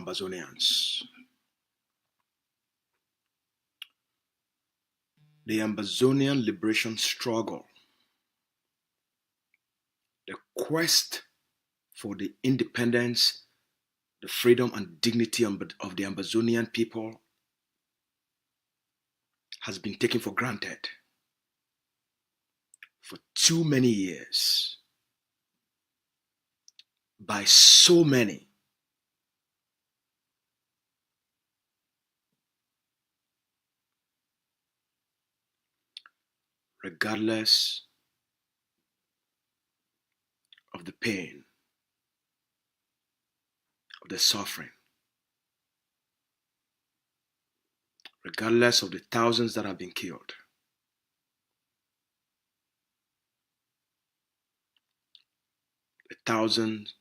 Ambazonians. The Ambazonian liberation struggle, the quest for the independence, the freedom and dignity of the Ambazonian people has been taken for granted for too many years by so many. Regardless of the pain, of the suffering, regardless of the thousands that have been killed, the thousands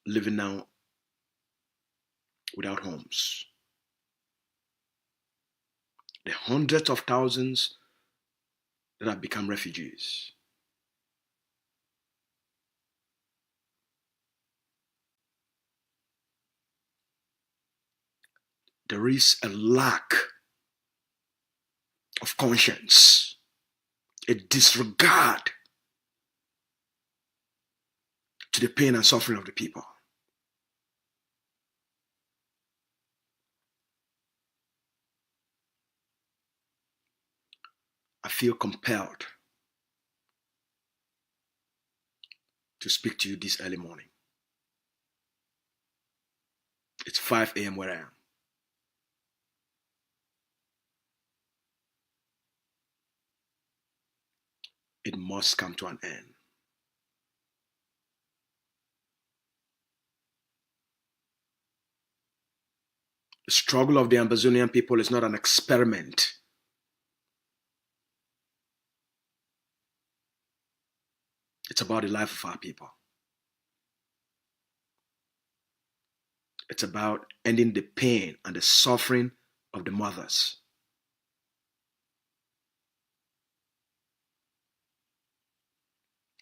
living now without homes, the hundreds of thousands that have become refugees. There is a lack of conscience, a disregard to the pain and suffering of the people. I feel compelled to speak to you this early morning. It's 5 a.m. where I am. It must come to an end. The struggle of the Ambazonian people is not an experiment. It's about the life of our people. It's about ending the pain and the suffering of the mothers.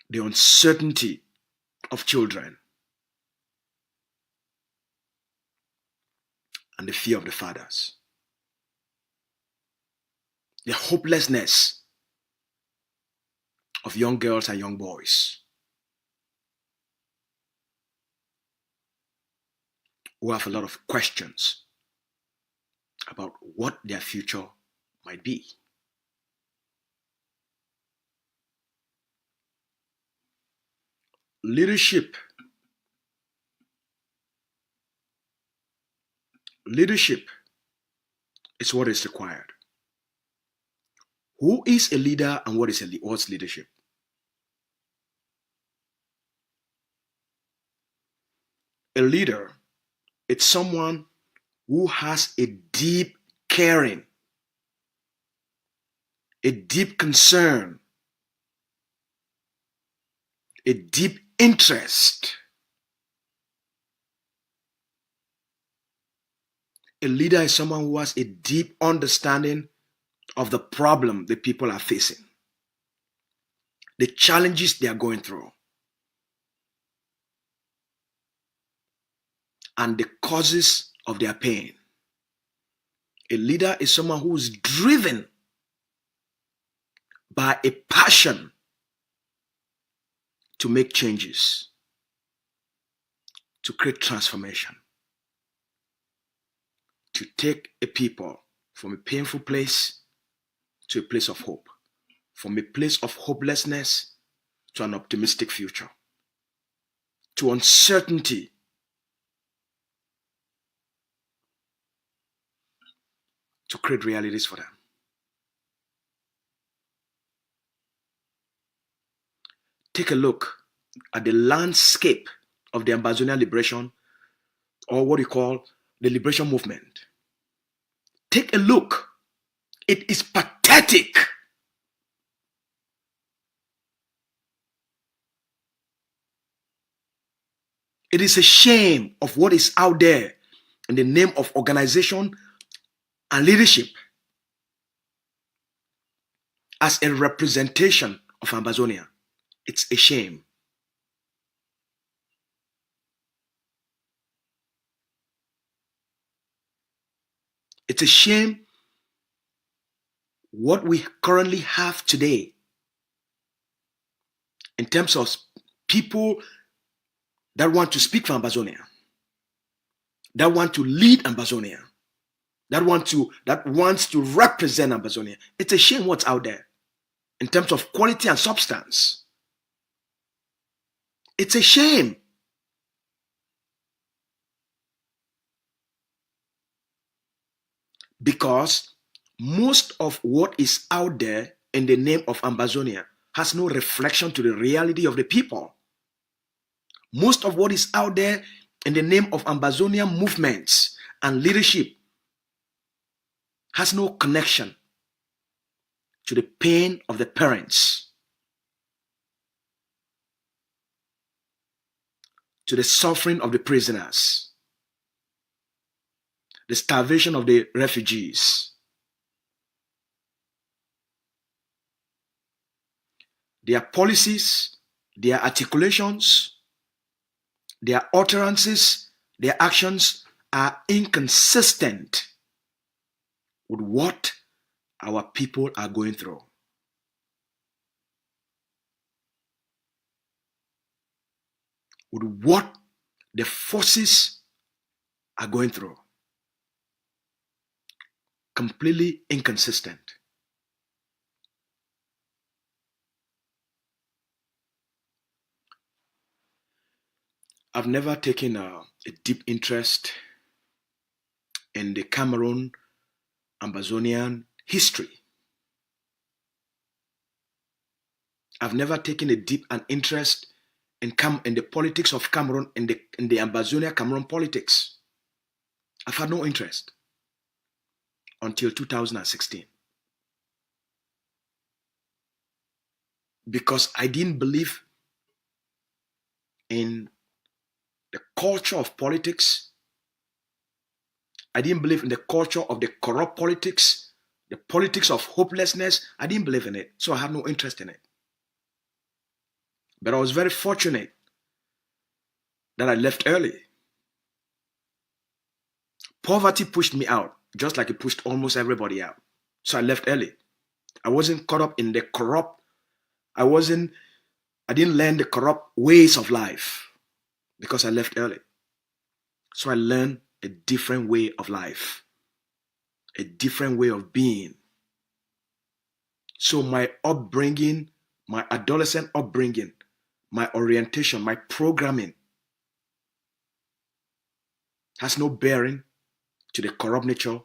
The uncertainty of children and the fear of the fathers. The hopelessness of young girls and young boys who have a lot of questions about what their future might be. Leadership is what is required. Who is a leader and what's leadership? A leader, it's someone who has a deep caring, a deep concern, a deep interest. A leader is someone who has a deep understanding of the problem the people are facing, the challenges they are going through, and the causes of their pain. A leader is someone who is driven by a passion to make changes, to create transformation, to take a people from a painful place to a place of hope, from a place of hopelessness to an optimistic future, to uncertainty to create realities for them. Take a look at the landscape of the Ambazonian liberation, or what you call the liberation movement. Take a look. It is pathetic. It is a shame of what is out there in the name of organization and leadership as a representation of Ambazonia. It's a shame. It's a shame what we currently have today in terms of people that want to speak for Ambazonia, that want to lead Ambazonia, that wants to represent Ambazonia. It's a shame what's out there in terms of quality and substance. It's a shame. Because most of what is out there in the name of Ambazonia has no reflection to the reality of the people. Most of what is out there in the name of Ambazonia movements and leadership has no connection to the pain of the parents, to the suffering of the prisoners, the starvation of the refugees. Their policies, their articulations, their utterances, their actions are inconsistent with what our people are going through. With what the forces are going through. Completely inconsistent. I've never taken a deep interest in the Cameroon Ambazonian history. I've never taken a deep an interest in the politics of Cameroon, in the Ambazonia Cameroon politics. I've had no interest until 2016. Because I didn't believe in the culture of politics. I didn't believe in the culture of the corrupt politics, the politics of hopelessness. I didn't believe in it, so I had no interest in it. But I was very fortunate that I left early. Poverty pushed me out, just like it pushed almost everybody out. So I left early. I wasn't caught up in the corrupt. I didn't learn the corrupt ways of life because I left early. So I learned a different way of life, a different way of being. So my upbringing, my adolescent upbringing, my orientation, my programming has no bearing to the corrupt nature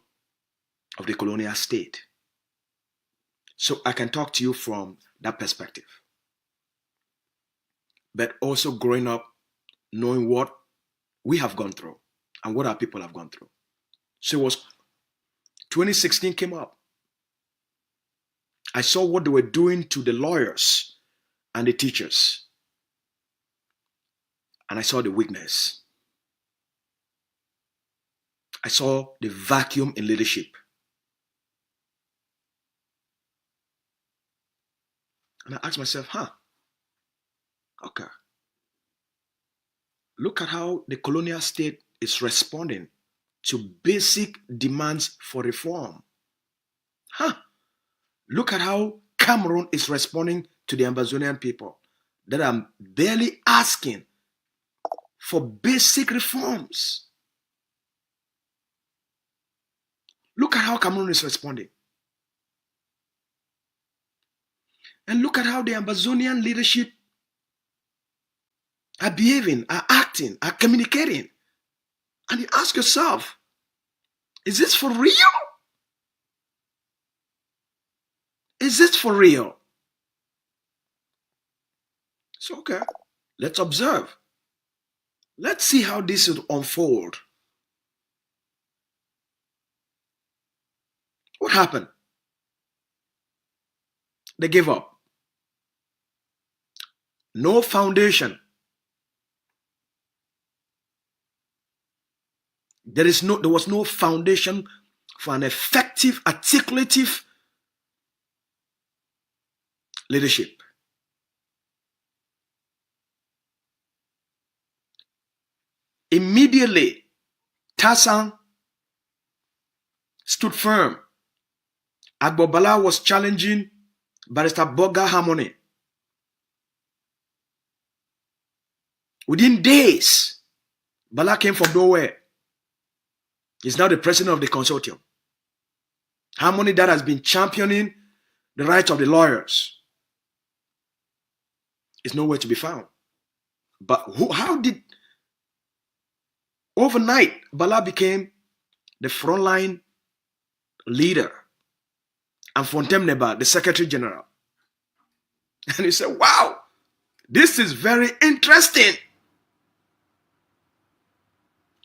of the colonial state. So I can talk to you from that perspective. But also growing up, knowing what we have gone through and what our people have gone through. So it was 2016 came up. I saw what they were doing to the lawyers and the teachers. And I saw the weakness. I saw the vacuum in leadership. And I asked myself, okay. Look at how the colonial state is responding to basic demands for reform. Look at how Cameroon is responding to the Ambazonian people that are barely asking for basic reforms. Look at how Cameroon is responding. And look at how the Ambazonian leadership are behaving, are acting, are communicating. And you ask yourself, is this for real? Is this for real? So, okay, let's observe. Let's see how this will unfold. What happened? They gave up. No foundation. There was no foundation for an effective, articulative leadership. Immediately, Tassan stood firm. Agbo Bala was challenging Barrister Boga Harmony. Within days, Bala came from nowhere. He's now the president of the consortium. Harmony that has been championing the rights of the lawyers is nowhere to be found. But how did overnight Bala became the frontline leader and Fontem Neba, the Secretary General? And he said, wow, this is very interesting.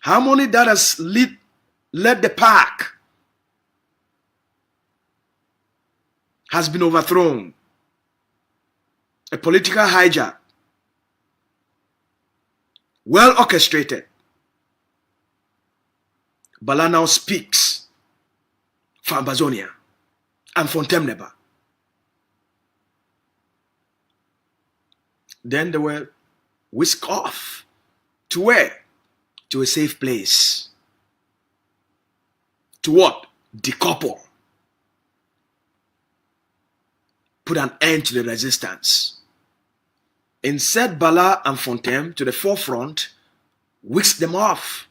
Harmony that has led the pack has been overthrown. A political hijack, well orchestrated. Bala now speaks for Ambazonia and Fontem Neba. Then they were whisked off to where? To a safe place. To what? Decouple. Put an end to the resistance. Insert Bala and Fontem to the forefront, whisk them off,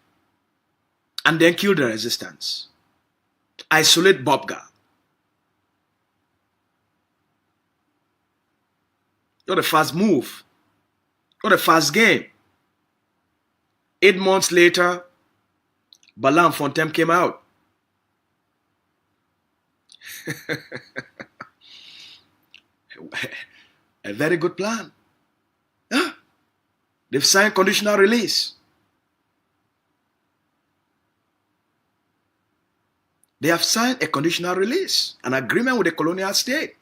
and then kill the resistance. Isolate Bobga. Not a fast move. Not a fast game. 8 months later, Bala and Fontem came out. A very good plan. Huh? They've signed conditional release. They have signed a conditional release, an agreement with the colonial state.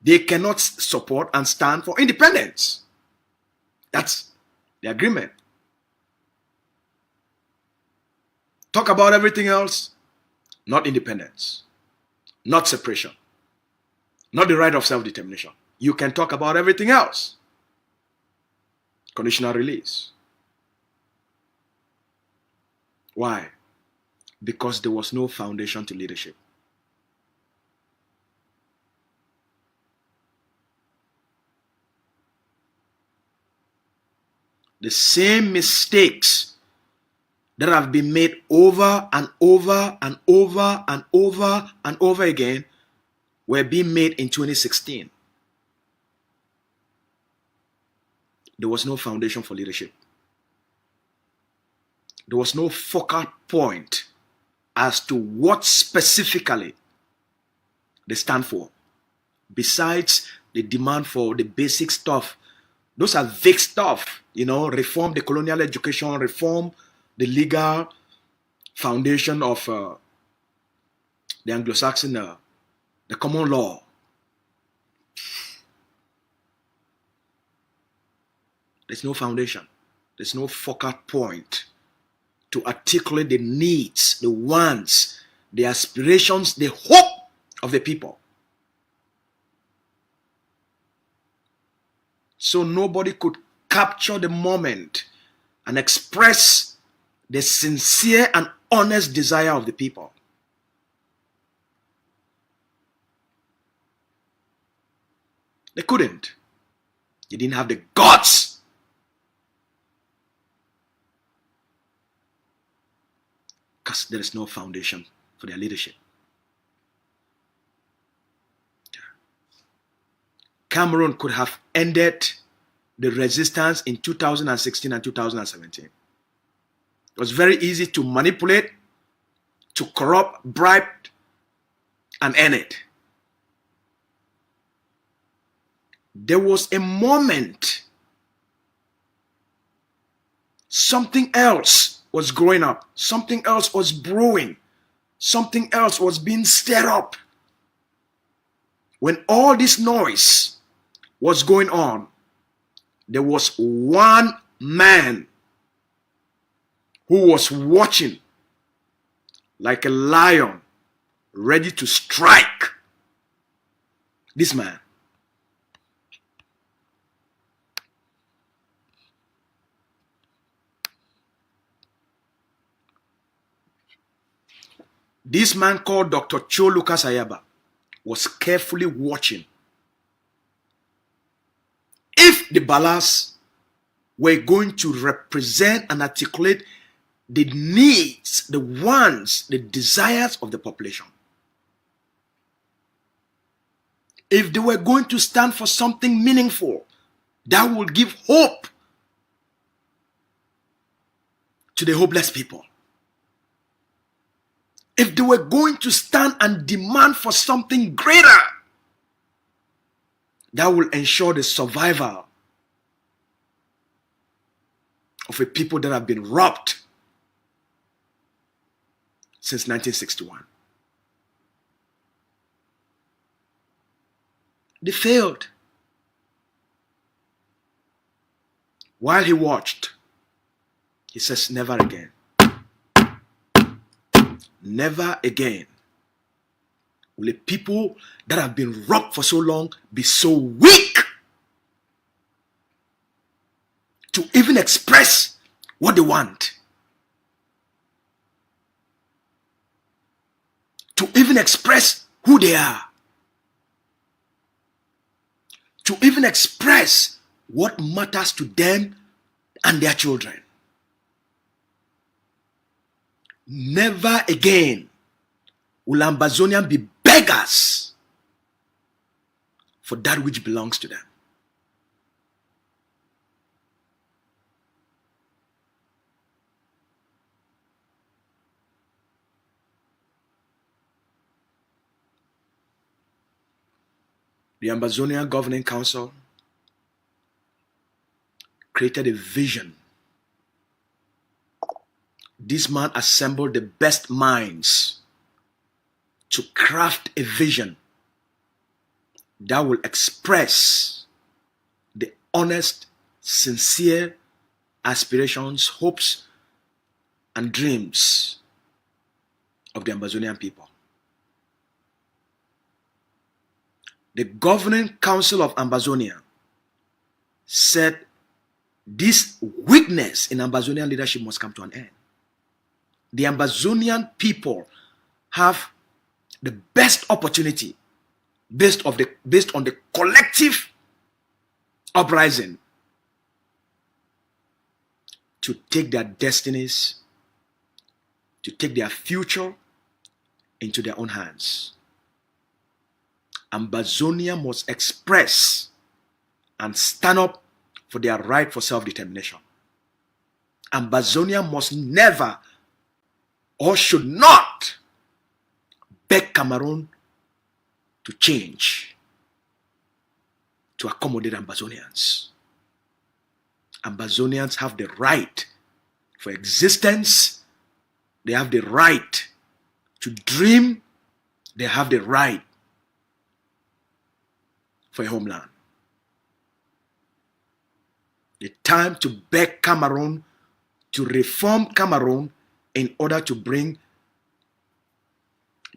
They cannot support and stand for independence. That's the agreement. Talk about everything else, not independence, not separation, not the right of self-determination. You can talk about everything else. Conditional release. Why? Because there was no foundation to leadership. The same mistakes that have been made over and over and over and over and over again were being made in 2016. There was no foundation for leadership. There was no focal point as to what specifically they stand for, besides the demand for the basic stuff. Those are vague stuff, reform the colonial education, reform the legal foundation of the Anglo-Saxon, the common law. There's no foundation. There's no focal point to articulate the needs, the wants, the aspirations, the hope of the people. So nobody could capture the moment and express the sincere and honest desire of the people. They couldn't. They didn't have the guts. Because there is no foundation for their leadership. Cameroon could have ended the resistance in 2016 and 2017. It was very easy to manipulate, to corrupt, bribe, and end it. There was a moment, something else was growing up, something else was brewing, something else was being stirred up. When all this noise was going on, there was one man who was watching like a lion ready to strike. This man. This man called Dr. Cho Lucas Ayaba was carefully watching if the Balas were going to represent and articulate the needs, the wants, the desires of the population. If they were going to stand for something meaningful that would give hope to the hopeless people. If they were going to stand and demand for something greater that will ensure the survival of a people that have been robbed since 1961. They failed. While he watched, he says, never again. Never again will the people that have been robbed for so long be so weak to even express what they want. To even express who they are. To even express what matters to them and their children. Never again will Ambazonians be beggars for that which belongs to them. The Ambazonian Governing Council created a vision. This man assembled the best minds to craft a vision that will express the honest, sincere aspirations, hopes, and dreams of the Ambazonian people. The Governing Council of Ambazonia said this weakness in Ambazonian leadership must come to an end. The Ambazonian people have the best opportunity based on the collective uprising to take their destinies, to take their future into their own hands. Ambazonia must express and stand up for their right for self-determination. Ambazonia must never or should not beg Cameroon to change to accommodate Ambazonians. Ambazonians have the right for existence. They have the right to dream. They have the right for a homeland. The time to beg Cameroon to reform Cameroon in order to bring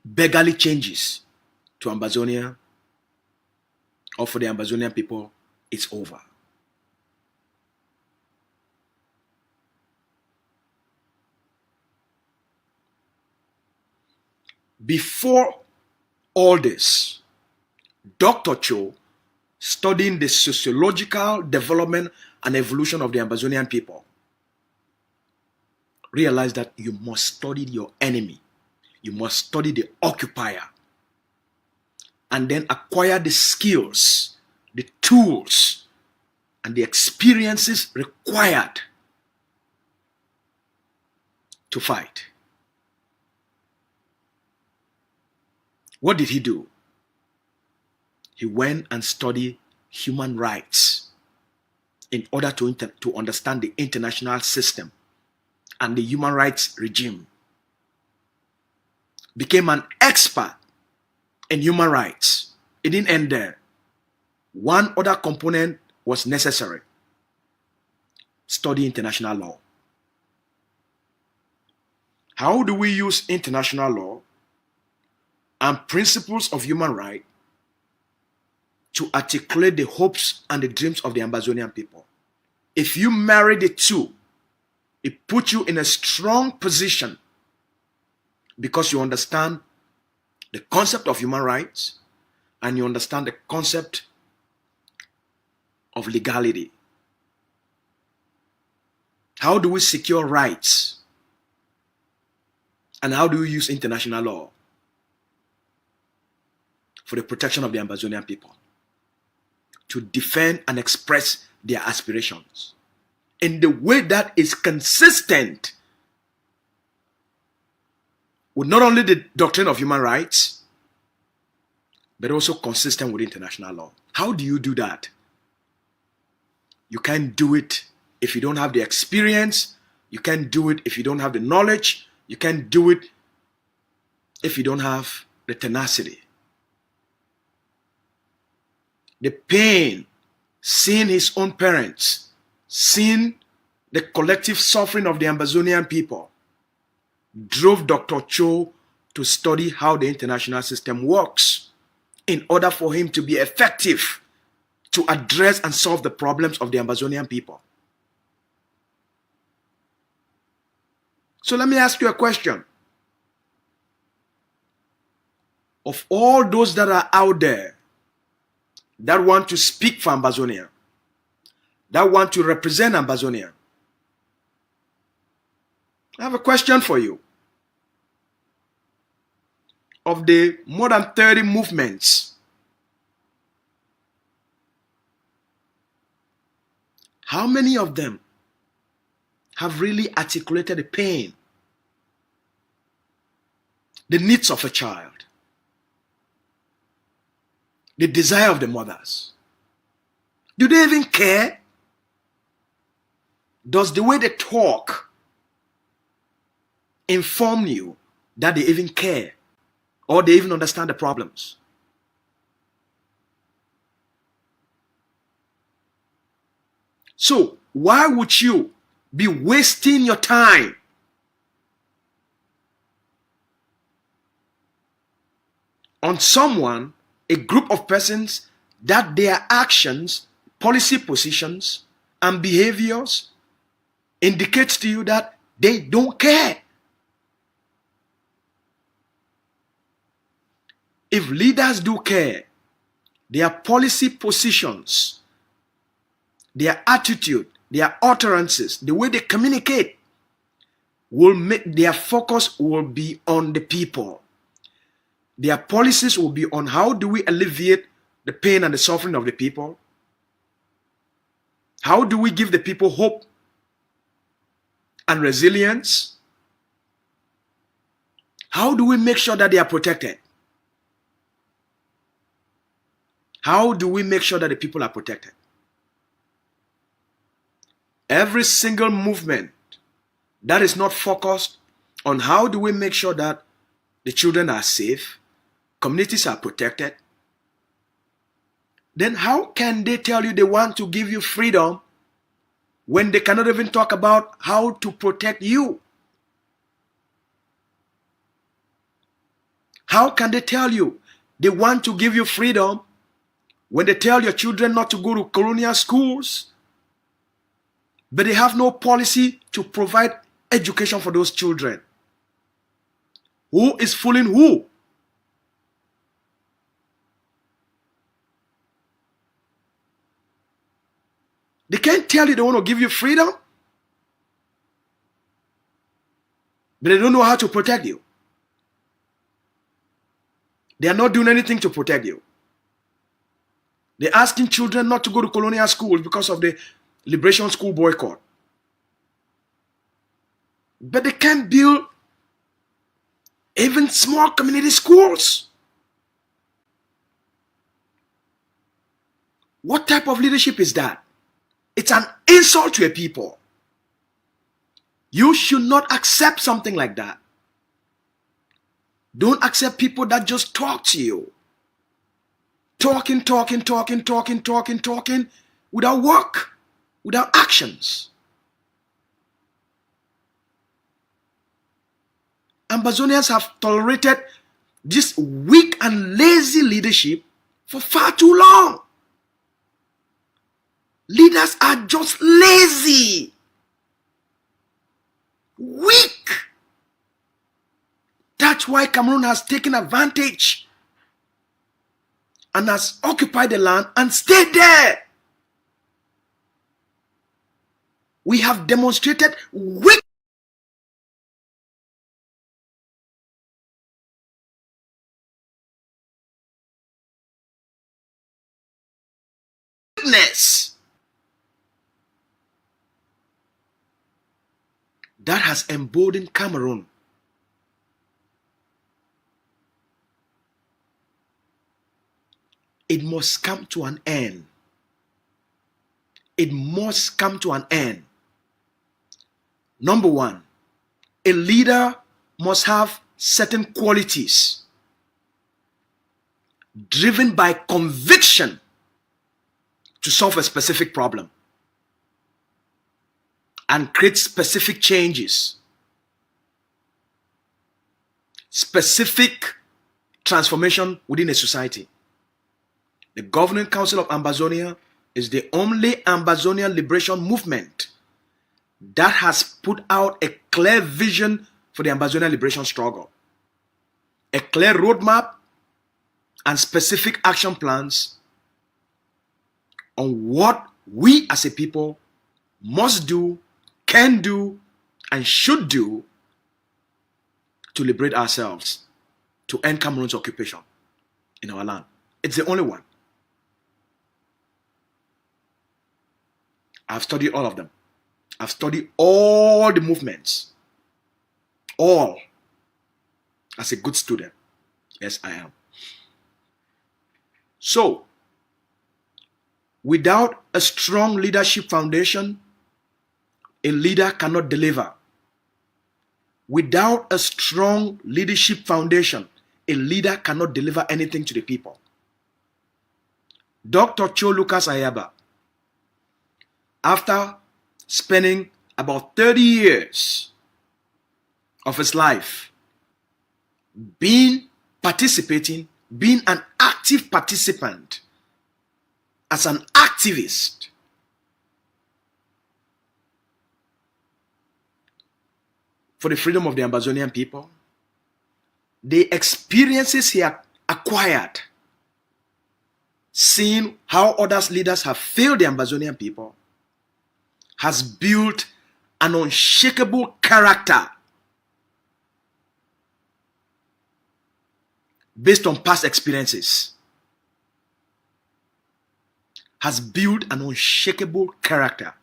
beggarly changes to Ambazonia or for the Ambazonian people, it's over. Before all this, Dr. Cho, studying the sociological development and evolution of the Ambazonian people, realized that you must study your enemy. You must study the occupier. And then acquire the skills, the tools, and the experiences required to fight. What did he do? He went and studied human rights in order to understand the international system and the human rights regime. Became an expert in human rights. It didn't end there. One other component was necessary. Study international law. How do we use international law and principles of human rights to articulate the hopes and the dreams of the Ambazonian people? If you marry the two, it puts you in a strong position because you understand the concept of human rights and you understand the concept of legality. How do we secure rights? And how do we use international law for the protection of the Amazonian people to defend and express their aspirations in the way that is consistent with not only the doctrine of human rights, but also consistent with international law? How do you do that? You can't do it if you don't have the experience. You can't do it if you don't have the knowledge. You can't do it if you don't have the tenacity. The pain, seeing his own parents, seeing the collective suffering of the Amazonian people, drove Dr. Cho to study how the international system works in order for him to be effective to address and solve the problems of the Amazonian people. So let me ask you a question. Of all those that are out there that want to speak for Amazonia, that want to represent Amazonia, I have a question for you. Of the more than 30 movements, how many of them have really articulated the pain, the needs of a child, the desire of the mothers? Do they even care? Does the way they talk inform you that they even care or they even understand the problems? So why would you be wasting your time on someone, a group of persons that their actions, policy positions, and behaviors indicates to you that they don't care? If leaders do care, their policy positions, their attitude, their utterances, the way they communicate will make their focus will be on the people. Their policies will be on how do we alleviate the pain and the suffering of the people? How do we give the people hope and resilience? How do we make sure that they are protected? How do we make sure that the people are protected? Every single movement that is not focused on how do we make sure that the children are safe, communities are protected, then how can they tell you they want to give you freedom when they cannot even talk about how to protect you? How can they tell you they want to give you freedom when they tell your children not to go to colonial schools, but they have no policy to provide education for those children? Who is fooling who? They can't tell you they want to give you freedom, but they don't know how to protect you. They are not doing anything to protect you. They're asking children not to go to colonial schools because of the liberation school boycott. But they can't build even small community schools. What type of leadership is that? It's an insult to a people. You should not accept something like that. Don't accept people that just talk to you. Talking without work, without actions. Amazonians have tolerated this weak and lazy leadership for far too long. Leaders are just lazy, weak. That That's why Cameroon has taken advantage and has occupied the land and stayed there. We have demonstrated weakness that has emboldened Cameroon. It must come to an end. It must come to an end. Number one, a leader must have certain qualities driven by conviction to solve a specific problem and create specific changes, specific transformation within a society. The Governing Council of Ambazonia is the only Ambazonian liberation movement that has put out a clear vision for the Ambazonian liberation struggle, a clear roadmap and specific action plans on what we as a people must do, can do, and should do to liberate ourselves, to end Cameroon's occupation in our land. It's the only one. I've studied all of them. I've studied all the movements. All. As a good student. Yes, I am. So, without a strong leadership foundation, a leader cannot deliver. Without a strong leadership foundation, a leader cannot deliver anything to the people. Dr. Cho Lucas Ayaba, after spending about 30 years of his life being an active participant, as an activist, for the freedom of the Ambazonian people, the experiences he acquired, seeing how other leaders have failed the Ambazonian people, has built an unshakable character based on past experiences. Has built an unshakable character.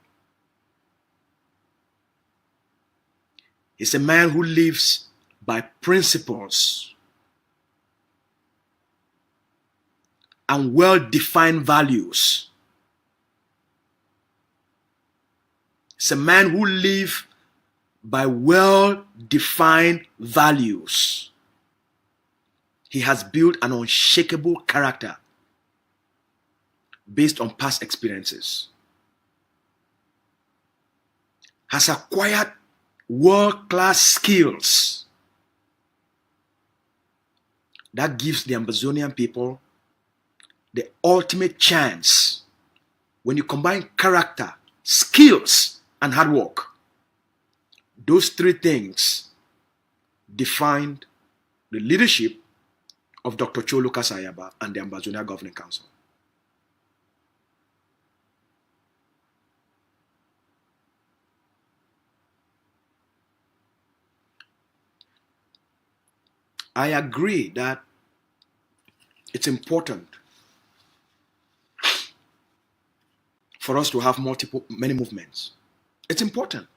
He's a man who lives by principles and well-defined values. It's a man who lives by well-defined values. He has built an unshakable character based on past experiences. Has acquired world-class skills that gives the Ambazonian people the ultimate chance. When you combine character, skills, and hard work, those three things defined the leadership of Dr. Cho Lucas Ayaba and the Ambazonia Governing Council. I agree that it's important for us to have many movements. It's important.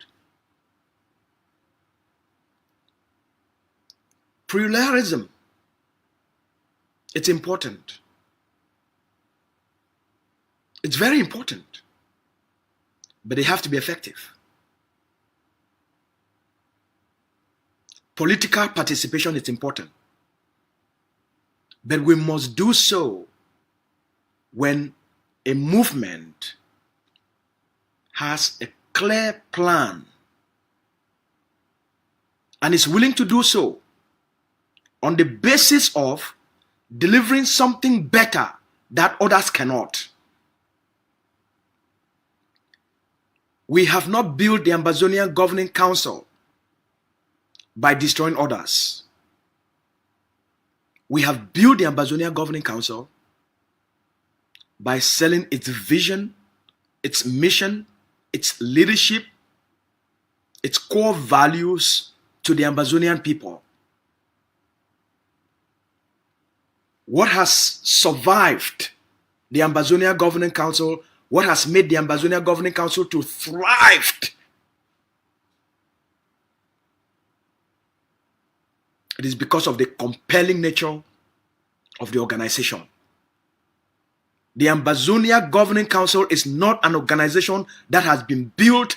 Pluralism, it's important. It's very important. But they have to be effective. Political participation is important. But we must do so when a movement has a clear plan and is willing to do so on the basis of delivering something better that others cannot. We have not built the Ambazonian Governing Council by destroying others. We have built the Ambazonia Governing Council by selling its vision, its mission, its leadership, its core values to the Ambazonian people. What has survived the Ambazonia Governing Council, what has made the Ambazonia Governing Council to thrive, it is because of the compelling nature of the organization. The Ambazonia Governing Council is not an organization that has been built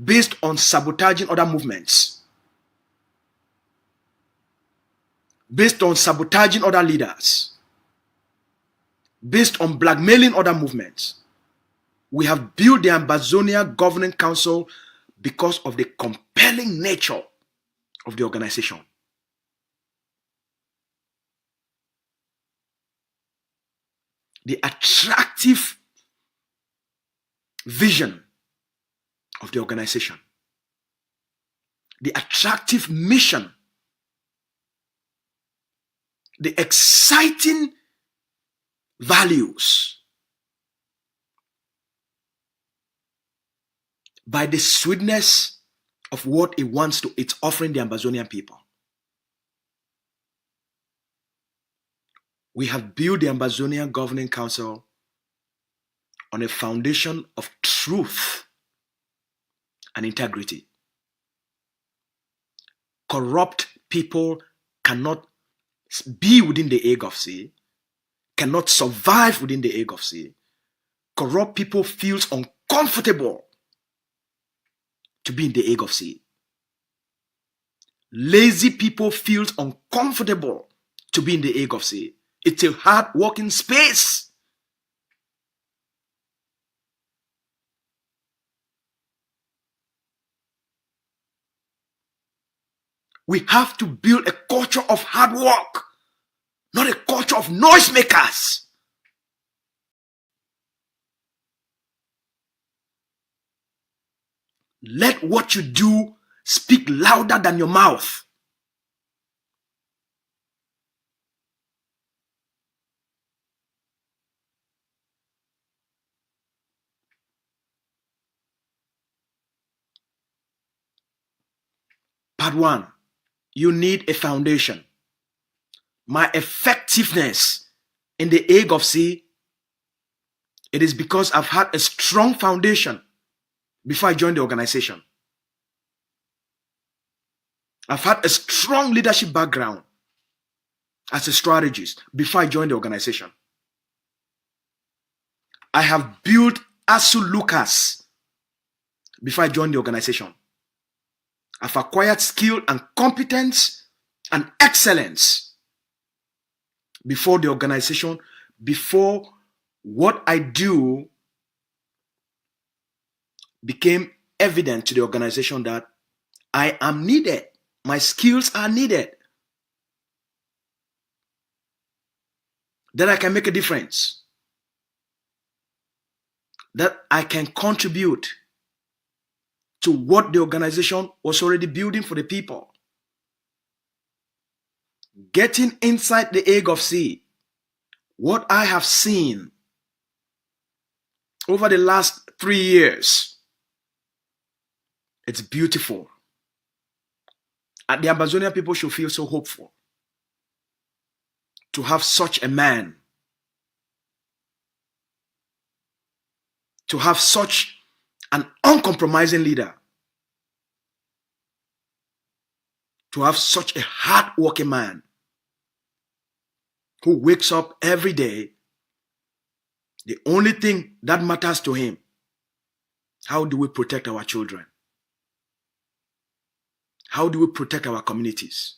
based on sabotaging other movements, based on sabotaging other leaders, based on blackmailing other movements. We have built the Ambazonia Governing Council because of the compelling nature of the organization. The attractive vision of the organization, the attractive mission, the exciting values, by the sweetness of what it's offering the Ambazonian people. We have built the Ambazonian Governing Council on a foundation of truth and integrity. Corrupt people cannot be within the Agovc, cannot survive within the Agovc. Corrupt people feel uncomfortable to be in the Agovc. Lazy people feel uncomfortable to be in the Agovc. It's a hard working space. We have to build a culture of hard work, not a culture of noisemakers. Let what you do speak louder than your mouth. Part 1, you need a foundation. My effectiveness in the Agovc, it is because I've had a strong foundation before I joined the organization. I've had a strong leadership background as a strategist before I joined the organization. I have built Asu Lucas before I joined the organization. I've acquired skill and competence and excellence before the organization, before what I do became evident to the organization that I am needed. My skills are needed. That I can make a difference. That I can contribute to what the organization was already building for the people. Getting inside the Agovc, what I have seen over the last 3 years, it's beautiful. And the Ambazonian people should feel so hopeful to have such a man, to have such an uncompromising leader, to have such a hard-working man who wakes up every day. The only thing that matters to him, how do we protect our children? How do we protect our communities?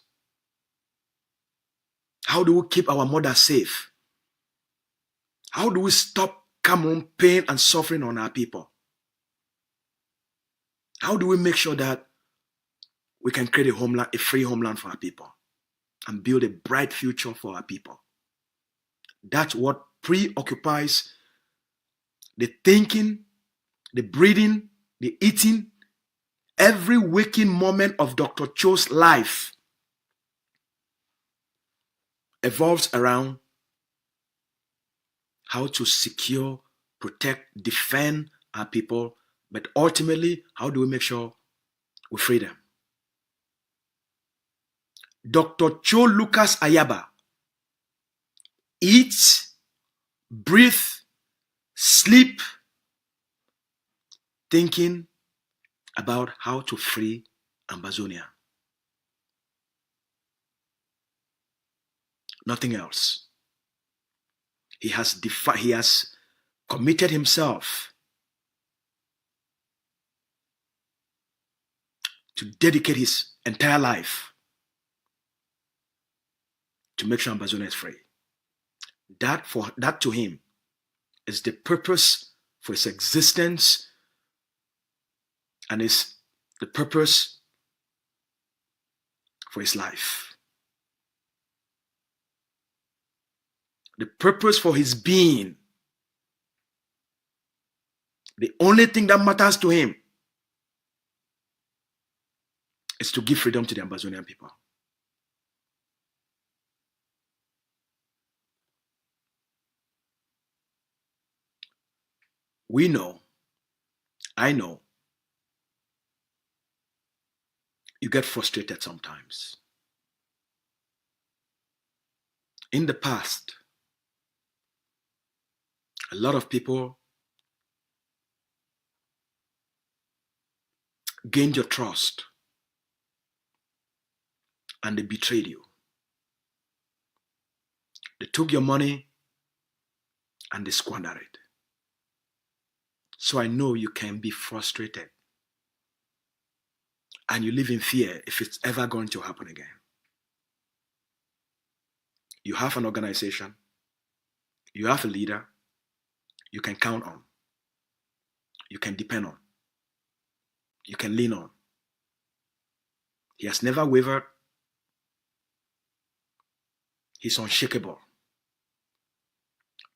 How do we keep our mothers safe? How do we stop Cameroon pain and suffering on our people? How do we make sure that we can create a homeland, a free homeland for our people and build a bright future for our people? That's what preoccupies the thinking, the breathing, the eating, every waking moment of Dr. Cho's life. evolves around how to secure, protect, defend our people, but ultimately, how do we make sure we free them? Dr. Cho Lucas Ayaba eats, breathe, sleep, thinking about how to free Ambazonia. Nothing else. He has committed himself to dedicate his entire life to make sure Ambazonia is free. That to him is the purpose for his existence and is the purpose for his life. The purpose for his being. The only thing that matters to him is to give freedom to the Ambazonian people. We know, I know, you get frustrated sometimes. In the past, a lot of people gained your trust and they betrayed you. They took your money and they squandered it. So I know you can be frustrated and you live in fear if it's ever going to happen again. You have an organization, you have a leader you can count on, you can depend on, you can lean on. He has never wavered. He's unshakable.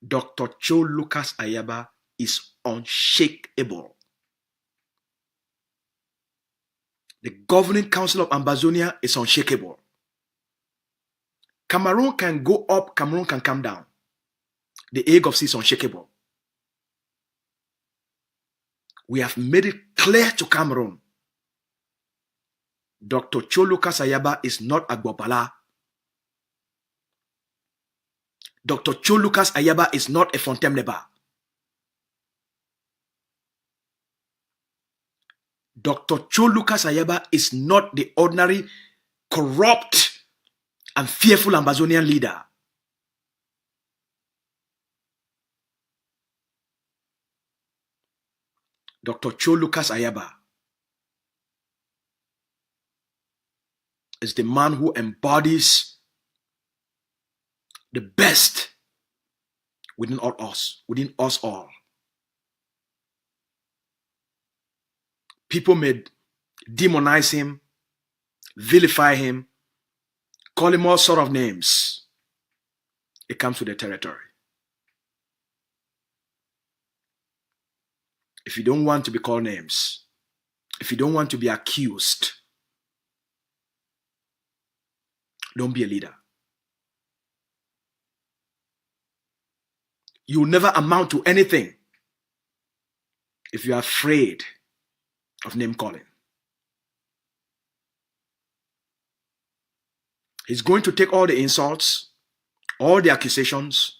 Dr. Cho Lucas Ayaba is unshakable. The governing council of Ambazonia is unshakable. Cameroon can go up, Cameroon can come down. The Agovc is unshakable. We have made it clear to Cameroon. Dr. Cho Lucas Ayaba is not Agbopala. Dr. Cho Lucas Ayaba is not a Fontaine-Leba. Dr. Cho Lucas Ayaba is not the ordinary, corrupt, and fearful Ambazonian leader. Dr. Cho Lucas Ayaba is the man who embodies the best within us all. People may demonize him, vilify him, call him all sort of names. It comes with the territory. If you don't want to be called names, if you don't want to be accused, don't be a leader. You will never amount to anything if you are afraid of name calling. He's going to take all the insults, all the accusations,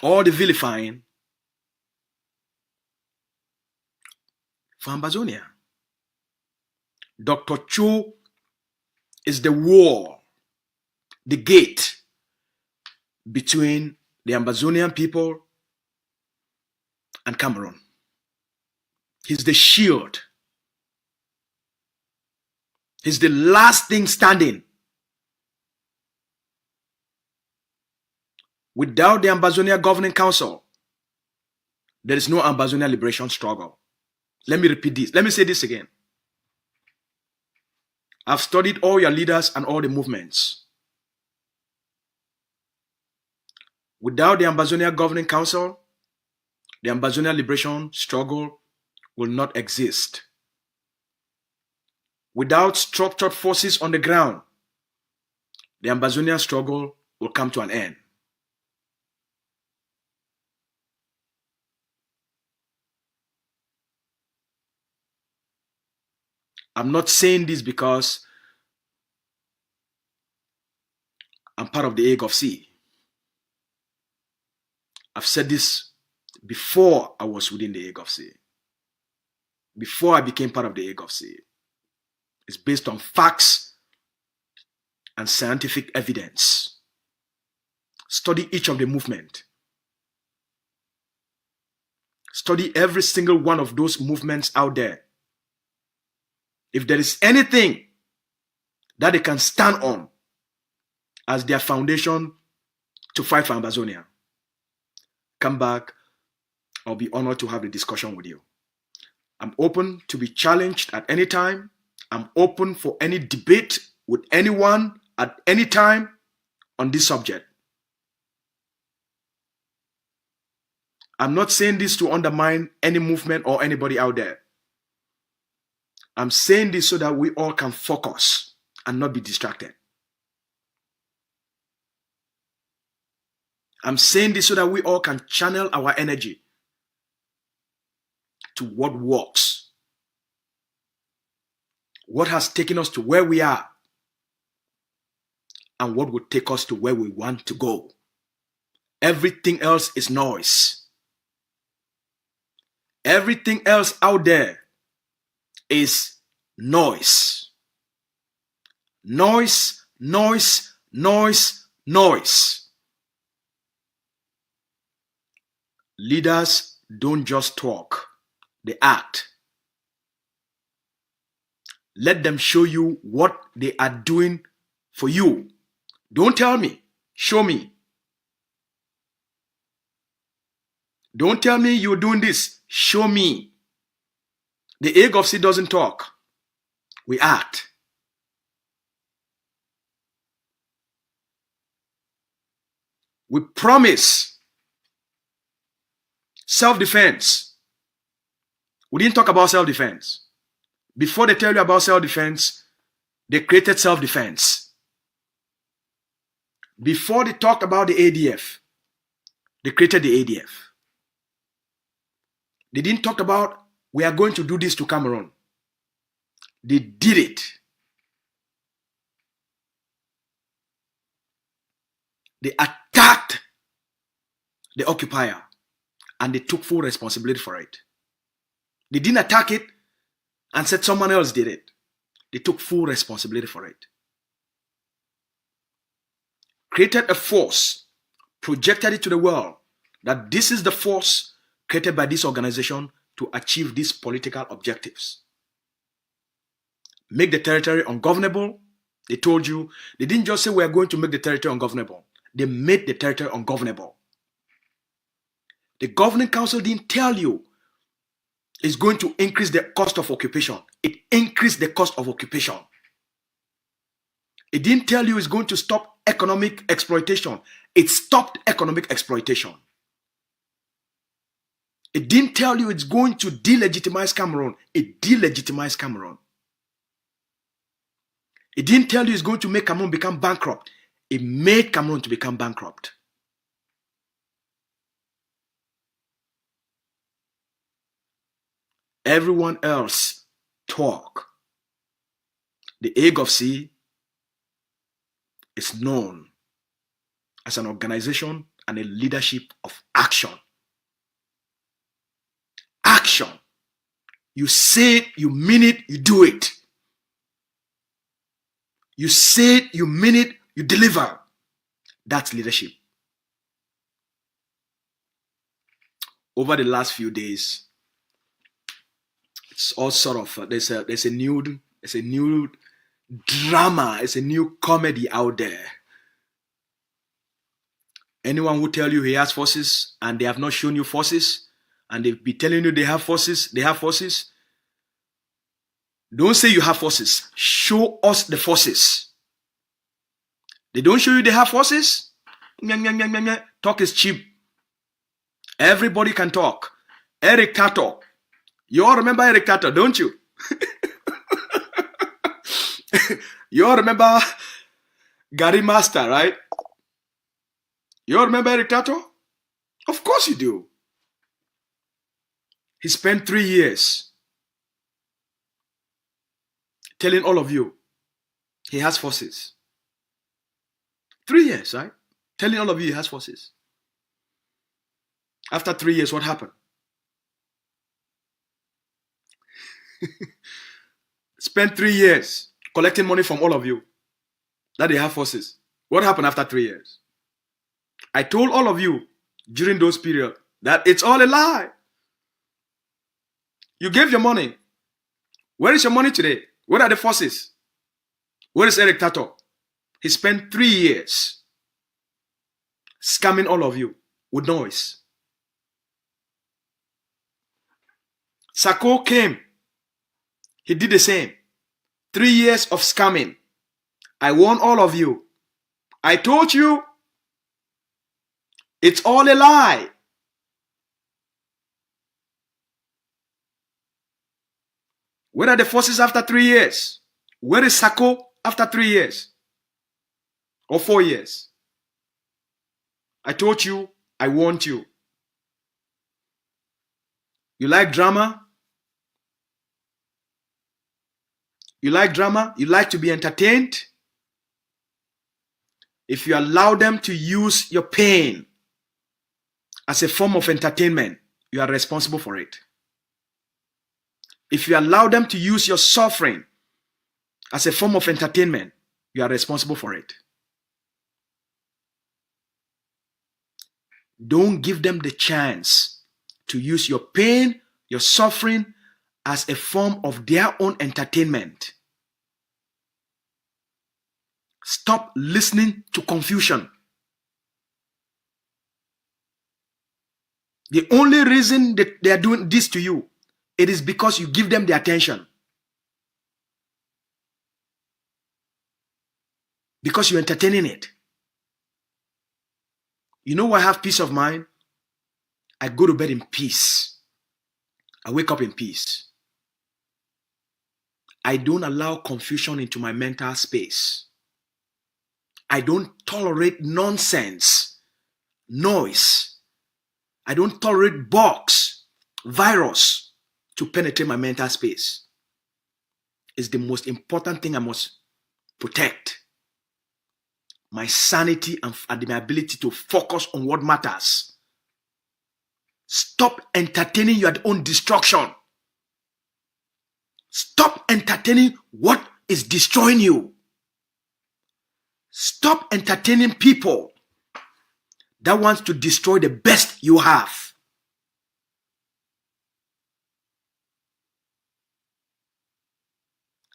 all the vilifying for Ambazonia. Dr. Cho is the wall, the gate between the Ambazonian people and Cameroon. He's the shield. He's the last thing standing. Without the Ambazonia Governing Council, there is no Ambazonia liberation struggle. Let me repeat this. Let me say this again. I've studied all your leaders and all the movements. Without the Ambazonia Governing Council, the Ambazonia liberation struggle will not exist. Without structured forces on the ground, the Ambazonian struggle will come to an end. I'm not saying this because I'm part of the Agovc. I've said this before I was within the Agovc. Before I became part of the Agovc. It's based on facts and scientific evidence. Study each of the movement. Study every single one of those movements out there. If there is anything that they can stand on as their foundation to fight for Amazonia, come back. I'll be honored to have the discussion with you. I'm open to be challenged at any time. I'm open for any debate with anyone at any time on this subject. I'm not saying this to undermine any movement or anybody out there. I'm saying this so that we all can focus and not be distracted. I'm saying this so that we all can channel our energy to what works, what has taken us to where we are, and what will take us to where we want to go. Everything else is noise. Everything else out there is noise. Noise, noise, noise, noise. Leaders don't just talk, they act. Let them show you what they are doing for you. Don't tell me, show me. Don't tell me you're doing this, show me. The Agovc doesn't talk, we act. We promise self-defense. We didn't talk about self-defense. Before they tell you about self-defense, they created self-defense. Before they talked about the ADF, they created the ADF. They didn't talk about, we are going to do this to Cameroon. They did it. They attacked the occupier and they took full responsibility for it. They didn't attack it and said someone else did it. They took full responsibility for it. Created a force, projected it to the world that this is the force created by this organization to achieve these political objectives. Make the territory ungovernable. They told you, they didn't just say we are going to make the territory ungovernable. They made the territory ungovernable. The governing council didn't tell you it's going to increase the cost of occupation. It increased the cost of occupation. It didn't tell you it's going to stop economic exploitation. It stopped economic exploitation. It didn't tell you it's going to delegitimize Cameroon. It delegitimized Cameroon. It didn't tell you it's going to make Cameroon become bankrupt. It made Cameroon to become bankrupt. Everyone else talk. The Agovc is known as an organization and a leadership of action. Action. You say it, you mean it, you do it. You say it, you mean it, you deliver. That's leadership. Over the last few days, it's all sort of there's a new drama, it's a new comedy out there. Anyone who tell you he has forces and they have not shown you forces, and they be telling you they have forces, don't say you have forces. Show us the forces. They don't show you they have forces. Talk is cheap. Everybody can talk. Eric Tato. You all remember Eric Tato, don't you? You all remember Gary Master, right? You all remember Eric Tato? Of course you do. He spent 3 years telling all of you he has forces. 3 years, right? Telling all of you he has forces. After 3 years, what happened? Spent 3 years collecting money from all of you that they have forces. What happened after 3 years? I told all of you during those periods that it's all a lie. You gave your money. Where is your money today? Where are the forces? Where is Eric Tato? He spent 3 years scamming all of you with noise. Sako came. He did the same. 3 years of scamming. I warned all of you. I told you it's all a lie. Where are the forces after 3 years? Where is Sako after 3 years? Or 4 years? I told you, I warned you. You like drama? You like drama? You like to be entertained? If you allow them to use your pain as a form of entertainment, you are responsible for it. If you allow them to use your suffering as a form of entertainment, you are responsible for it. Don't give them the chance to use your pain, your suffering as a form of their own entertainment. Stop listening to confusion. The only reason that they are doing this to you, it is because you give them the attention. Because you're entertaining it. You know why I have peace of mind? I go to bed in peace. I wake up in peace. I don't allow confusion into my mental space. I don't tolerate nonsense, noise. I don't tolerate bugs, virus to penetrate my mental space. It's the most important thing I must protect. My sanity and my ability to focus on what matters. Stop entertaining your own destruction. Stop entertaining what is destroying you. Stop entertaining people that wants to destroy the best you have.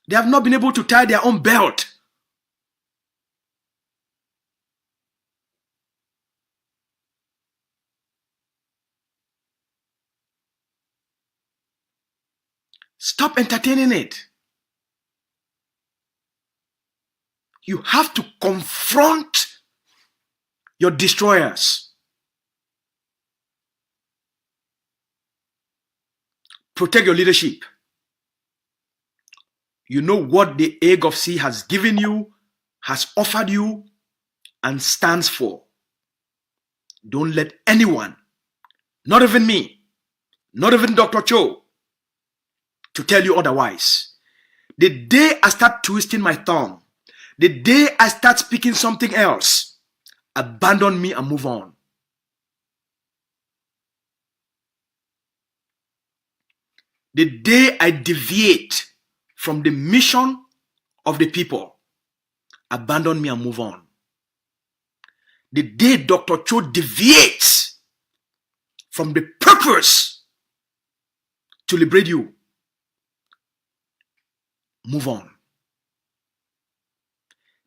They have not been able to tie their own belt. Stop entertaining it. You have to confront your destroyers. Protect your leadership. You know what the Agovc has given you, has offered you, and stands for. Don't let anyone, not even me, not even Dr. Cho, to tell you otherwise. The day I start twisting my tongue, the day I start speaking something else, abandon me and move on. The day I deviate from the mission of the people, abandon me and move on. The day Dr. Cho deviates from the purpose to liberate you, move on.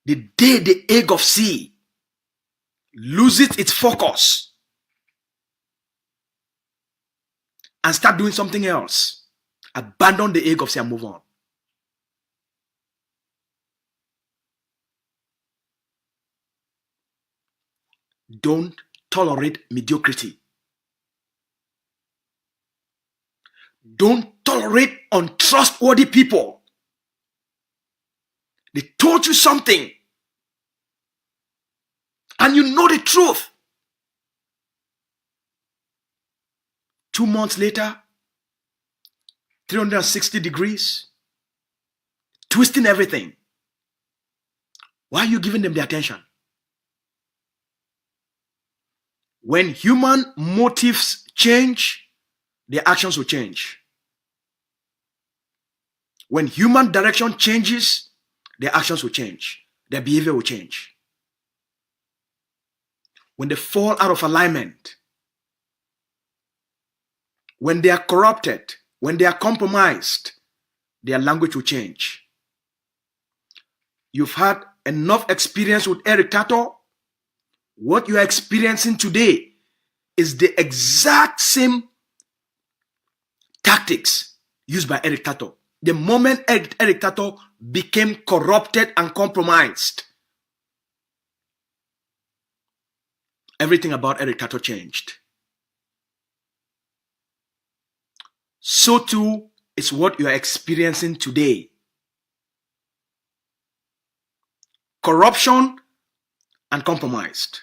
The day the Agovc loses its focus and start doing something else, abandon the Agovc and move on. Don't tolerate mediocrity. Don't tolerate untrustworthy people. They told you something and you know the truth. 2 months later, 360 degrees, twisting everything. Why are you giving them the attention? When human motives change, their actions will change. When human direction changes, their actions will change. Their behavior will change. When they fall out of alignment, when they are corrupted, when they are compromised, their language will change. You've had enough experience with Eric Tato. What you are experiencing today is the exact same tactics used by Eric Tato. The moment Eric Tato became corrupted and compromised, everything about Eric Tato changed. So too is what you are experiencing today. Corruption and compromised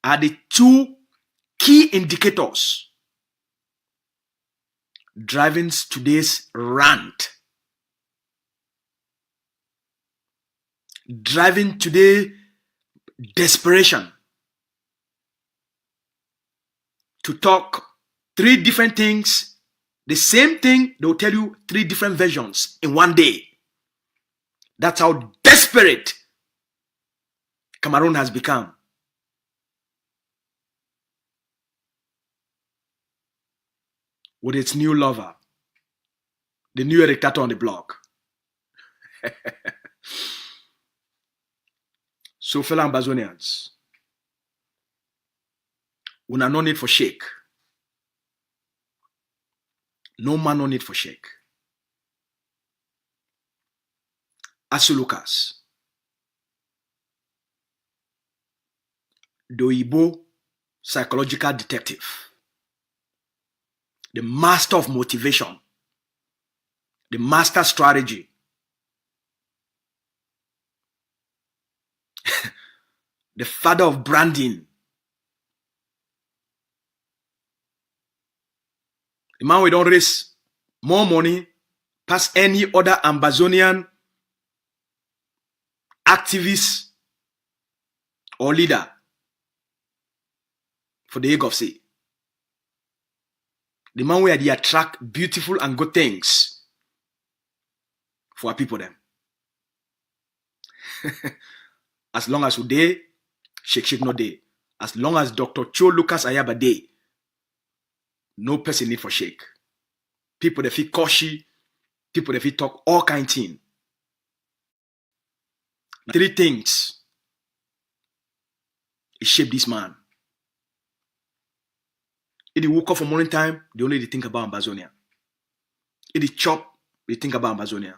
are the two key indicators driving today's rant, driving today's desperation to talk 3 different things, the same thing. They'll tell you 3 different versions in one day. That's how desperate Cameroon has become. With its new lover, the new Eric Tato on the block. So, fellow Ambazonians, we are no need for shake. No man no need for shake. Asu Lucas, the Igbo psychological detective, the master of motivation, the master strategy, the father of branding, the man we don't raise more money past any other Ambazonian activist or leader for the Agovc. The man where they attract beautiful and good things for our people them. As long as we dey, shake no day. As long as Dr. Cho Lucas Ayaba day, no person need for shake. People that feel cautious, people that feel talk all kind thing. 3 things it shape this man. If they woke up for morning time, they only think about Ambazonia. If they chop, they think about Ambazonia.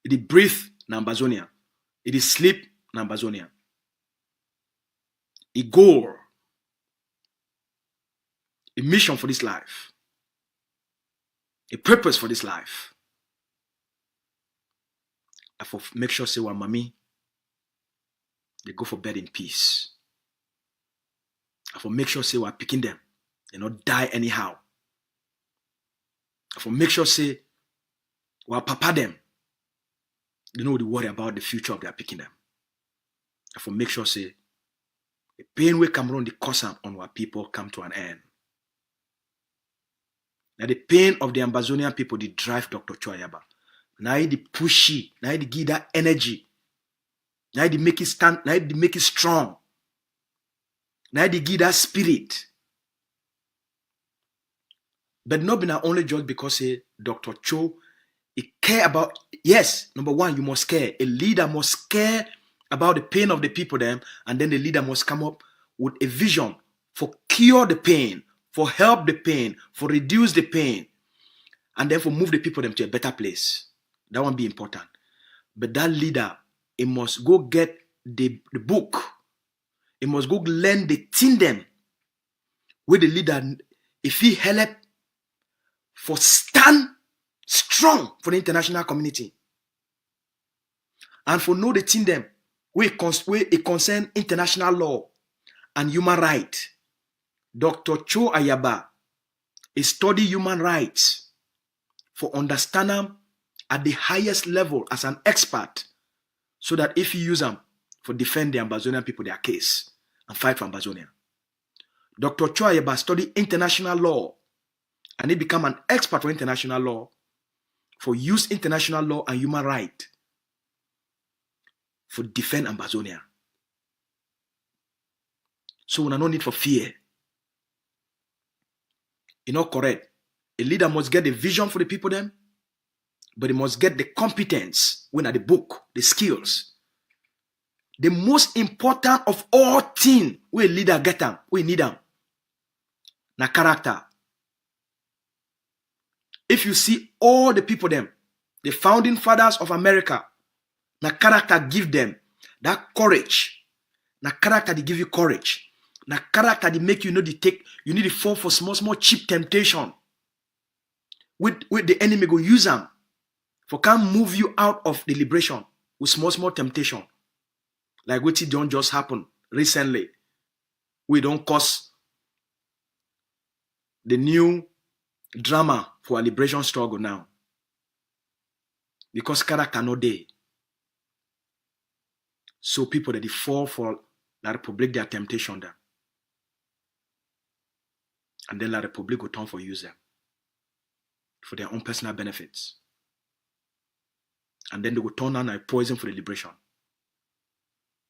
If they breathe, na Ambazonia. If they sleep, na Ambazonia. A goal, a mission for this life, a purpose for this life. I for make sure say, well, mommy, they go for bed in peace. I for make sure say, we're picking them. They not die anyhow. I for make sure say, well, papa them. They know they worry about the future of their picking them. I for make sure say, the pain will come around the cause on our people come to an end. Now the pain of the Ambazonian people, they drive Dr. Choyaba. Now they pushy, now they give that energy. Now they make it stand, now they make it strong. Now they give that spirit. But not be not only just because Dr. Cho, he care about, yes, number one, you must care. A leader must care about the pain of the people them, and then the leader must come up with a vision for cure the pain, for help the pain, for reduce the pain, and then for move the people them to a better place. That one be important. But that leader, he must go get the book. He must go learn the thing them where the leader, if he help for stand strong for the international community. And for know the thing them it concern international law and human rights. Dr. Cho Ayaba study human rights for understanding at the highest level as an expert, so that if you use them for defend the Ambazonian people their case and fight for Ambazonia. Dr. Cho Ayaba studied international law and he became an expert for international law, for use international law and human rights for defend Ambazonia. So we have no need for fear. You know, correct. A leader must get the vision for the people them, but he must get the competence, when at the book, the skills. The most important of all things we a leader get them, we need them. Na character. If you see all the people them, the founding fathers of America, na character give them that courage. Na character they give you courage. Na character they make you know you need to fall for small cheap temptation. With the enemy go use them for can move you out of the liberation with small temptation. Like what it don't just happen recently. We don't cause the new drama for a liberation struggle now. Because character no day. So people that they fall for La Republic, their temptation them. And then La Republic will turn for use them for their own personal benefits. And then they will turn on a poison for the liberation.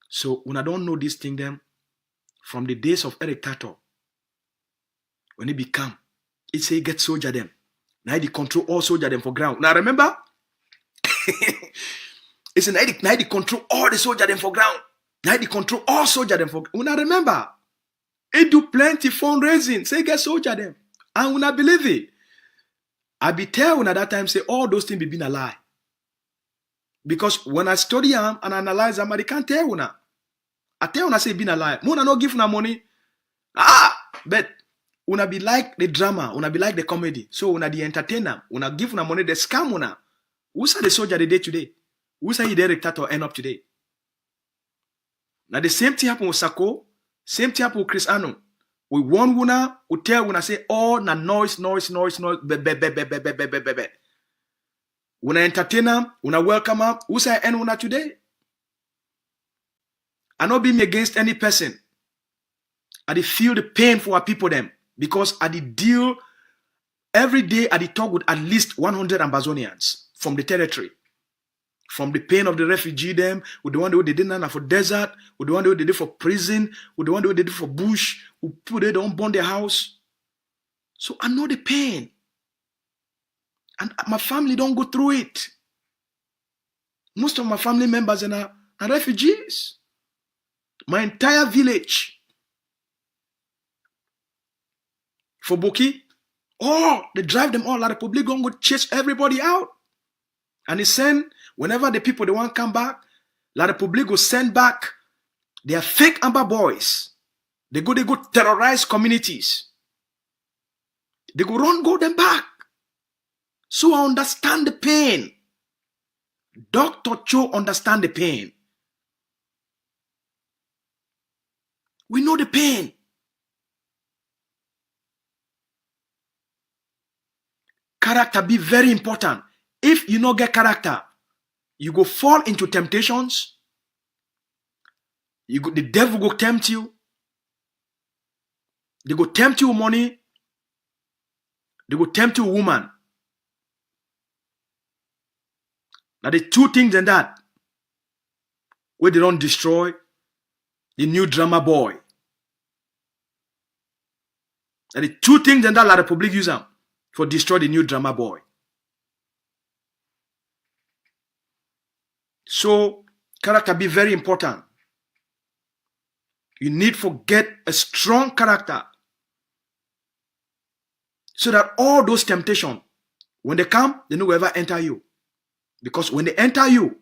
So when I don't know this thing them, from the days of Eric Tato, when he become, it say get soldier them. Now they control all soldier them for ground. Now remember? It's now they control all the soldier them for ground. Now they control all soldier them for ground. Now remember? It do plenty fundraising. Say get soldier them. And when I believe it, I be tell when at that time say all those things be been a lie. Because when I study them and analyze them, I can't tell una. I tell una say been a lie. Una no give una money. But una be like the drama, una be like the comedy. So una the entertainer, una give una money, the scam una. Who's the soldier the day today? Who's the director to end up today? Now the same thing happen with Sako, same thing happen with Chris Anu. We warn una, we tell una say, oh na noise, be. Una entertain them, una welcome them. Who's the end una today? I not being against any person. I dey feel the pain for our people them because I dey deal every day. I dey talk with at least 100 Ambazonians from the territory, from the pain of the refugee them, with the one who they didn't for desert, with the one who they did for prison, with the one who they did for bush, who people they don't burn their house. So I know the pain, and my family don't go through it. Most of my family members are refugees. My entire village. For Boki, they drive them all. La Republic going to chase everybody out. And he send, whenever the people they want to come back, La Republic will send back their fake Amber boys. They go terrorize communities. They go them back. So I understand the pain. Dr. Cho understand the pain. We know the pain. Character be very important. If you not get character, you go fall into temptations. The devil go tempt you. They go tempt you with money. They go tempt you with woman. Now the two things in that where they don't destroy the new drama boy. And the two things in that La Republic use them for destroy the new drama boy. So character be very important. You need to get a strong character so that all those temptations, when they come, they no ever enter you. Because when they enter you,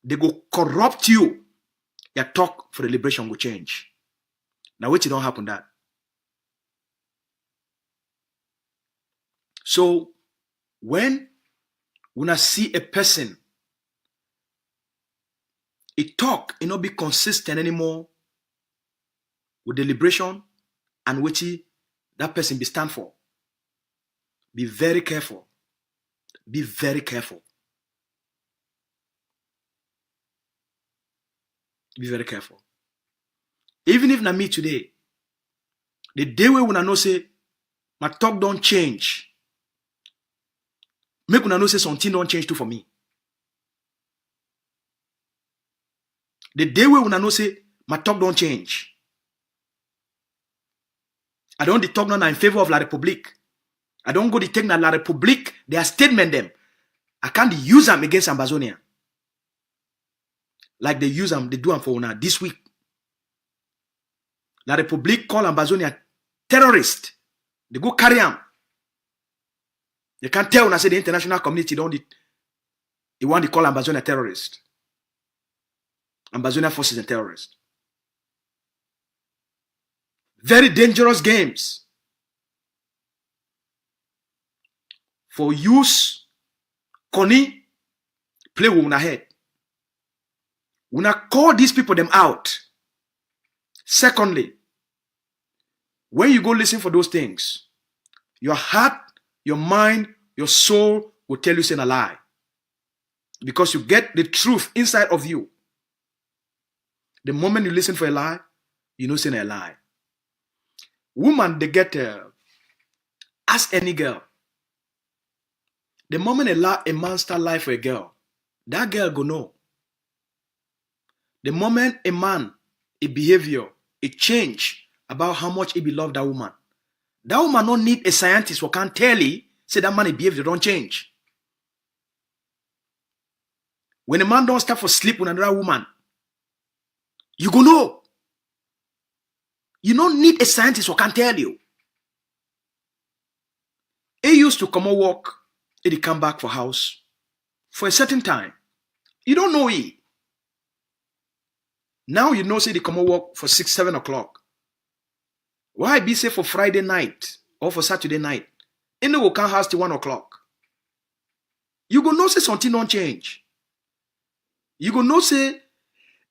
they go corrupt you. Your talk for the liberation will change. Now wait, it don't happen that. So when I see a person It talk, it not be consistent anymore with deliberation and what that person be stand for. Be very careful. Be very careful. Be very careful. Even if na me today, the day we una know say my talk don't change, make una know say something don't change too for me. The day we una know say my talk don't change, I don't talk now in favor of La République. I don't go to take na La République, their statement them. I can't use them against Ambazonia. Like they use them, they do them for una this week. La République call Ambazonia terrorist. They go carry them. They can't tell when I say the international community don't they want to call Ambazonia terrorist. Ambazonia forces and terrorist. Very dangerous games. For use, Connie, play with una head. Una call these people them out. Secondly, when you go listen for those things, your heart, your mind, your soul will tell you saying a lie. Because you get the truth inside of you. The moment you listen for a lie, you know saying a lie. Woman, they get ask any girl. The moment a man start lie for a girl, that girl go know. The moment a man, a behavior, a change about how much he be love that woman don't need a scientist who can tell you, say that man behavior don't change. When a man don't start for sleep with another woman, you go know. You don't need a scientist who can tell you. He used to come and walk, he come back for house for a certain time. You don't know it. Now you know say they come and walk for 6, 7 o'clock. Why be say for Friday night or for Saturday night? And they will come house till 1 o'clock. You go know say something don't change. You go know say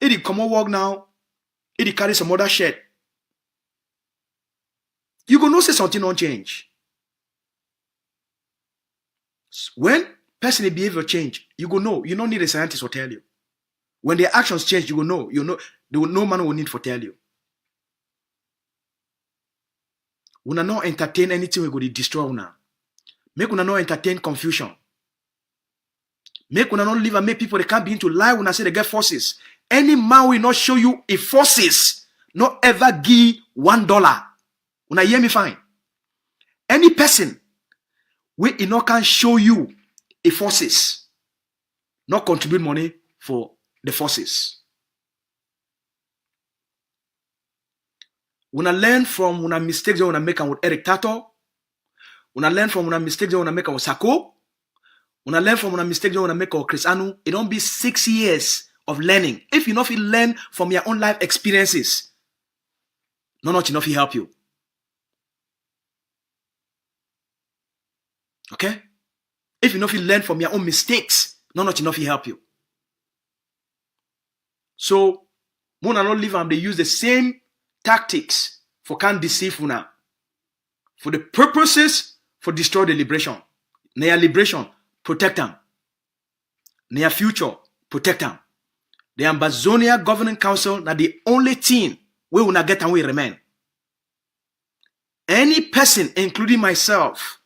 he come and walk now, he carry some other shirt. You go know say something don't change. When personal behavior change, you go know. You don't need a scientist to tell you. When their actions change, you will know. You know, no man will need to tell you. Una not entertain anything we go to destroy una. Make una not entertain confusion. Make una not live and make people they can't begin to lie when I say they get forces. Any man will not show you a forces, not ever give $1. Una hear me fine. Any person we not can show you a forces, not contribute money for the forces. Una learn from una mistakes that una make with Eric Tato. Una learn from una mistakes that una make with Sako. Una learn from una mistakes that una make with Chris Anu. It don't be 6 years of learning. If you not feel learn from your own life experiences, not enough will help you. Okay? If you not feel learn from your own mistakes, not enough will help you. So, Mona not live and they use the same tactics for can't deceive una. For the purposes for destroy the liberation. Their liberation, protect them. Their future, protect them. The Ambazonia Governing Council na the only thing we will not get and we remain. Any person, including myself,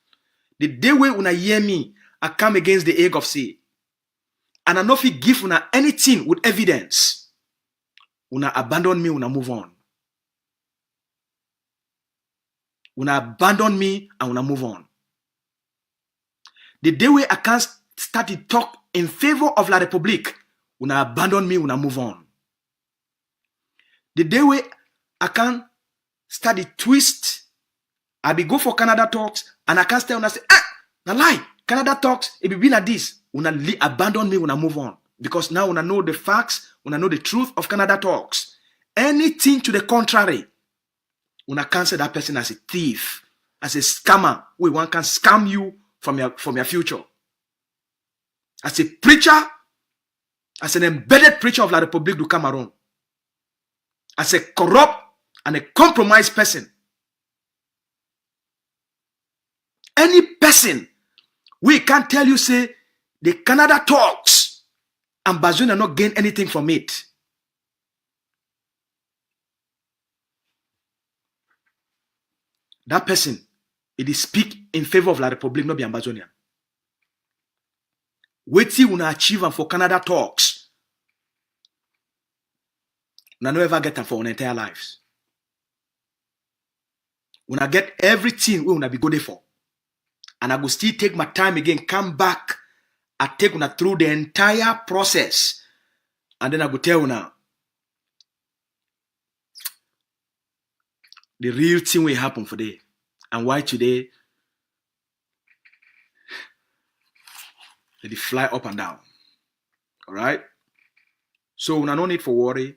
the day we una hear me, I come against the Agovc. And I know if you give una anything with evidence, una abandon me, una move on. Una abandon me and una move on. The day we I can't start to talk in favor of La République, una abandon me, una move on. The day we I can start to twist, I be go for Canada talks, and I can't stay and I say, na lie, Canada talks, it be like this. Una abandon me, una move on. Because now una know the facts, una know the truth of Canada talks. Anything to the contrary, una cancel that person as a thief, as a scammer. One can scam you from your future. As a preacher, as an embedded preacher of La République du Cameroon, as a corrupt and a compromised person. Any person, we can't tell you, say, the Canada talks, and Bazoum not gain anything from it. That person, it is speak in favor of La République, not be Ambazonian. Wait till we achieve and for Canada talks. We no ever get them for our entire lives. We get everything we wanna be good for. And I will still take my time again, come back, I take una through the entire process. And then I go tell una the real thing will happen for today. And why today they fly up and down. Alright? So una no need for worry.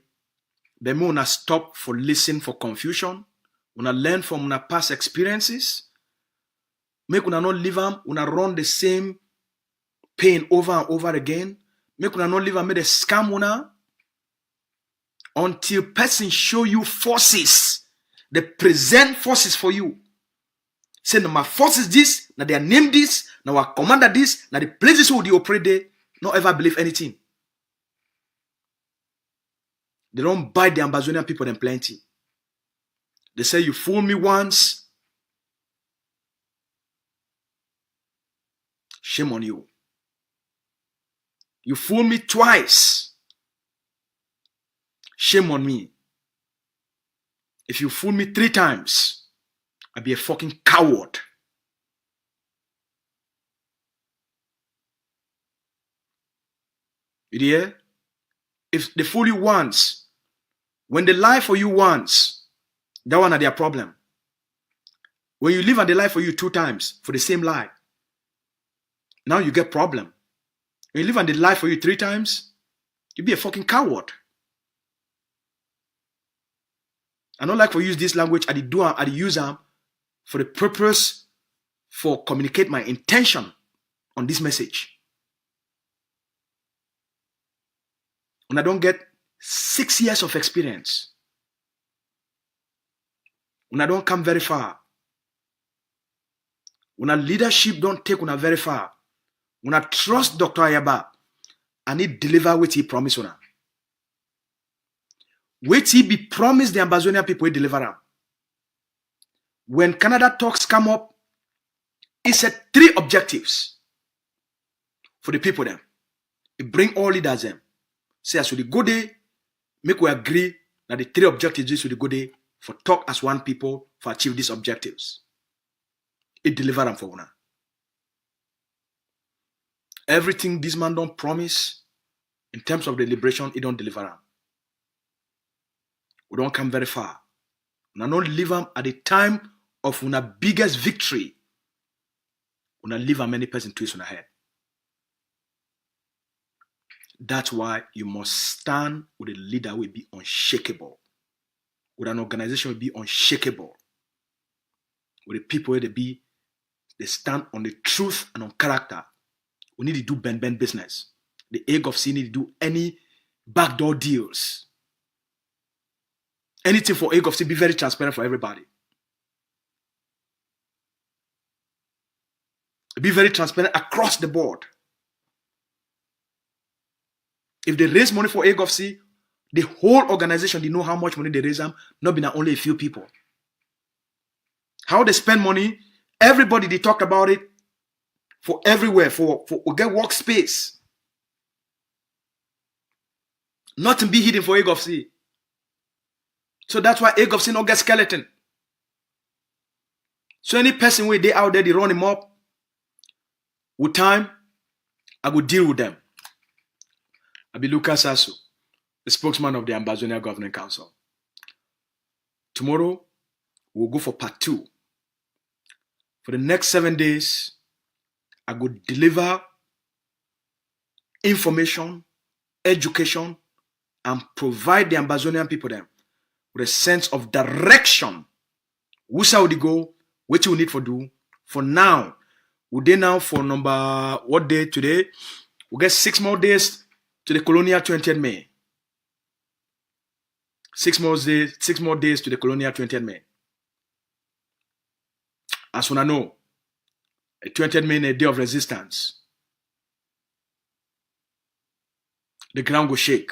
Then we una stop for listen for confusion. Una learn from una past experiences. Make una not live am, una run the same pain over and over again. Make una not live am, make a scam una. Until person show you forces. They present forces for you. Say, no, my forces this, now they are named this, now I commander this, now the places where they operate there, not ever believe anything. They don't buy the Ambazonian people them plenty. They say, you fool me once, shame on you. You fool me twice, shame on me. If you fool me 3 times, I'll be a fucking coward. You hear? If they fool you once, when they lie for you once, that one are their problem. When you live and they lie for you 2 times for the same lie, now you get problem. When you live and they lie for you 3 times, you be a fucking coward. I don't like for use this language, I use them for the purpose for communicate my intention on this message. When I don't get 6 years of experience, when I don't come very far, when a leadership don't take una very far, when I trust Dr. Ayaba, I need deliver what he promised una. Wait he be promised the Ambazonian people will deliver them. When Canada talks come up, it said 3 objectives for the people them. It bring all leaders them. Say as we go there, make we agree that the 3 objectives is we go there for talk as one people for achieve these objectives. It deliver them for una. Everything this man don't promise in terms of the liberation, it don't deliver them. We don't come very far. We don't live them at the time of una biggest victory. We don't live a many person twist on the head. That's why you must stand with a leader who will be unshakable. With an organization will be unshakable. With the people where they stand on the truth and on character. We need to do bend business. The Agovc need to do any backdoor deals. Anything for Agovc be very transparent for everybody. Be very transparent across the board. If they raise money for Agovc, the whole organization, they know how much money they raise them, not be only a few people. How they spend money, everybody they talk about it for everywhere, for get workspace. Nothing be hidden for Agovc. So that's why Agovc not get skeleton. So any person where they out there, they run him up. With time, I will deal with them. I'll be Lucas Asu, the spokesman of the Ambazonian Governing Council. Tomorrow, we'll go for part 2. For the next 7 days, I will deliver information, education, and provide the Ambazonian people them with a sense of direction. Who's how they go, what you need for do. For now, we day now for number, what day today? We get 6 more days to the colonial 20th May. 6 more days to the colonial 20th May. As we know, a 20th May, a day of resistance. The ground will shake.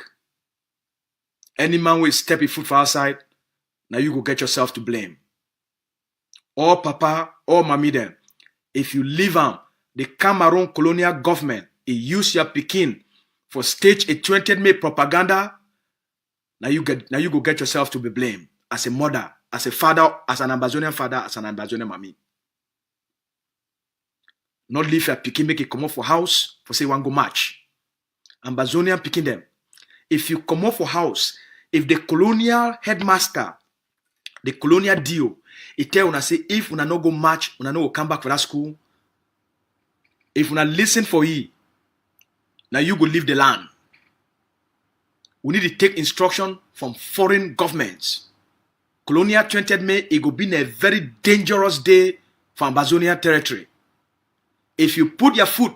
Any man will step his foot for outside, now you go get yourself to blame. Or papa, or mommy them. If you leave them, the Cameroon colonial government, it use your pikin for stage a 20th May propaganda, now you go get yourself to be blamed as a mother, as a father, as an Ambazonian father, as an Ambazonian mommy. Not leave your pikin make it come up for house for say one go match. Ambazonian picking them. If you come up for house, if the colonial headmaster, the colonial deal, it tell una say if una no go match, una no go come back for that school. If una listen for ye, now you go leave the land. We need to take instruction from foreign governments. Colonial 20th May, it go be a very dangerous day for Ambazonian territory. If you put your foot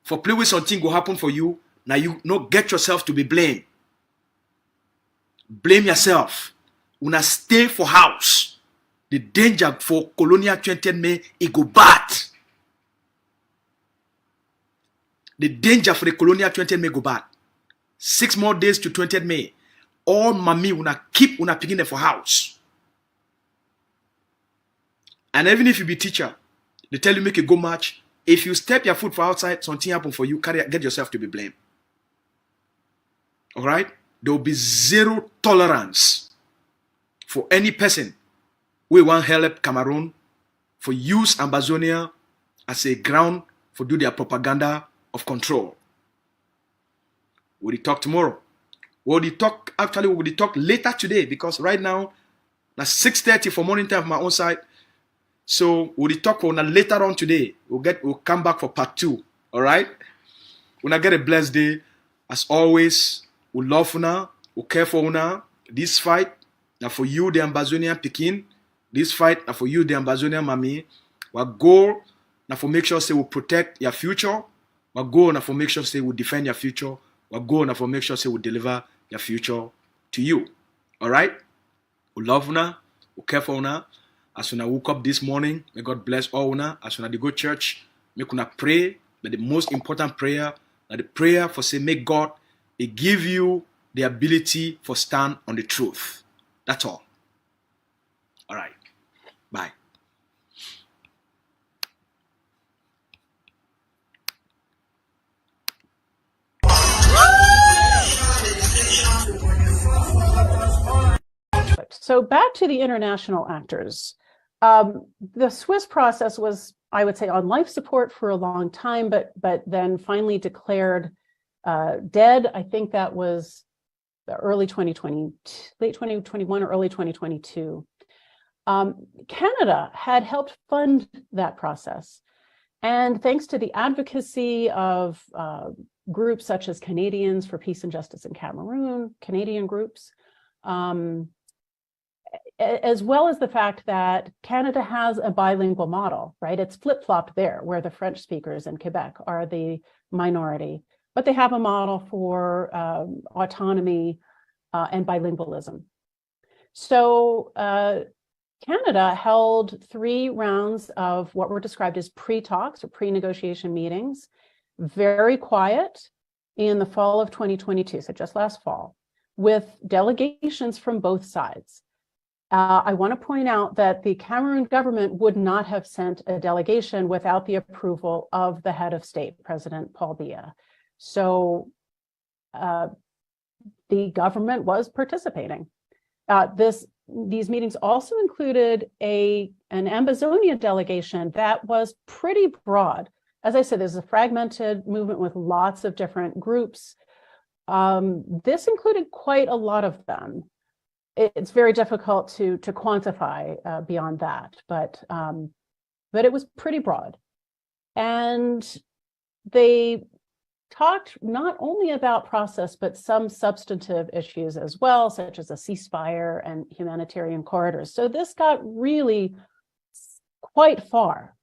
for play with something will happen for you, now you no get yourself to be blamed. Blame yourself. Una stay for house. The danger for colonial 20th May, it go bad. The danger for the colonial 20th May go bad. 6 more days to 20th May. All mommy una keep una picking them for house. And even if you be teacher, they tell you make a go match. If you step your foot for outside, something happen for you, get yourself to be blamed. All right? There will be zero tolerance for any person who want help Cameroon for use Ambazonia as a ground for do their propaganda of control. We'll talk tomorrow. We will talk later today because right now, it's 6:30 for morning time from my own side. So we'll talk for later on today. We'll come back for part 2. All right? When I get a blessed day, as always, we love una, we care for una. This fight now for you, the Ambazonian Pekin. This fight now for you, the Ambazonian Mami. Our goal now for make sure say we protect your future. Our goal now for make sure say we defend your future. Our goal now for make sure say we deliver your future to you. All right? We love una, we care for una. As soon as I woke up this morning, may God bless all una. As soon as I go church, make una pray. But the most important prayer, the prayer for say, make God give you the ability for stand on the truth. That's all. All right. Bye. So back to the international actors. The Swiss process was, I would say, on life support for a long time, but then finally declared dead. I think that was early 2020, late 2021 or early 2022. Canada had helped fund that process. And thanks to the advocacy of groups such as Canadians for Peace and Justice in Cameroon, Canadian groups, as well as the fact that Canada has a bilingual model, right? It's flip-flopped there, where the French speakers in Quebec are the minority, but they have a model for autonomy and bilingualism. So Canada held 3 rounds of what were described as pre-talks or pre-negotiation meetings, very quiet, in the fall of 2022, so just last fall, with delegations from both sides. I want to point out that the Cameroon government would not have sent a delegation without the approval of the head of state, President Paul Biya. So the government was participating. These meetings also included an Ambazonia delegation that was pretty broad. As I said, there's a fragmented movement with lots of different groups. This included quite a lot of them. It's very difficult to quantify beyond that, but it was pretty broad. And they talked not only about process, but some substantive issues as well, such as a ceasefire and humanitarian corridors. So this got really quite far,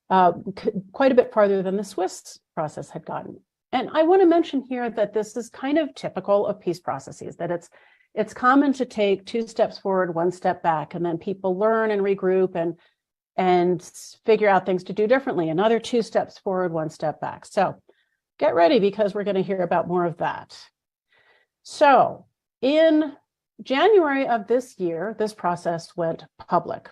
quite a bit farther than the Swiss process had gotten. And I want to mention here that this is kind of typical of peace processes, that it's common to take 2 steps forward, 1 step back, and then people learn and regroup and figure out things to do differently. Another 2 steps forward, 1 step back. So get ready, because we're going to hear about more of that. So in January of this year, this process went public.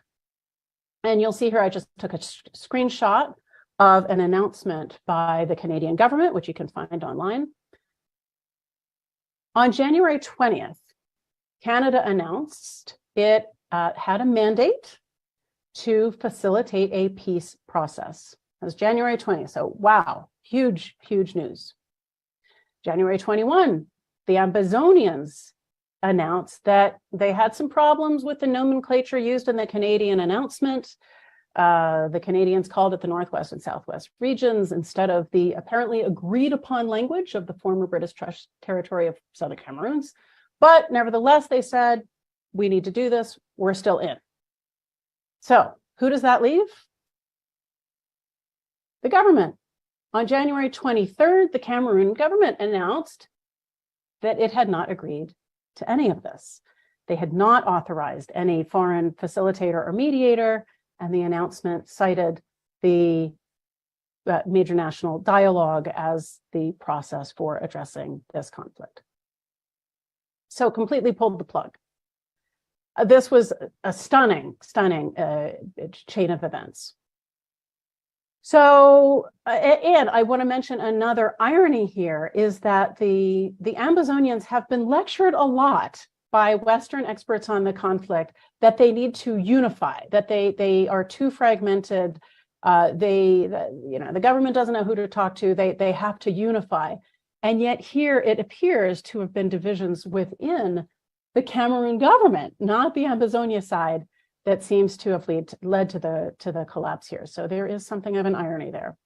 And you'll see here, I just took a screenshot of an announcement by the Canadian government, which you can find online. On January 20th, Canada announced it had a mandate to facilitate a peace process. That was January 20th. So wow, huge, huge news. January 21, the Ambazonians announced that they had some problems with the nomenclature used in the Canadian announcement. The Canadians called it the Northwest and Southwest regions instead of the apparently agreed upon language of the former British territory of Southern Cameroons. But nevertheless, they said, we need to do this. We're still in. So who does that leave? The government. On January 23rd, the Cameroon government announced that it had not agreed to any of this. They had not authorized any foreign facilitator or mediator, and the announcement cited the major national dialogue as the process for addressing this conflict. So completely pulled the plug. This was a stunning chain of events. So, and I want to mention another irony here is that the Ambazonians have been lectured a lot by Western experts on the conflict that they need to unify, that they are too fragmented. The government doesn't know who to talk to. They have to unify. And yet here it appears to have been divisions within the Cameroon government, not the Ambazonia side, that seems to have led to the collapse here. So there is something of an irony there.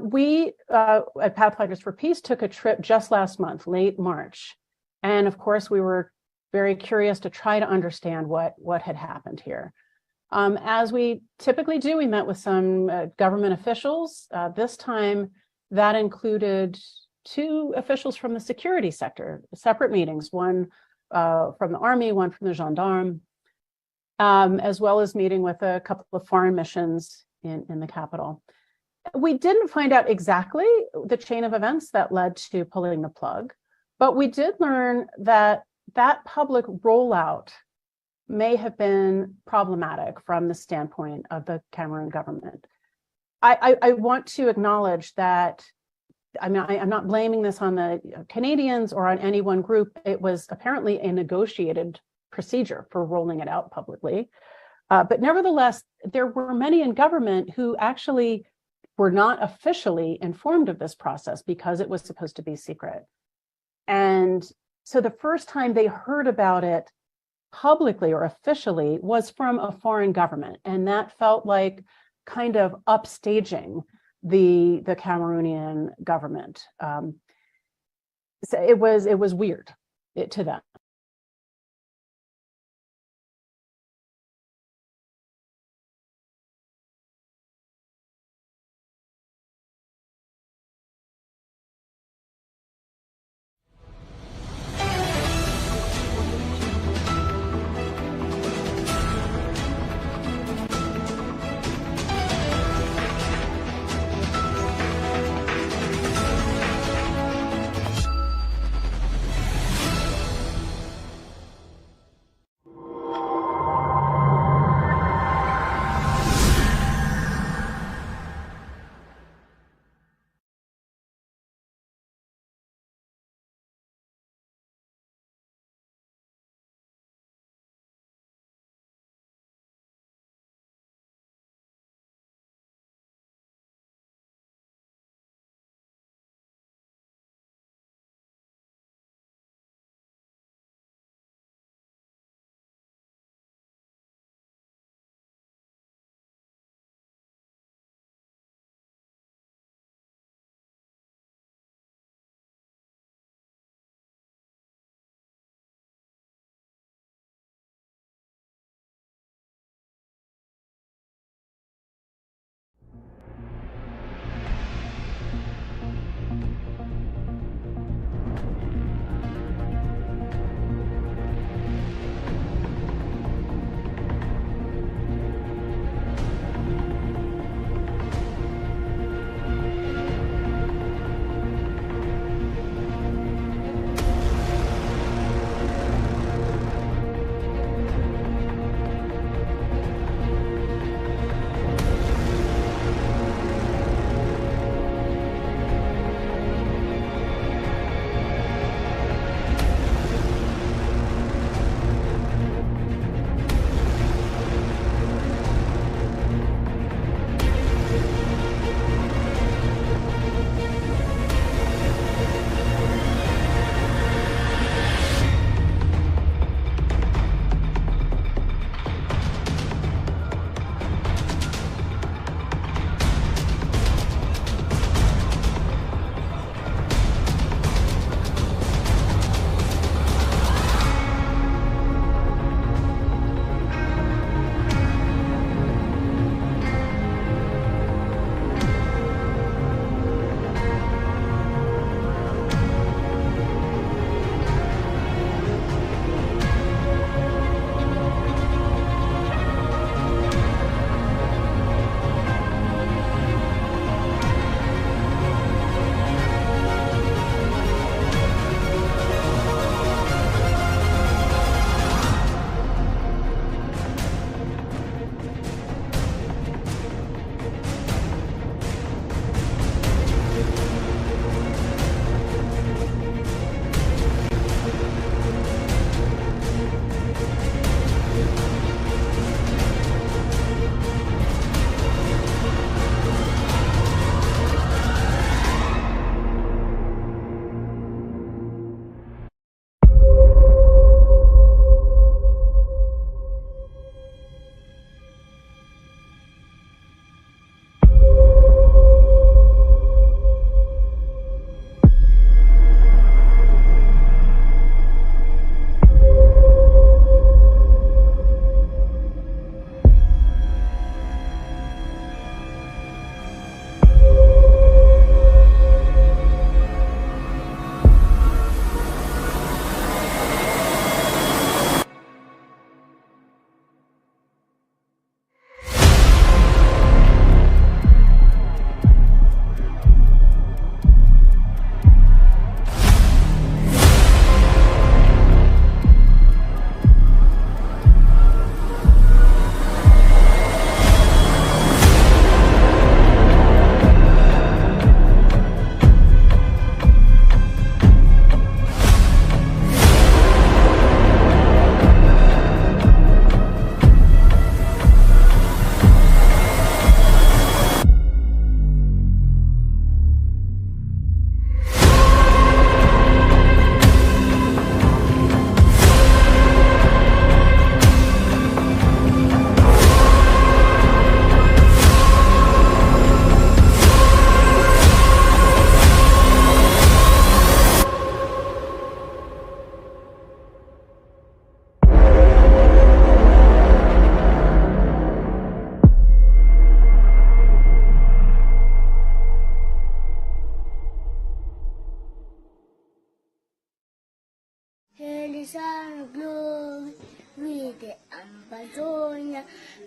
We at Pathfinders for Peace took a trip just last month, late March. And of course, we were very curious to try to understand what had happened here. As we typically do, we met with some government officials. This time, that included 2 officials from the security sector, separate meetings, one from the Army, one from the gendarme, as well as meeting with a couple of foreign missions in the capital. We didn't find out exactly the chain of events that led to pulling the plug, but we did learn that that public rollout may have been problematic from the standpoint of the Cameroon government. I want to acknowledge that, I'm not blaming this on the Canadians or on any one group. It was apparently a negotiated procedure for rolling it out publicly. But nevertheless, there were many in government who actually were not officially informed of this process because it was supposed to be secret. And so the first time they heard about it publicly or officially was from a foreign government. And that felt like kind of upstaging the Cameroonian government. So it was weird to them.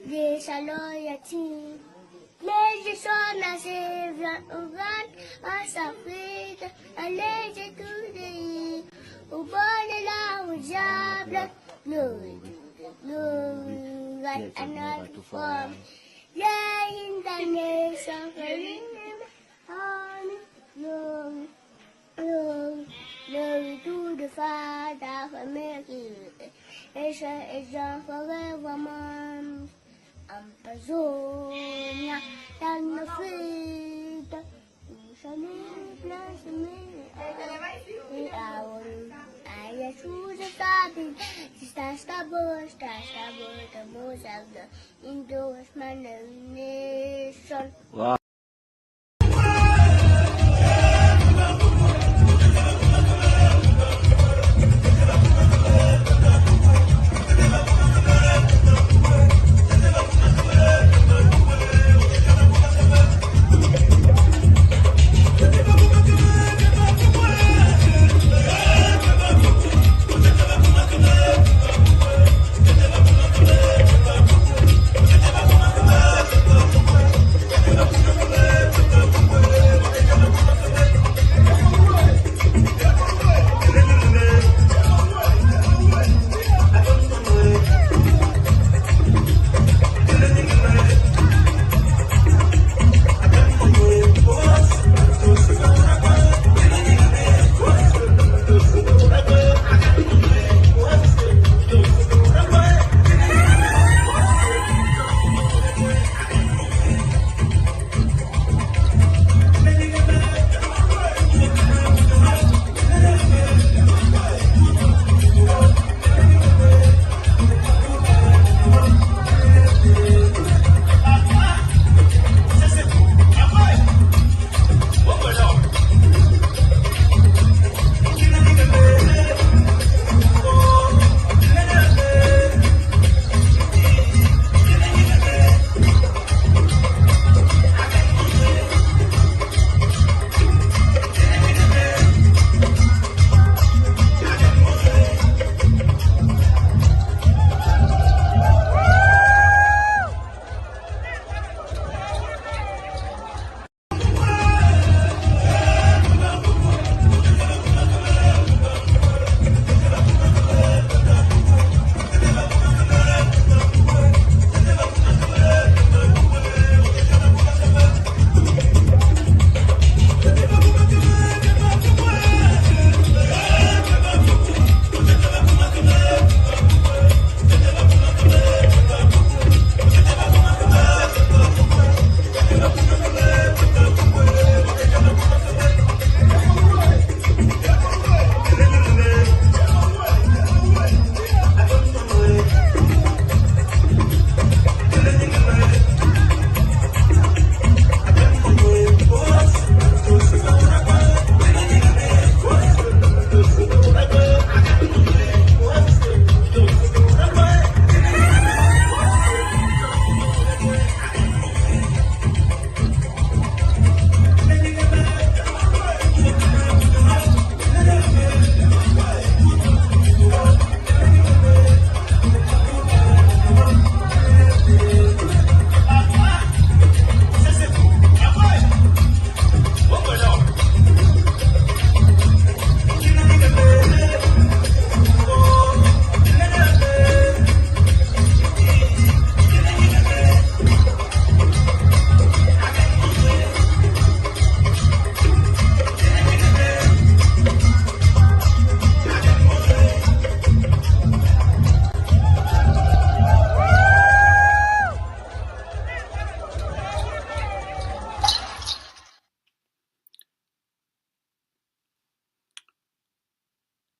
Deixa loyalty. Legge sono se ugan a safrita a legge today. Ubone la ujabla glory glory another form. Yeah, in the nation glory glory glory to the Father for making it. It's forevermore. Amazonia, and the feet. I choose a topic. Stash the bush, the most of the endorsement nation. Wow.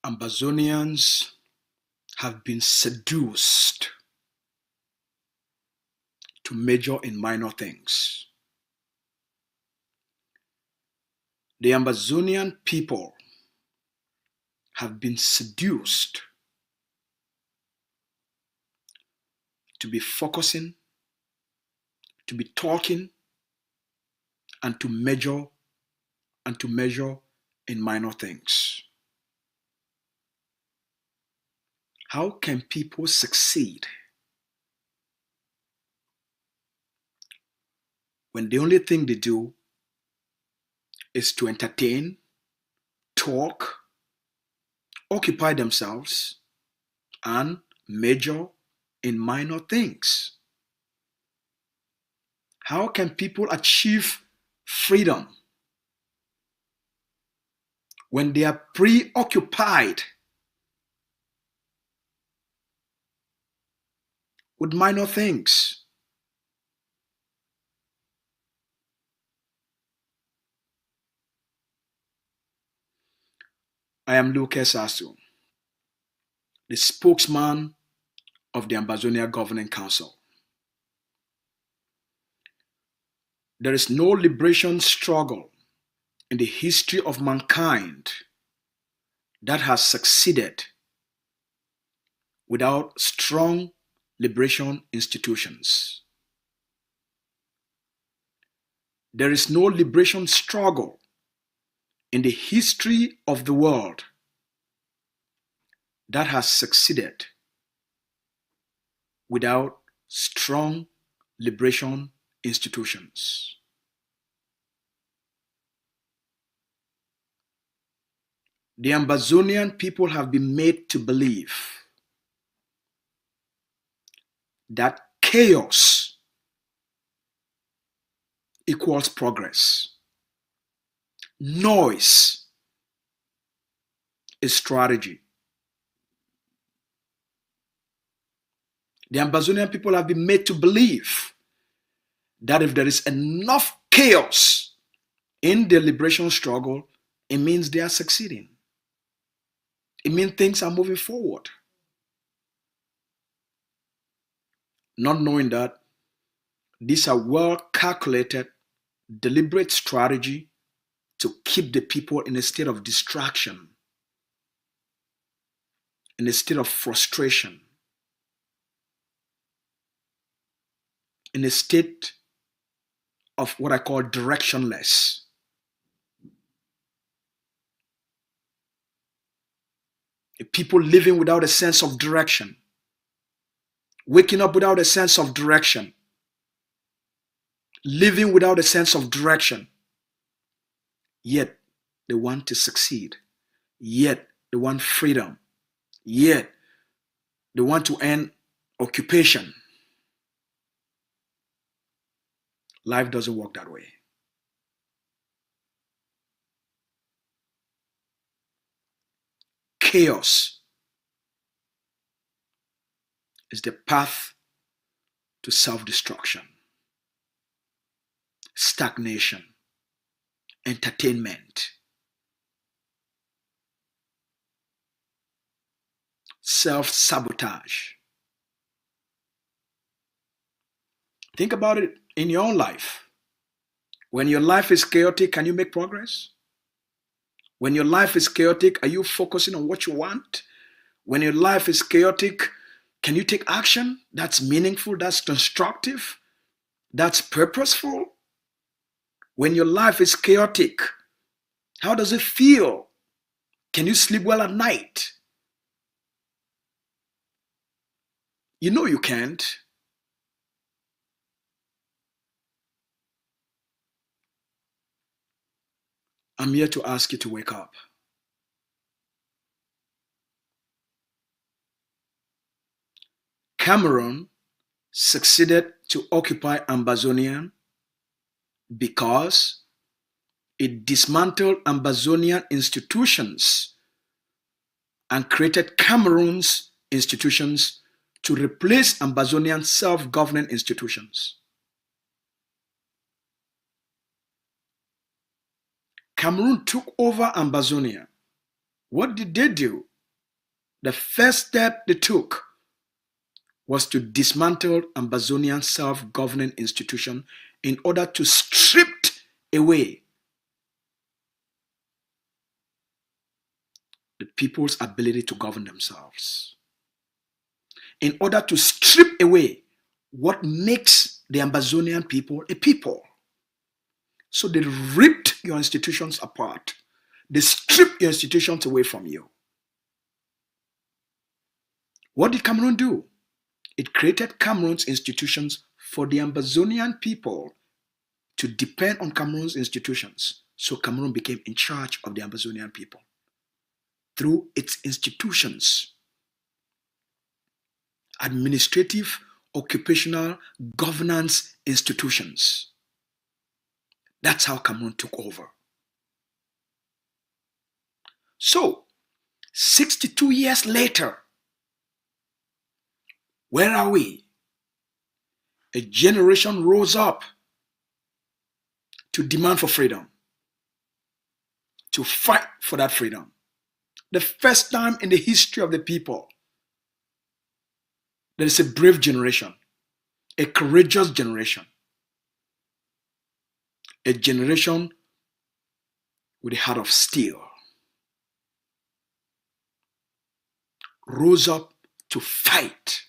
Ambazonians have been seduced to major in minor things. The Ambazonian people have been seduced to be focusing, to be talking, and to measure in minor things. How can people succeed when the only thing they do is to entertain, talk, occupy themselves, and major in minor things? How can people achieve freedom when they are preoccupied with minor things? I am Lucas Asu, the spokesman of the Ambazonia Governing Council. There is no liberation struggle in the history of mankind that has succeeded without strong liberation institutions. There is no liberation struggle in the history of the world that has succeeded without strong liberation institutions. The Ambazonian people have been made to believe that chaos equals progress. Noise is strategy. The Ambazonian people have been made to believe that if there is enough chaos in the liberation struggle, it means they are succeeding. It means things are moving forward. Not knowing that these are well calculated, deliberate strategy to keep the people in a state of distraction, in a state of frustration, in a state of what I call directionless. People living without a sense of direction, waking up without a sense of direction, living without a sense of direction, yet they want to succeed, yet they want freedom, yet they want to earn occupation. Life doesn't work that way. Chaos is the path to self-destruction, stagnation, entertainment, self-sabotage. Think about it in your own life. When your life is chaotic, can you make progress? When your life is chaotic, are you focusing on what you want? When your life is chaotic, can you take action that's meaningful, that's constructive, that's purposeful? When your life is chaotic, how does it feel? Can you sleep well at night? You know you can't. I'm here to ask you to wake up. Cameroon succeeded to occupy Ambazonia because it dismantled Ambazonian institutions and created Cameroon's institutions to replace Ambazonian self-governing institutions. Cameroon took over Ambazonia. What did they do? The first step they took was to dismantle Ambazonian self-governing institution in order to strip away the people's ability to govern themselves. In order to strip away what makes the Ambazonian people a people. So they ripped your institutions apart. They stripped your institutions away from you. What did Cameroon do? It created Cameroon's institutions for the Ambazonian people to depend on Cameroon's institutions. So Cameroon became in charge of the Ambazonian people through its institutions, administrative, occupational, governance institutions. That's how Cameroon took over. So, 62 years later, where are we? A generation rose up to demand for freedom, to fight for that freedom. The first time in the history of the people, there is a brave generation, a courageous generation, a generation with a heart of steel, rose up to fight.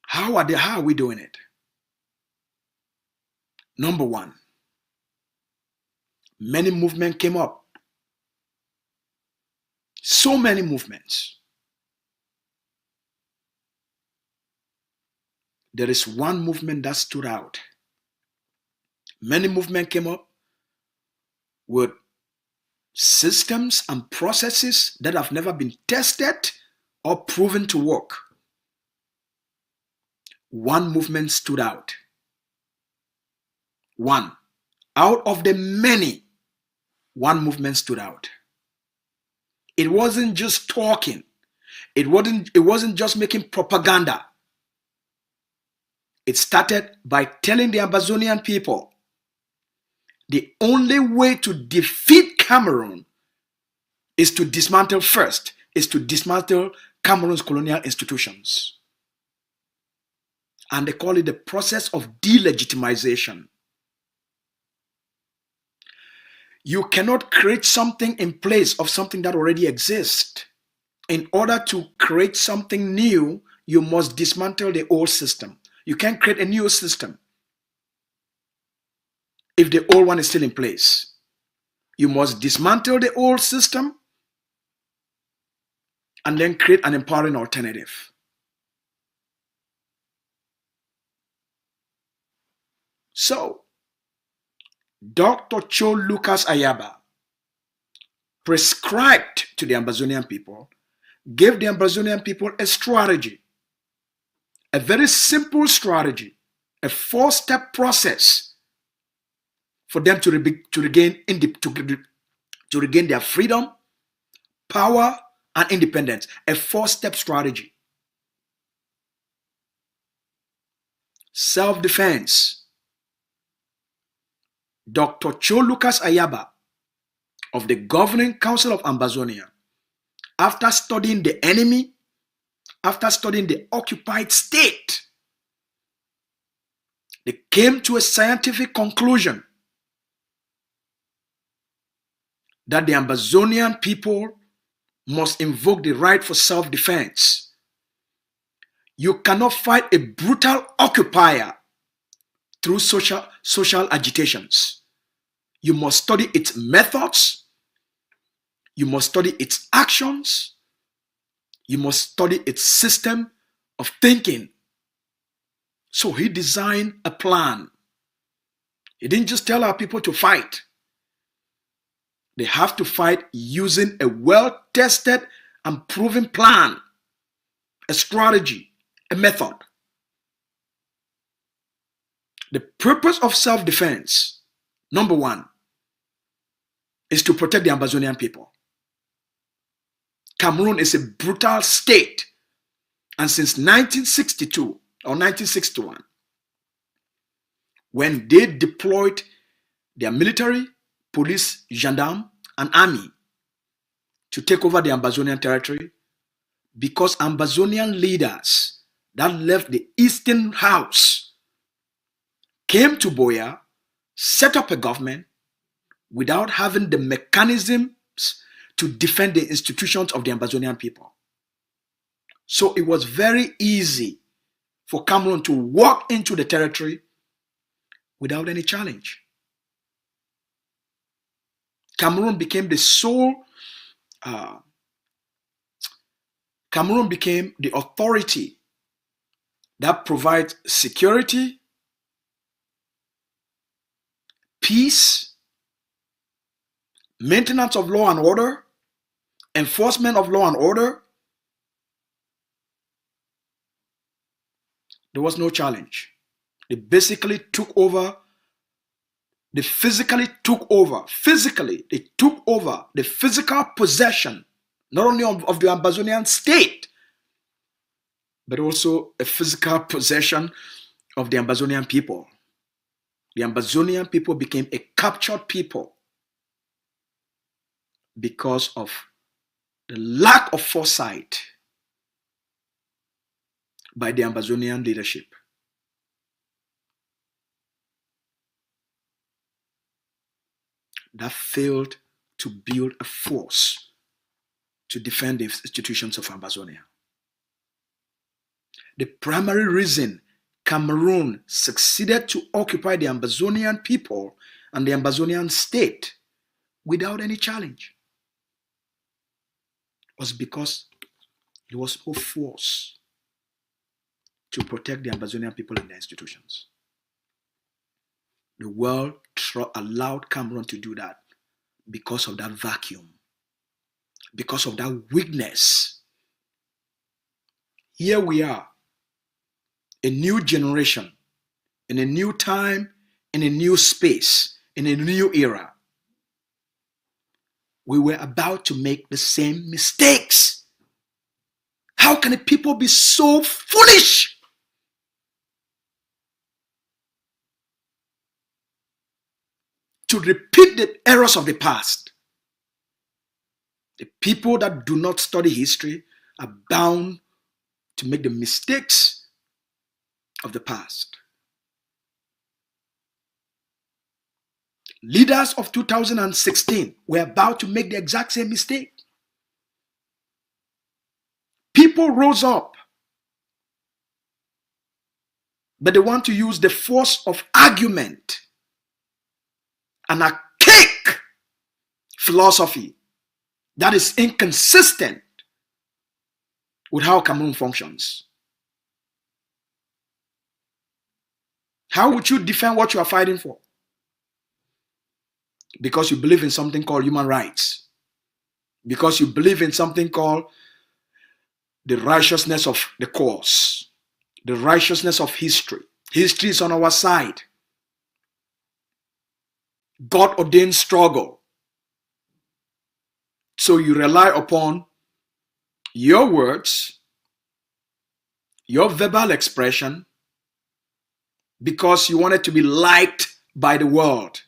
How are we doing it? Number one, many movements came up. So many movements. There is one movement that stood out. Many movements came up with systems and processes that have never been tested or proven to work. One movement stood out. One. Out of the many, one movement stood out. It wasn't just talking. It wasn't just making propaganda. It started by telling the Ambazonian people the only way to defeat Cameroon is to dismantle Cameroon's colonial institutions. And they call it the process of delegitimization. You cannot create something in place of something that already exists. In order to create something new, you must dismantle the old system. You can't create a new system if the old one is still in place. You must dismantle the old system and then create an empowering alternative. So, Dr. Cho Lucas Ayaba prescribed to the Ambazonian people, gave the Ambazonian people a strategy, a very simple strategy, a 4-step process for them to regain their freedom, power, and independence. A 4-step strategy. Self-defense. Dr. Cho Lucas Ayaba of the Governing Council of Ambazonia, after studying the enemy, after studying the occupied state, they came to a scientific conclusion that the Ambazonian people must invoke the right for self-defense. You cannot fight a brutal occupier through social agitations. You must study its methods. You must study its actions. You must study its system of thinking. So he designed a plan. He didn't just tell our people to fight. They have to fight using a well-tested and proven plan, a strategy, a method. The purpose of self-defense, number one, is to protect the Ambazonian people. Cameroon is a brutal state, and since 1962 or 1961, when they deployed their military, police, gendarme, and army to take over the Ambazonian territory, because Ambazonian leaders that left the Eastern House came to Boya, set up a government without having the mechanisms to defend the institutions of the Ambazonian people. So it was very easy for Cameroon to walk into the territory without any challenge. Cameroon became the authority that provides security, peace, maintenance of law and order, enforcement of law and order. There was no challenge. They basically took over. They physically took over. Physically, they took over the physical possession, not only of the Ambazonian state, but also a physical possession of the Ambazonian people. The Ambazonian people became a captured people because of the lack of foresight by the Ambazonian leadership. That failed to build a force to defend the institutions of Ambazonia. The primary reason Cameroon succeeded to occupy the Ambazonian people and the Ambazonian state without any challenge was because there was no force to protect the Ambazonian people and their institutions. The world allowed Cameroon to do that because of that vacuum, because of that weakness. Here we are, a new generation, in a new time, in a new space, in a new era. We were about to make the same mistakes. How can people be so foolish to repeat the errors of the past? The people that do not study history are bound to make the mistakes of the past. Leaders of 2016 were about to make the exact same mistake. People rose up, but they want to use the force of argument, an archaic philosophy that is inconsistent with how Cameroon functions. How would you defend what you are fighting for? Because you believe in something called human rights. Because you believe in something called the righteousness of the cause, the righteousness of history. History is on our side. God ordained struggle. So you rely upon your words, your verbal expression, because you want it to be liked by the world.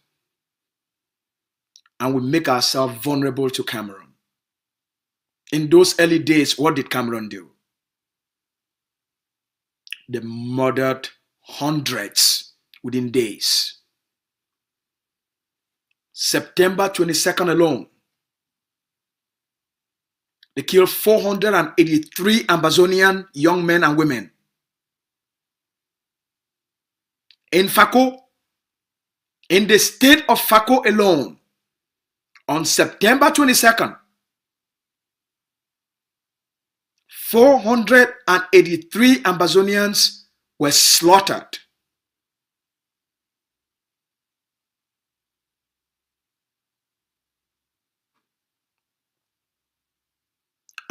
And we make ourselves vulnerable to Cameroon. In those early days, what did Cameroon do? They murdered hundreds within days. September 22nd alone, they killed 483 Ambazonian young men and women. In Fako, in the state of Fako alone, on September 22nd, 483 Ambazonians were slaughtered.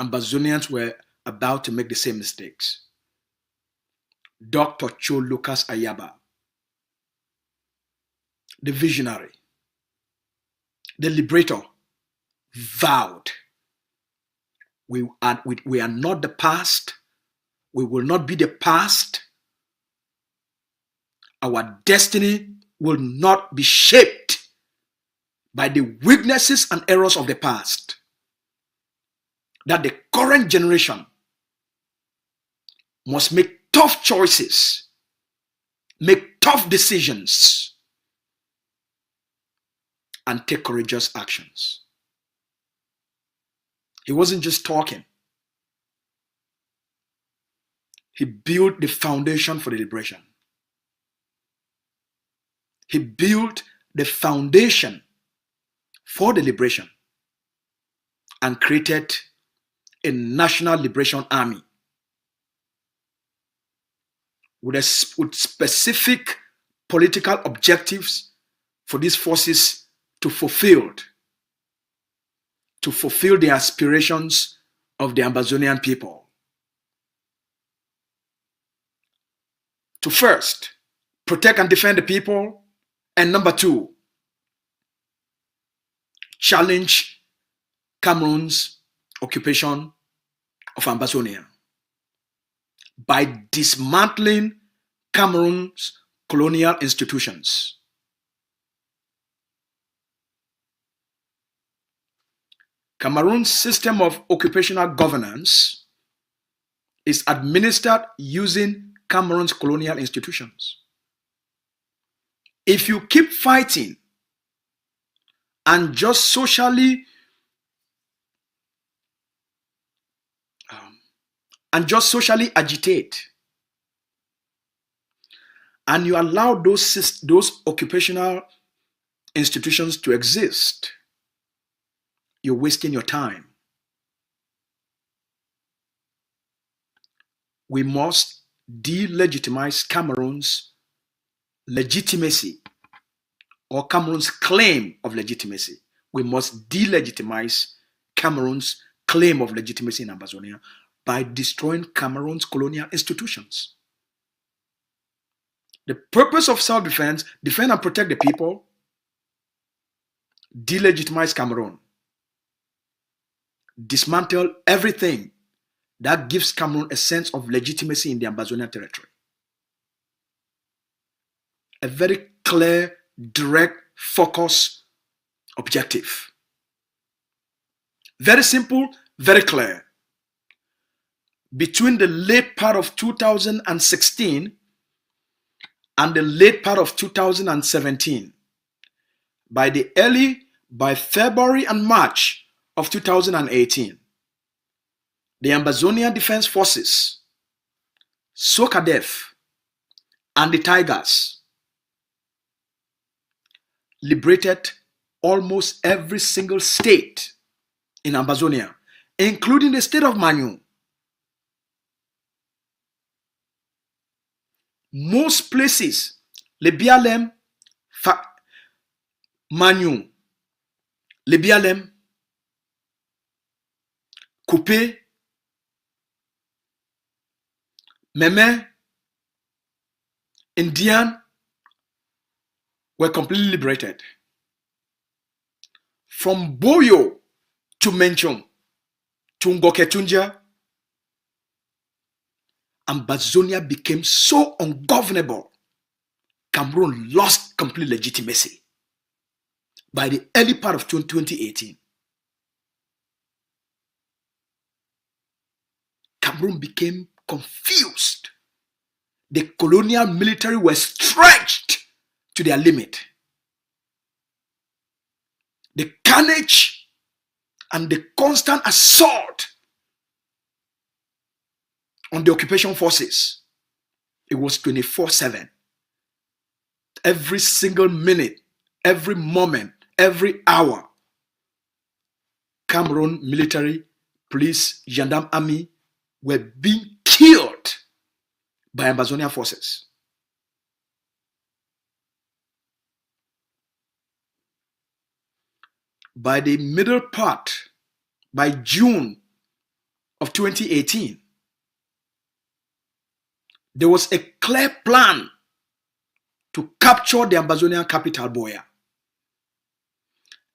Ambazonians were about to make the same mistakes. Dr. Cho Lucas Ayaba, the visionary, the liberator, vowed, we are not the past. We will not be the past. Our destiny will not be shaped by the weaknesses and errors of the past. That the current generation must make tough choices, make tough decisions, and take courageous actions. He wasn't just talking. He built the foundation for the liberation. He built the foundation for the liberation and created a national liberation army. with specific political objectives for these forces to fulfill the aspirations of the Ambazonian people. To first, protect and defend the people, and number two, challenge Cameroon's occupation of Ambazonia by dismantling Cameroon's colonial institutions. Cameroon's system of occupational governance is administered using Cameroon's colonial institutions. If you keep fighting and just socially agitate, and you allow those occupational institutions to exist, you're wasting your time. We must delegitimize Cameroon's legitimacy, or Cameroon's claim of legitimacy. We must delegitimize Cameroon's claim of legitimacy in Ambazonia by destroying Cameroon's colonial institutions. The purpose of self-defense: defend and protect the people, delegitimize Cameroon, dismantle everything that gives Cameroon a sense of legitimacy in the Ambazonian territory. A very clear, direct, focused objective. Very simple, very clear. Between the late part of 2016 and the late part of 2017, by February and March of 2018, the Ambazonian Defense Forces, SOCADEF, and the Tigers liberated almost every single state in Ambazonia, including the state of Manu. Most places, Lebialem, Manu, Lebialem, Coupé, Meme, Indian were completely liberated. From Boyo to Menchon to Ngoketunja, Ambazonia became so ungovernable, Cameroon lost complete legitimacy by the early part of 2018. Cameroon became confused. The colonial military were stretched to their limit. The carnage and the constant assault on the occupation forces, it was 24/7. Every single minute, every moment, every hour, Cameroon military, police, gendarme army were being killed by Ambazonian forces. By the middle part, by June of 2018, there was a clear plan to capture the Ambazonian capital, Buea.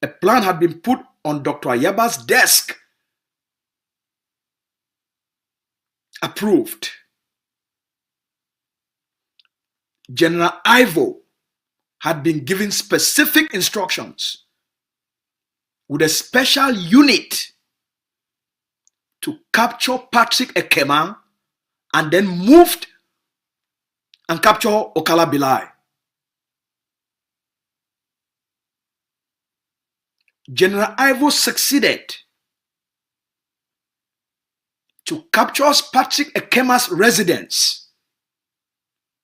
A plan had been put on Dr. Ayaba's desk, approved. General Ivo had been given specific instructions with a special unit to capture Patrick Ekema and then moved and capture Okala Bilai. General Ivo succeeded to capture Patrick Ekema's residence.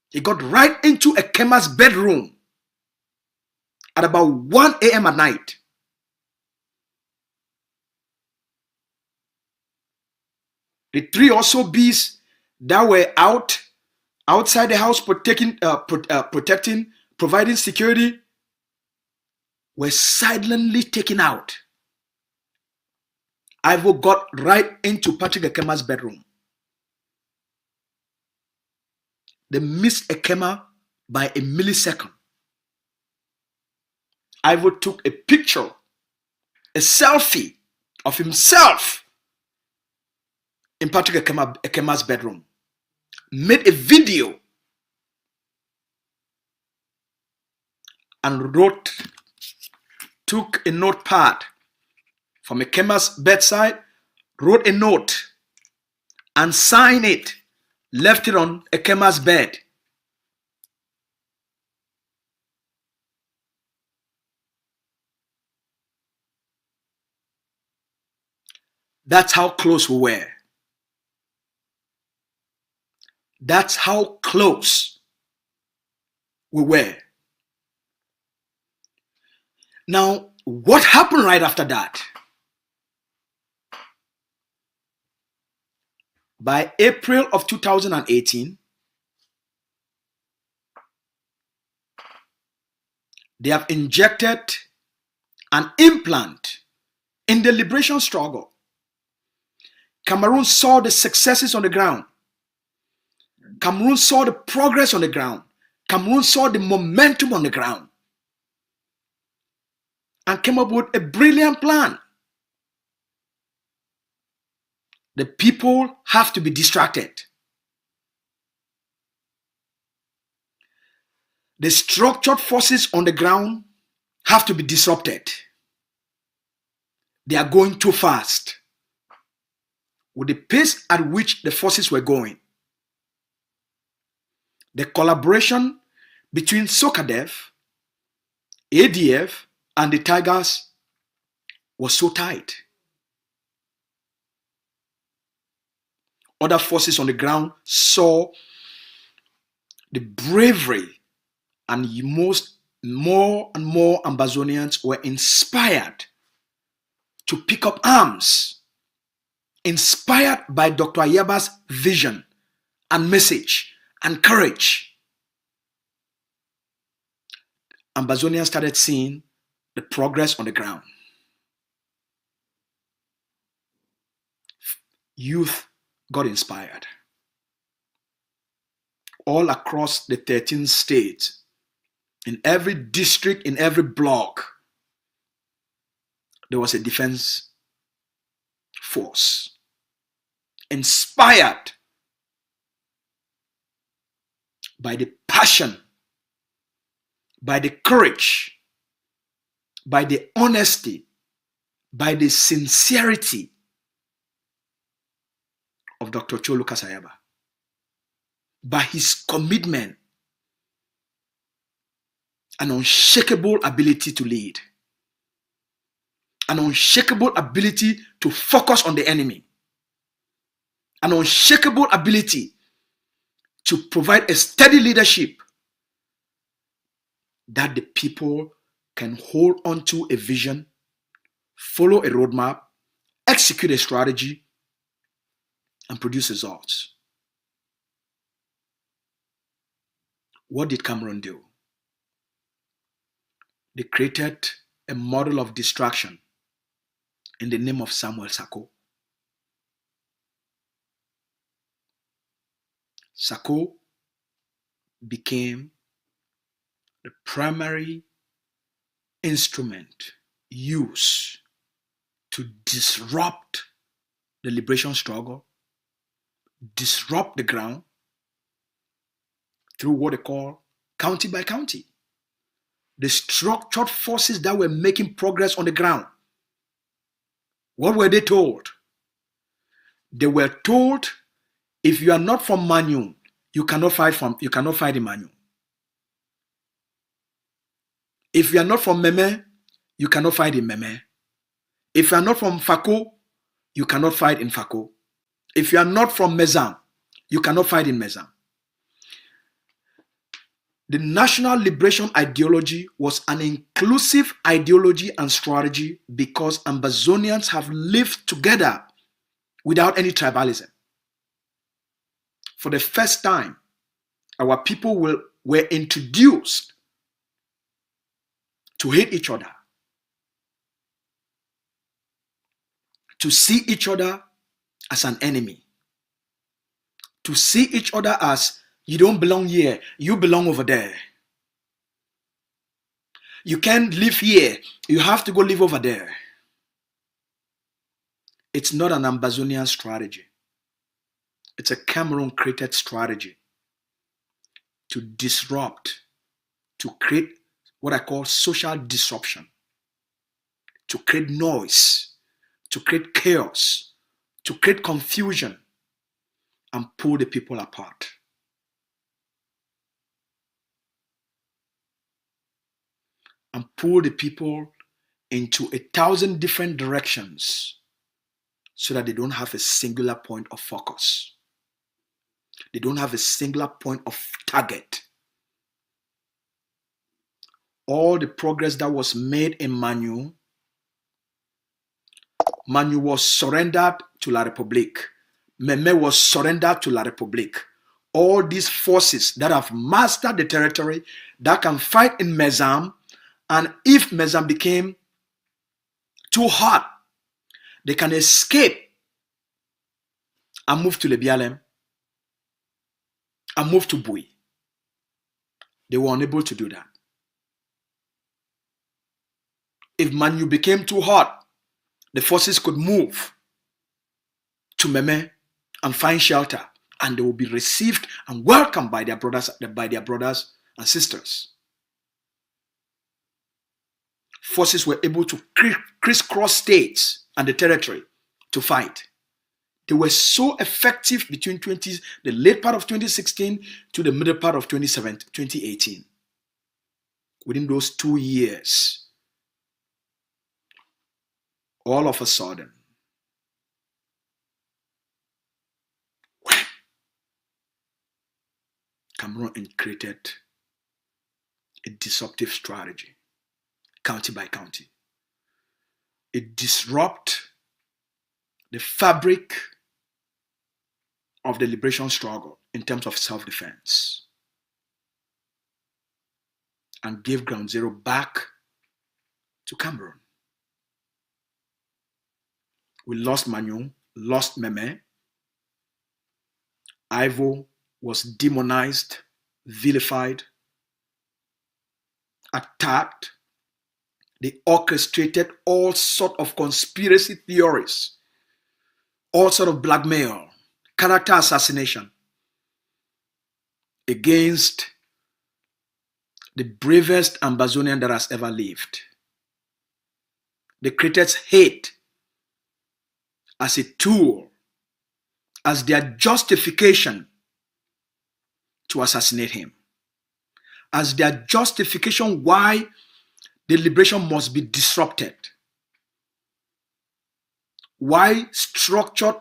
He got right into Ekema's bedroom at about 1 a.m. at night. The three or so bees that were out outside the house protecting, providing security, were silently taken out. Ivo got right into Patrick Ekema's bedroom. They missed Ekema by a millisecond. Ivo took a picture, a selfie of himself in Patrick Ekema's bedroom, made a video, and took a notepad from Ekema's bedside, wrote a note, and signed it, left it on Ekema's bed. That's how close we were. That's how close we were. Now, what happened right after that? By April of 2018, they have injected an implant in the liberation struggle. Cameroon saw the successes on the ground. Cameroon saw the progress on the ground. Cameroon saw the momentum on the ground and came up with a brilliant plan. The people have to be distracted. The structured forces on the ground have to be disrupted. They are going too fast. With the pace at which the forces were going, the collaboration between SOCADEF, ADF, and the Tigers was so tight. Other forces on the ground saw the bravery, and more and more Ambazonians were inspired to pick up arms, inspired by Dr. Ayaba's vision and message and courage. Ambazonians started seeing the progress on the ground. Youth got inspired. All across the 13 states, in every district, in every block, there was a defense force. Inspired by the passion, by the courage, by the honesty, by the sincerity of Dr. Cho Lucas Ayaba, by his commitment and unshakable ability to lead, an unshakable ability to focus on the enemy, an unshakable ability to provide a steady leadership that the people can hold on to a vision, follow a roadmap, execute a strategy, and produce results. What did Cameroon do? They created a model of distraction in the name of Samuel Sako. Sako became the primary instrument used to disrupt the liberation struggle, disrupt the ground through what they call county by county. The structured forces that were making progress on the ground. What were they told? They were told, if you are not from Manu, you cannot fight in Manu. If you are not from Meme, you cannot fight in Meme. If you are not from Fako, you cannot fight in Fako. If you are not from Mezam, you cannot fight in Mezam. The national liberation ideology was an inclusive ideology and strategy because Ambazonians have lived together without any tribalism. For the first time, Our people were introduced to hate each other, to see each other as an enemy, to see each other as you don't belong here, you belong over there. You can't live here, you have to go live over there. It's not an Ambazonian strategy. It's a Cameroon-created strategy to disrupt, to create what I call social disruption, to create noise, to create chaos, to create confusion, and pull the people apart. And pull the people into 1,000 different directions so that they don't have a singular point of focus. They don't have a singular point of target. All the progress that was made in Manu was surrendered to La République. Meme was surrendered to La République. All these forces that have mastered the territory, that can fight in Mezam, and if Mezam became too hot, they can escape and move to Lebialem and move to Bui. They were unable to do that. If Manu became too hot, the forces could move to Meme and find shelter, and they will be received and welcomed by their brothers and sisters. Forces were able to crisscross states and the territory to fight. They were so effective between the late part of 2016 to the middle part of 2018. Within those 2 years, all of a sudden, Cameroon created a disruptive strategy, county by county. It disrupted the fabric of the liberation struggle in terms of self-defense and gave ground zero back to Cameroon. We lost Manu, lost Meme. Ivo was demonized, vilified, attacked. They orchestrated all sorts of conspiracy theories, all sorts of blackmail, character assassination against the bravest Ambazonian that has ever lived. They created hate as a tool, as their justification to assassinate him, as their justification why the liberation must be disrupted, why structured,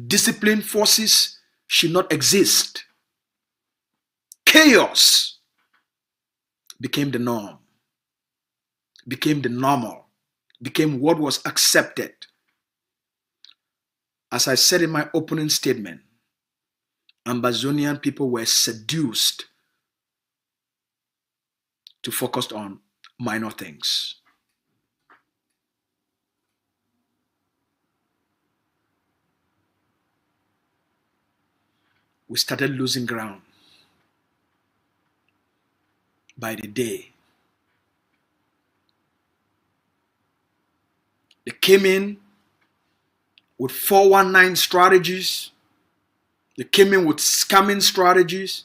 disciplined forces should not exist. Chaos became the norm, became the normal, became what was accepted. As I said in my opening statement, Ambazonian people were seduced to focus on minor things. We started losing ground by the day. They came in with 419 strategies. They came in with scamming strategies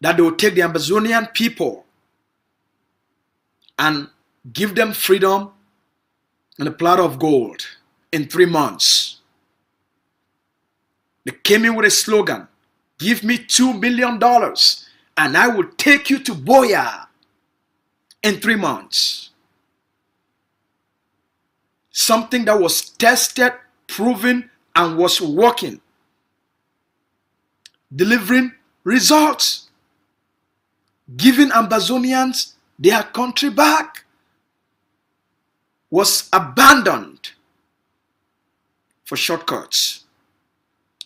that they would take the Ambazonian people and give them freedom and a platter of gold in 3 months. They came in with a slogan, "Give me $2 million and I will take you to Boya in 3 months." Something that was tested, proven, and was working, delivering results, giving Ambazonians their country back, was abandoned for shortcuts,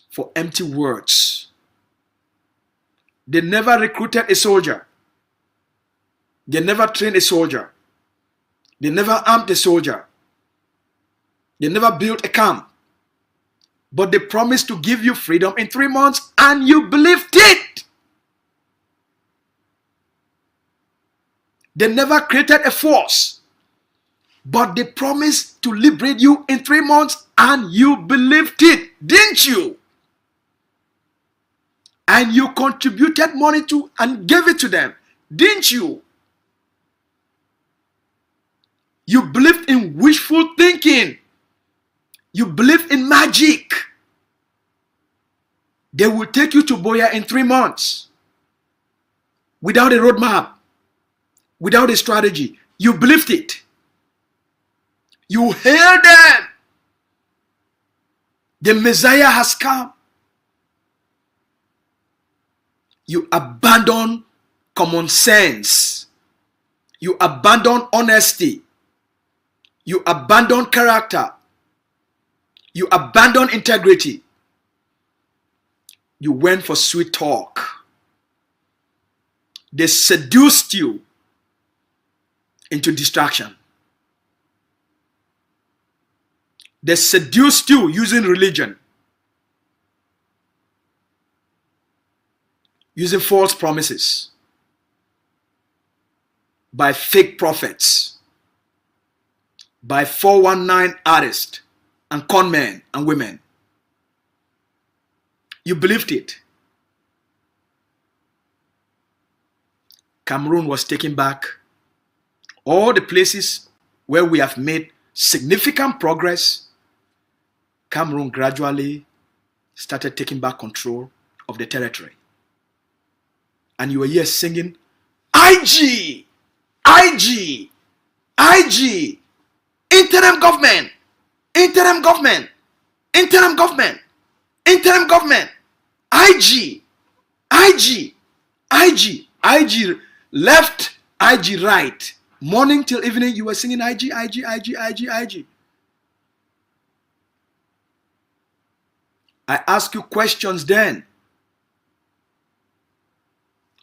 for empty words. They never recruited a soldier. They never trained a soldier. They never armed a soldier. They never built a camp. But they promised to give you freedom in 3 months, and you believed it. They never created a force, but they promised to liberate you in 3 months, and you believed it, didn't you? And you contributed money to and gave it to them, didn't you? You believed in wishful thinking. You believed in magic. They will take you to Boya in 3 months without a roadmap, without a strategy. You believed it. You hailed them. The Messiah has come. You abandon common sense. You abandon honesty. You abandon character. You abandon integrity. You went for sweet talk. They seduced you into distraction. They seduced you using religion, using false promises, by fake prophets, by 419 artists and con men and women. You believed it. Cameroon was taking back all the places where we have made significant progress. Cameroon gradually started taking back control of the territory. And you were here singing, IG, IG, IG, interim government, interim government, interim government, interim government, IG, IG, IG, IG, left, IG, right. Morning till evening, you were singing IG, IG, IG, IG, IG. I ask you questions then.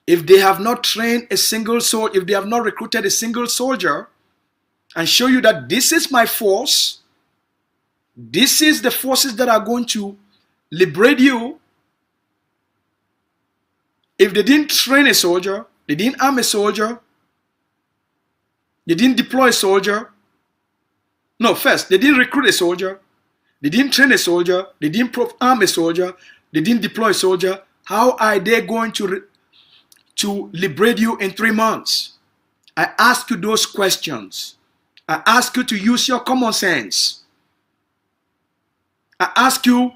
If they have not trained a single soldier, if they have not recruited a single soldier, and show you that this is my force, this is the forces that are going to liberate you. If they didn't train a soldier, they didn't arm a soldier, they didn't deploy a soldier. No, first, they didn't recruit a soldier, they didn't train a soldier, they didn't arm a soldier, they didn't deploy a soldier. How are they going to liberate you in 3 months? I ask you those questions. I ask you to use your common sense. I ask you,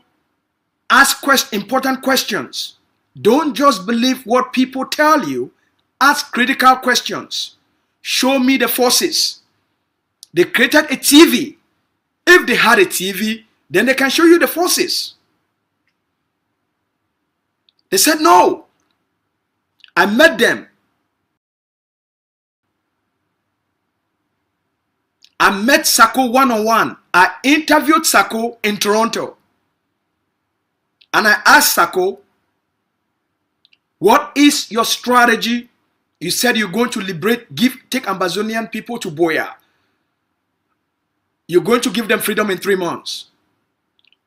ask important questions. Don't just believe what people tell you. Ask critical questions. Show me the forces. They created a TV. If they had a TV, then they can show you the forces. They said no. I met them. I met Sako one-on-one. I interviewed Sako in Toronto. And I asked Sako, what is your strategy? You said you're going to take Ambazonian people to Boya. You're going to give them freedom in 3 months.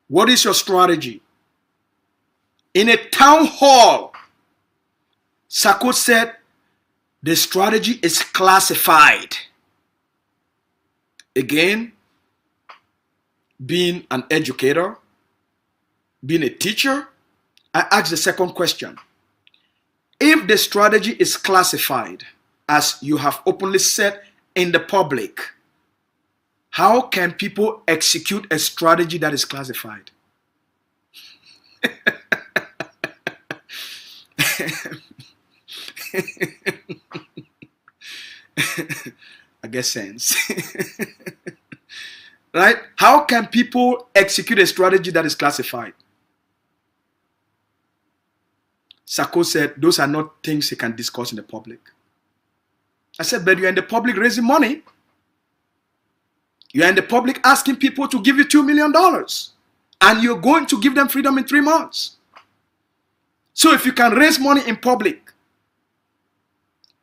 What is your strategy? In a town hall, Sako said, the strategy is classified. Again, being an educator, being a teacher, I asked the second question. If the strategy is classified, as you have openly said in the public, how can people execute a strategy that is classified? I guess sense. Right? How can people execute a strategy that is classified? Sako said, those are not things he can discuss in the public. I said, but you're in the public raising money. You're in the public asking people to give you $2 million. And you're going to give them freedom in 3 months. So if you can raise money in public,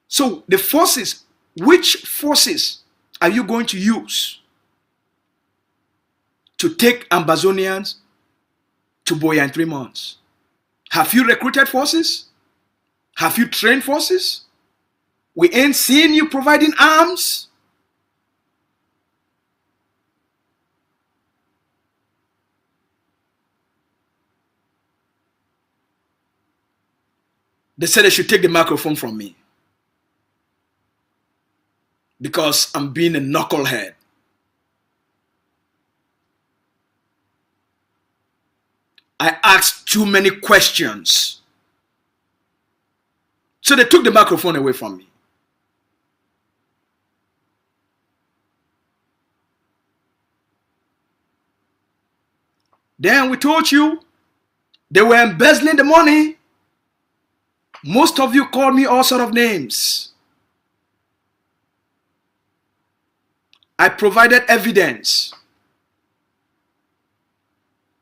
so the forces, which forces are you going to use to take Ambazonians to Buea in 3 months? Have you recruited forces? Have you trained forces? We ain't seeing you providing arms. They said they should take the microphone from me because I'm being a knucklehead. I asked too many questions. So they took the microphone away from me. Then we told you they were embezzling the money. Most of you called me all sort of names. I provided evidence.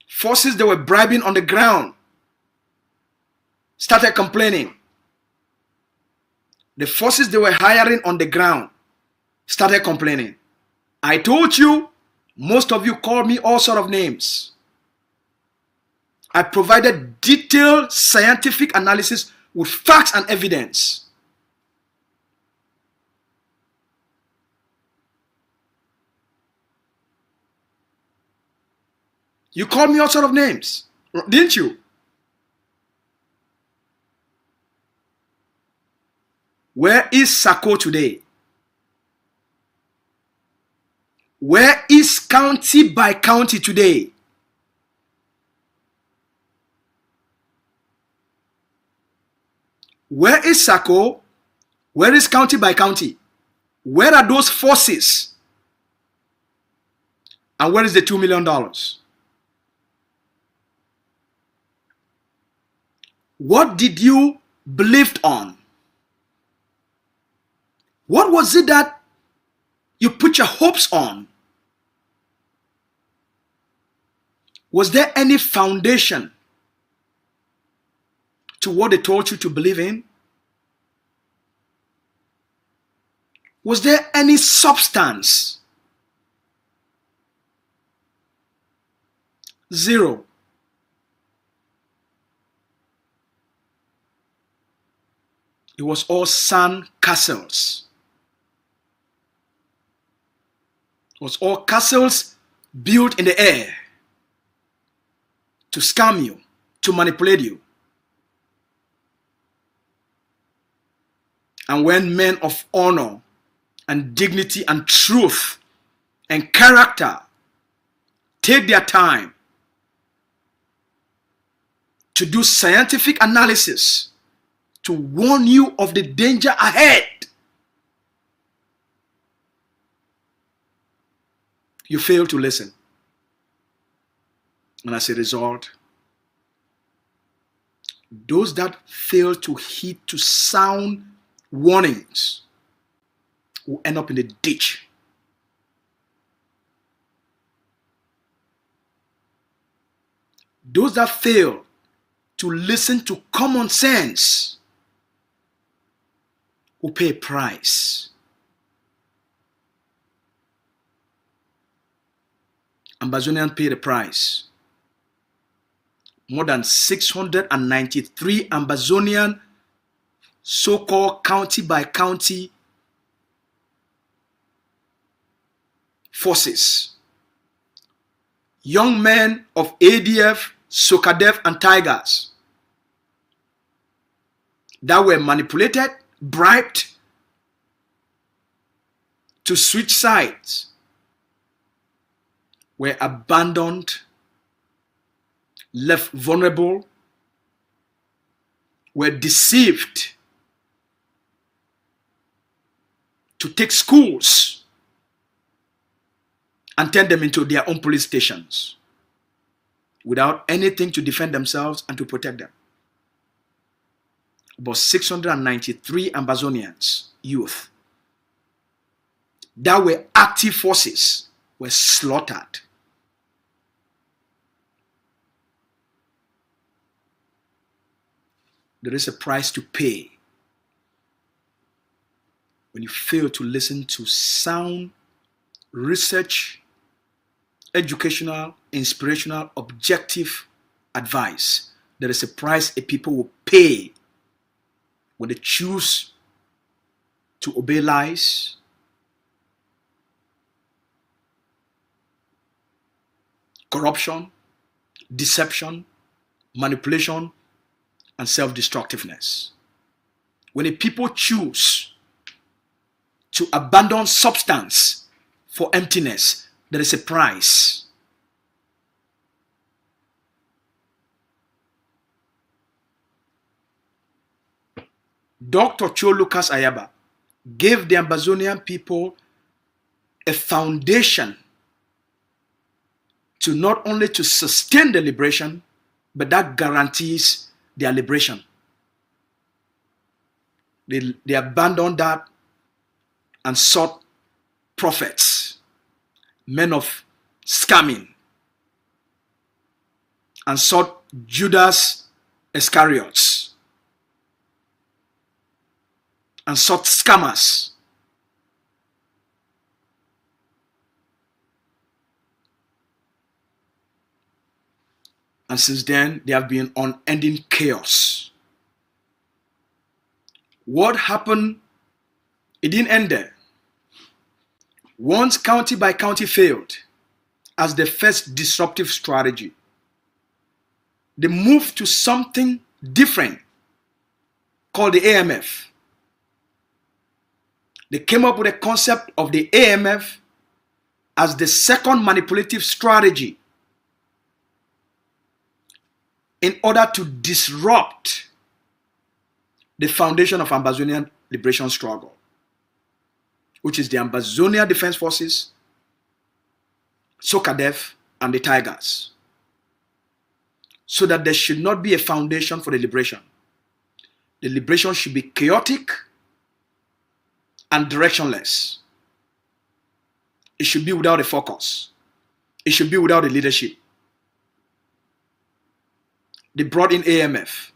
Forces they were bribing on the ground started complaining. The forces they were hiring on the ground started complaining. I told you, most of you called me all sort of names. I provided detailed scientific analysis with facts and evidence. You called me all sort of names, didn't you? Where is Sako today? Where is county by county today? Where is Sako? Where is county by county? Where are those forces? And where is the $2 million? What did you believe on? What was it that you put your hopes on? Was there any foundation to what they told you to believe in? Was there any substance? Zero. It was all sand castles. It was all castles built in the air to scam you, to manipulate you. And when men of honor and dignity and truth and character take their time to do scientific analysis to warn you of the danger ahead, you fail to listen. And as a result, those that fail to heed to sound warnings will end up in the ditch. Those that fail to listen to common sense will pay a price. Ambazonians paid a price. More than 693 Ambazonian so-called county by county forces, young men of ADF, SOCADEF, and Tigers that were manipulated, bribed to switch sides, were abandoned, left vulnerable, were deceived to take schools and turn them into their own police stations without anything to defend themselves and to protect them. About 693 Ambazonians, youth, that were active forces, were slaughtered. there is a price to pay when you fail to listen to sound research, educational, inspirational, objective advice. There is a price a people will pay when they choose to obey lies, corruption, deception, manipulation, and self-destructiveness. When a people choose to abandon substance for emptiness, there is a price. Dr. Cho Lucas Ayaba gave the Ambazonian people a foundation to not only to sustain the liberation, but that guarantees their liberation. They abandoned that and sought prophets, men of scamming, and sought Judas Iscariots, and sought scammers. And since then, there have been unending chaos. What happened? It didn't end there. Once county by county failed as the first disruptive strategy, they moved to something different called the AMF. They came up with a concept of the AMF as the second manipulative strategy in order to disrupt the foundation of Ambazonian liberation struggle, which is the Ambazonia Defense Forces, SOCADEF, and the Tigers, so that there should not be a foundation for the liberation. The liberation should be chaotic and directionless. It should be without a focus. It should be without a leadership. They brought in AMF.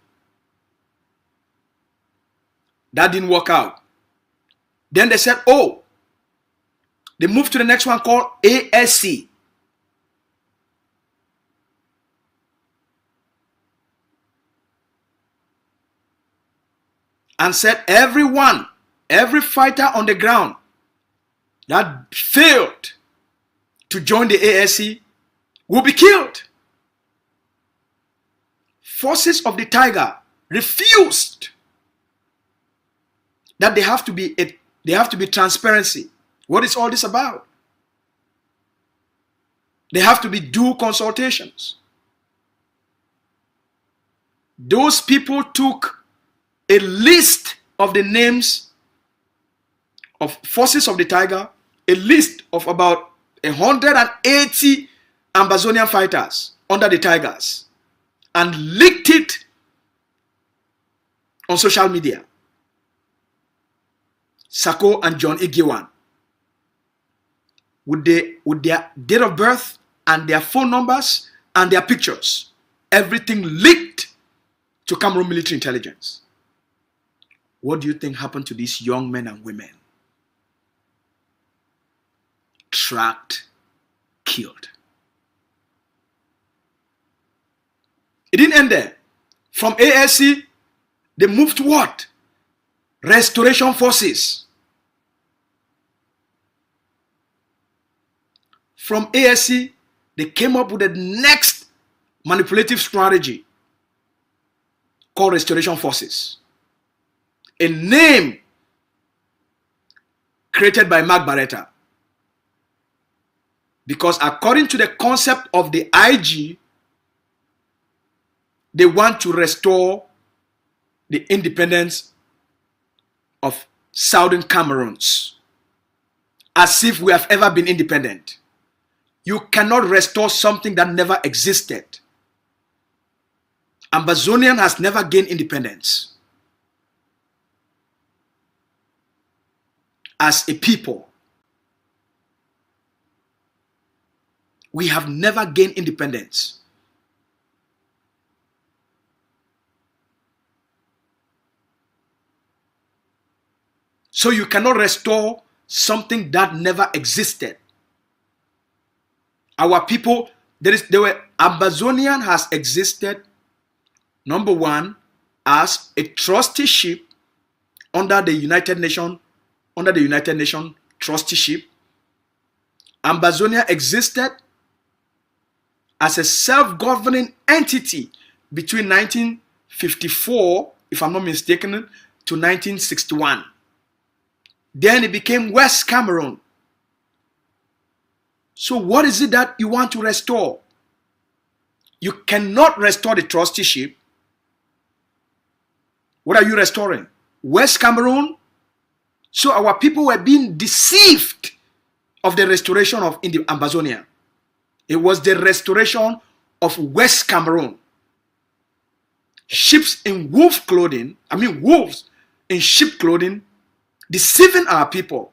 That didn't work out. Then they said, oh, they moved to the next one called ASC. And said everyone, every fighter on the ground that failed to join the ASC will be killed. Forces of the Tiger refused. That there have to be transparency. What is all this about? There have to be due consultations. Those people took a list of the names of forces of the Tiger, a list of about 180 Ambazonian fighters under the Tigers, and leaked it on social media. Sako and John Igiwan, with their date of birth and their phone numbers and their pictures, everything leaked to Cameroon military intelligence. What do you think happened to these young men and women? Tracked, killed. It didn't end there. From ASC, they moved to what? Restoration Forces. From ASC, they came up with the next manipulative strategy called Restoration Forces. A name created by Mark Barretta. Because according to the concept of the IG, they want to restore the independence of Southern Cameroons, as if we have ever been independent. You cannot restore something that never existed. Ambazonian has never gained independence. As a people, we have never gained independence. So you cannot restore something that never existed. Our people, Ambazonian has existed, number one, as a trusteeship under the United Nations trusteeship. Ambazonia existed as a self-governing entity between 1954, if I'm not mistaken, to 1961. Then it became West Cameroon. So what is it that you want to restore? You cannot restore the trusteeship. What are you restoring? West Cameroon? So our people were being deceived of the restoration of Ambazonia. It was the restoration of West Cameroon. Wolves in sheep clothing, deceiving our people,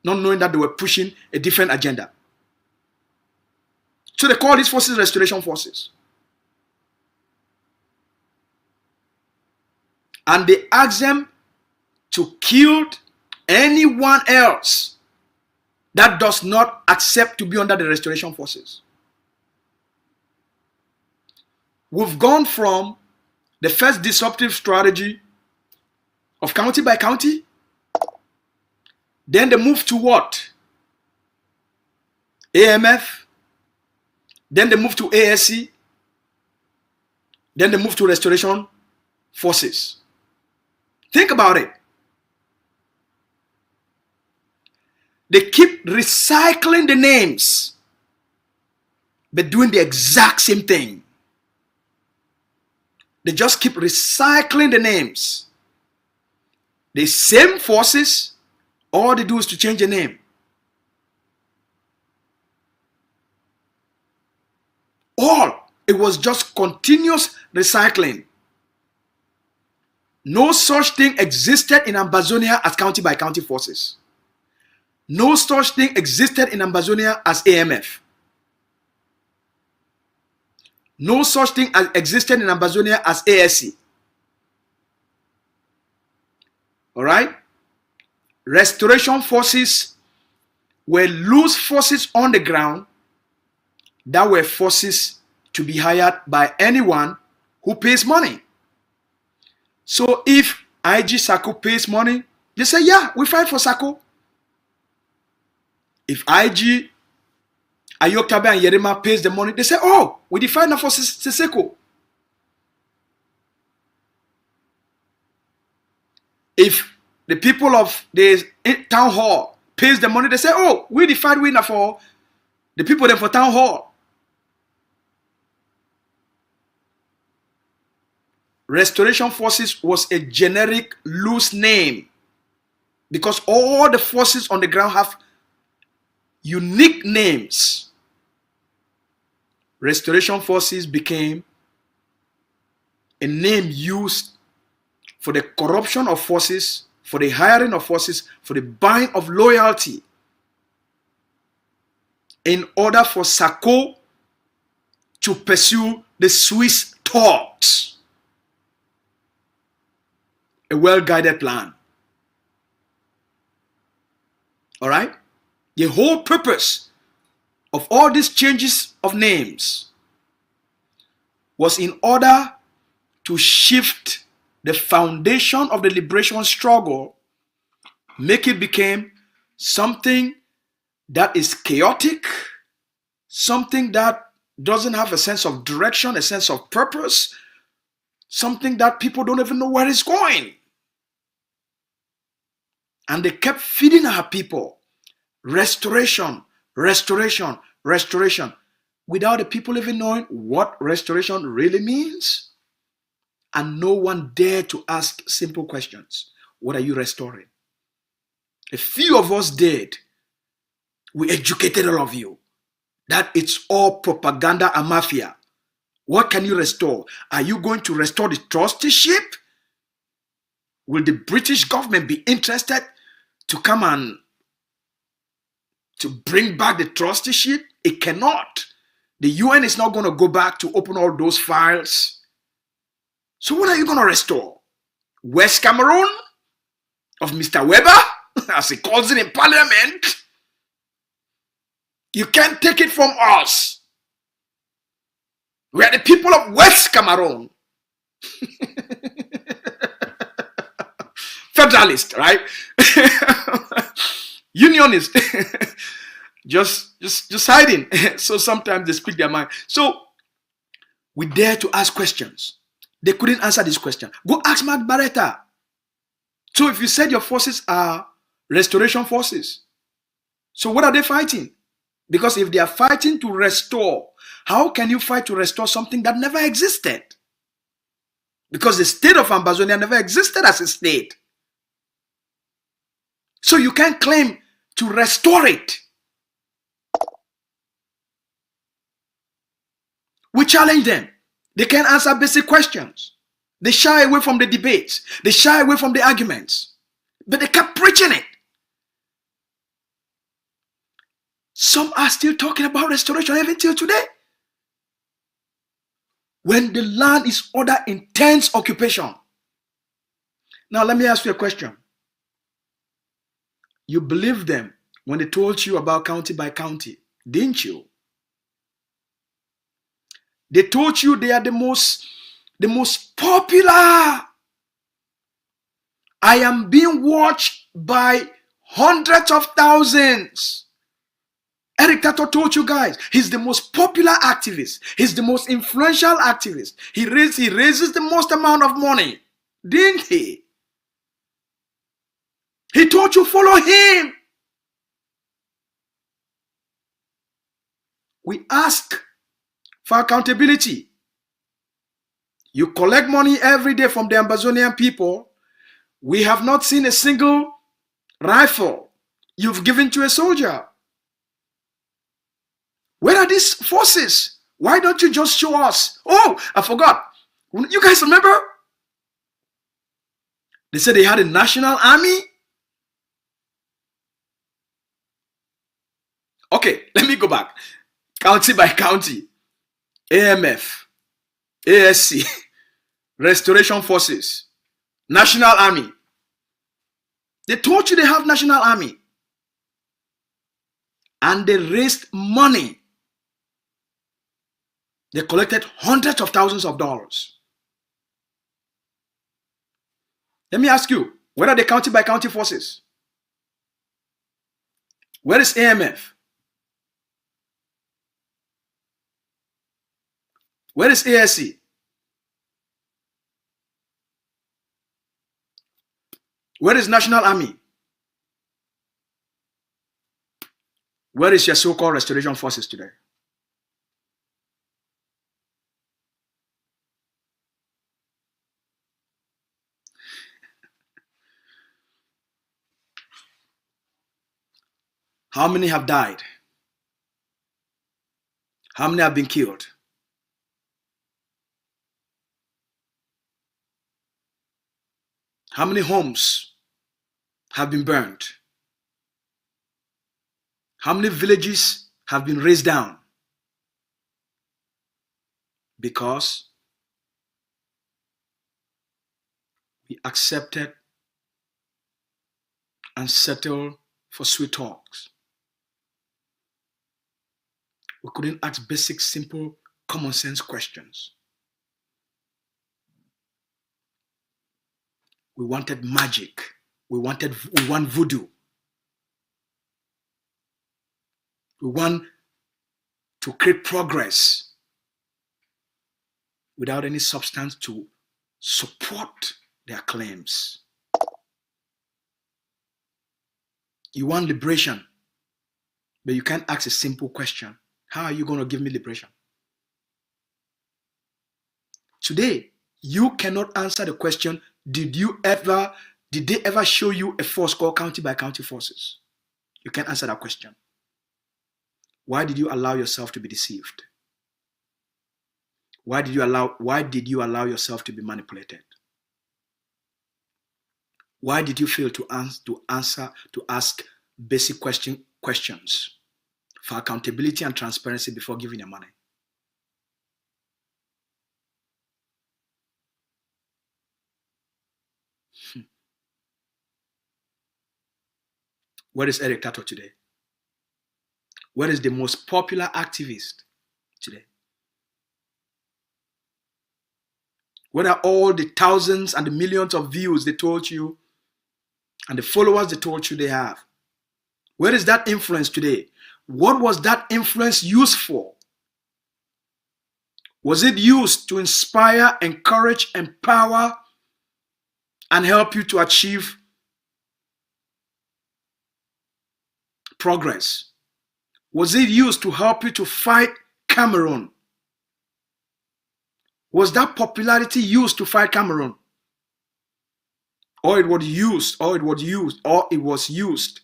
not knowing that they were pushing a different agenda. So they call these forces restoration forces. And they ask them to kill anyone else that does not accept to be under the restoration forces. We've gone from the first disruptive strategy of county by county. Then they move to what? AMF. Then they move to ASC. Then they move to restoration forces. Think about it. They keep recycling the names, but doing the exact same thing. They just keep recycling the names. The same forces, all they do is to change the name. It was just continuous recycling. No such thing existed in Ambazonia as county by county forces. No such thing existed in Ambazonia as AMF. No such thing existed in Ambazonia as ASC. All right? Restoration forces were loose forces on the ground that were forces to be hired by anyone who pays money. So if IG Sako pays money, they say, yeah, we fight for Sako. If IG Ayoktabe and Yerima pays the money, they say, oh, we define for Siseko. If the people of the town hall pays the money, they say, oh, we define winner for the people there for town hall. Restoration forces was a generic loose name because all the forces on the ground have unique names. Restoration forces became a name used for the corruption of forces, for the hiring of forces, for the buying of loyalty, in order for Sako to pursue the Swiss talks. A well-guided plan. All right? The whole purpose of all these changes of names was in order to shift the foundation of the liberation struggle, make it become something that is chaotic, something that doesn't have a sense of direction, a sense of purpose, something that people don't even know where it's going. And they kept feeding our people restoration, restoration, restoration, without the people even knowing what restoration really means. And no one dared to ask simple questions. What are you restoring? A few of us did. We educated all of you that it's all propaganda and mafia. What can you restore? Are you going to restore the trusteeship? Will the British government be interested to come and to bring back the trusteeship? It cannot. The UN is not going to go back to open all those files. So what are you going to restore? West Cameroon of Mr. Weber? as a cousin in parliament. You can't take it from us. We are the people of West Cameroon. Federalist, right? Unionist. just hiding. So sometimes they speak their mind. So we dare to ask questions. They couldn't answer this question. Go ask Mark Barretta. So if you said your forces are restoration forces, so what are they fighting? Because if they are fighting to restore, how can you fight to restore something that never existed? Because the state of Ambazonia never existed as a state. So you can't claim to restore it. We challenge them. They can't answer basic questions. They shy away from the debates. They shy away from the arguments. But they kept preaching it. Some are still talking about restoration even till today. When the land is under intense occupation. Now let me ask you a question. You believed them when they told you about county by county, didn't you? They told you they are the most popular. I am being watched by hundreds of thousands. Eric Tato told you guys, he's the most popular activist. He's the most influential activist. He raises the most amount of money. Didn't he? He told you follow him. We ask for accountability. You collect money every day from the Ambazonian people. We have not seen a single rifle you've given to a soldier. Where are these forces? Why don't you just show us? Oh, I forgot. You guys remember? They said they had a national army. Okay, let me go back. County by county. AMF, ASC, Restoration Forces, National Army. They told you they have National Army. And they raised money. They collected hundreds of thousands of dollars. Let me ask you, where are the county by county forces? Where is AMF? Where is ASC? Where is National Army? Where is your so-called restoration forces today? How many have died? How many have been killed? How many homes have been burned? How many villages have been razed down? Because we accepted and settled for sweet talks. We couldn't ask basic, simple, common sense questions. We wanted magic. We want voodoo. We want to create progress without any substance to support their claims. You want liberation, but you can't ask a simple question. How are you going to give me liberation? Today, you cannot answer the question, did they ever show you a force called county by county forces? You can't answer that question. Why did you allow yourself to be deceived? Why did you allow yourself to be manipulated? Why did you fail to ask basic questions for accountability and transparency before giving your money? Where is Eric Tato today? Where is the most popular activist today? Where are all the thousands and the millions of views they told you and the followers they told you they have? Where is that influence today? What was that influence used for? Was it used to inspire, encourage, empower, and help you to achieve progress? Was it used to help you to fight Cameroon? Was that popularity used to fight Cameroon? Or it was used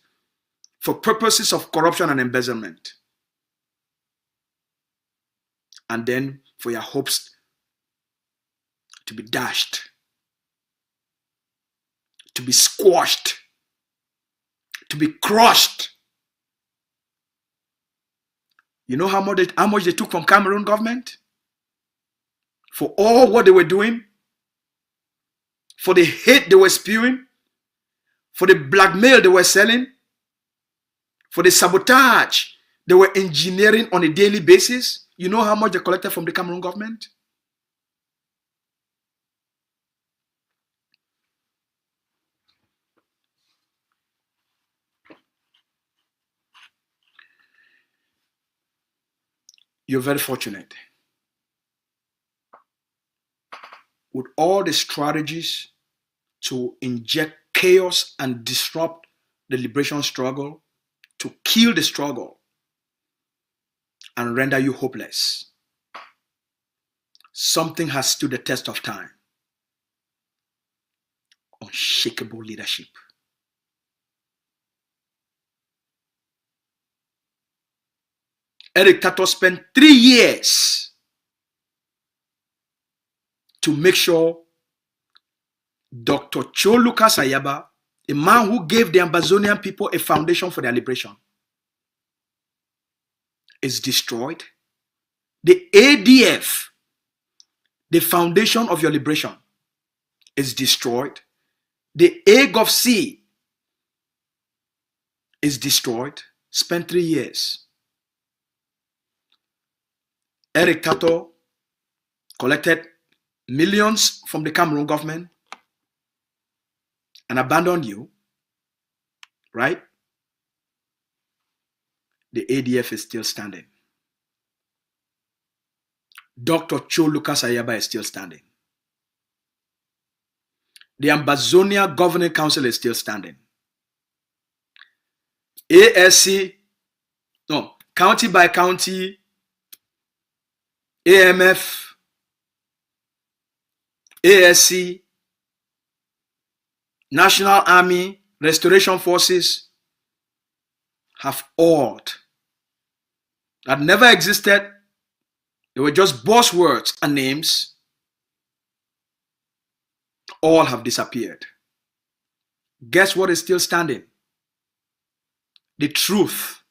for purposes of corruption and embezzlement? And then for your hopes to be dashed, to be squashed, to be crushed. You know how much they took from Cameroon government? For all what they were doing? For the hate they were spewing? For the blackmail they were selling? For the sabotage they were engineering on a daily basis? You know how much they collected from the Cameroon government? You're very fortunate. With all the strategies to inject chaos and disrupt the liberation struggle, to kill the struggle and render you hopeless, something has stood the test of time. Unshakable leadership. Eric Tato spent 3 years to make sure Dr. Cho Lucas Ayaba, a man who gave the Ambazonian people a foundation for their liberation, is destroyed. The ADF, the foundation of your liberation, is destroyed. The Agovc is destroyed. Spent 3 years. Eric Tato collected millions from the Cameroon government and abandoned you, right? The ADF is still standing. Dr. Cho Lucas Ayaba is still standing. The Ambazonia Governing Council is still standing. County by county, AMF, ASC, National Army, Restoration Forces have all that never existed. They were just buzzwords and names. All have disappeared. Guess what is still standing? The truth.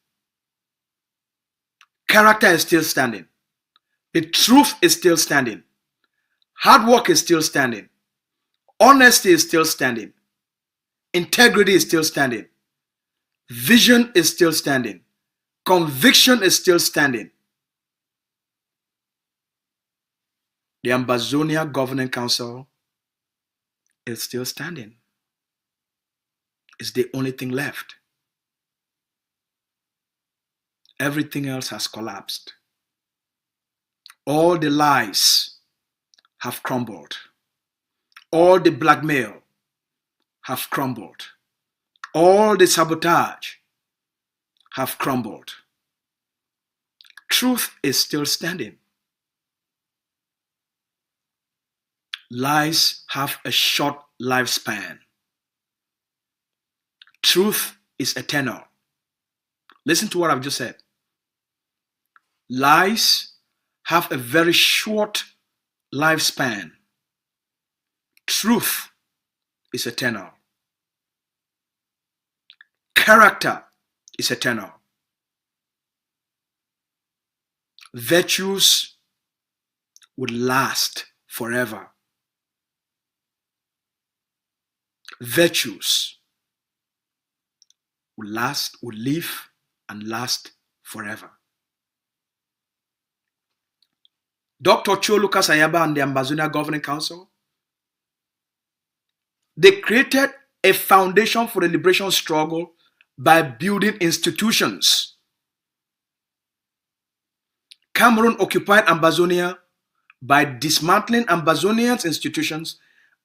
Character is still standing. The truth is still standing. Hard work is still standing. Honesty is still standing. Integrity is still standing. Vision is still standing. Conviction is still standing. The Ambazonia Governing Council is still standing. It's the only thing left. Everything else has collapsed. All the lies have crumbled. All the blackmail have crumbled. All the sabotage have crumbled. Truth is still standing. Lies have a short lifespan. Truth is eternal. Listen to what I've just said. Lies have a very short lifespan. Truth is eternal. Character is eternal. Virtues would last forever. Virtues will live and last forever. Dr. Cho Lucas Ayaba and the Ambazonia Governing Council, they created a foundation for the liberation struggle by building institutions. Cameroon occupied Ambazonia by dismantling Ambazonians' institutions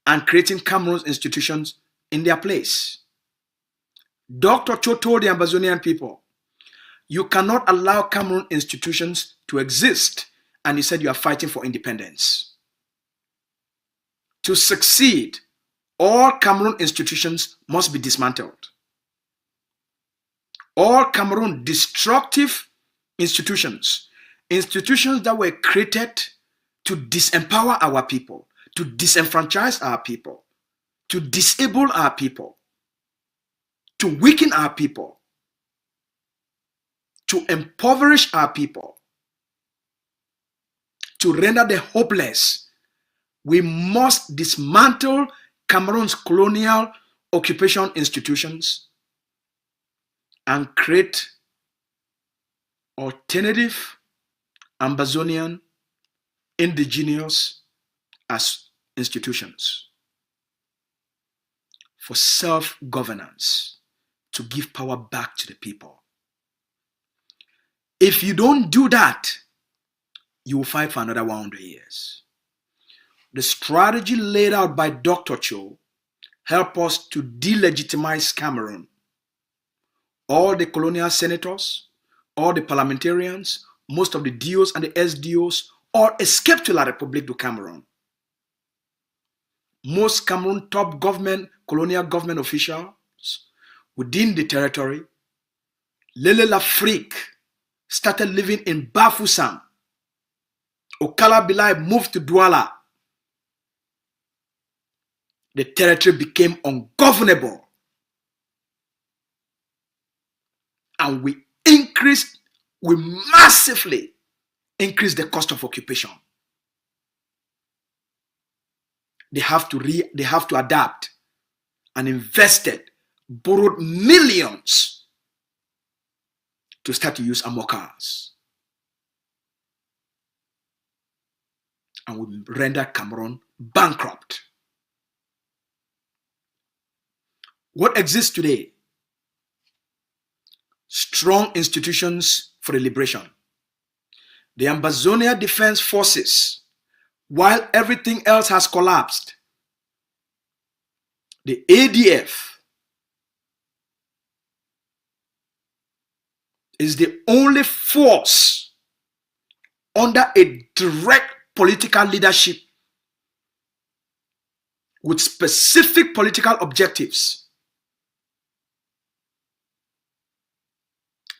and creating Cameroon's institutions in their place. Dr. Cho told the Ambazonian people, you cannot allow Cameroon institutions to exist, and he said you are fighting for independence. To succeed, all Cameroon institutions must be dismantled. All Cameroon destructive institutions that were created to disempower our people, to disenfranchise our people, to disable our people, to weaken our people, to impoverish our people, to render them hopeless. We must dismantle Cameroon's colonial occupation institutions and create alternative Ambazonian indigenous as institutions for self-governance, to give power back to the people. If you don't do that, you will fight for another 100 years. The strategy laid out by Dr. Cho helped us to delegitimize Cameroon. All the colonial senators, all the parliamentarians, most of the DOs and the SDOs all escaped to La République du Cameroon. Most Cameroon top colonial government officials within the territory, Lele Lafrique, started living in Bafoussam. Okala Bilai moved to Douala. The territory became ungovernable. And we massively increased the cost of occupation. They have to adapt, and invested, borrowed millions to start to use armor cars. And we rendered Cameroon bankrupt. What exists today? Strong institutions for the liberation. The Ambazonia Defense Forces, while everything else has collapsed. The ADF is the only force under a direct political leadership with specific political objectives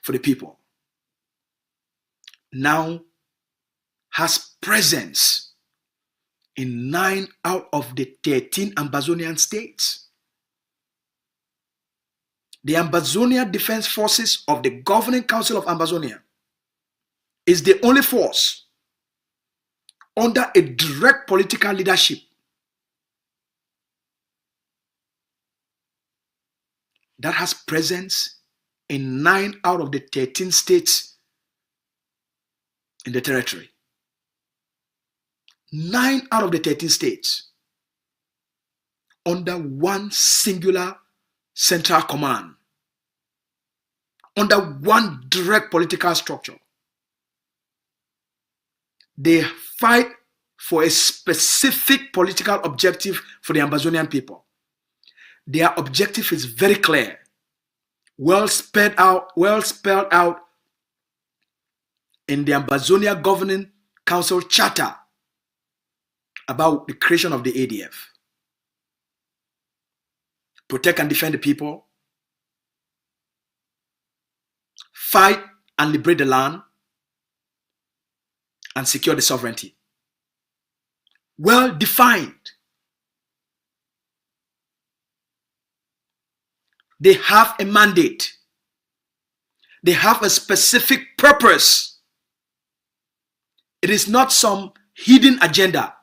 for the people. Now has presence in 9 out of the 13 Ambazonian states. The Ambazonia Defense Forces of the Governing Council of Ambazonia is the only force under a direct political leadership that has presence in 9 out of the 13 states in the territory. 9 out of the 13 states under one singular central command, under one direct political structure. They fight for a specific political objective for the Ambazonian people. Their objective is very clear, well spelled out in the Ambazonia Governing Council Charter about the creation of the ADF. Protect and defend the people, fight and liberate the land, and secure the sovereignty. Well defined. They have a mandate. They have a specific purpose. It is not some hidden agenda.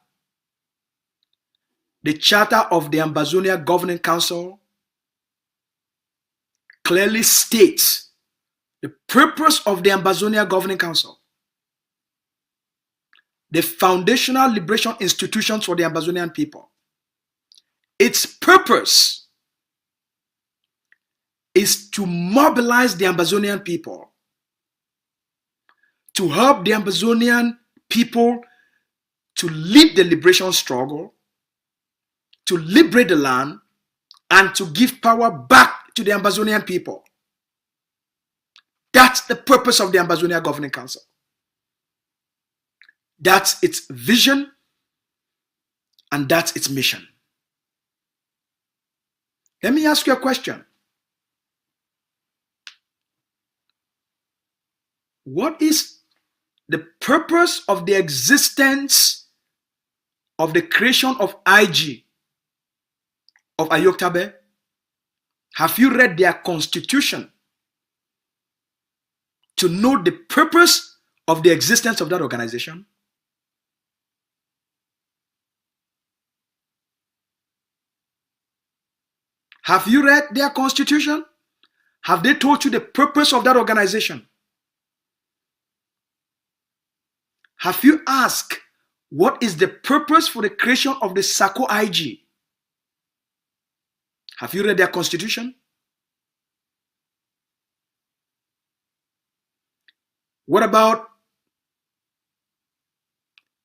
The Charter of the Ambazonia Governing Council clearly states the purpose of the Ambazonia Governing Council, the foundational liberation institutions for the Ambazonian people. Its purpose is to mobilize the Ambazonian people, to help the Ambazonian people to lead the liberation struggle, to liberate the land, and to give power back to the Ambazonian people. That's the purpose of the Ambazonia Governing Council. That's its vision, and that's its mission. Let me ask you a question. What is the purpose of the existence of the creation of IG, of Agovc? Have you read their constitution to know the purpose of the existence of that organization? Have you read their constitution? Have they told you the purpose of that organization? Have you asked what is the purpose for the creation of the SACO IG? Have you read their constitution? What about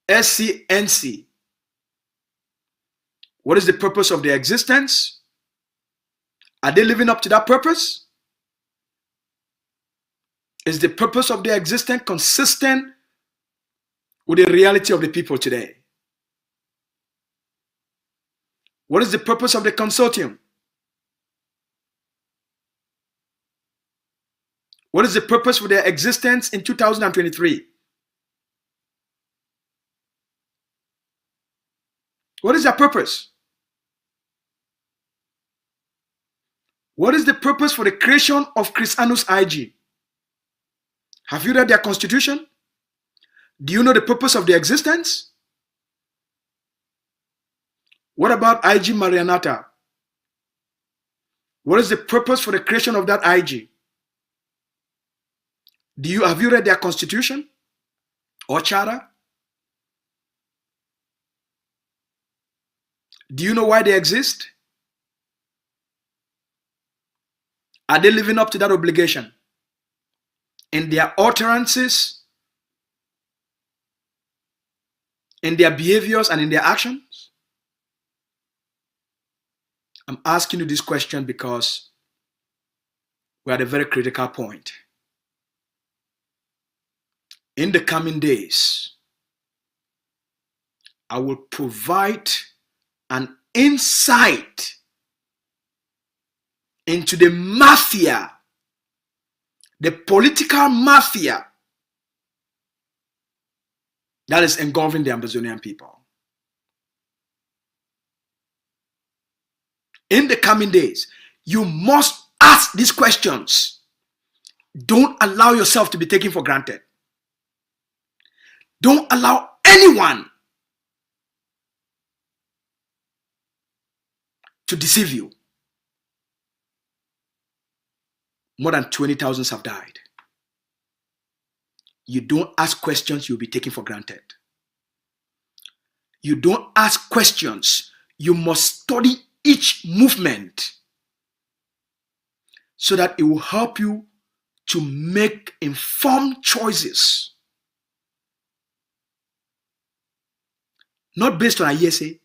SCNC? What is the purpose of their existence? Are they living up to that purpose? Is the purpose of their existence consistent with the reality of the people today? What is the purpose of the consortium? What is the purpose for their existence in 2023? What is their purpose? What is the purpose for the creation of Christianus IG? Have you read their constitution? Do you know the purpose of their existence? What about IG Marianata? What is the purpose for the creation of that IG? Have you read their constitution or charter? Do you know why they exist? Are they living up to that obligation in their utterances, in their behaviors, and in their actions? I'm asking you this question because we're at a very critical point. In the coming days, I will provide an insight into the mafia, the political mafia that is engulfing the Ambazonian people. In the coming days, you must ask these questions. Don't allow yourself to be taken for granted. Don't allow anyone to deceive you. More than 20,000 have died. You don't ask questions, you'll be taken for granted. You don't ask questions. You must study each movement so that it will help you to make informed choices. Not based on a hearsay.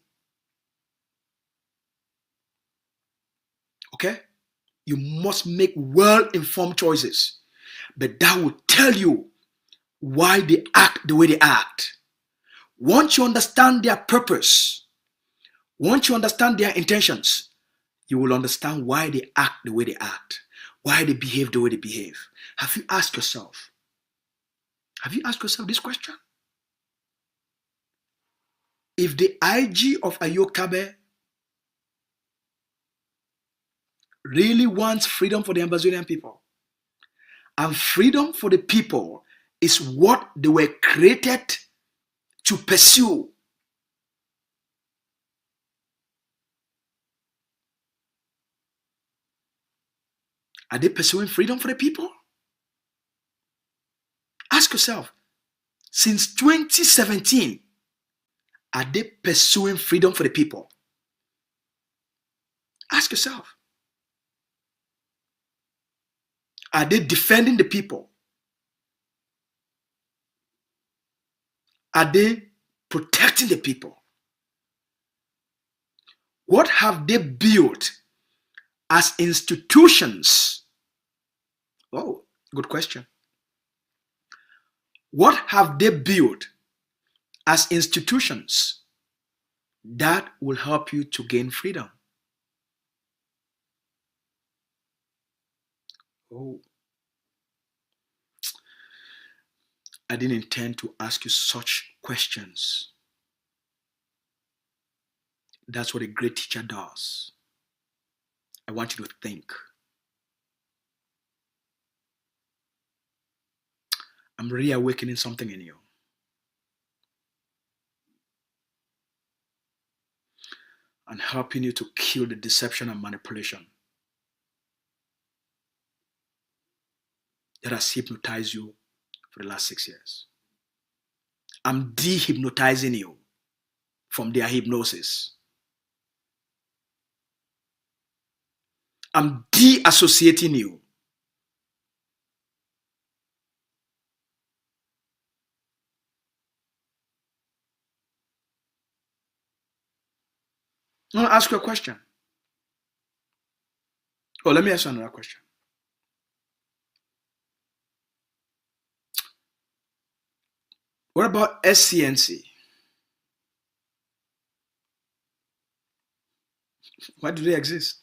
Okay? You must make well-informed choices. But that will tell you why they act the way they act. Once you understand their purpose, once you understand their intentions, you will understand why they act the way they act, why they behave the way they behave. Have you asked yourself this question? If the IG of Agovc really wants freedom for the Ambazonian people, and freedom for the people is what they were created to pursue, Are they pursuing freedom for the people? Ask yourself, since 2017, are they pursuing freedom for the people? Ask yourself. Are they defending the people? Are they protecting the people? What have they built as institutions? Oh, good question. What have they built as institutions that will help you to gain freedom? Oh, I didn't intend to ask you such questions. That's what a great teacher does. I want you to think. I'm reawakening something in you. And helping you to kill the deception and manipulation that has hypnotized you for the last 6 years. I'm de-hypnotizing you from their hypnosis. I'm de-associating you. I want to ask you a question. Oh, let me ask you another question. What about SCNC? Why do they exist?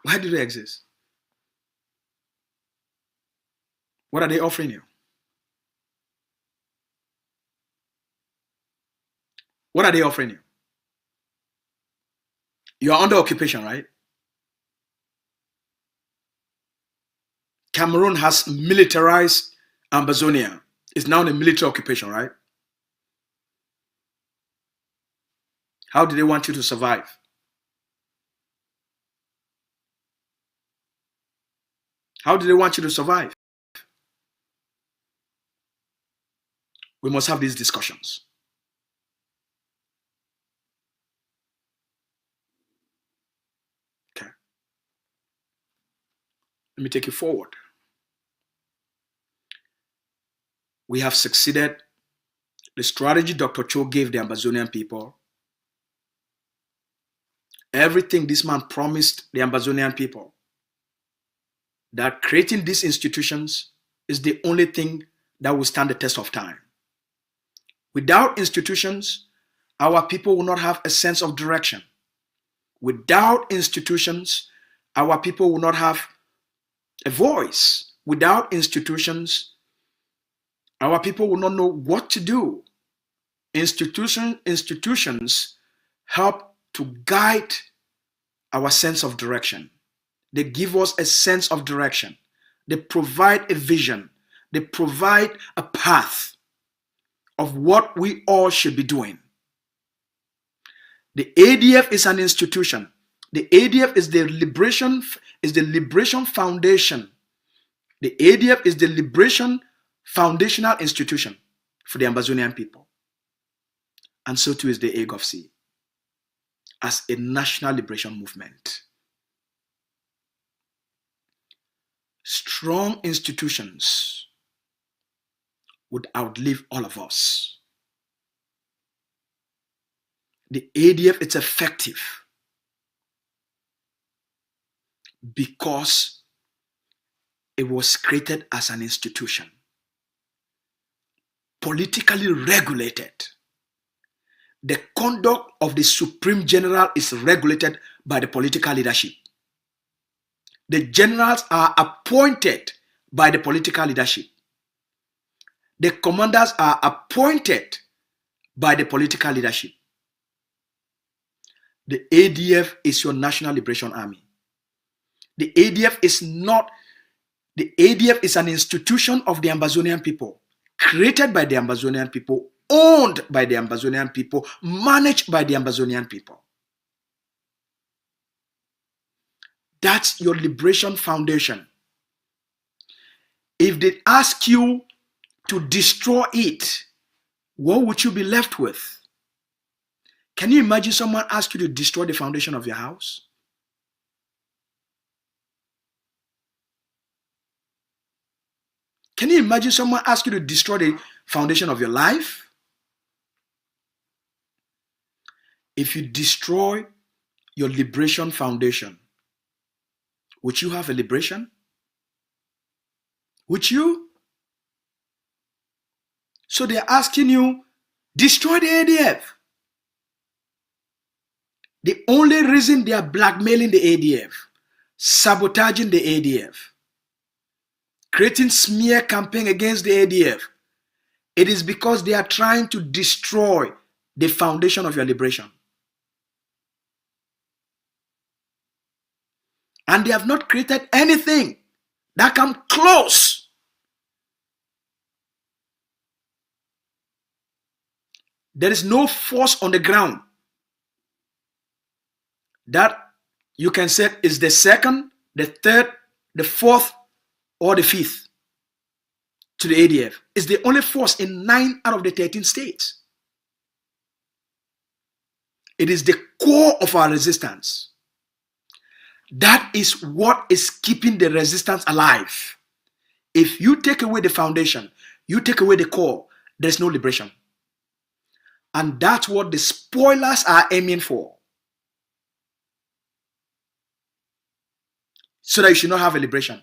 Why do they exist? What are they offering you? What are they offering you? You are under occupation, right? Cameroon has militarized Ambazonia. It's now in a military occupation, right? How do they want you to survive? How do they want you to survive? We must have these discussions. Okay. Let me take you forward. We have succeeded. The strategy Dr. Cho gave the Ambazonian people, everything this man promised the Ambazonian people, that creating these institutions is the only thing that will stand the test of time. Without institutions, our people will not have a sense of direction. Without institutions, our people will not have a voice. Without institutions, our people will not know what to do. Institutions help to guide our sense of direction. They give us a sense of direction. They provide a vision. They provide a path of what we all should be doing. The ADF is an institution. The ADF is the liberation foundation. The ADF is the liberation foundational institution for the Ambazonian people. And so too is the Agovc as a national liberation movement. Strong institutions would outlive all of us. The ADF is effective because it was created as an institution, politically regulated. The conduct of the Supreme General is regulated by the political leadership. The generals are appointed by the political leadership. The commanders are appointed by the political leadership. The ADF is your National Liberation Army. The ADF is an institution of the Ambazonian people, created by the Ambazonian people, owned by the Ambazonian people, managed by the Ambazonian people. That's your liberation foundation. If they ask you to destroy it, what would you be left with? Can you imagine someone ask you to destroy the foundation of your house? Can you imagine someone ask you to destroy the foundation of your life? If you destroy your liberation foundation, would you have a liberation? Would you? So they're asking you, destroy the ADF. The only reason they are blackmailing the ADF, sabotaging the ADF, creating smear campaign against the ADF, it is because they are trying to destroy the foundation of your liberation. And they have not created anything that comes close. There is no force on the ground that you can say is the second, the third, the fourth, or the fifth to the ADF. It's the only force in 9 out of the 13 states. It is the core of our resistance. That is what is keeping the resistance alive. If you take away the foundation, you take away the core, there's no liberation. And that's what the spoilers are aiming for. So that you should not have a liberation.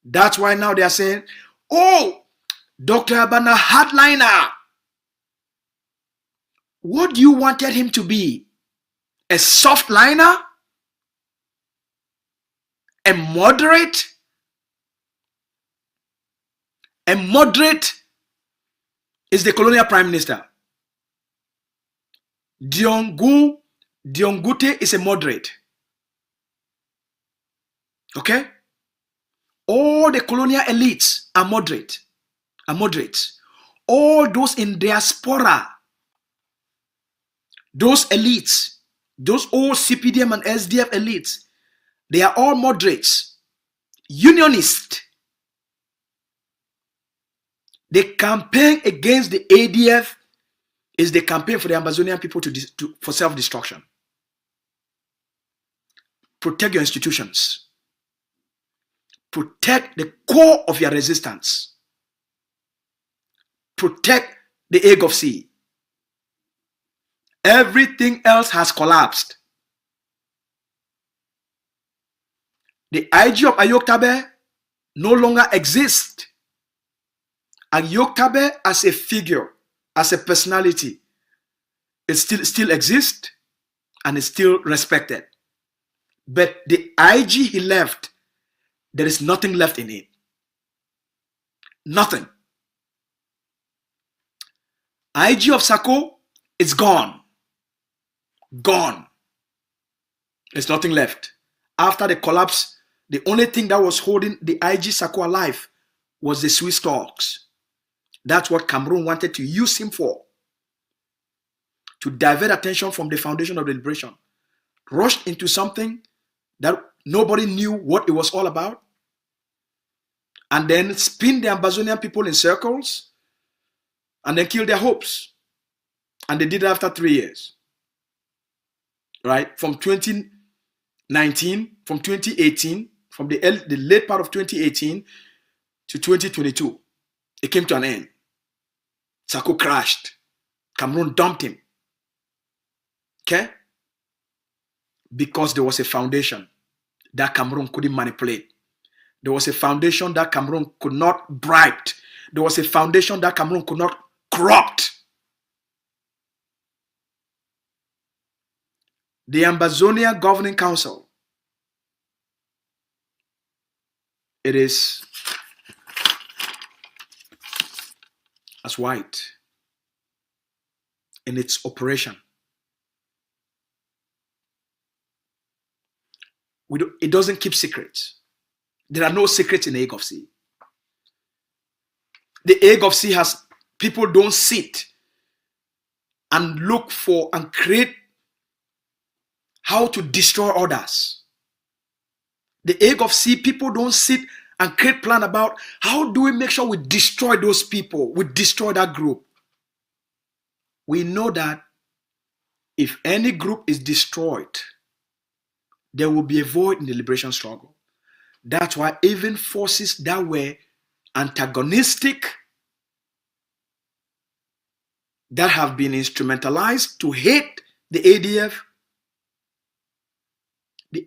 That's why now they are saying, oh, Dr. Abana hardliner. What do you wanted him to be? A soft liner? A moderate? A moderate is the colonial prime minister. Diongute is a moderate. Okay? All the colonial elites are moderate. Are moderates. All those in diaspora, those elites, those old CPDM and SDF elites, they are all moderates, unionists. The campaign against the ADF is the campaign for the Amazonian people for self-destruction. Protect your institutions. Protect the core of your resistance. Protect the Agovc. Everything else has collapsed. The IG of Ayoktabe no longer exists. Ayoktabe as a figure, as a personality, it still exists and is still respected. But the IG he left, there is nothing left in it. Nothing. IG of Sako is gone. Gone. There's nothing left. After the collapse, the only thing that was holding the IG Sako alive was the Swiss talks. That's what Cameroon wanted to use him for. To divert attention from the foundation of the liberation. Rushed into something that nobody knew what it was all about. And then spin the Amazonian people in circles. And then kill their hopes. And they did it after 3 years. Right? From 2019, from 2018, from the late part of 2018 to 2022. It came to an end. Sako crashed. Cameroon dumped him. Okay? Because there was a foundation that Cameroon couldn't manipulate. There was a foundation that Cameroon could not bribe. There was a foundation that Cameroon could not corrupt. The Ambazonia Governing Council, it is as white in its operation. It doesn't keep secrets. There are no secrets in the Agovc. The Agovc has people don't sit and look for and create how to destroy others. The Agovc people don't sit and create plan about how do we make sure we destroy those people, we destroy that group. We know that if any group is destroyed, there will be a void in the liberation struggle. That's why even forces that were antagonistic, that have been instrumentalized to hate the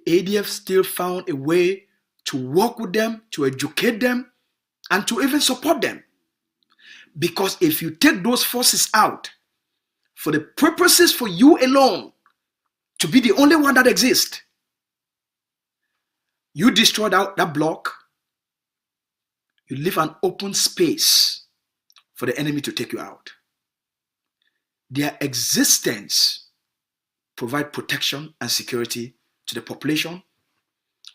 ADF still found a way to work with them, to educate them, and to even support them. Because if you take those forces out for the purposes for you alone to be the only one that exists, you destroy that block, you leave an open space for the enemy to take you out. Their existence provide protection and security to the population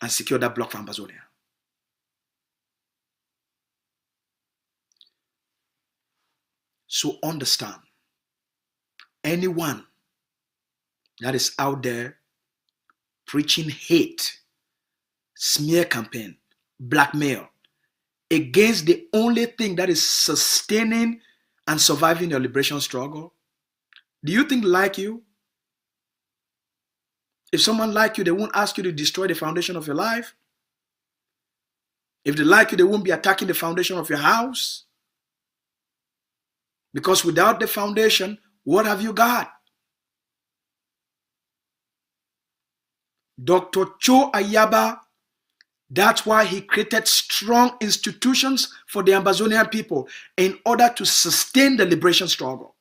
and secure that block for Ambazonia. So understand, anyone that is out there preaching hate, smear campaign, blackmail against the only thing that is sustaining and surviving your liberation struggle, do you think like you? If someone like you, they won't ask you to destroy the foundation of your life. If they like you, they won't be attacking the foundation of your house. Because without the foundation, what have you got? Dr. Cho Ayaba, that's why he created strong institutions for the Ambazonian people in order to sustain the liberation struggle.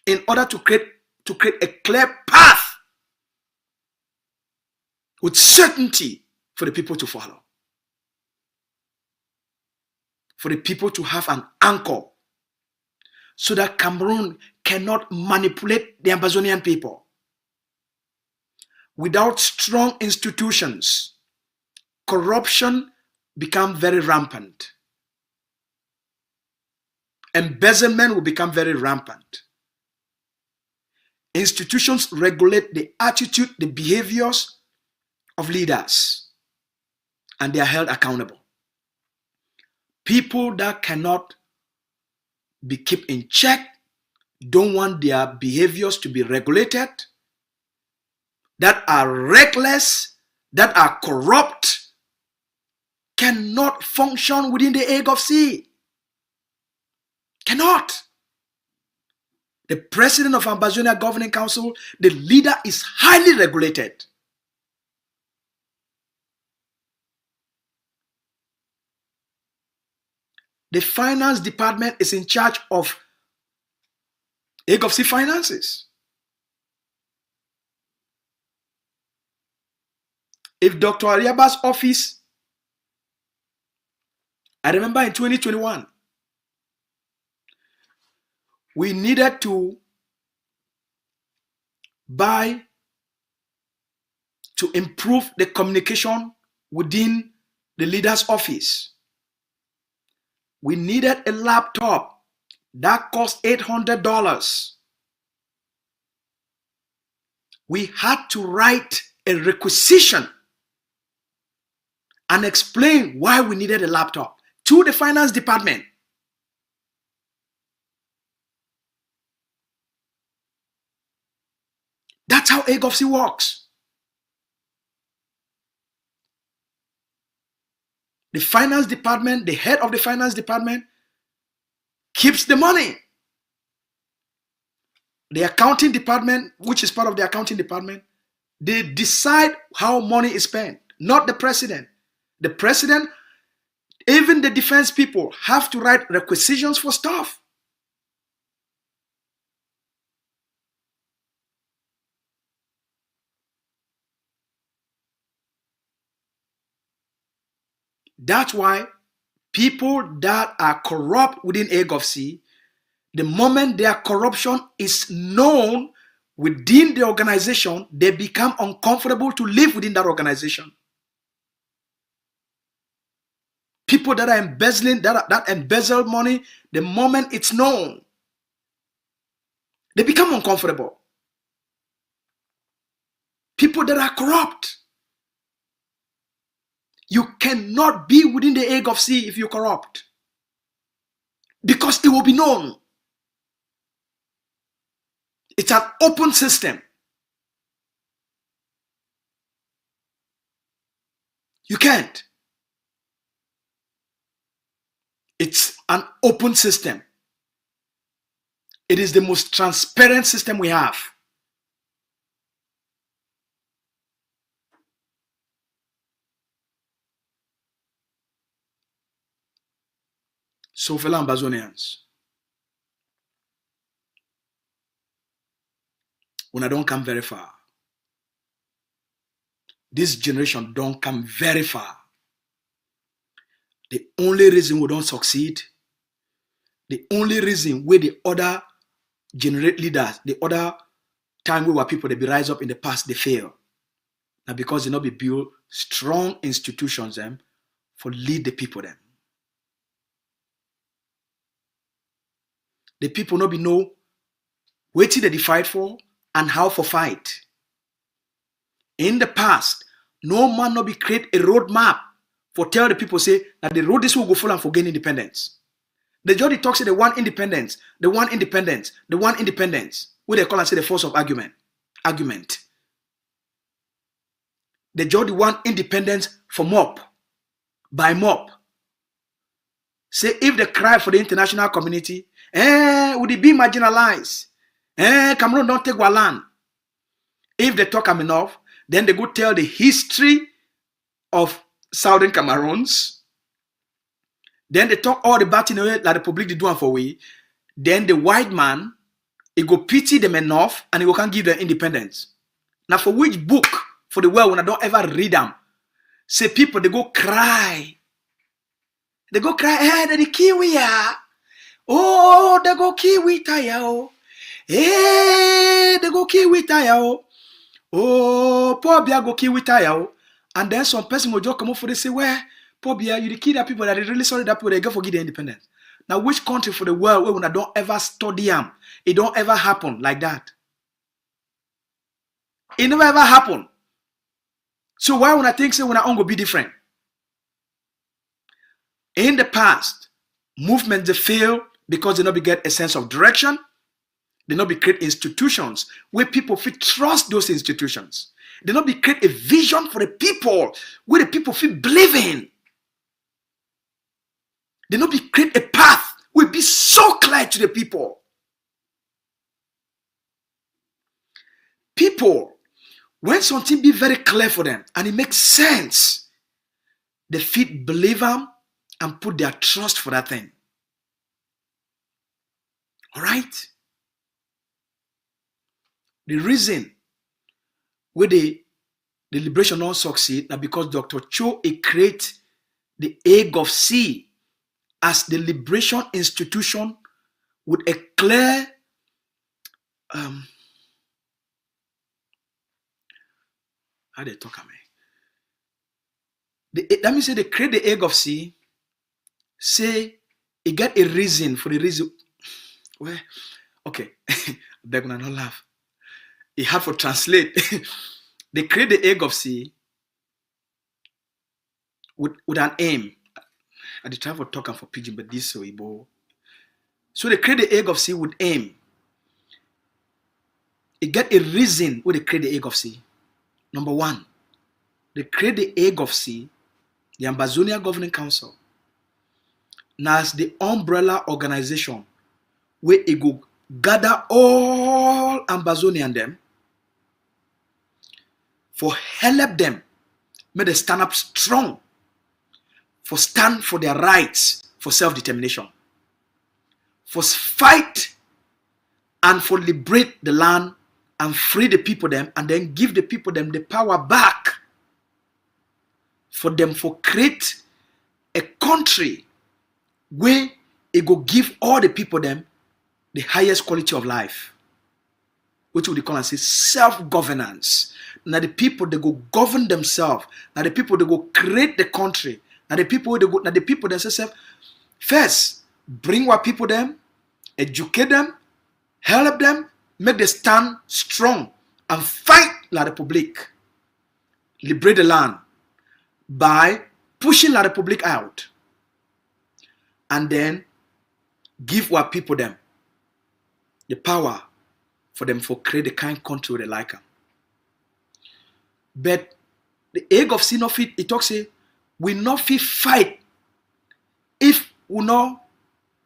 In order to create a clear path with certainty for the people to follow. For the people to have an anchor so that Cameroon cannot manipulate the Ambazonian people. Without strong institutions, corruption becomes very rampant. Embezzlement will become very rampant. Institutions regulate the attitude, the behaviors of leaders, and they are held accountable. People that cannot be kept in check, don't want their behaviors to be regulated, that are reckless, that are corrupt, cannot function within the Agovc. Cannot. The president of Ambazonia Governing Council, the leader is highly regulated. The finance department is in charge of Agovc finances. If Dr. Ariaba's office, I remember in 2021, we needed to improve the communication within the leader's office. We needed a laptop that cost $800. We had to write a requisition and explain why we needed a laptop to the finance department. That's how Agovc works. The finance department, the head of the finance department, keeps the money. The accounting department, which is part of the accounting department, they decide how money is spent, not the president. The president, even the defense people, have to write requisitions for stuff. That's why people that are corrupt within Agovc, the moment their corruption is known within the organization, they become uncomfortable to live within that organization. People that are embezzling, that embezzle money, the moment it's known, they become uncomfortable. People that are corrupt. You cannot be within the Agovc if you're corrupt. Because it will be known. It's an open system. You can't. It's an open system. It is the most transparent system we have. So, fellow Ambazonians, when I don't come very far, this generation don't come very far. The only reason we don't succeed, the only reason where the other generate leaders, the other time we were people, they be rise up in the past, they fail. Now because they not be build strong institutions them for lead the people them. The people not be know what they fight for and how for fight. In the past, no man not be create a roadmap for tell the people say that the road this will go full and for gain independence. The judge talks say the one independence, the one independence, the one independence. What they call and say the force of argument. The judge want independence for mob, by mob. Say if they cry for the international community, would it be marginalized? Cameroon don't take our land. If they talk enough, then they go tell the history of Southern Cameroons. Then they talk all the bad things that the public did do for we. Then the white man, he go pity them enough and he go can't give them independence. Now for which book for the world when I don't ever read them, say people they go cry. They go cry, they kiwi ya. Oh, they go kiwi taya. They go kiwi taya. Oh, poor Bia go kiwi taya. And then some person will just come up for they say, well, poor Bia, you the kid that people that are really sorry that people they go forget their independence. Now, which country for the world where when I don't ever study them, it don't ever happen like that? It never ever happen. So why when I think say when I go be different? In the past, movements they fail because they not be get a sense of direction. They not be create institutions where people feel trust those institutions. They not be create a vision for the people where the people feel believe in. They not be create a path will be so clear to the people. People, when something be very clear for them and it makes sense, they feel believe them and put their trust for that thing. All right? The reason where the liberation don't succeed now because Dr. Cho create the Agovc as the liberation institution with a clear how they talk about it. That means say they create the Agovc, say it get a reason for the reason. Well, okay, they're gonna not laugh. It hard for translate. They create the Agovc with an aim. I did try for talking for pidgin, but this so Igbo. So they create the Agovc with aim. It get a reason where they create the Agovc. Number one, they create the Agovc, the Ambazonia Governing Council, now as the umbrella organization where it go gather all Ambazonian them for help them make them stand up strong, for stand for their rights for self-determination, for fight and for liberate the land and free the people them and then give the people them the power back for them for create a country where it go give all the people them the highest quality of life, which we call and say self-governance. Now the people they go govern themselves. Now the people they go create the country. Now the people they go. Now the people themselves first bring what people them, educate them, help them, make them stand strong and fight La République, liberate the land by pushing La République out and then give our people them the power for them to create the kind of country they like them. But the Agovc no fit, it talks say, we not fit fight if we not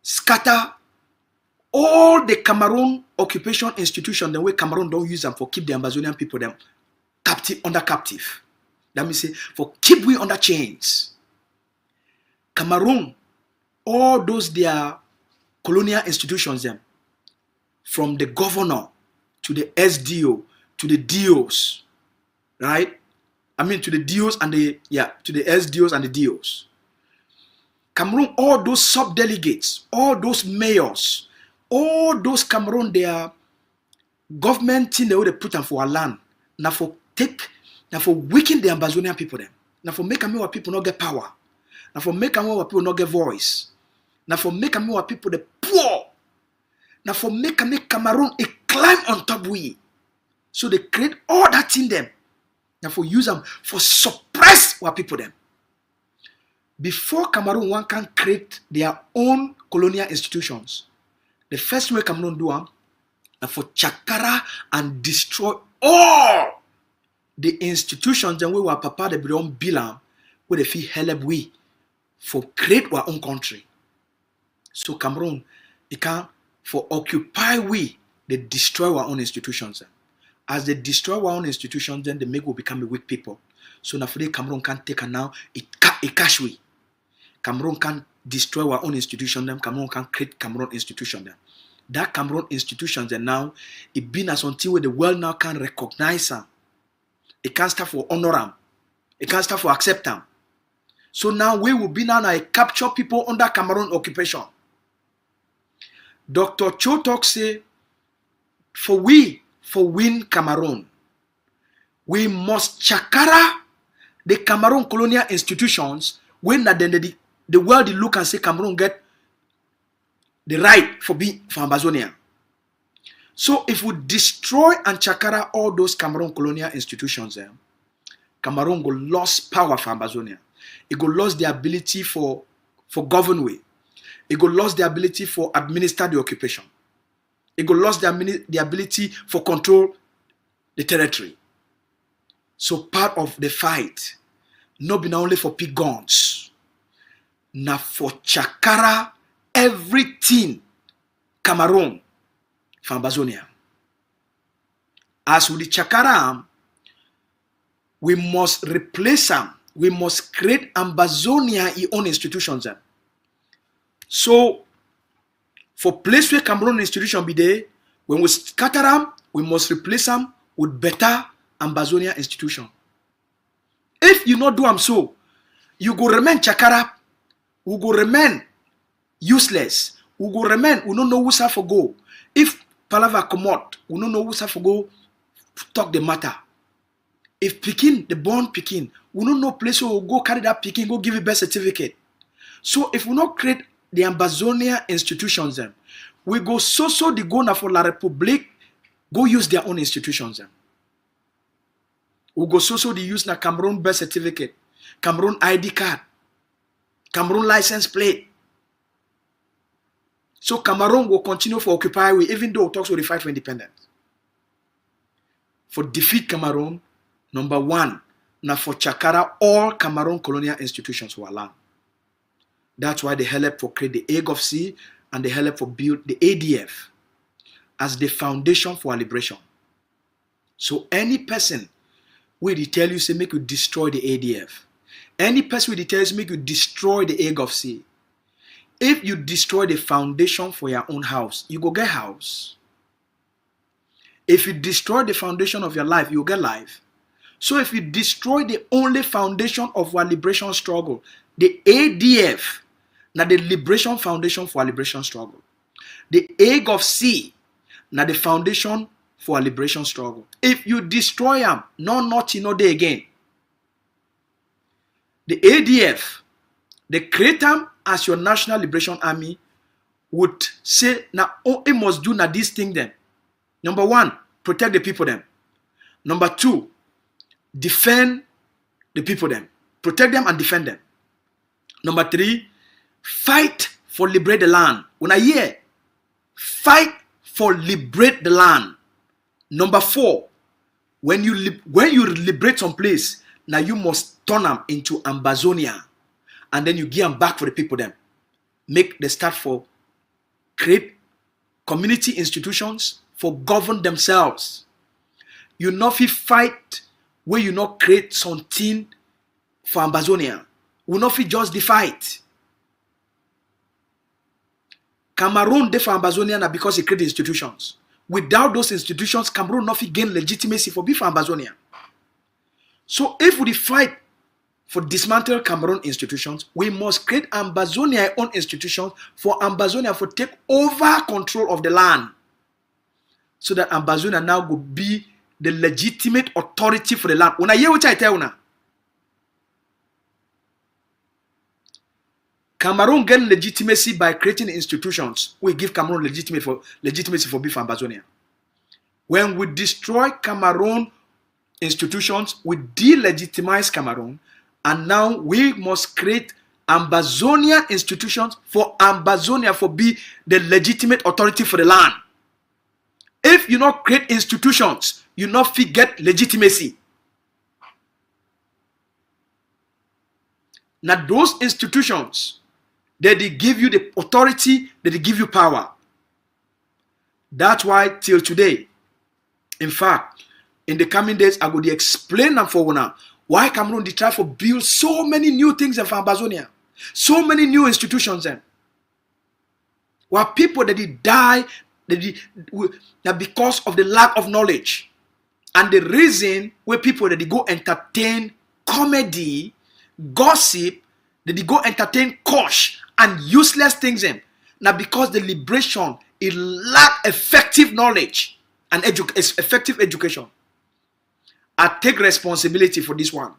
scatter all the Cameroon occupation institution the way Cameroon don't use them for keep the Amazonian people them under captive. That means say for keep we under chains. Cameroon, all those their colonial institutions them, from the governor to the SDO to the DOs, right? I mean to the DOs and the to the SDOs and the DOs. Cameroon, all those sub-delegates, all those mayors, all those Cameroon, their government thing they put them for our land. Now for weaken the Amazonian people them. Now for make our people not get power. Now for make our people not get voice. Now for make our people the poor. Now for make Cameroon a climb on top we. So they create all that in them. Now for use them for suppress our people them. Before Cameroon one can create their own colonial institutions, the first way Cameroon do them for chakara and destroy all the institutions and we were papa the beyond bilam where they feel help we for create our own country. So Cameroon, it can for occupy we, they destroy our own institutions. As they destroy our own institutions, then they make we become a weak people. So now for the Cameroon can take and now it cash we. Cameroon can destroy our own institution, then Cameroon can create Cameroon institution then. That Cameroon institutions and now it been as until the world now can recognize them. It can't start for honor them. It can't start for accept them. So now we will be now capture people under Cameroon occupation. Dr. Cho talk say for win Cameroon, we must chakara the Cameroon colonial institutions when the world they look and say Cameroon get the right for Amazonia. So if we destroy and chakara all those Cameroon colonial institutions, Cameroon will lose power for Amazonia. It will lose the ability for govern way. It will lose the ability for administer the occupation. It will lose the ability for control the territory. So part of the fight, not be only for pick guns, now for chakara everything Cameroon for Amazonia. As with the chakara, we must replace them. We must create Amazonia its own institutions. So, for place where Cameroon institution be there, when we scatter them, we must replace them with better Amazonia institution. If you not do them so, you go remain chakara, we go remain useless, we go remain, we don't know who's for go. If Palava come out, we don't know who's for go talk the matter. If Pekin, the born Pekin, we don't know place where we go carry that Pekin, go give a birth certificate. So if we not create the Amazonia institutions, then we go the go now for La République, go use their own institutions. Then. We go the use na Cameroon birth certificate, Cameroon ID card, Cameroon license plate. So Cameroon will continue for occupy we, even though talks will fight for independence. For defeat Cameroon, number one, now for chakara all Cameroon colonial institutions were allowed. That's why they help for create the Agovc and they help for build the ADF as the foundation for our liberation. So any person will tell you say make you destroy the ADF. Any person will tell you say make you destroy the Agovc. If you destroy the foundation for your own house, you go get house. If you destroy the foundation of your life, you get life. So if you destroy the only foundation of our liberation struggle, the ADF, now the liberation foundation for our liberation struggle. The Agovc, now the foundation for our liberation struggle. If you destroy them, nothing no day again. The ADF, the create them as your National Liberation Army would say, now it must do now this thing then. Number one, protect the people then. Number 2, defend the people them. Protect them and defend them. Number 3, fight for liberate the land. When I hear, fight for liberate the land. Number 4, when you liberate some place, now you must turn them into Ambazonia, and then you give them back for the people them. Make the start for create community institutions for govern themselves. You not fit fight where you not create something for Ambazonia. We not fit just the fight. Cameroon dey for Ambazonia na because he create institutions. Without those institutions, Cameroon not fit gain legitimacy for be for Ambazonia. So if we fight for dismantle Cameroon institutions, we must create Ambazonia own institutions for Ambazonia for take over control of the land. So that Ambazonia now will be the legitimate authority for the land. Una hear what I tell you? Cameroon gain legitimacy by creating institutions. We give Cameroon legitimacy for beef Ambazonia. When we destroy Cameroon institutions, we delegitimize Cameroon, and now we must create Ambazonia institutions for Ambazonia for be the legitimate authority for the land. If you not create institutions, you not get legitimacy. Now those institutions, they give you the authority, they give you power. That's why till today, in fact, in the coming days, I will explain them for now why Cameroon they try to build so many new things in Ambazonia, so many new institutions. Where people that they die, that because of the lack of knowledge, and the reason where people that they go entertain comedy, gossip, that they go entertain kosh and useless things in. Now because the liberation, it lack effective knowledge and effective education. I take responsibility for this one.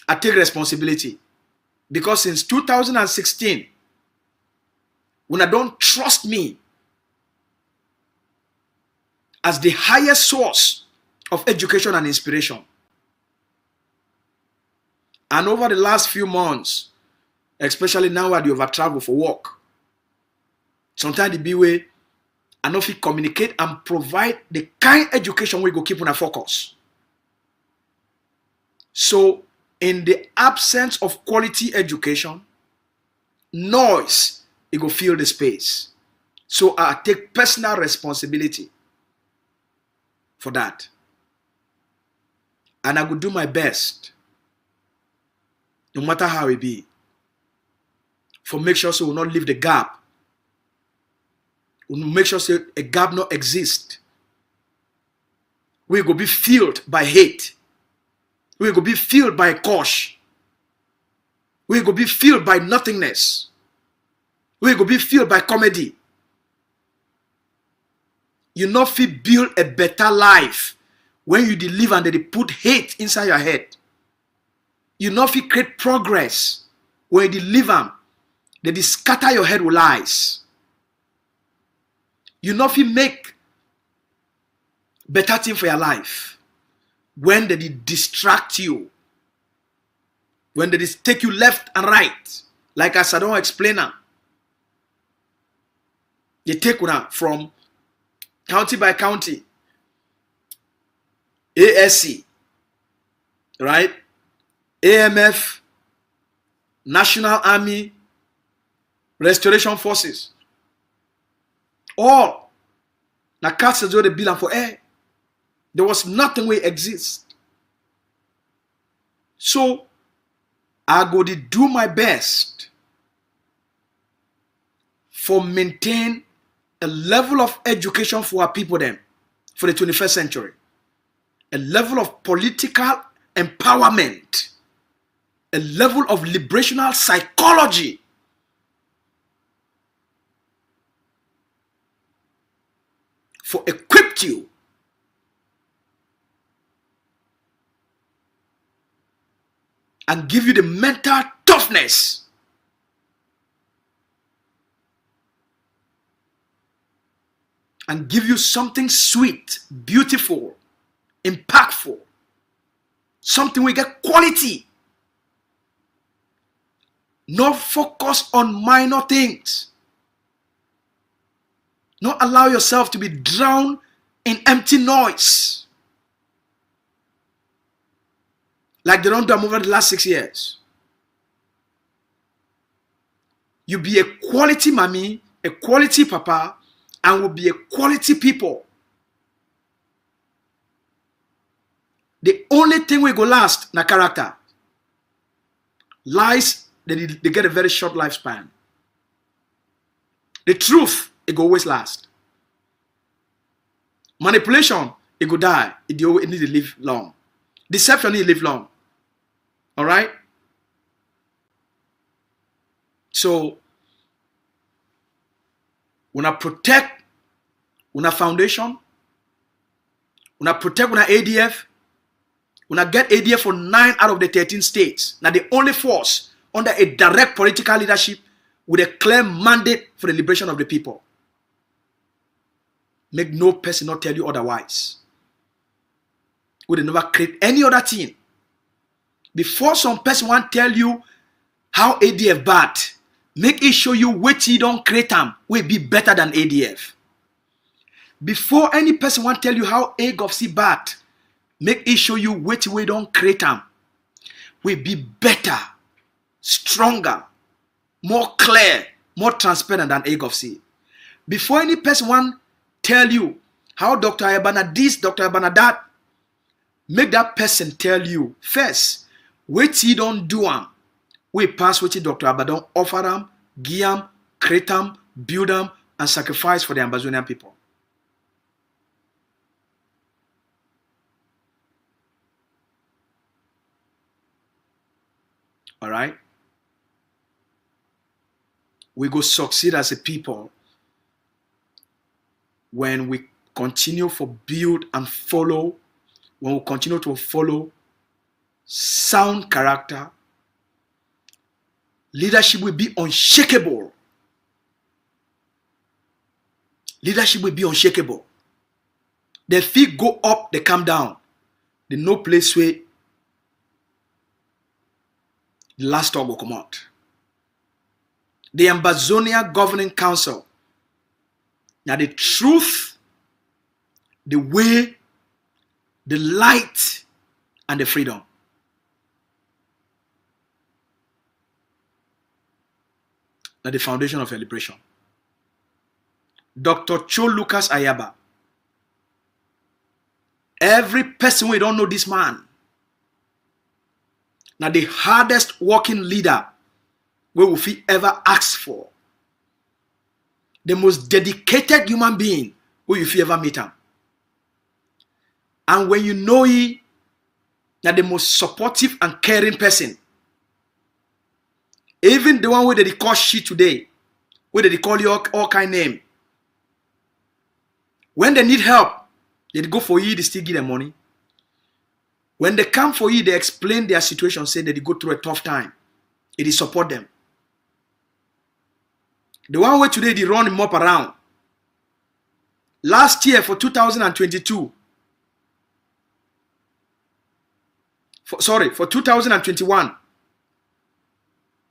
I take responsibility. Because since 2016, when I don't trust me as the highest source of education and inspiration, and over the last few months, especially now that you have traveled for work, sometimes the be way I know if you communicate and provide the kind education we go keep on a focus. So in the absence of quality education, noise, it go fill the space. So I take personal responsibility for that. And I will do my best, no matter how it be, for make sure so we will not leave the gap. We will make sure so a gap not exist. We go be filled by hate. We go be filled by kosh. We go be filled by nothingness. We go be filled by comedy. You not fit build a better life when you deliver and they put hate inside your head. You not fit create progress when you deliver, they scatter your head with lies. You not fit make better thing for your life when they distract you, when they take you left and right, like as I don't explain now. They take una from county by county, ASC, right? AMF, National Army, Restoration Forces. All na cast as though the bill for air. There was nothing where exist. So I go to do my best for maintain a level of education for our people then for the 21st century. A level of political empowerment. A level of liberational psychology. For equip you and give you the mental toughness and give you something sweet, beautiful, impactful, something we get quality. Not focus on minor things. Not allow yourself to be drowned in empty noise. Like they don't do over the last 6 years. You be a quality mommy, a quality papa, and will be a quality people. The only thing we go last na character. Lies, they get a very short lifespan. The truth, it go always last. Manipulation, it go die. It need to live long. Deception need to live long. All right? So, when I protect una foundation, when I protect una ADF, when I get ADF for 9 out of the 13 states, now the only force under a direct political leadership with a clear mandate for the liberation of the people. Make no person not tell you otherwise. We never create any other thing. Before some person want tell you how ADF bad, make it show you which you don't create them will be better than ADF. Before any person want tell you how Agovc bad, make it show you which way don't create them will be better, stronger, more clear, more transparent than Agovc. Before any person want tell you how Dr. Ayabana this, Dr. Ayabana that, make that person tell you first, which he don't do them, we pass which Dr. Ayabana offer them, give them, create them, build them, and sacrifice for the Ambazonian people. All right? We go succeed as a people when we continue to build and follow, when we continue to follow sound character. Leadership will be unshakable. Leadership will be unshakable. The feet go up, they come down. There's no place where the last talk will come out. The Ambazonia Governing Council. Now the truth, the way, the light, and the freedom. Now the foundation of your liberation. Dr. Cho Lucas Ayaba. Every person we don't know this man. Now the hardest working leader we will ever ask for. The most dedicated human being who you ever meet him. And when you know he, now the most supportive and caring person. Even the one where they call shit today, where they call you all kind name. When they need help, they go for you, they still give them money. When they come for you, they explain their situation, say that they go through a tough time. It is support them. The one way today they run him up around. Last year for 2022, for 2021,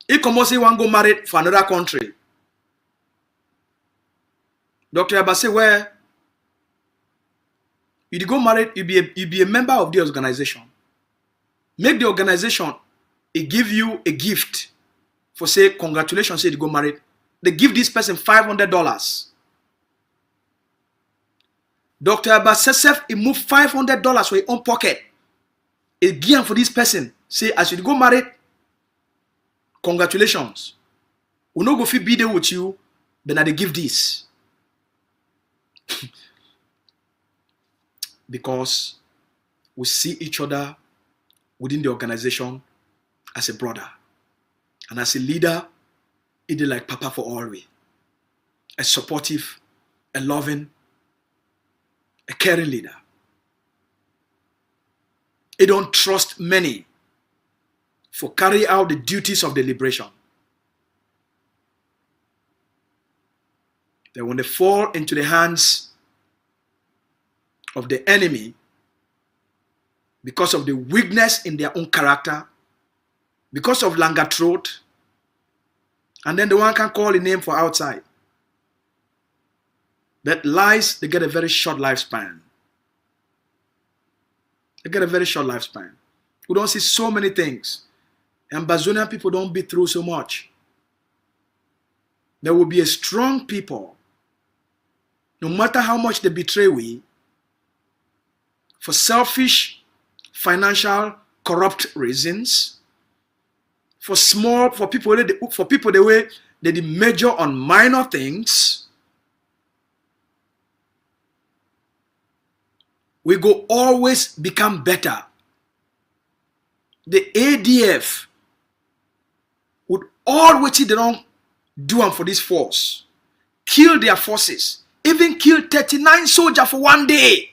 he come say one go married for another country. Dr. Abba say, where you go married, you be a member of the organization. Make the organization give you a gift for say congratulations, say you go married. They give this person $500. Dr. Abba Sesef, he moved $500 for his own pocket. He give for this person. Say, as you go married, congratulations. We no go fit be there with you, then they give this. Because we see each other within the organization as a brother. And as a leader, it is like Papa for all we. A supportive, a loving, a caring leader. He don't trust many for carry out the duties of the liberation. Then when they fall into the hands of the enemy because of the weakness in their own character, because of longer throat, and then the one can call a name for outside. That lies, they get a very short lifespan. They get a very short lifespan. We don't see so many things. Ambazonian people don't be through so much. There will be a strong people, no matter how much they betray we, for selfish, financial, corrupt reasons, for people the way they major on minor things. We go always become better. The ADF would always, they don't do them for this force. Kill their forces. Even kill 39 soldiers for one day.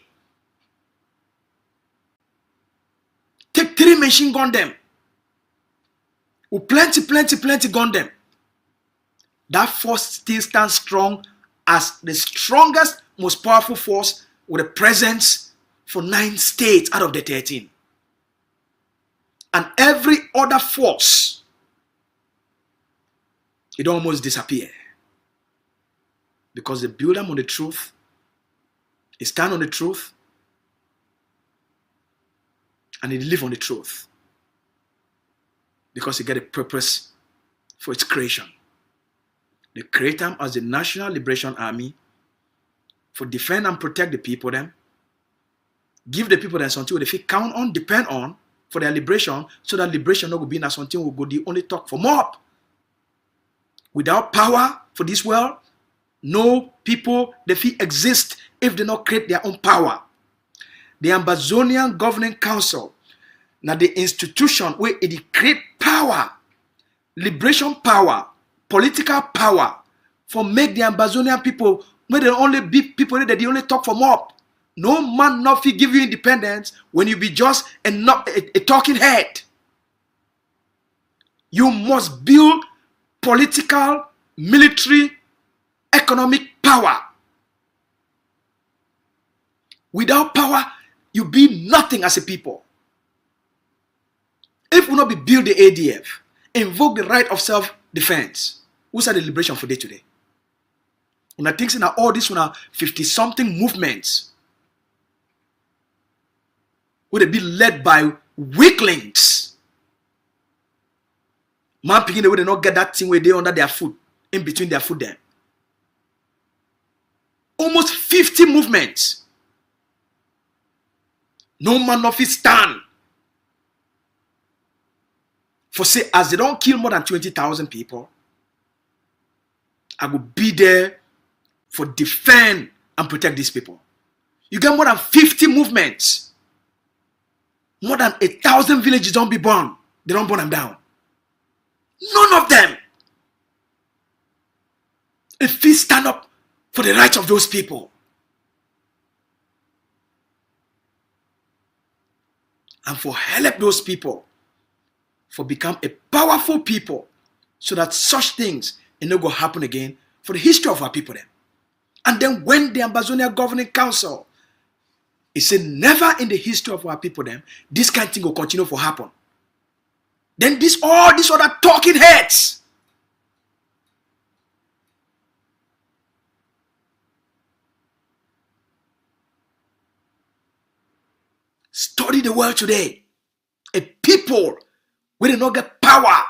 Take 3 machine gun them. With plenty gun them. That force still stands strong as the strongest, most powerful force with a presence for 9 states out of the 13. And every other force, it almost disappear. Because they build them on the truth, they stand on the truth, and they live on the truth. Because they get a purpose for its creation. They create them as the National Liberation Army for defend and protect the people them. Give the people them something they feel count on, depend on for their liberation, so that liberation not will be something will go the only talk for mob. Without power for this world, no people they feel exist if they not create their own power. The Ambazonian Governing Council, now the institution where it create power, liberation power, political power, for make the Ambazonian people, where they only be people that they only talk for mob. No man not give you independence when you be just a talking head. You must build political, military, economic power. Without power, you be nothing as a people. If we not be build the ADF, invoke the right of self-defense, who's the liberation for day today? When I think now all this 50-something movements would be led by weaklings. Man picking the way they not get that thing where they under their foot, in between their foot them. Almost 50 movements. No man of it stand. For say, as they don't kill more than 20,000 people, I will be there for defend and protect these people. You get more than 50 movements. More than 1,000 villages don't be burned. They don't burn them down. None of them. If we stand up for the rights of those people. And for help those people. For become a powerful people. So that such things will not go happen again for the history of our people then. And then when the Ambazonia Governing Council, it said never in the history of our people then, this kind of thing will continue to happen. Then all these other talking heads, study the world today. A people where they not get power,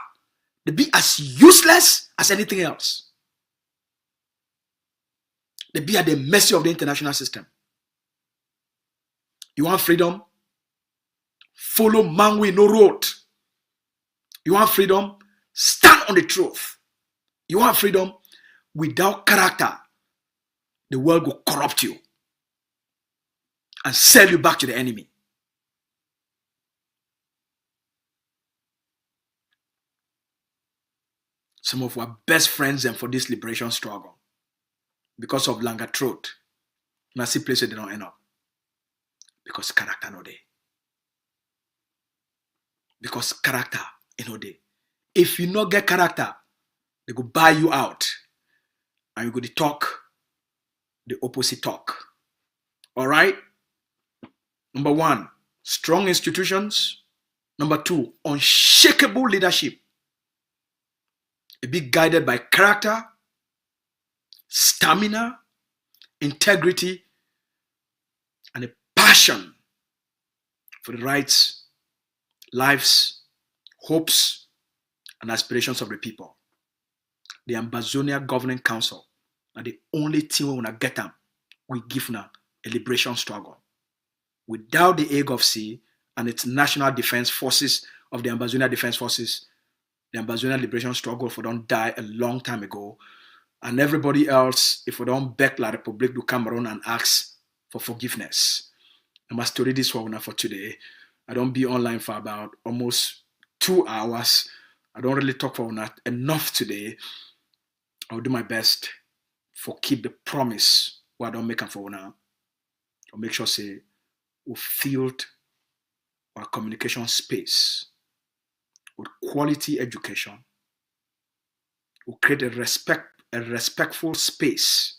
they be as useless as anything else. They be at the mercy of the international system. You want freedom? Follow man with no road. You want freedom? Stand on the truth. You want freedom? Without character, the world will corrupt you and sell you back to the enemy. Some of our best friends and for this liberation struggle, because of longer throat, now see places they don't end up. Because character no day. Because character no day. If you not get character, they go buy you out. And you go to talk the opposite talk. Alright? Number one, strong institutions. Number two, unshakable leadership. Be guided by character, stamina, integrity, and a passion for the rights, lives, hopes, and aspirations of the people. The Ambazonia Governing Council are the only thing we want to get them. We give now a liberation struggle. Without the Agovc and its national defense forces of the Ambazonia Defense Forces, the Ambazonia liberation struggle for don't die a long time ago. And everybody else, if we don't beg La Republique to come around and ask for forgiveness. I must story this one for today. I don't be online for about almost 2 hours. I don't really talk for enough today. I'll do my best for keep the promise what I don't make them for now. I'll make sure say we filled our communication space with quality education. We'll create a respectful space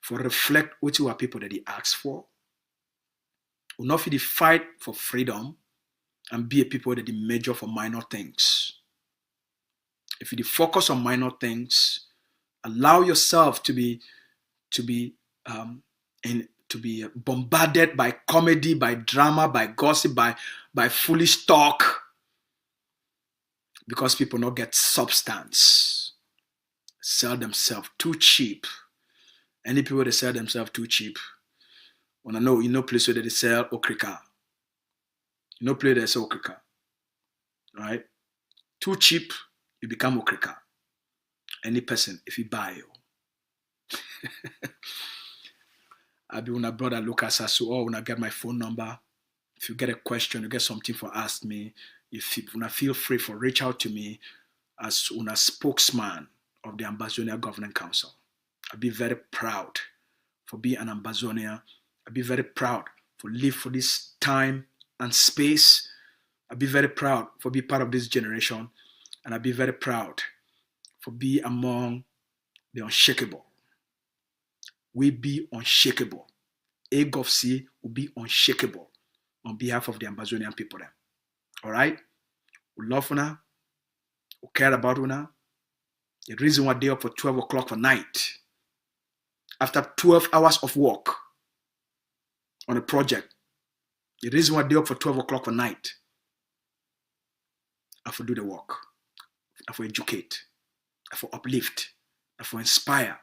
for reflect what you are people that they ask for. We'll not really fight for freedom and be a people that they measure for minor things. If you focus on minor things, allow yourself to be bombarded by comedy, by drama, by gossip, by foolish talk, because people not get substance, sell themselves too cheap. Any people that sell themselves too cheap, when I know you know place where they sell okrika, you know place they sell okrika, right? Too cheap, you become okrika. Any person if you buy you. I'll be when I brother Lucas Asu, or when I get my phone number. If you get a question, you get something for ask me. If you wanna feel free for reach out to me as a spokesman of the Ambazonia Governing Council. I'll be very proud for being an Ambazonia. I'll be very proud for live for this time and space. I'll be very proud for be part of this generation, and I'll be very proud for be among the unshakable. We be unshakable. Agovc will be unshakable on behalf of the Ambazonian people. Then. All right? We love una. We care about una. The reason why they up for 12 o'clock for night, after 12 hours of work on a project, the reason why they up for 12 o'clock for night, I for do the work, I for educate, I for uplift, I for inspire.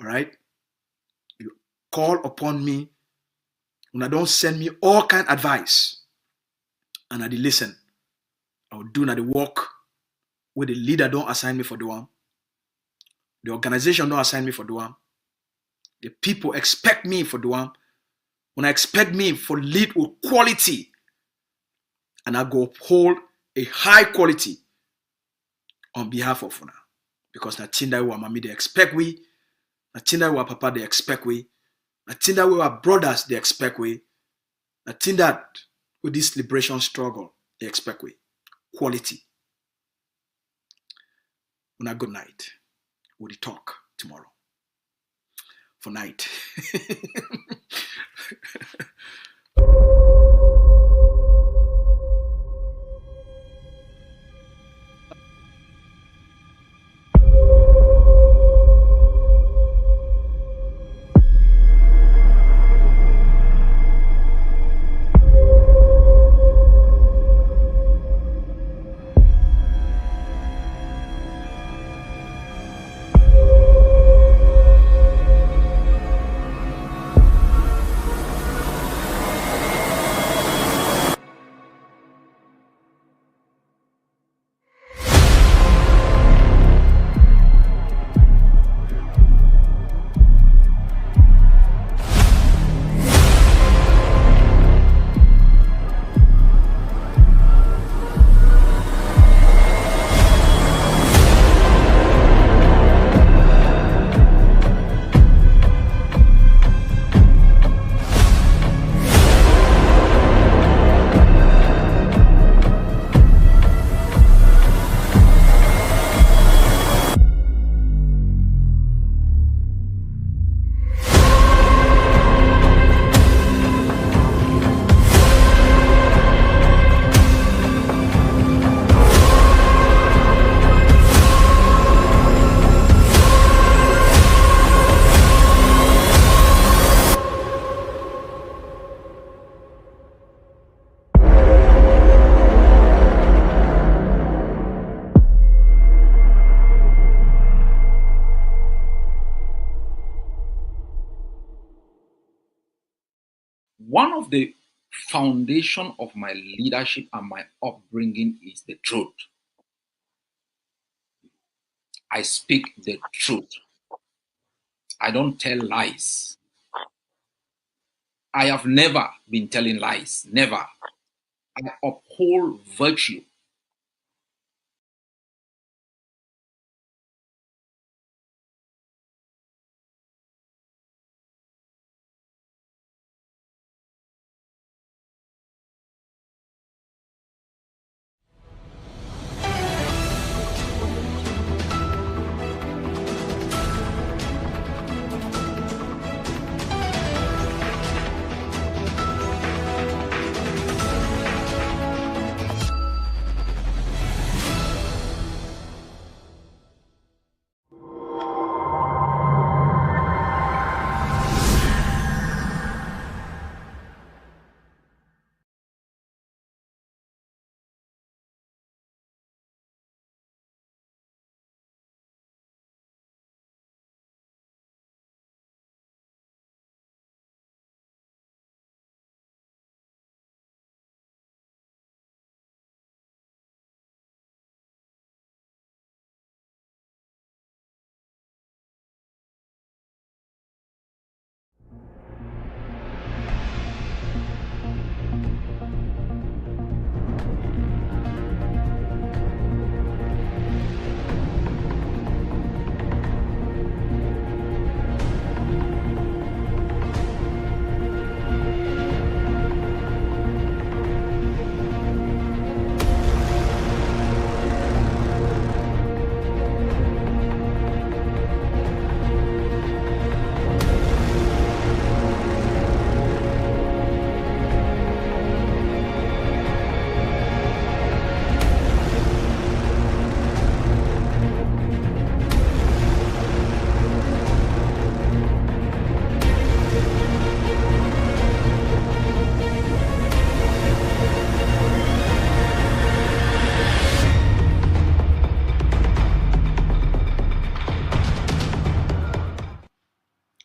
All right? You call upon me when I don't send me all kind of advice, and I listen. I will do the work where the leader don't assign me for doing. The organization don't assign me for doing. The people expect me for doing. When I expect me for lead with quality, and I go uphold a high quality on behalf of una, because na tinda we mami they expect we. Natinda wa papa they expect we. Natinda we our brothers they expect we. Natinda with this liberation struggle they expect we. Quality. Una good night. We'll talk tomorrow. For night. one of the foundation of my leadership and my upbringing is the truth. I speak the truth. I don't tell lies. I have never been telling lies. Never. I uphold virtue.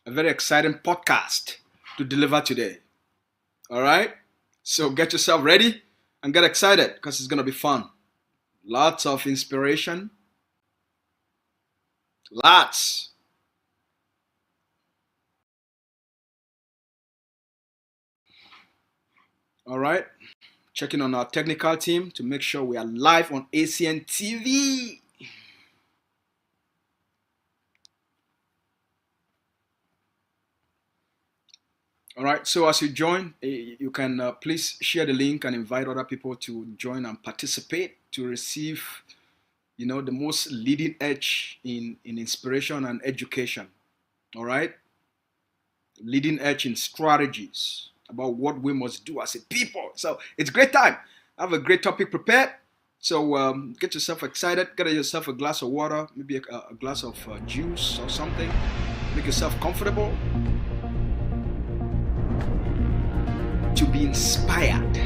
A very exciting podcast to deliver today. All right? So get yourself ready and get excited because it's going to be fun. Lots of inspiration. Lots. All right? Checking on our technical team to make sure we are live on ACN TV. All right, so as you join, you can please share the link and invite other people to join and participate to receive, the most leading edge in inspiration and education. All right, leading edge in strategies about what we must do as a people. So it's a great time. I have a great topic prepared. So get yourself excited. Get yourself a glass of water, maybe a glass of juice or something. Make yourself comfortable. To be inspired.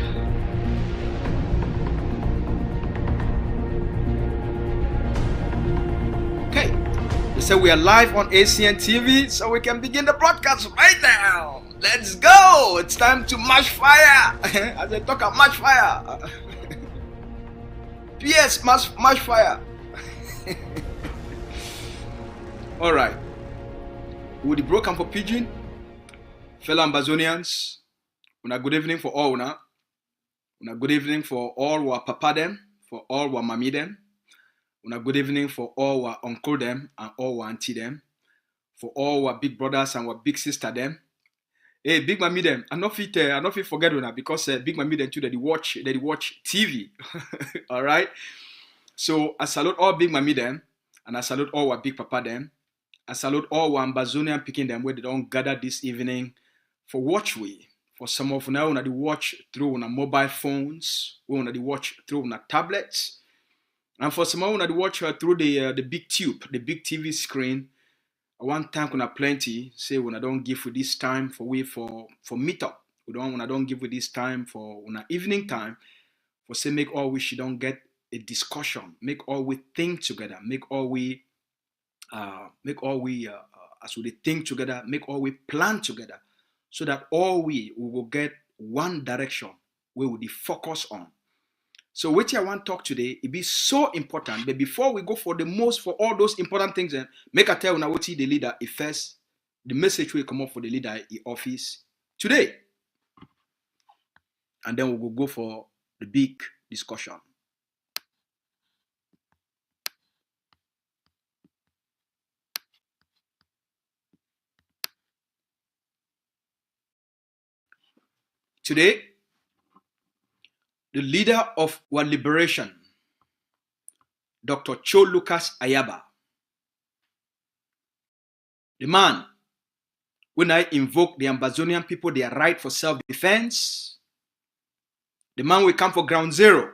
Okay, they say we are live on ACN TV, so we can begin the broadcast right now. Let's go! It's time to match fire. As I talk about match fire. Yes, match fire. All right. With the broken for pigeon, fellow Ambazonians. Una good evening for all una. Una good evening for all our papa them, for all our mommy them. Una good evening for all our uncle them and all our auntie them, for all our big brothers and our big sister them. Hey, big mommy them. I not fit forget una because big mommy them too they watch TV. All right. So I salute all big mommy them and I salute all our big papa them. I salute all our Ambazonian picking them where they don't gather this evening for watch we. For some of now, we watch through on mobile phones, we watch through on tablets, and for some of we watch through the big tube, the big TV screen. One time we plenty say when I don't give with this time for meet up. We don't give with this time for evening time for say make all we should don't get a discussion, make all we think together, make all we as we think together, make all we plan together. So that all we will get one direction we will be focused on. So what I want to talk today, it be so important. But before we go for all those important things, make a tell now what the leader is first, the message will come up for the leader in office today. And then we will go for the big discussion. Today, the leader of our liberation, Dr. Cho Lucas Ayaba, the man, when I invoke the Ambazonian people, their right for self-defense, the man will come for ground zero.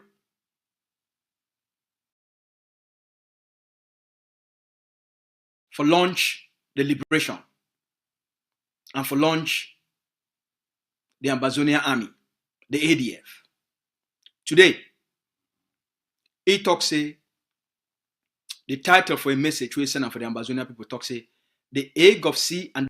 For launch the liberation and for launch the Ambazonian army, the ADF. Today, he talks say, the title for a message we send for the Ambazonian people talk say, the Agovc and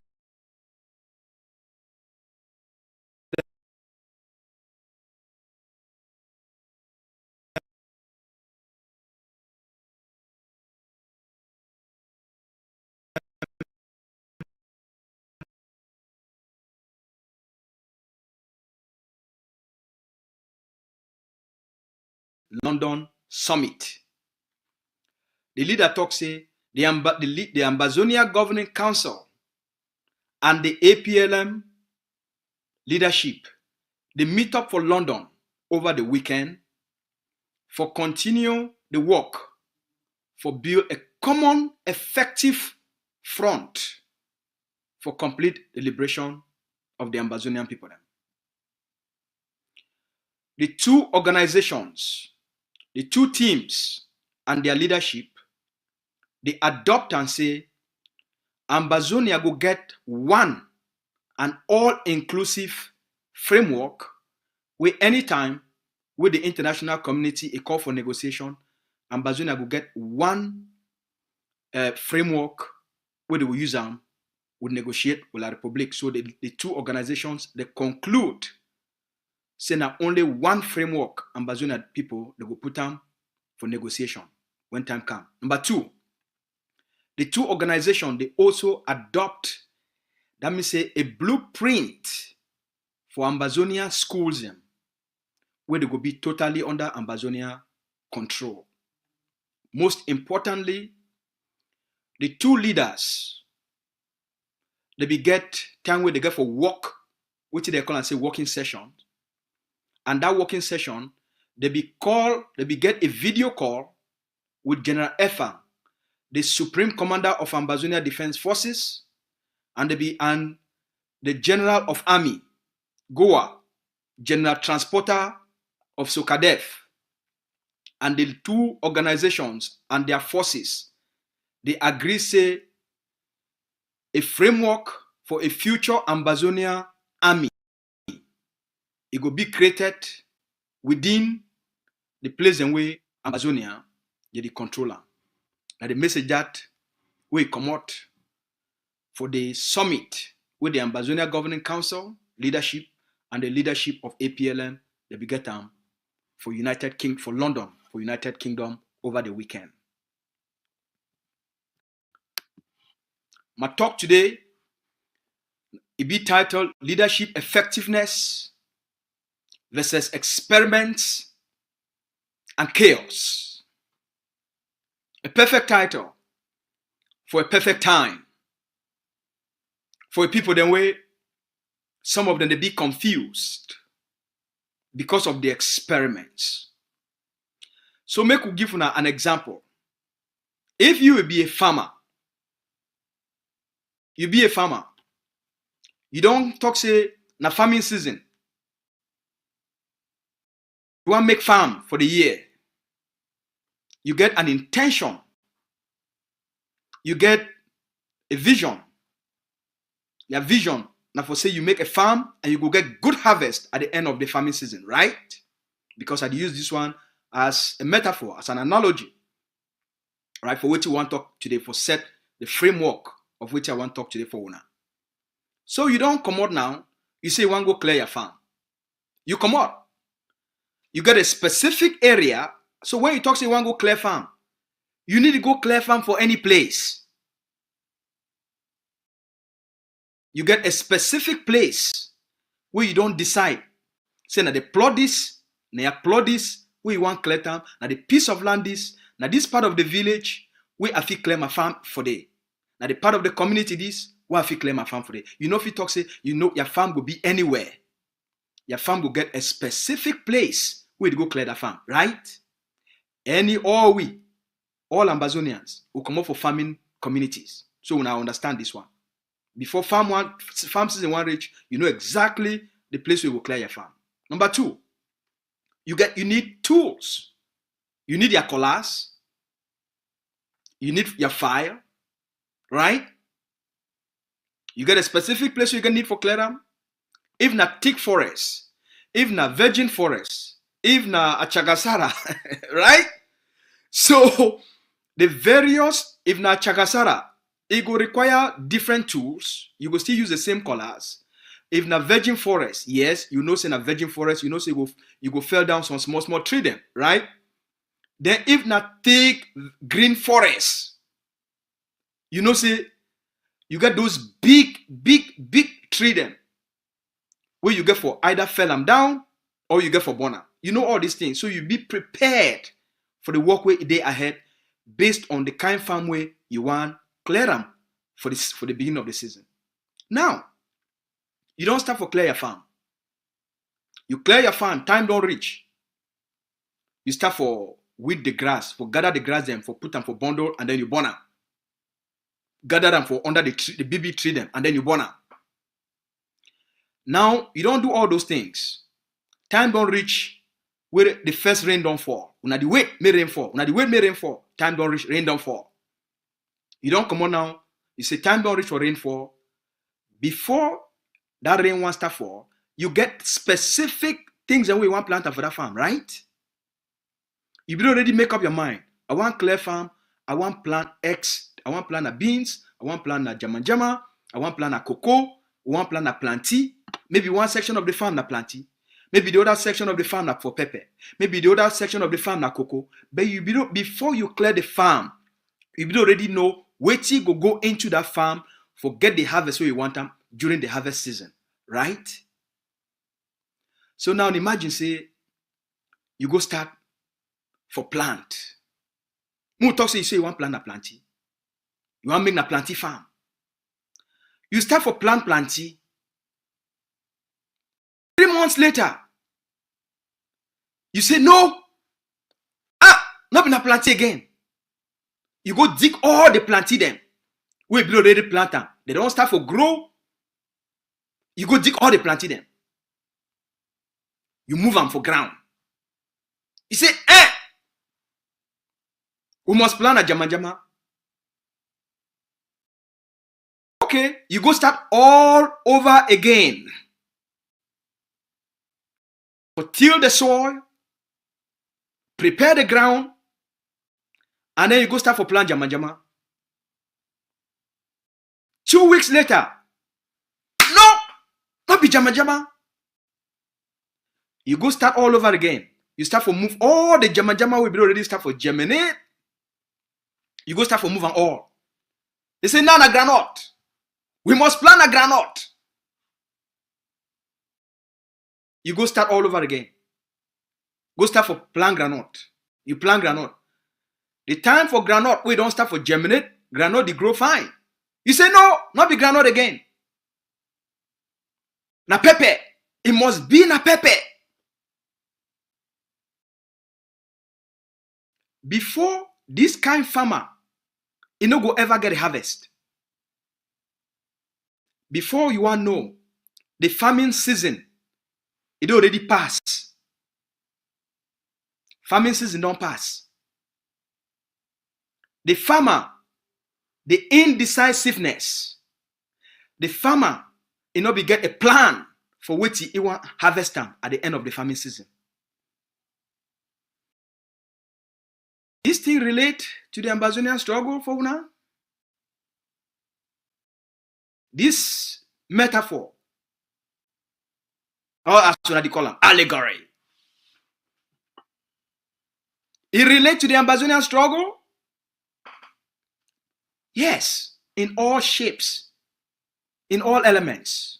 London summit. The leader talks say, the Ambazonia Governing Council and the APLM leadership, they meet up for London over the weekend for continue the work for build a common effective front for complete the liberation of the Ambazonian people. The two organizations, the two teams and their leadership, they adopt and say, Ambazonia go get one and all-inclusive framework where anytime with the international community a call for negotiation, Ambazonia will get one framework where they will use them, will negotiate with the Republic. So the two organizations, they conclude, say now only one framework Ambazonia people, they will put them for negotiation when time comes. Number two, the two organizations, they also adopt, that means say a blueprint for Ambazonia schools, where they will be totally under Ambazonia control. Most importantly, the two leaders, they be get time where they get for work, which they call and say working session. And that working session, they be get a video call with General Efang, the Supreme Commander of Ambazonia Defense Forces, and the General of Army, Goa, General Transporter of Sokadef, and the two organizations and their forces, they agree say a framework for a future Ambazonia army. It will be created within the place and way Ambazonia is the controller. Now the message that we come out for the summit with the Ambazonia Governing Council leadership and the leadership of APLM, they be get them for London, for United Kingdom over the weekend. My talk today, it be titled Leadership Effectiveness versus Experiments and Chaos. A perfect title for a perfect time. For people then way, some of them they be confused because of the experiments. So make we give you an example. If you will be a farmer, you don't talk say na farming season. You want to make farm for the year. You get an intention. You get a vision. Your vision, now for say you make a farm and you go get good harvest at the end of the farming season, right? Because I use this one as a metaphor, as an analogy, right? For what you want to talk today, for set the framework of which I want to talk today for now. So you don't come out now, you say you want to go clear your farm. You come out. You get a specific area. So when you talk, say you want to go clear farm, you need to go clear farm for any place. You get a specific place where you don't decide. Say, now they plot this, now you plot this, where you want clear time, now the piece of land this, now this part of the village, where I feel clear my farm for day. Now the part of the community this, where I feel clear my farm for day. You know if you talk, say, you know your farm will be anywhere. Your farm will get a specific place where you go clear that farm, right? All Ambazonians will come up for farming communities. So we now understand this one. Before farm season one reach, you know exactly the place where you will clear your farm. Number two, you need tools. You need your cutlass. You need your fire, right? You get a specific place you can need for clear them. If not thick forest, if not virgin forest, if not a chagasara, right? So the various, if not chagasara, it will require different tools. You will still use the same colors. If na virgin forest, yes, you know say na virgin forest, you know say you go fell down some small tree them, right? Then if na thick green forest, you know say you get those big tree them where you get for either fell them down or you get for burner. You know all these things, so you be prepared for the walkway day ahead based on the kind farm way you want clear them for the beginning of the season. Now, you don't start for clear your farm. You clear your farm, time don't reach. You start for weed the grass, for gather the grass them, for put them for bundle, and then you burn them. Gather them for under the tree, the baby tree them, and then you burn them. Now, you don't do all those things. Time don't reach where the first rain don't fall. When the wait may rain fall. When the wait may rain fall, time don't reach, rain don't fall. You don't come on now. You say time don't reach for rainfall. Before that rain wants to fall, you get specific things that we want to plant for that farm, right? You will already make up your mind. I want clear farm. I want plant X. I want plant a beans. I want plant a jama. I want plant a cocoa. I want plant a planty. Maybe one section of the farm na planty. Maybe the other section of the farm na for pepper. Maybe the other section of the farm na cocoa. But before you clear the farm, you will already know which you go into that farm for get the harvest where you want them during the harvest season, right? So now imagine say you go start for plant. Who talk say you say you want plant a planty. You want make a planty farm. You start for planty. 3 months later, you say no. Not be a planty again. You go dig all the planty them. We be already plant them. They don't start for grow. You go dig all the planty them. You move them for ground. You say, we must plant a jama. Okay, you go start all over again. So till the soil, prepare the ground, and then you go start for plant jama. 2 weeks later, no, not be jama. You go start all over again. You start for move all the jama will be already start for germinate. You go start for move and all. They say now na granite. We must plant a granite. You go start all over again. Go start for plant granite. You plant granite. The time for granite, we don't start for germinate. Granite, they grow fine. You say no, not be granite again. Na pepper. It must be na pepper. Before this kind farmer, he no go ever get a harvest. Before you want know, the farming season, it already passed. Farming season don't pass. The farmer, the indecisiveness, the farmer, he no be get a plan for which he want harvest time at the end of the farming season. This thing relate to the Ambazonian struggle for now. This metaphor or as they call them, allegory. It relates to the Ambazonian struggle? Yes, in all shapes, in all elements.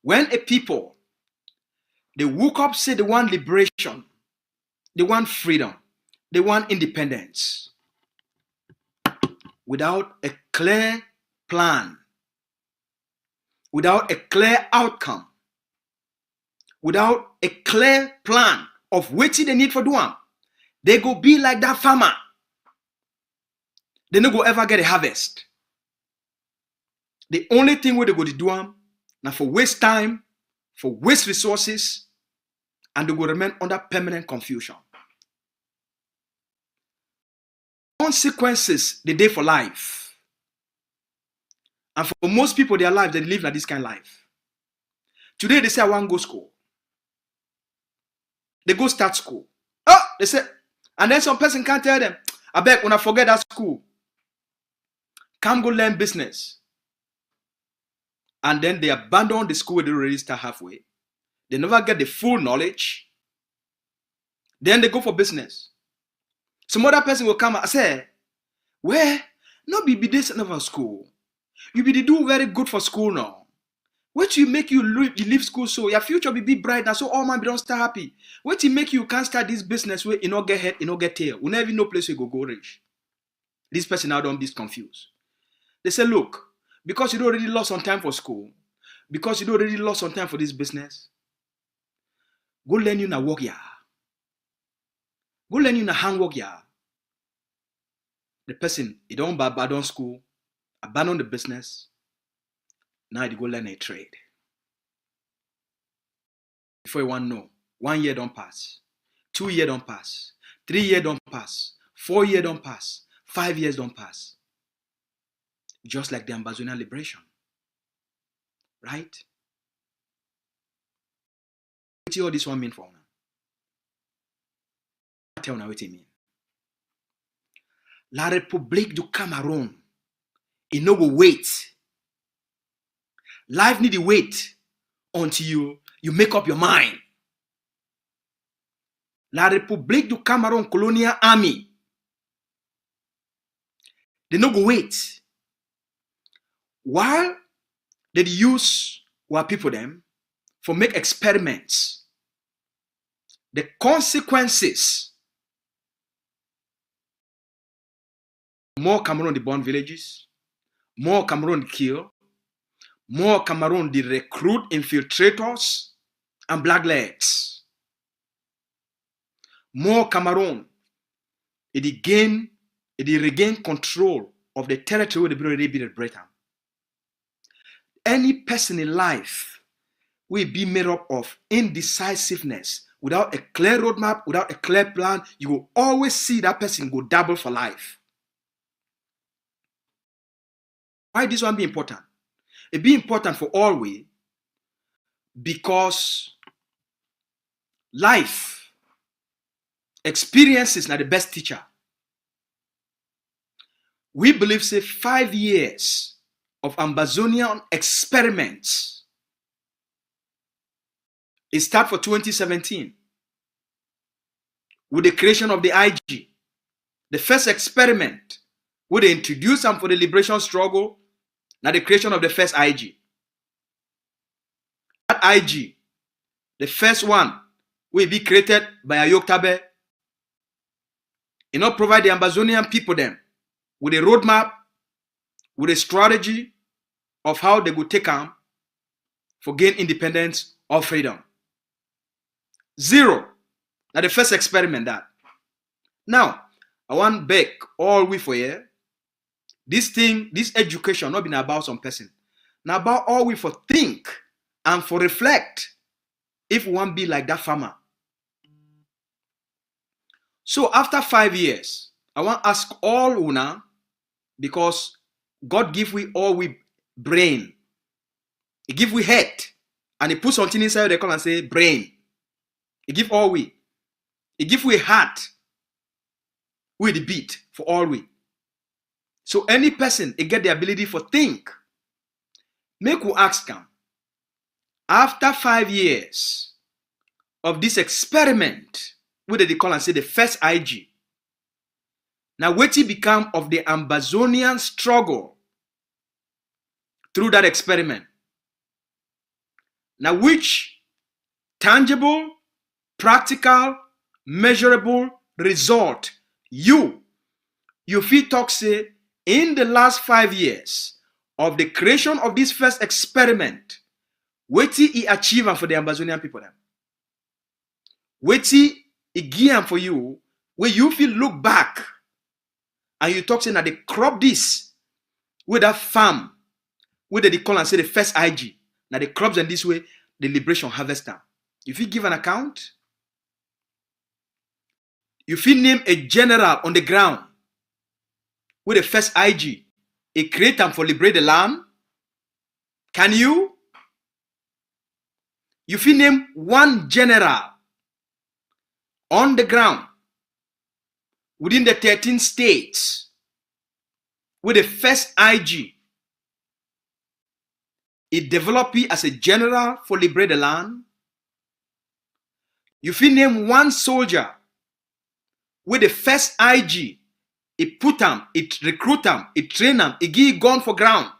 When a people, they woke up, say they want liberation, they want freedom, they want independence, without a clear plan, without a clear outcome, without a clear plan of what they need for doing, they go be like that farmer. They no go ever get a harvest. The only thing where they go to do them now for waste time, for waste resources, and they will remain under permanent confusion. Consequences the day for life. And for most people, their life, they live like this kind of life. Today, they say, I want to go school. They go start school. Oh, they say, and then some person can't tell them, I beg, when I forget that school, come go learn business. And then they abandon the school they already start halfway. They never get the full knowledge. Then they go for business. Some other person will come and say, well, no be this never school. You be do very good for school now. What you make you leave school so your future will be bright now, so all man be don't start happy. What you make you can't start this business where you not get head, you not get tail. We never know place where you go rich. This person now don't be confused. They say, look, because you don't already lost some time for school, because you don't already lost some time for this business, go learn you na work ya. Go learn you na handwork ya. The person, he don't abandon school, abandon the business. Now he go learn a trade. Before you want to know, 1 year don't pass, 2 years don't pass, 3 years don't pass, 4 years don't pass, 5 years don't pass. Just like the Ambazonian liberation. Right? What do all this one mean for now? Tell me what it mean. La République du Cameroun, it no go wait. Life need to wait until you make up your mind. La République du Cameroun Colonial Army, they no go wait. While they use our people them for make experiments, the consequences, more Cameroon the born villages, more Cameroon kill, more Cameroon the recruit infiltrators and blacklegs, more Cameroon it regain control of the territory where the already be Britain. Any person in life will be made up of indecisiveness. Without a clear roadmap, without a clear plan, you will always see that person go double for life. Why this one be important? It be important for all we because life experiences are the best teacher. We believe say 5 years of Ambazonian experiments. It started for 2017 with the creation of the IG. The first experiment where they introduced them for the liberation struggle, now the creation of the first IG. That IG, the first one, will be created by Agovc Tabe. It not provide the Ambazonian people them with a roadmap, with a strategy of how they would take them for gain independence or freedom. Zero. Now the first experiment that. Now, I want back all we for here. This thing, this education, not been about some person. Now about all we for think and for reflect if we want to be like that farmer. So after 5 years, I want to ask all una, because God give we all we brain. He give we head. And he put something inside they call and say brain. He give all we. He give we heart. With the beat for all we. So any person, he get the ability for think. Make we ask am, after 5 years of this experiment, wey dem dey call am say the first IG, na wetin become of the Ambazonian struggle through that experiment? Now, which tangible, practical, measurable result you fit talk say in the last 5 years of the creation of this first experiment, wetin e achieve am for the Ambazonian people dem? Wetin e give am for you, where you fit look back and you talk say na the crop this, with that farm, wey dem dey call am say the first IG, na the crops in this way, the liberation harvest am. You fit give an account? You fit name a general on the ground with the first IG, a create am for liberate the land? Can you? You fit name one general on the ground within the 13 states with the first IG, it developed as a general for liberate the land? You fit name one soldier with the first IG, it put am, it recruit am, it train am, it give gun for ground,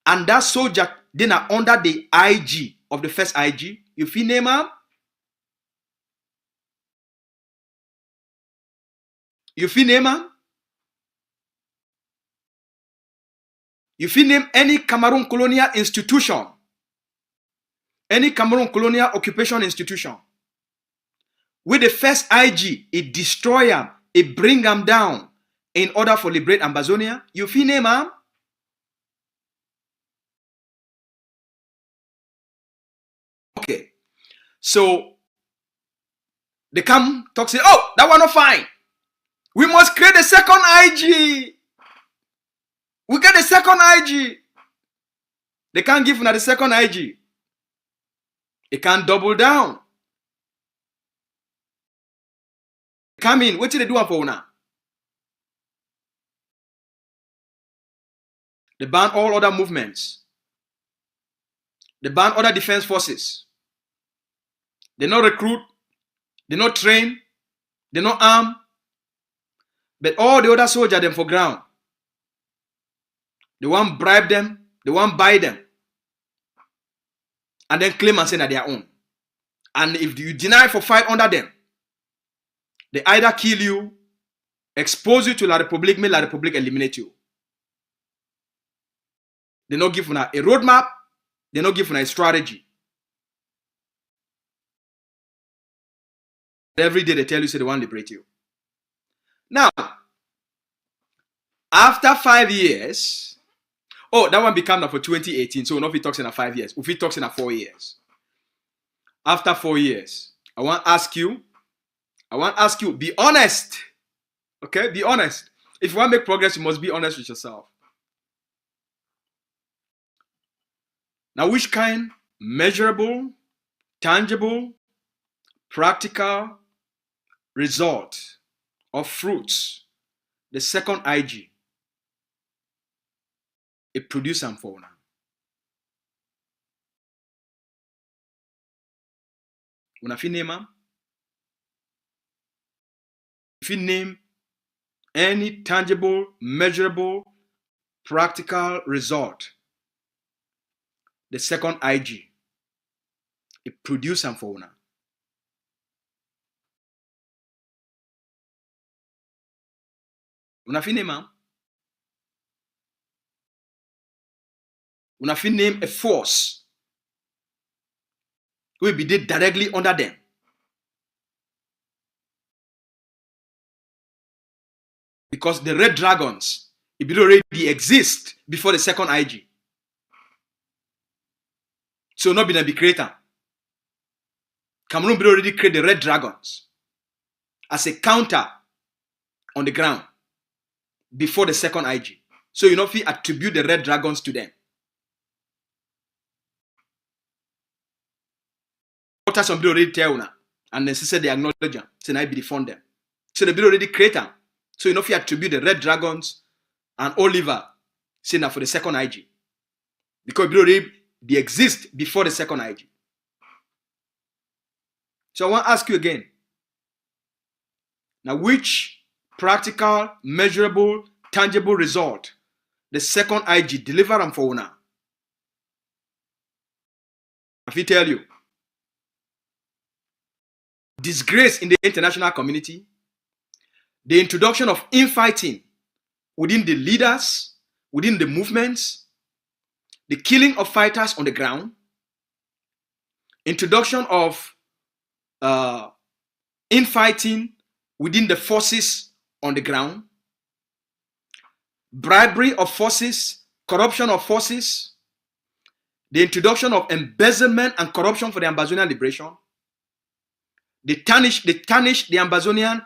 and that soldier then are under the IG of the first IG? You fit name am? You fit name am? You fit name any Cameroon colonial institution, any Cameroon colonial occupation institution, with the first IG, it destroy am, it bring am down in order for liberate Ambazonia? You fit name am? Okay, so they come talk say, oh, that one not fine. We must create a second IG. We get a second IG. They can't give una the second IG. They can't double down. Come in. What did they do for una? They ban all other movements. They ban other defense forces. They not recruit. They not train. They not arm. But all the other soldiers them for ground. They want bribe them. They want buy them. And then claim and say that they are own. And if you deny for fight under them, they either kill you, expose you to La République, make La République eliminate you. They not give you a roadmap. They not give you a strategy. Every day they tell you, say they want to liberate you. Now, after 5 years, oh, that one became for 2018. So not if it talks in 5 years. If it talks in 4 years. After 4 years, I want to ask you, be honest. Okay, be honest. If you want to make progress, you must be honest with yourself. Now, which kind? Measurable, tangible, practical result of fruits, the second IG, it produce am for now. Una fit name am? If you name any tangible, measurable, practical result, the second IG, it produce am for una. Una fit name am? Una fit name a force will be there directly under them. Because the red dragons, it will already exist before the second IG. So not be creator. Cameroon will already create the red dragons as a counter on the ground before the second IG. So you know if you attribute the red dragons to them. What some people already tell una, and then say they acknowledge them, say I be the fund them. So the bill already create them. So you know if you attribute the red dragons and Oliver, say now for the second IG. Because they exist before the second IG. So I want to ask you again. Now, which practical, measurable, tangible result the second IG deliver them for now? If he tell you, disgrace in the international community, the introduction of infighting within the leaders, within the movements, the killing of fighters on the ground, introduction of infighting within the forces on the ground, bribery of forces, corruption of forces, the introduction of embezzlement and corruption for the Ambazonian liberation, they tarnish the Ambazonian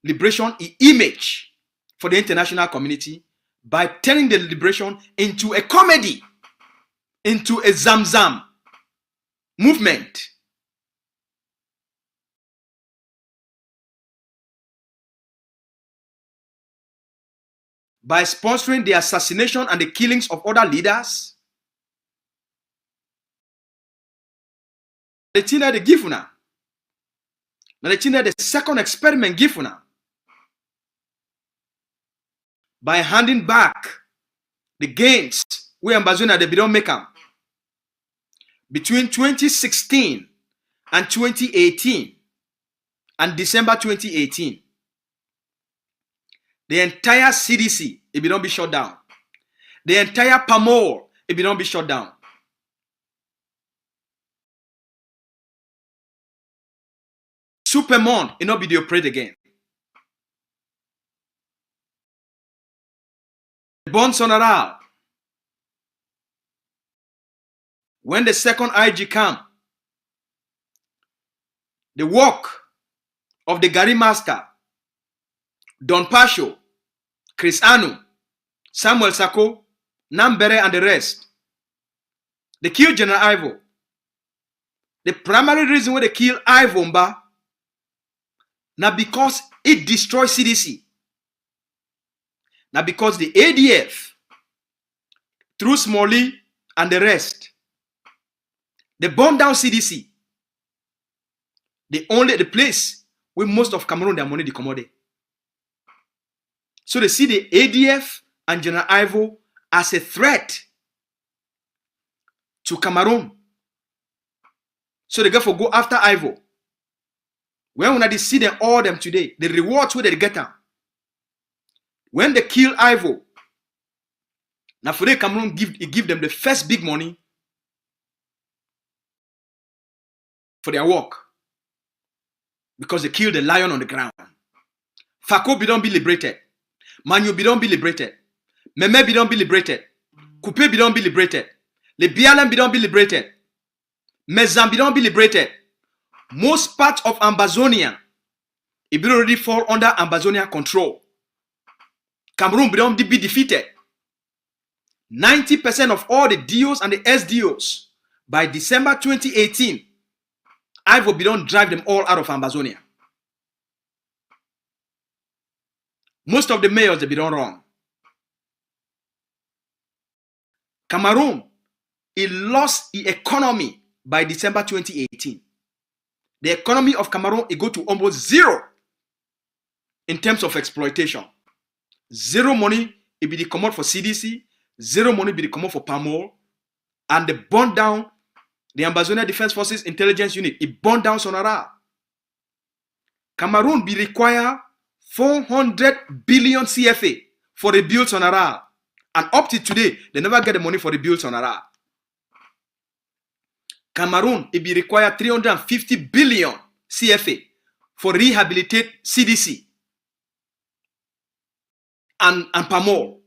liberation image for the international community by turning the liberation into a comedy, into a Zamzam movement. By sponsoring the assassination and the killings of other leaders. The thing that they give now. Now the thing that the second experiment give now. By handing back the gains we Ambazonia they don't make them. Between 2016 and 2018 and December 2018. The entire CDC, it will not be shut down. The entire PAMOL, it will not be shut down. Supermont, it will not be the operate again. Bon Sonoral, when the second IG come, the work of the Gary Master, Don Pacho, Chris Anu, Samuel Sako, Nambere and the rest. They killed General Ivo. The primary reason why they kill Ivo Mba, now because it destroys CDC. Now because the ADF, through Smalley and the rest, they burned down CDC. The place where most of Cameroon their money they commodity. So they see the ADF and General Ivo as a threat to Cameroon. So they go after Ivo. When they see them all them today, the rewards where they get them. When they kill Ivo, now for the Cameroon give them the first big money for their work. Because they killed the lion on the ground. Fako be don't be liberated. Manu be don't be liberated. Meme be don't be liberated. Coupe be don't be liberated. Le Bialem be don't be liberated. Mezam be don't be liberated. Most parts of Ambazonia, it will already fall under Ambazonia control. Cameroon be don't be defeated. 90% of all the DOs and the SDOs by December 2018, Ivo be don't drive them all out of Ambazonia. Most of the mayors they be done wrong. Cameroon, it lost its economy by December 2018. The economy of Cameroon it go to almost zero in terms of exploitation. Zero money it be the commode for CDC, zero money be the commode for PAMOL, and they burn down the Ambazonia Defense Forces Intelligence Unit. It burned down Sonara. Cameroon be require 400 billion CFA for rebuild Sonara. And up to today, they never get the money for rebuild Sonara. Cameroon, it be require 350 billion CFA for rehabilitate CDC and PAMOL.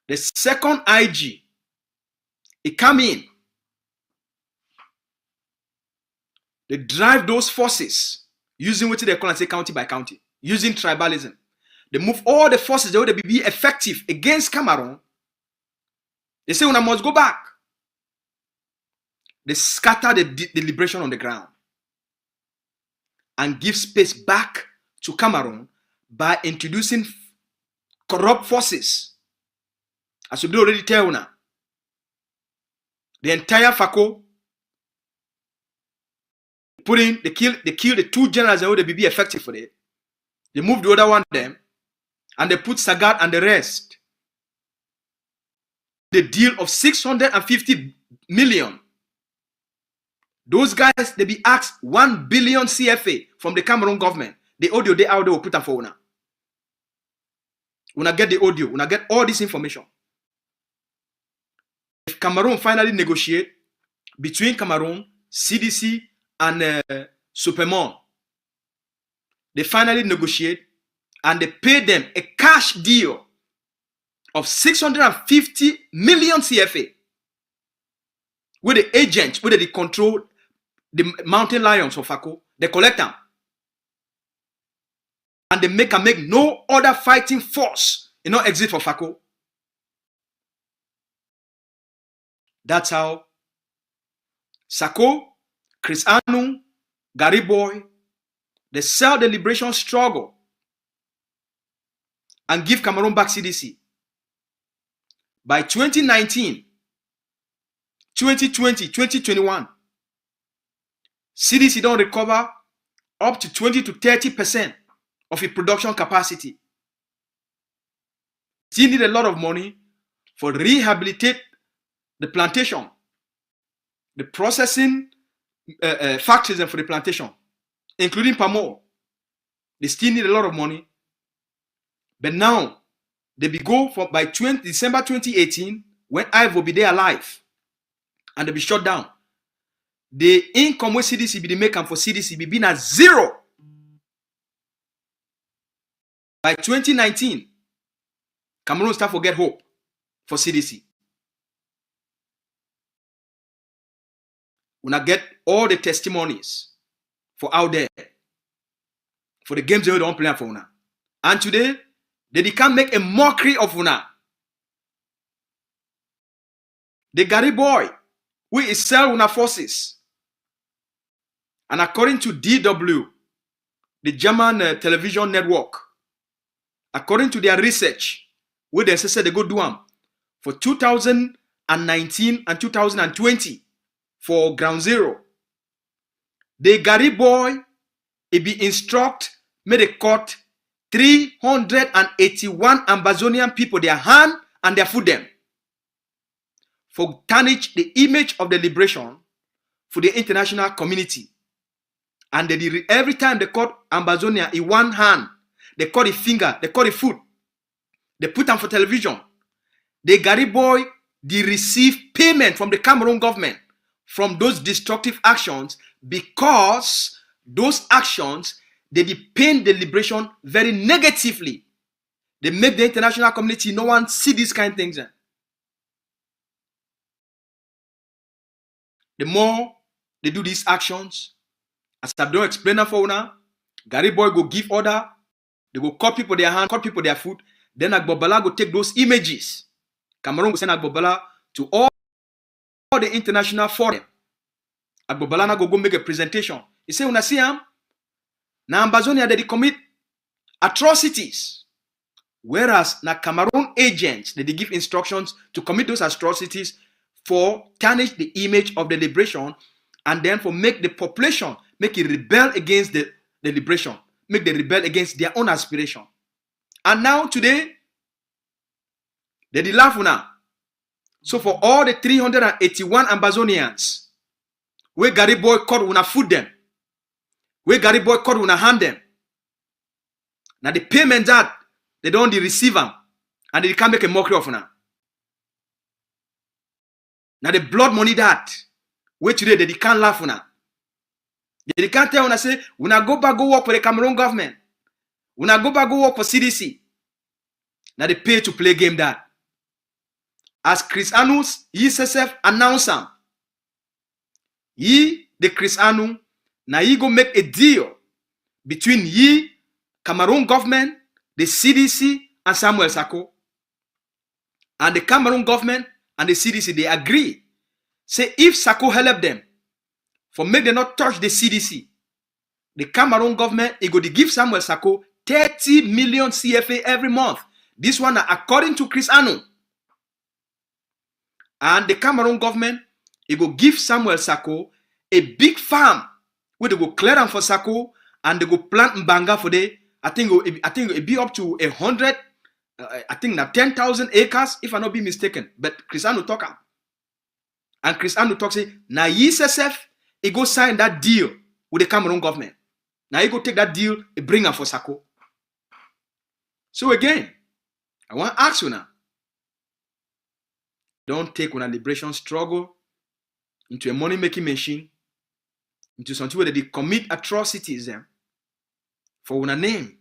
The second IG, it come in. They drive those forces using what they call and say county by county, using tribalism. They move all the forces that would be effective against Cameroon. They say, "Una must go back." They scatter the liberation on the ground and give space back to Cameroon by introducing corrupt forces As we already tell now, the entire FACO they kill the two generals and they be effective for it. They move the other one them, and they put Sagat and the rest. The deal of 650 million. Those guys, they be asked 1 billion CFA from the Cameroon government. The audio they out there will put them for una. Una get the audio, una get all this information. If Cameroon finally negotiate between Cameroon, CDC, and Spokesman, they finally negotiate and they pay them a cash deal of 650 million CFA with the agents, where they control the mountain lions of FACO. They collect them. And they make no other fighting force exist for FACO. That's how Sako, Chris Anu, Gary Boy, they sell the liberation struggle and give Cameroon back CDC. By 2019, 2020, 2021, CDC don't recover up to 20 to 30% of its production capacity. Still need a lot of money for rehabilitate the plantation, the processing factories and for the plantation, including palm oil. They still need a lot of money. But now, they be go for by December 2018, when Ive will be there alive, and they be shut down. The income with CDC be the make for CDC be been at zero. By 2019, Cameroon start to get hope for CDC. Una get all the testimonies for out there for the games they don't play for una. And today, they can't make a mockery of una. The Gary Boy, who is sell una forces. And according to DW, the German television network, according to their research, where they said they go do them for 2019 and 2020 for Ground Zero, the Gary Boy, it be instruct, made a cut 381 Amazonian people, their hand and their foot them, for tarnish the image of the liberation for the international community. And they every time they cut Amazonia in one hand, they cut a finger, they cut a foot, they put them for television. The Gary Boy, they receive payment from the Cameroon government from those destructive actions, because those actions, they paint the liberation very negatively. They make the international community no one see these kind of things. The more they do these actions, as I don't explain that for now, Gary Boy go give order, they go cut people their hand, cut people their foot, then Agbobala go take those images. Cameroon go send Agbobala to all the international forum. Agbobala na go make a presentation. He say, una see him? Na Amazonia they commit atrocities. Whereas na Cameroon agents, they give instructions to commit those atrocities for tarnish the image of the liberation, and then for make the population make it rebel against the liberation, make them rebel against their own aspiration. And now today, they laugh now. So for all the 381 Amazonians, where Gary Boy caught una food them, where Gary Boy caught una hand them, now the payment that they don't receive them, and they can't make a mockery of now. Now the blood money that, where today they can't laugh now. They can't tell una say, una go back go work for the Cameroon government. Una go back go work for CDC. Now they pay to play game that. As Chris Anu, he himself announced him. He, the Chris Anu, now he go make a deal between he, Cameroon government, the CDC, and Samuel Sako. And the Cameroon government and the CDC, they agree. Say if Sako help them, for make them not touch the CDC, the Cameroon government is going to give Samuel Sako 30 million CFA every month. This one according to Chris Anu. And the Cameroon government, it go give Samuel Sako a big farm where they go clear them for Sako and they go plant mbanga for the. I think it be up to 100. I think now 10,000 acres, if I not be mistaken. But Cristiano talk am. And Cristiano talk say, now YSSF, he go sign that deal with the Cameroon government. Now he go take that deal, and bring am for Sako. So again, I want to ask you now. Don't take una liberation struggle into a money-making machine, into something where they commit atrocities for una name,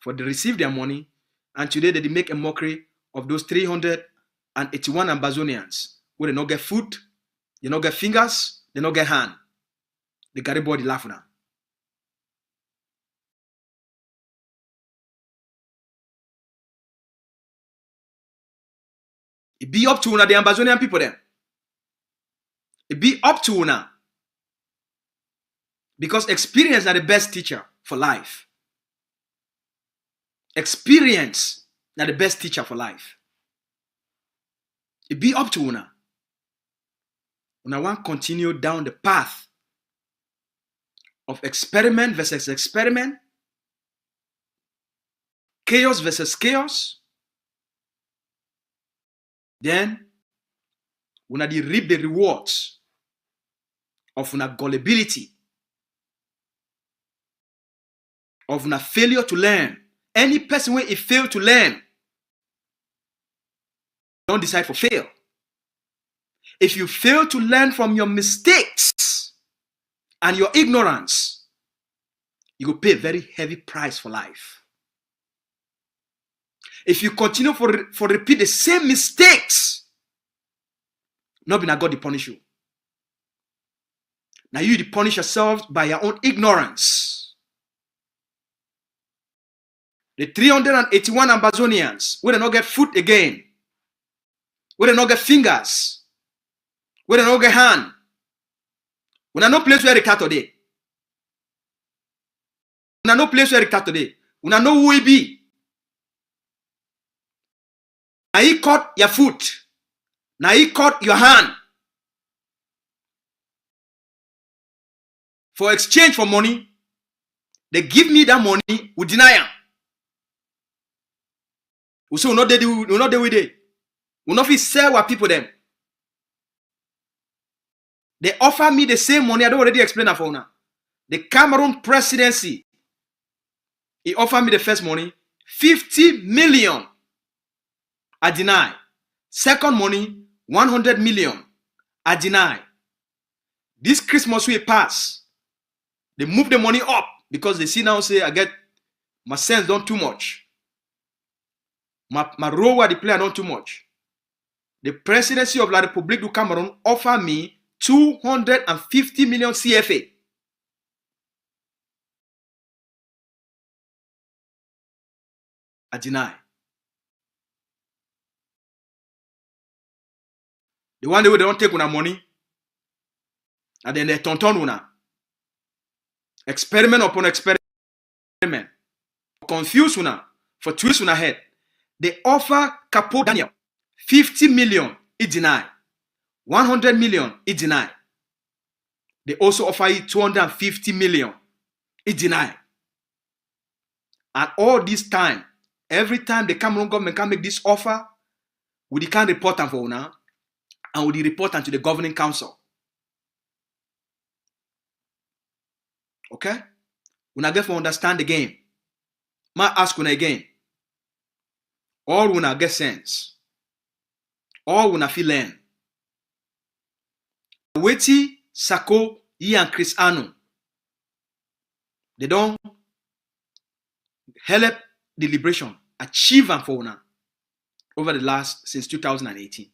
for they receive their money, and today they make a mockery of those 381 Ambazonians, where they not get foot, they not get fingers, they not get hand. They got body laugh now. It be up to una, the Ambazonian people then. It be up to una. Because experience are the best teacher for life. Experience are the best teacher for life. It be up to una. Una want to continue down the path of experiment versus experiment, chaos versus chaos. Then una di reap the rewards of una gullibility, of una failure to learn. Any person where he fail to learn, don't decide for fail. If you fail to learn from your mistakes and your ignorance, you will pay a very heavy price for life. If you continue for repeat the same mistakes, not be na God to punish you. Now you punish yourself by your own ignorance. The 381 Ambazonians, where they not get foot again, where they not get fingers, where they not get hand, when I no place where they cut today. When I no place where they cut today. When I know who he be. Now he cut your foot. Now he cut your hand. For exchange for money, they give me that money, we deny them. We say we not there with it. We not fit sell what people them. They offer me the same money. I don't already explain that for now. The Cameroon presidency, he offered me the first money, 50 million. I deny. Second money, 100 million. I deny. This Christmas we pass. They move the money up because they see now say I get my sense done too much. My role where the player done too much. The presidency of La République du Cameroon offer me 250 million CFA. I deny. The one day they don't take una money, and then they turn una. Experiment upon experiment. Confuse una, for twist una head. They offer Capo Daniel 50 million, he deny. 100 million, he deny. They also offer you 250 million, he deny. And all this time, every time the Cameroon government can make this offer, we can't report them for una, and we report them to the governing council. Okay? Una get to understand the game. Ma ask una again. All una get sense. All una feel learn. Weti, Sako, Yi and Chris Anu. They don't help the liberation, achieve and for una over the last since 2018.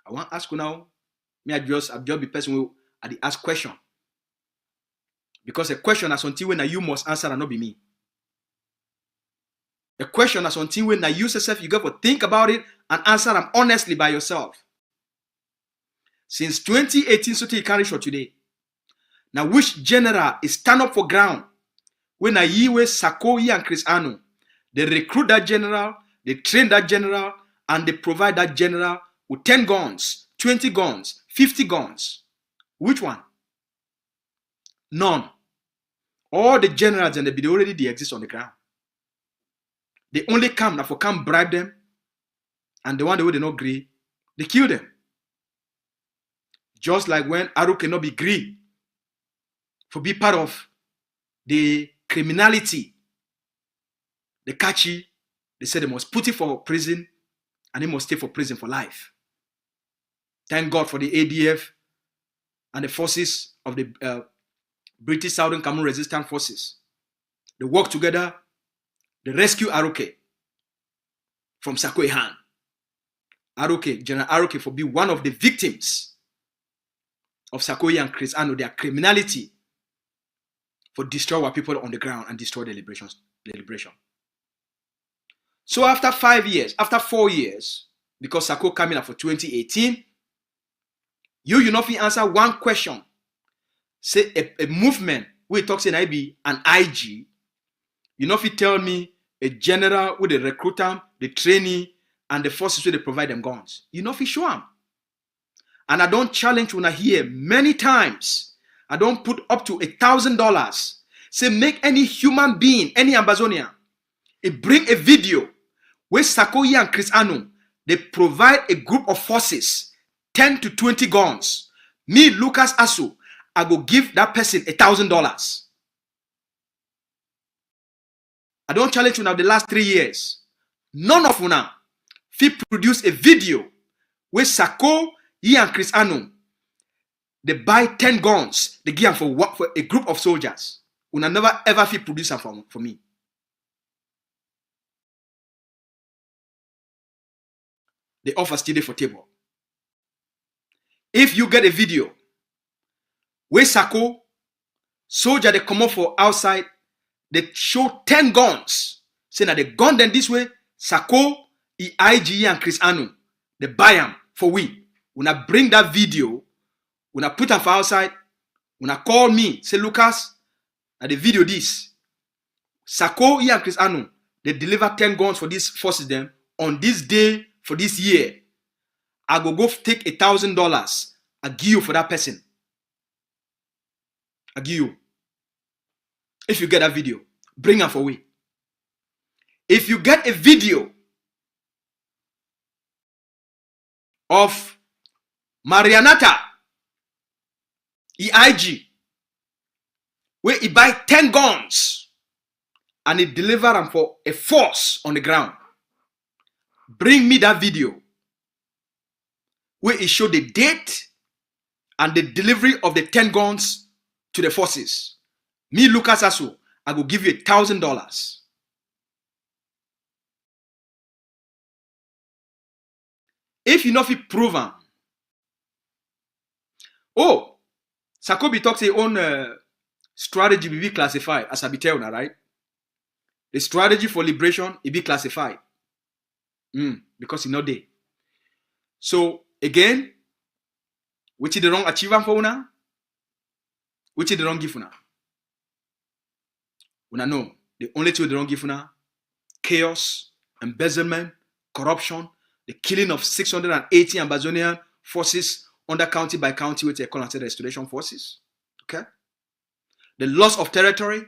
I want to ask you now. Me I'll just be person who I ask question. Because a question is something when you must answer and not be me. A question is something when you yourself you got to think about it and answer them honestly by yourself. Since 2018, so you carry short today. Now which general is stand up for ground when Yiwe, Sako, Yi and Chris Anu, they recruit that general, they train that general, and they provide that general with 10 guns, 20 guns, 50 guns. Which one? None. All the generals and they already they exist on the ground. They only come, for come bribe them, and the one they not agree, they kill them. Just like when Aru cannot be agree for be part of the criminality, the catchy, they said they must put it for prison and he must stay for prison for life. Thank God for the ADF and the forces of the British Southern Cameroon Resistance Forces. They work together, they rescue Aroke from Sakoe hand. Aroke, General Aroke, for being one of the victims of Sakoe and Chris Ano, their criminality for destroy our people on the ground and destroy the liberation. So after 5 years, after 4 years, because Sako came in for 2018, you know if you answer one question, say a movement, we talk say I be an IG, you know if you tell me a general with the recruiter, the trainee, and the forces where they provide them guns. You know if you show them. And I don't challenge when I hear many times. I don't put up to $1,000. Say make any human being, any Amazonian, it bring a video where Sakoye and Chris Ano, they provide a group of forces, 10 to 20 guns. Me, Lucas Asu, I go give that person $1,000. I don't challenge you now the last 3 years. None of you now produce a video where Sako, Ye and Chris Ano, they buy 10 guns, they give them for a group of soldiers. Una never ever produce them for me. The offer still there for table. If you get a video where Sako, soldier they come up for outside, they show 10 guns, saying that they gun them this way, Sako, IG and Chris Ano, they buy them for we. When I bring that video, when I put them for outside, when I call me, say Lucas, at the video this, Sako, and Chris Ano, they deliver 10 guns for these forces them on this day for this year. I go take $1,000. I give you for that person. I give you. If you get that video, bring her for we. If you get a video of Marianata, EIG, where he buy 10 guns and he deliver them for a force on the ground, bring me that video where he show the date and the delivery of the 10 guns to the forces. Me, Lucas Asu, I will give you $1,000. If you know if you prove them, oh, Sakobi talks his own strategy will be classified as I be telling, right? The strategy for liberation it be classified. Because it's not there. So again, which is the wrong achievement for una? Which is the wrong gift una? Una know the only two the wrong gift una: chaos, embezzlement, corruption, the killing of 680 Amazonian forces under county by county, which they call restoration forces. Okay, the loss of territory,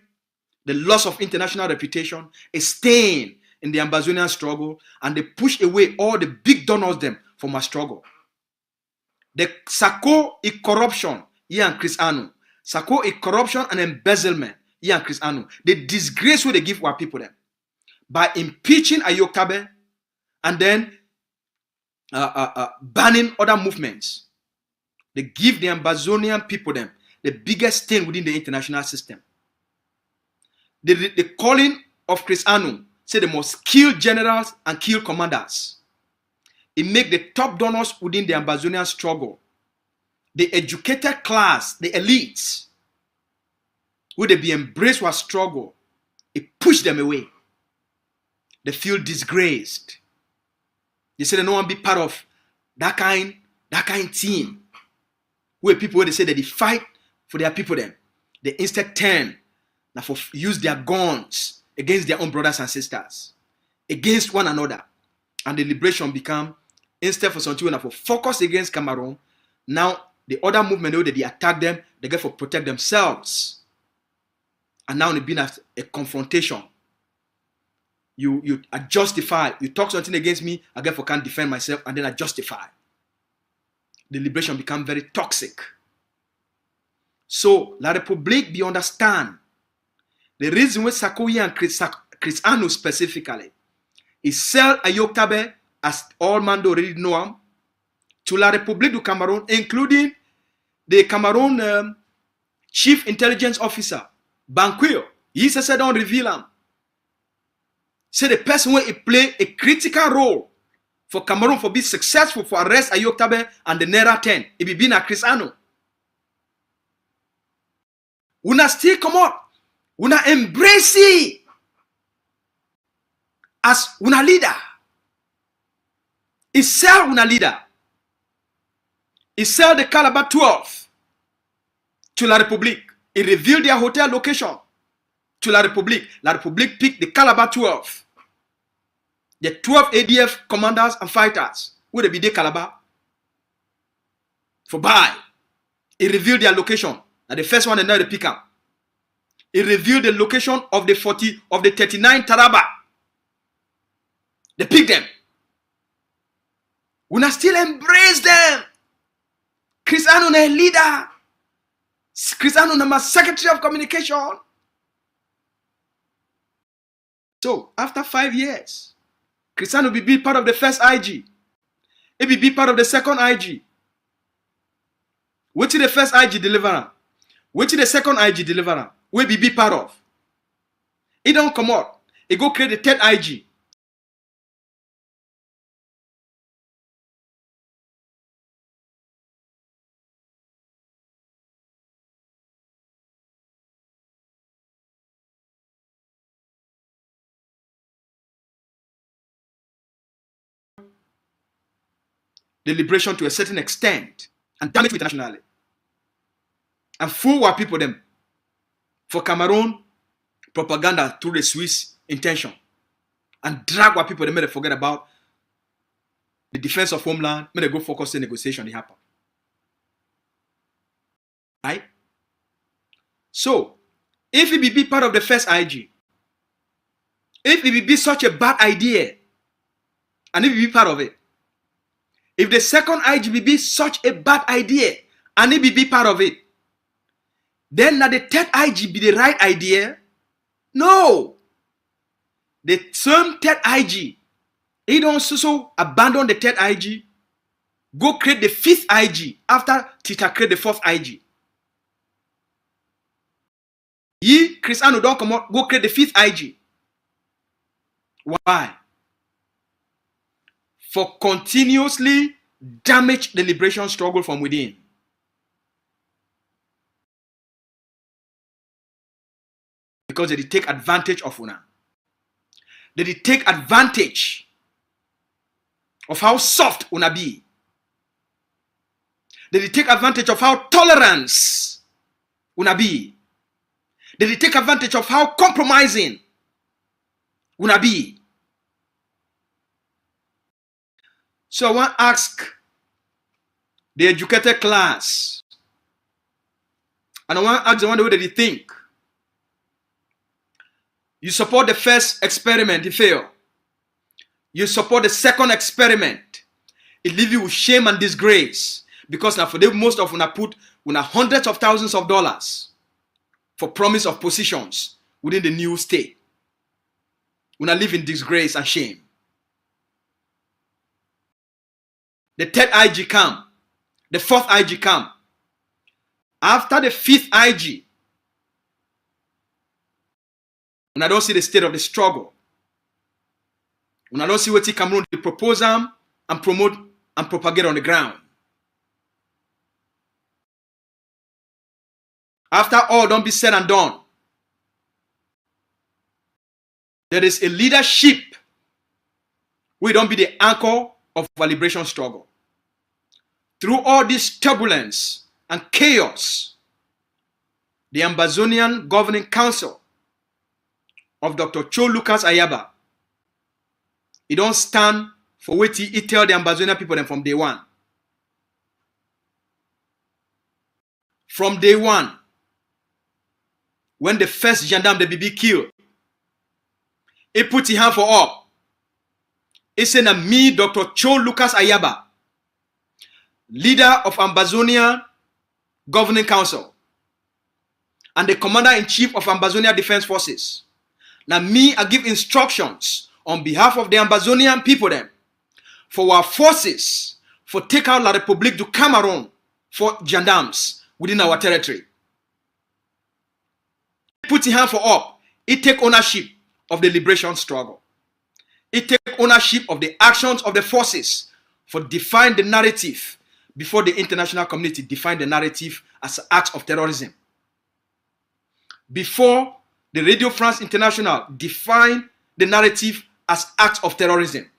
the loss of international reputation, a stain in the Amazonian struggle, and they push away all the big donors them from our struggle. The Sako is corruption, Ye and Chris Ano. Sako is corruption and embezzlement, Ye and Chris Ano. The disgrace what they give our people them by impeaching Ayokabe and then banning other movements. They give the Amazonian people them the biggest stain within the international system. The calling of Chris Ano say they must kill generals and kill commanders. It make the top donors within the Amazonian struggle, the educated class, the elites, would they be embraced with struggle, it push them away. They feel disgraced. They say they don't want to be part of that kind team. Where people, where they say that they fight for their people then. They instead turn now for use their guns against their own brothers and sisters, against one another. And the liberation become, instead for something for focus against Cameroon, now the other movement, they attack them, they get for protect themselves. And now it been a confrontation. You justify, you talk something against me, I get for can't defend myself, and then I justify. The liberation become very toxic. So, La République be understand the reason why Sarkozy and Chris Ano specifically is sell Agovc, as all man already know him, to La République du Cameroon, including the Cameroon Chief Intelligence Officer, Banquio. He said, don't reveal him. Say the person where he play a critical role for Cameroon for being successful for arrest Agovc and the Naira 10. It be been a Chris Ano. Una still come up. Una embrace it as una leader. He sell una leader. He sell the Calabar 12 to La République. He revealed their hotel location to La République. La République picked the Calabar 12. The 12 ADF commanders and fighters who they be the Calabar for buy. He revealed their location. And the first one, and now they pick up. He revealed the location of the 39 Taraba. They pick them. We not still embrace them. Chris Ano is leader. Chris Ano is my Secretary of Communication. So after 5 years, Chris Ano will be part of the first IG. He will be part of the second IG. Which is the first IG deliverer? Which is the second IG deliverer? We be part of. He don't come out. He go create the third IG. The liberation to a certain extent and damage internationally. And fool our people them for Cameroon propaganda through the Swiss intention. And drag our people them may they forget about the defense of homeland, may they go focus on negotiation they happen. Right? So if it be part of the first IG, if it be such a bad idea, and if it be part of it, if the second IG be such a bad idea, and it be part of it, then now the third IG be the right idea? No. The same third IG, he don't so abandon the third IG, go create the fifth IG after Tita create the fourth IG. Ye, Chris Ano don't come out, go create the fifth IG. Why? For continuously damage the liberation struggle from within. Because they take advantage of una. They take advantage of how soft una be. They take advantage of how tolerance una be. They take advantage of how compromising una be. So I want to ask the educated class, and I want to ask the one way they think. You support the first experiment, it failed. You support the second experiment, it leaves you with shame and disgrace. Because now for them, most of una put hundreds of thousands of dollars for promise of positions within the new state. Una live in disgrace and shame. The third IG come. The fourth IG come. After the fifth IG, when I don't see the state of the struggle, when I don't see what Cameroon they propose and promote and propagate on the ground. After all don't be said and done, there is a leadership we don't be the anchor of our liberation struggle. Through all this turbulence and chaos, the Ambazonian Governing Council of Dr. Cho Lucas Ayaba, it don't stand for which he tell the Ambazonian people them from day one. From day one, when the first gendarme, the BB killed, he put his hand for up. He said, me, Dr. Cho Lucas Ayaba, leader of Ambazonia Governing Council, and the Commander-in-Chief of Ambazonia Defense Forces. Now me, I give instructions on behalf of the Ambazonian people them, for our forces, for take out La République du Cameroon for gendarmes within our territory. Put his hand for up. He take ownership of the liberation struggle. He take ownership of the actions of the forces for define the narrative before the international community define the narrative as acts of terrorism. Before the Radio France International define the narrative as acts of terrorism,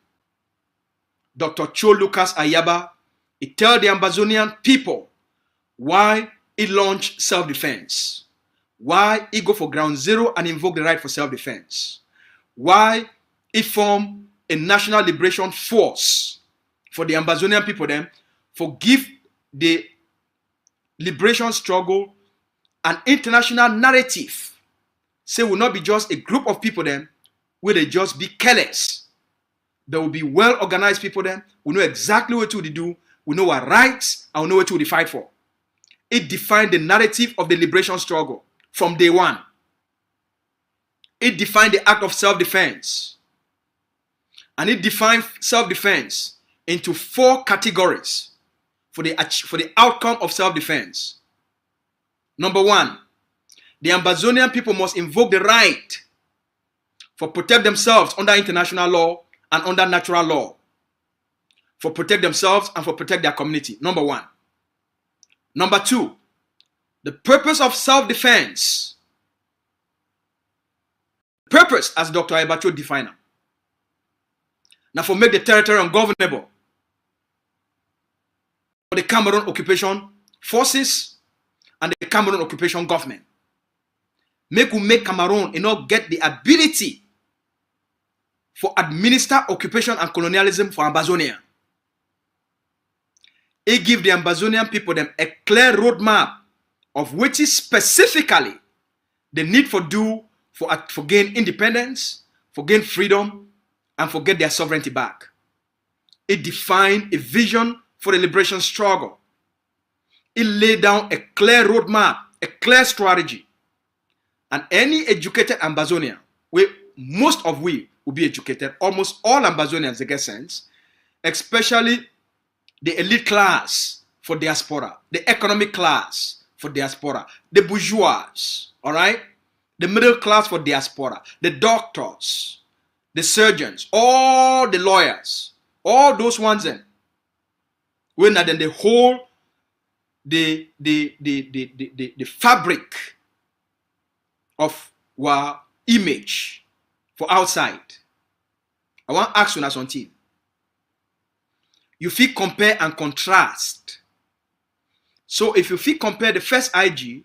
Dr. Cho Lucas Ayaba, he tell the Ambazonian people why he launched self-defense, why he go for ground zero and invoke the right for self-defense, why he formed a national liberation force for the Ambazonian people them, for give the liberation struggle an international narrative. Say will not be just a group of people them, will they just be careless. There will be well-organized people then. We know exactly what to do. We know our rights and we know what to fight for. It defined the narrative of the liberation struggle from day one. It defined the act of self-defense. And it defined self-defense into 4 categories for the outcome of self-defense. Number 1, the Ambazonian people must invoke the right for protect themselves under international law and under natural law, for protect themselves and for protect their community. Number 1. Number 2, the purpose of self-defense. Purpose, as Dr. Ayabacho defined, now for make the territory ungovernable for the Cameroon occupation forces and the Cameroon occupation government. Make Cameroon get the ability for administer occupation and colonialism for Ambazonia. It give the Ambazonian people them a clear roadmap of which is specifically the need for gain independence, for gain freedom, and for get their sovereignty back. It defined a vision for the liberation struggle. It laid down a clear roadmap, a clear strategy. And any educated Ambazonian, most of we will be educated, almost all Ambazonians, they get sense, especially the elite class for diaspora, the economic class for diaspora, the bourgeois, all right? The middle class for diaspora, the doctors, the surgeons, all the lawyers, all those ones then, when then they hold the fabric of our image for outside. I want to ask you something. You feel compare and contrast. So if you feel compare the first IG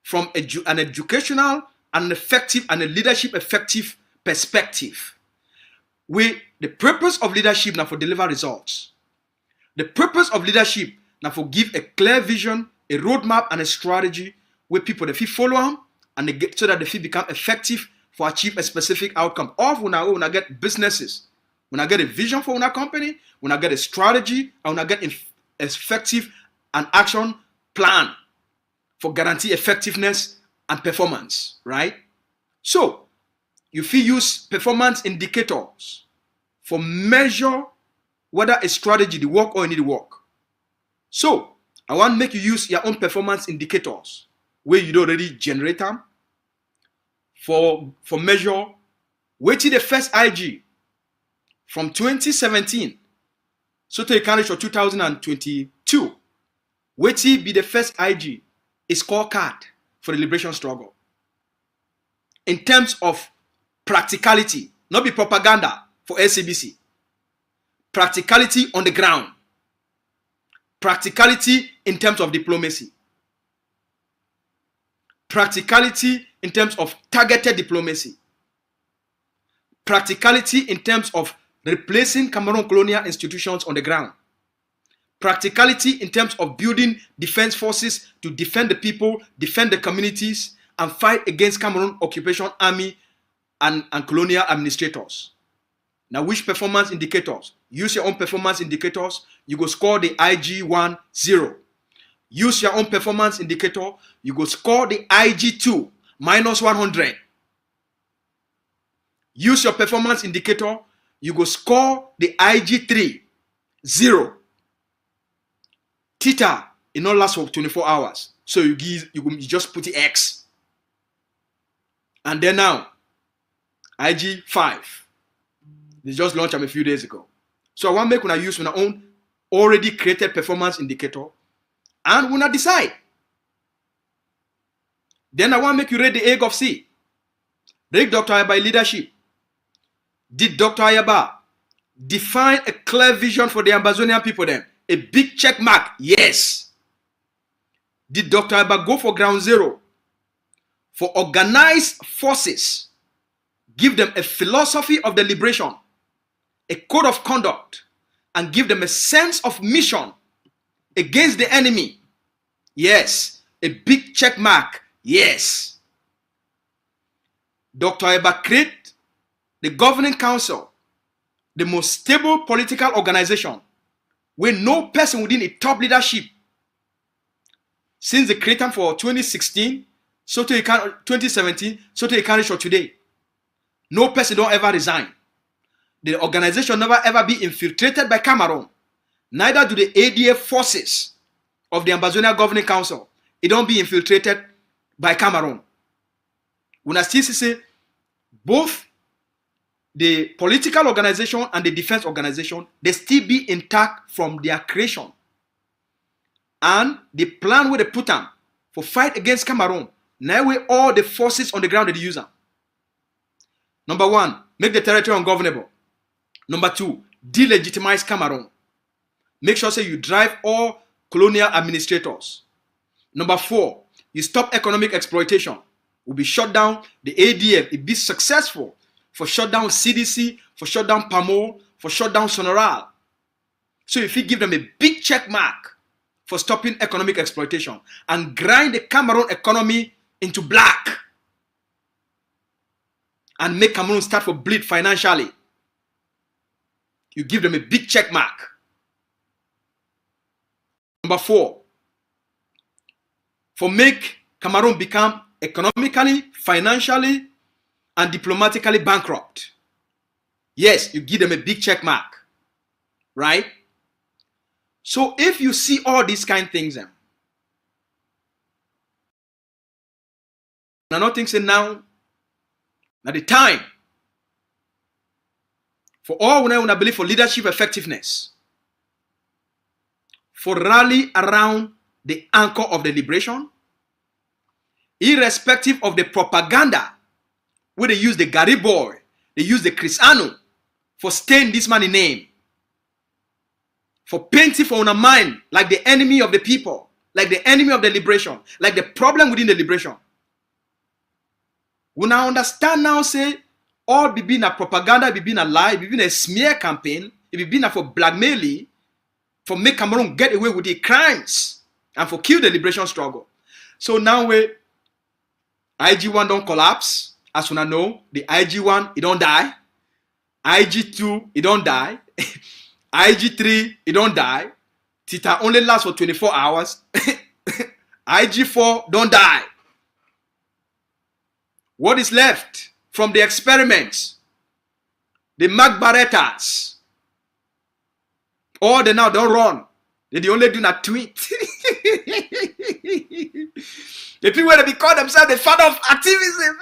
from an educational and effective and a leadership effective perspective, with the purpose of leadership now for deliver results. The purpose of leadership now for give a clear vision, a roadmap, and a strategy where people they feel follow them and they get so that they feel become effective for achieve a specific outcome. Or when I get businesses, when I get a vision for our company, when I get a strategy, and when I get effective and action plan for guarantee effectiveness and performance, right? So you feel use performance indicators for measure whether a strategy the work or you need to work. So I want to make you use your own performance indicators where you don't already generate them for measure which is the first IG from 2017 so to the calendar for 2022, which be the first IG a scorecard for the liberation struggle in terms of practicality, not be propaganda for SABC. Practicality on the ground. Practicality in terms of diplomacy. Practicality in terms of targeted diplomacy. Practicality in terms of replacing Cameroon colonial institutions on the ground. Practicality in terms of building defense forces to defend the people, defend the communities, and fight against Cameroon occupation army and colonial administrators. Now, which performance indicators? Use your own performance indicators. You go score the IG1 0. Use your own performance indicator. You go score the IG2 minus 100. Use your performance indicator. You go score the IG3 0. Theta, it not last for 24 hours. So you just put the X. And then now, IG5. They just launched them a few days ago. So I want to make when I use my own already created performance indicator and when I decide. Then I want to make you read the Agovc. Read Dr. Ayaba's leadership. Did Dr. Ayaba define a clear vision for the Ambazonian people then? A big check mark, yes. Did Dr. Ayaba go for ground zero? For organized forces, give them a philosophy of the liberation, a code of conduct, and give them a sense of mission against the enemy? Yes. A big check mark, yes. Dr. Ayaba create the governing council, the most stable political organization, where no person within a top leadership since the creation for 2016, so to 2017, so to the for today. No person don't ever resign. The organization never ever be infiltrated by Cameroon. Neither do the ADF forces of the Ambazonian Governing Council. It don't be infiltrated by Cameroon. When I still say both the political organization and the defense organization, they still be intact from their creation. And the plan where they put them for fight against Cameroon, now where all the forces on the ground they use them. Number one, make the territory ungovernable. Number two, delegitimize Cameroon. Make sure say you drive all colonial administrators. Number four, you stop economic exploitation. Will be shut down the ADF. It be successful for shut down CDC, for shut down PAMO, for shut down Sonoral. So if you give them a big check mark for stopping economic exploitation and grind the Cameroon economy into black and make Cameroon start for bleed financially, you give them a big check mark. Number four, for make Cameroon become economically, financially, and diplomatically bankrupt. Yes, you give them a big check mark. Right? So if you see all these kind of things, I don't think say now, at the time, for all when I believe for leadership effectiveness, for rally around the anchor of the liberation, irrespective of the propaganda, where they use the Gary boy, they use the Chris Anu for staying this man's name, for painting for our mind like the enemy of the people, like the enemy of the liberation, like the problem within the liberation. When I understand now, say, all be been a propaganda, it be been a lie, it be been a smear campaign, it be been for blackmailing, for make Cameroon get away with the crimes, and for kill the liberation struggle. So now we IG1 don't collapse, as we know, the IG1, it don't die, IG2, it don't die, IG3, it don't die, Theta only lasts for 24 hours, IG4 don't die. What is left from the experiments? The Magbaretas. All they now don't run. They only do not tweet. The people that they call themselves the father of activism.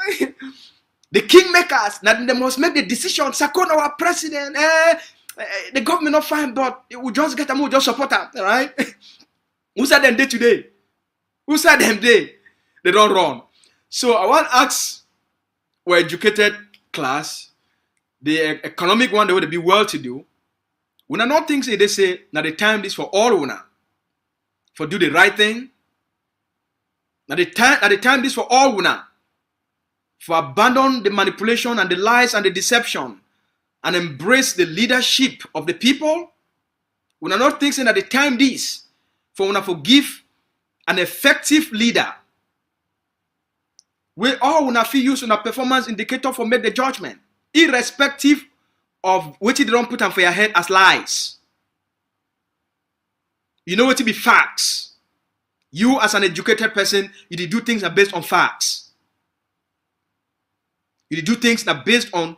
The kingmakers. Now they must make the decision. Sakon our president. The government not fine, but it will just get them, will just support them. Right? Who said them day today? Who said them day? They don't run. So I want to ask our educated class, the economic one, they would be well-to-do. When I not think they say, now the time is for all una, for do the right thing. Now the time is for all una, for abandon the manipulation and the lies and the deception and embrace the leadership of the people, we are not thinking at the time this, for when I forgive an effective leader, we all will feel use on a performance indicator for make the judgment, irrespective of what you don't put on for your head as lies. You know what to be facts. You as an educated person, you do things that are based on facts. You do things that are based on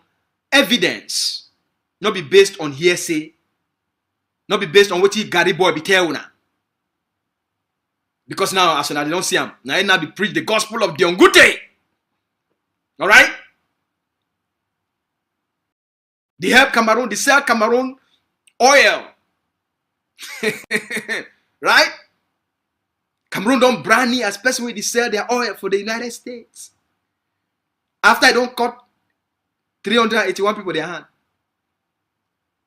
evidence, not be based on hearsay, not be based on what you Gary boy be tell una. Because now, as I don't see him, now be preach the gospel of Dion Gute. All right? They help Cameroon, they sell Cameroon oil. Right? Cameroon don't brand new, especially when they sell their oil for the United States. After I don't cut 381 people their hand,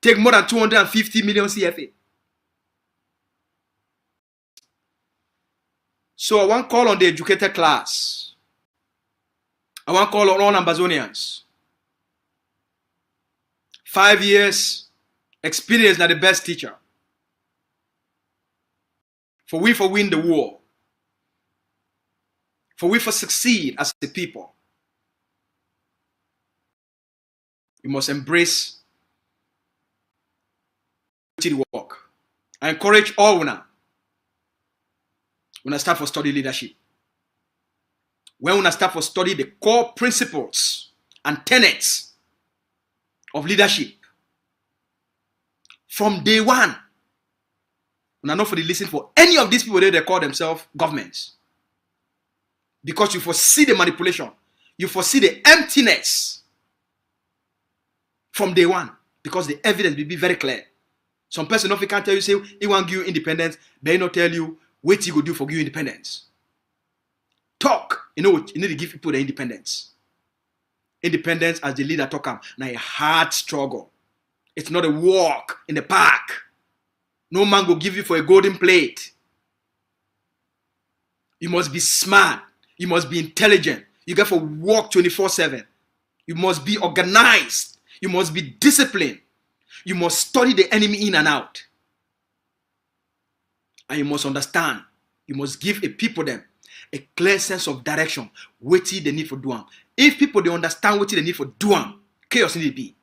take more than 250 million CFA. So I want to call on the educated class. I want to call on all Ambazonians. 5 years experience not the best teacher. For we win the war. For we succeed as a people. We must embrace the work. I encourage all now. When I start for study leadership. When I start for study the core principles and tenets of leadership. From day one. When I not for the listen for any of these people they call themselves governments. Because you foresee the manipulation. You foresee the emptiness. From day one. Because the evidence will be very clear. Some person if he can't tell you, say, he want to give you independence, they not tell you what you go do for you independence. Talk. You know what? You need to give people the independence. Independence as the leader talk. Now a hard struggle. It's not a walk in the park. No man will give you for a golden plate. You must be smart. You must be intelligent. You got to work 24/7. You must be organized. You must be disciplined. You must study the enemy in and out. And you must understand. You must give a people them a clear sense of direction. What they need for doing. If people they understand what they need for doing, chaos need to be.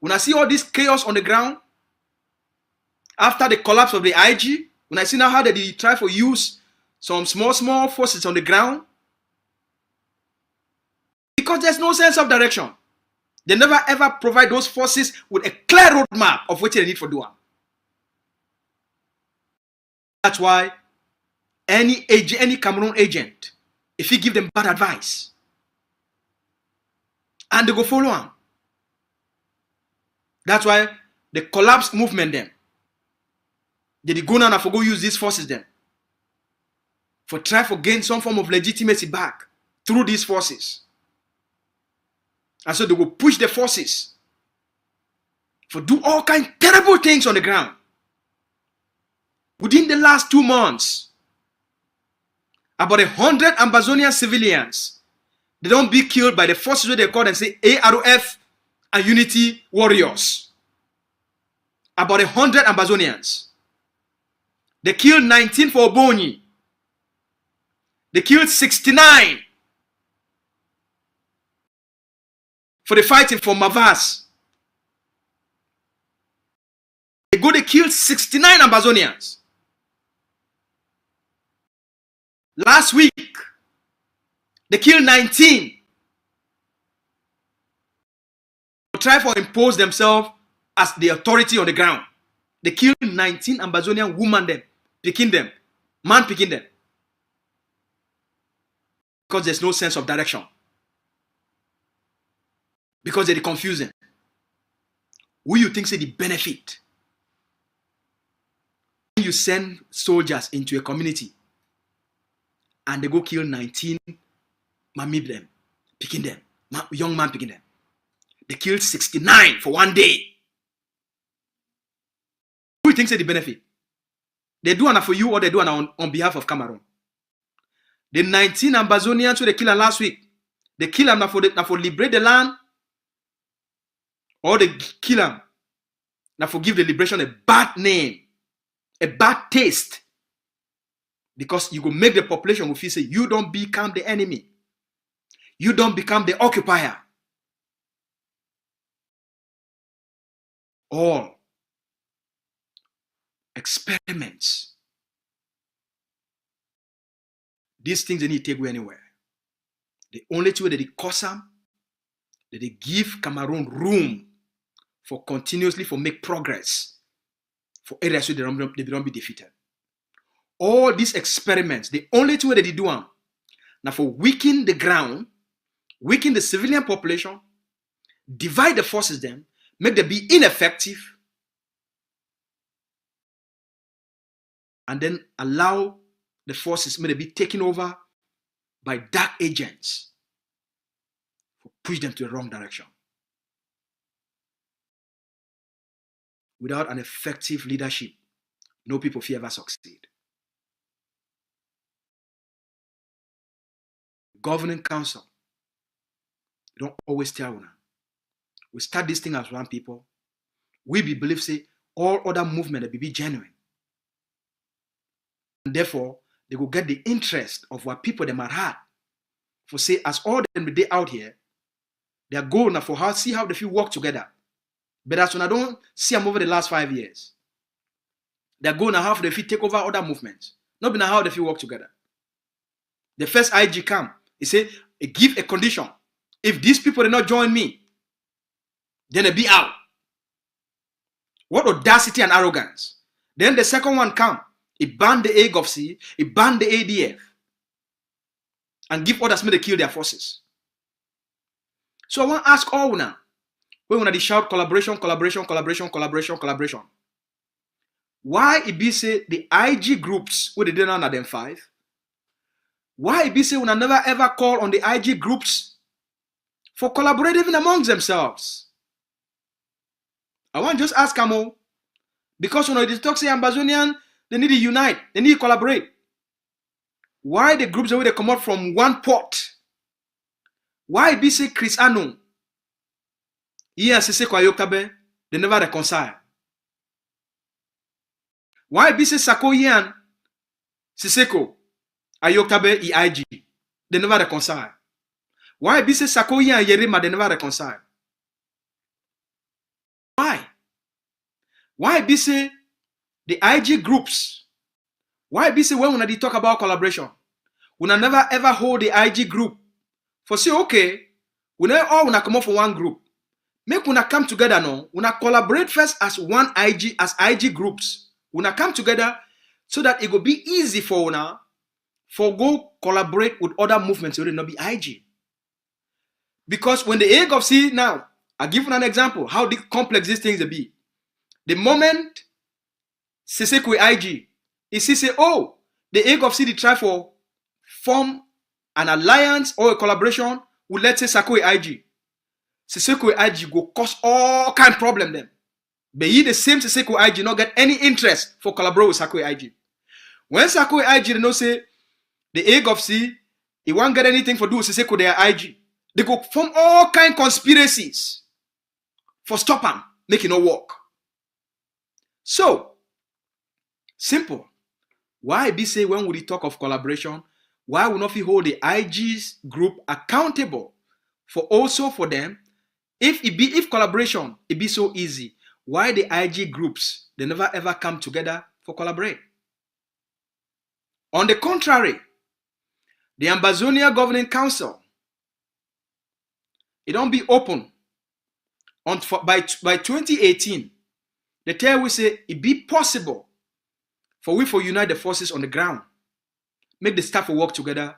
When I see all this chaos on the ground, after the collapse of the IG, when I see now how they try to use some small forces on the ground, because there's no sense of direction. They never ever provide those forces with a clear roadmap of what they need for doing. That's why any Cameroon agent, if you give them bad advice, and they go follow them. That's why the collapsed movement them. They go now and for go use these forces then. For try to gain some form of legitimacy back through these forces. And so they will push the forces for do all kinds of terrible things on the ground. Within the last 2 months, about 100 Ambazonian civilians, they don't be killed by the forces where they call and say ARF and Unity Warriors. About 100 Ambazonians. They killed 19 for Obonyi. They killed 69 for the fighting for Mavas. They killed 69 Ambazonians. Last week, they killed 19. They try to impose themselves as the authority on the ground. They killed 19 Ambazonian women them, picking them, man picking them. Because there's no sense of direction. Because they're confusing. Who you think say the benefit? When you send soldiers into a community and they go kill 19 mammy them, picking them, young man picking them. They killed 69 for 1 day. Who you think say the benefit? They do it for you or they do it on behalf of Cameroon. The 19 Ambazonians who they killed last week, they kill them for liberate the land or they kill them. Now forgive the liberation a bad name, a bad taste. Because you go make the population will feel say you don't become the enemy. You don't become the occupier. All experiments. These things they need to take you anywhere. The only way that they cause them, that they give Cameroon room for continuously for make progress for areas so they don't be defeated. All these experiments, the only way that they do them, now for weaken the ground, weaken the civilian population, divide the forces them, make them be ineffective, and then allow the forces may be taken over by dark agents to push them to the wrong direction. Without an effective leadership, no people will ever succeed. Governing council, we don't always tell una. We start this thing as one people. We believe say all other movement will be genuine. And therefore, they will get the interest of what people them are had. For say, as all them be out here, their goal now for how see how they feel work together. But as when I don't see them over the last 5 years, their goal now how they feel take over other movements. Not be now how they feel work together. The first IG come, he say, give a condition. If these people do not join me, then they be out. What audacity and arrogance. Then the second one come. He banned the Agovc, he banned the ADF, and give others may they kill their forces. So I want to ask all now, when they shout collaboration, collaboration, collaboration, collaboration, collaboration, why it be say the IG groups, where they did not them 5, why it be say when I never ever call on the IG groups for collaborating even amongst themselves? I want to just ask Camo, because when they talk say Ambazonian, they need to unite, they need to collaborate. Why the groups away they come out from one pot? Why be say Chris Anu? Here Siseko Ayoktabe, they never reconcile. Why be say Sako Yan, Siseko Ayoktabe EIG, they never reconcile. Why be say Sako Yan Yerima, they never reconcile. Why? Why be say the IG groups? Why be say when they talk about collaboration, we never ever hold the IG group for say okay, we never all wanna come up for one group. Make una come together now. Una collaborate first as one IG, as IG groups. Una come together so that it will be easy for una for go collaborate with other movements. It will not be IG. Because when the Agovc now, I give you an example how complex these things will be. The moment Siseko IG, it say, oh, the Agovc they try for form an alliance or a collaboration with let's say Sako IG. Siseko IG go cause all kind of problem then. But he the same Siseko IG not get any interest for collaborate with Sako IG. When Sako IG they know say the Agovc he won't get anything for do with Siseko their IG, they go form all kind of conspiracies for stop them, make it not work. So simple. Why be say when we talk of collaboration, why we not hold the IG's group accountable for also for them? If collaboration it be so easy, why the IG groups they never ever come together for collaborate? On the contrary, the Ambazonia Governing Council it don't be open by 2018. They tell we say it be possible for we for unite the forces on the ground, make the staff work together.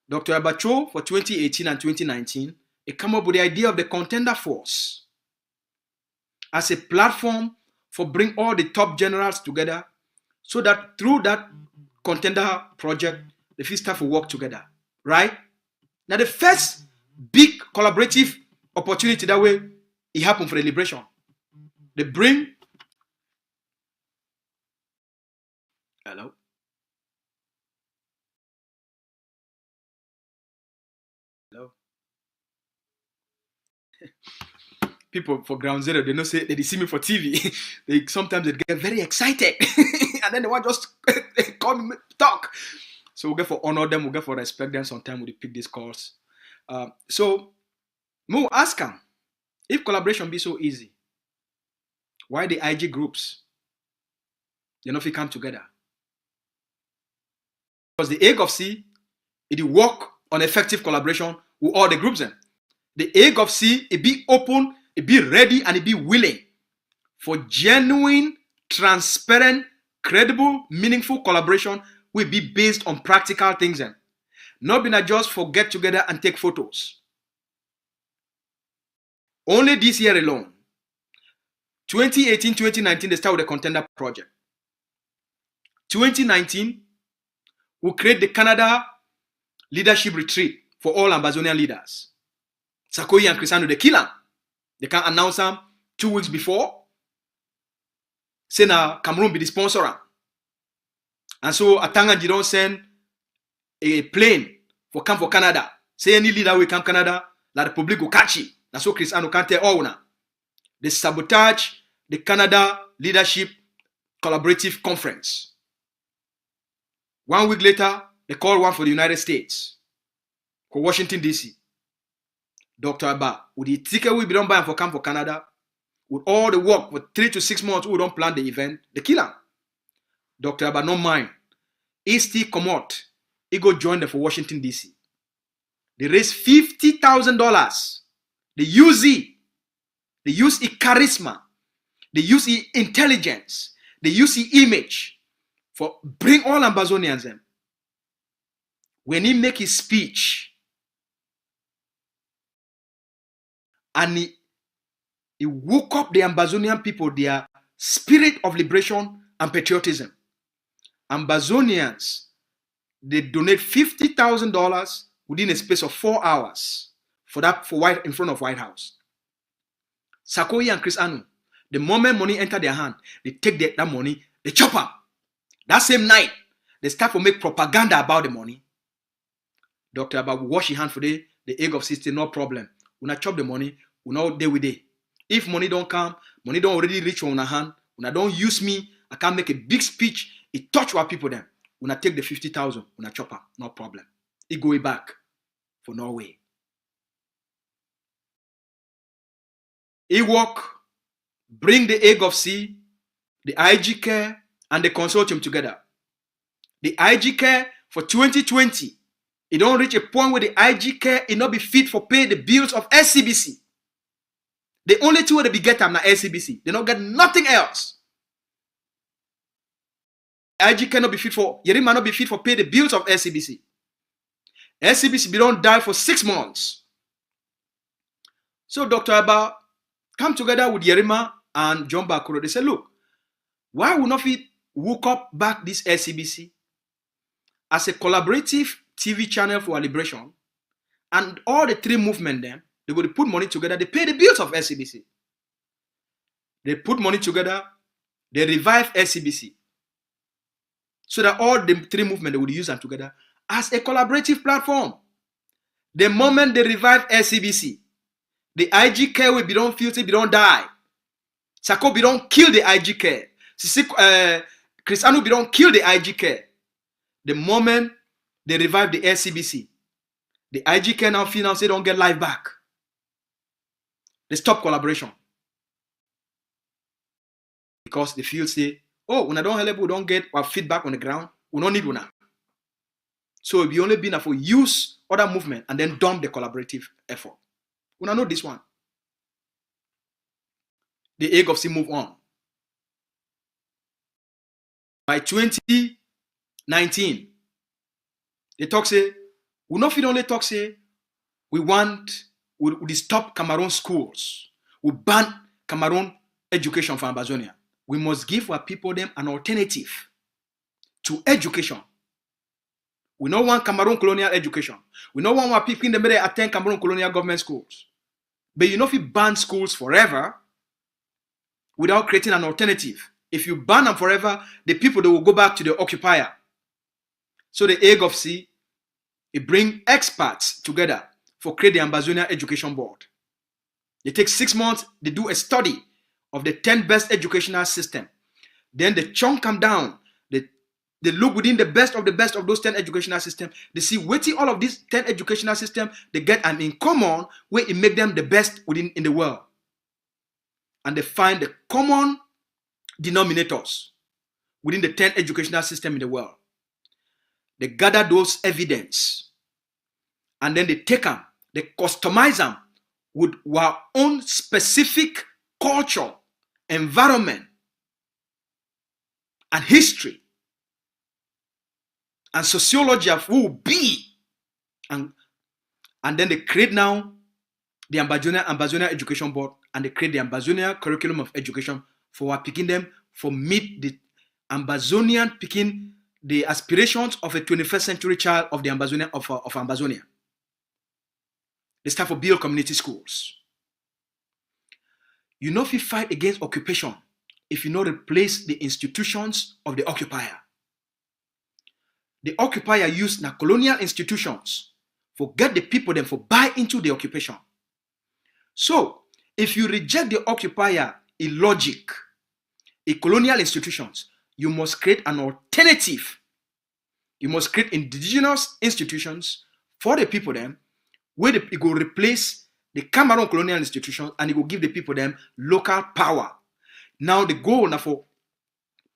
Dr. Abacho for 2018 and 2019, it come up with the idea of the contender force as a platform for bring all the top generals together so that through that contender project, the few staff will work together, right? Now the first big collaborative opportunity that way, it happened for the liberation. They bring, hello? Hello? people for Ground Zero, they know say they see me for TV. Sometimes they get very excited, and then they want just call me talk. So we get for honor them, we get for respect them. Sometimes we pick these calls. So Mo ask them, if collaboration be so easy, why the IG groups they not fit come together? Because the Agovc it work on effective collaboration with all the groups them. The Agovc it be open, it be ready, and it be willing for genuine, transparent, credible, meaningful collaboration will be based on practical things then. Not being just for get together and take photos. Only this year alone, 2018, 2019, they start with the Contender Project. 2019, we create the Canada Leadership Retreat for all Ambazonian leaders. Sakoyi and Cristiano, they kill them. They can announce them 2 weeks before. Say now Cameroon be the sponsor. And so Atanga don't send a plane for come for Canada. Say any leader will come Canada, la Republic will catch it. That's so Cristiano can't tell all now. They sabotage the Canada Leadership Collaborative Conference. 1 week later, they call one for the United States, for Washington, D.C. Dr. Abba, with the ticket we don't buy for come for Canada, with all the work for 3 to 6 months, we don't plan the event, they kill him. Dr. Abba, no mind. He still come out. He go join them for Washington, D.C. They raise $50,000. They use it. They use his charisma. They use his intelligence. They use his image for bring all Ambazonians in. When he make his speech, and he woke up the Ambazonian people, their spirit of liberation and patriotism. Ambazonians, they donate $50,000 within a space of 4 hours for White in front of White House. Sakoyi and Chris Anu, the moment money enter their hand, they take that money, they chop up. That same night, they start to make propaganda about the money. Dr. Abba will wash his hand for the Agovc system, no problem. When I chop the money, we not day with day. If money don't come, money don't already reach on our hand. When I don't use me, I can't make a big speech. It touch our people then. When I take the 50,000, when I chop up, no problem. It go back for Norway. He work, bring the Agovc, the IG Care, and the consortium together. The IG Care for 2020, it don't reach a point where the IG Care it not be fit for pay the bills of SCBC. The only two way they be get them na SCBC. They don't get nothing else. IG cannot be fit for Yerima not be fit for pay the bills of SCBC. SCBC be don't die for 6 months. So Dr. Abba come together with Yerima and John Bakuro. They say, look, why would not fit woke up back this SCBC as a collaborative TV channel for our liberation, and all the three movements then they go to put money together, they pay the bills of SCBC. They put money together, they revive SCBC. So that all the three movements they would use them together as a collaborative platform. The moment they revive SCBC, the IG Care will be don't filthy, be don't die. Sako be don't kill the IG Care. Cristiano be don't kill the IG Care. The moment they revive the SCBC, the IG Care now feel now say don't get life back. They stop collaboration. Because the field say, oh, when I don't help, we don't get our feedback on the ground, we don't need one. So we only been for use other movement and then dump the collaborative effort. We don't know this one. The Agovc move on. By 2019, they talk say, we not only talk say, we stop Cameroon schools. We ban Cameroon education for Ambazonia. We must give our people them an alternative to education. We don't want Cameroon colonial education. We don't want our people in the middle attend Cameroon colonial government schools. But you know if you ban schools forever without creating an alternative, if you ban them forever, the people they will go back to the occupier. So the Agovc, it bring experts together for create the Ambazonia Education Board. They take 6 months, they do a study of the 10 best educational system. Then they chunk them down. They look within the best of those 10 educational systems. They see waiting all of these 10 educational systems, they get an in common where it make them the best in the world. And they find the common denominators within the 10 educational system in the world. They gather those evidence and then they take them, they customize them with our own specific culture, environment, and history, and sociology of who will be. And then they create now the Ambazonia Education Board, and they create the Ambazonia Curriculum of Education for picking them, for meet the Ambazonian picking the aspirations of a 21st century child of the Ambazonia of Ambazonia. They start for build community schools. You know if you fight against occupation, if you not replace the institutions of the occupier. The occupier used the colonial institutions for get the people then for buy into the occupation. So if you reject the occupier in logic, in colonial institutions, you must create an alternative. You must create indigenous institutions for the people then, where it will replace the Cameroon colonial institutions, and it will give the people them local power. Now the goal now for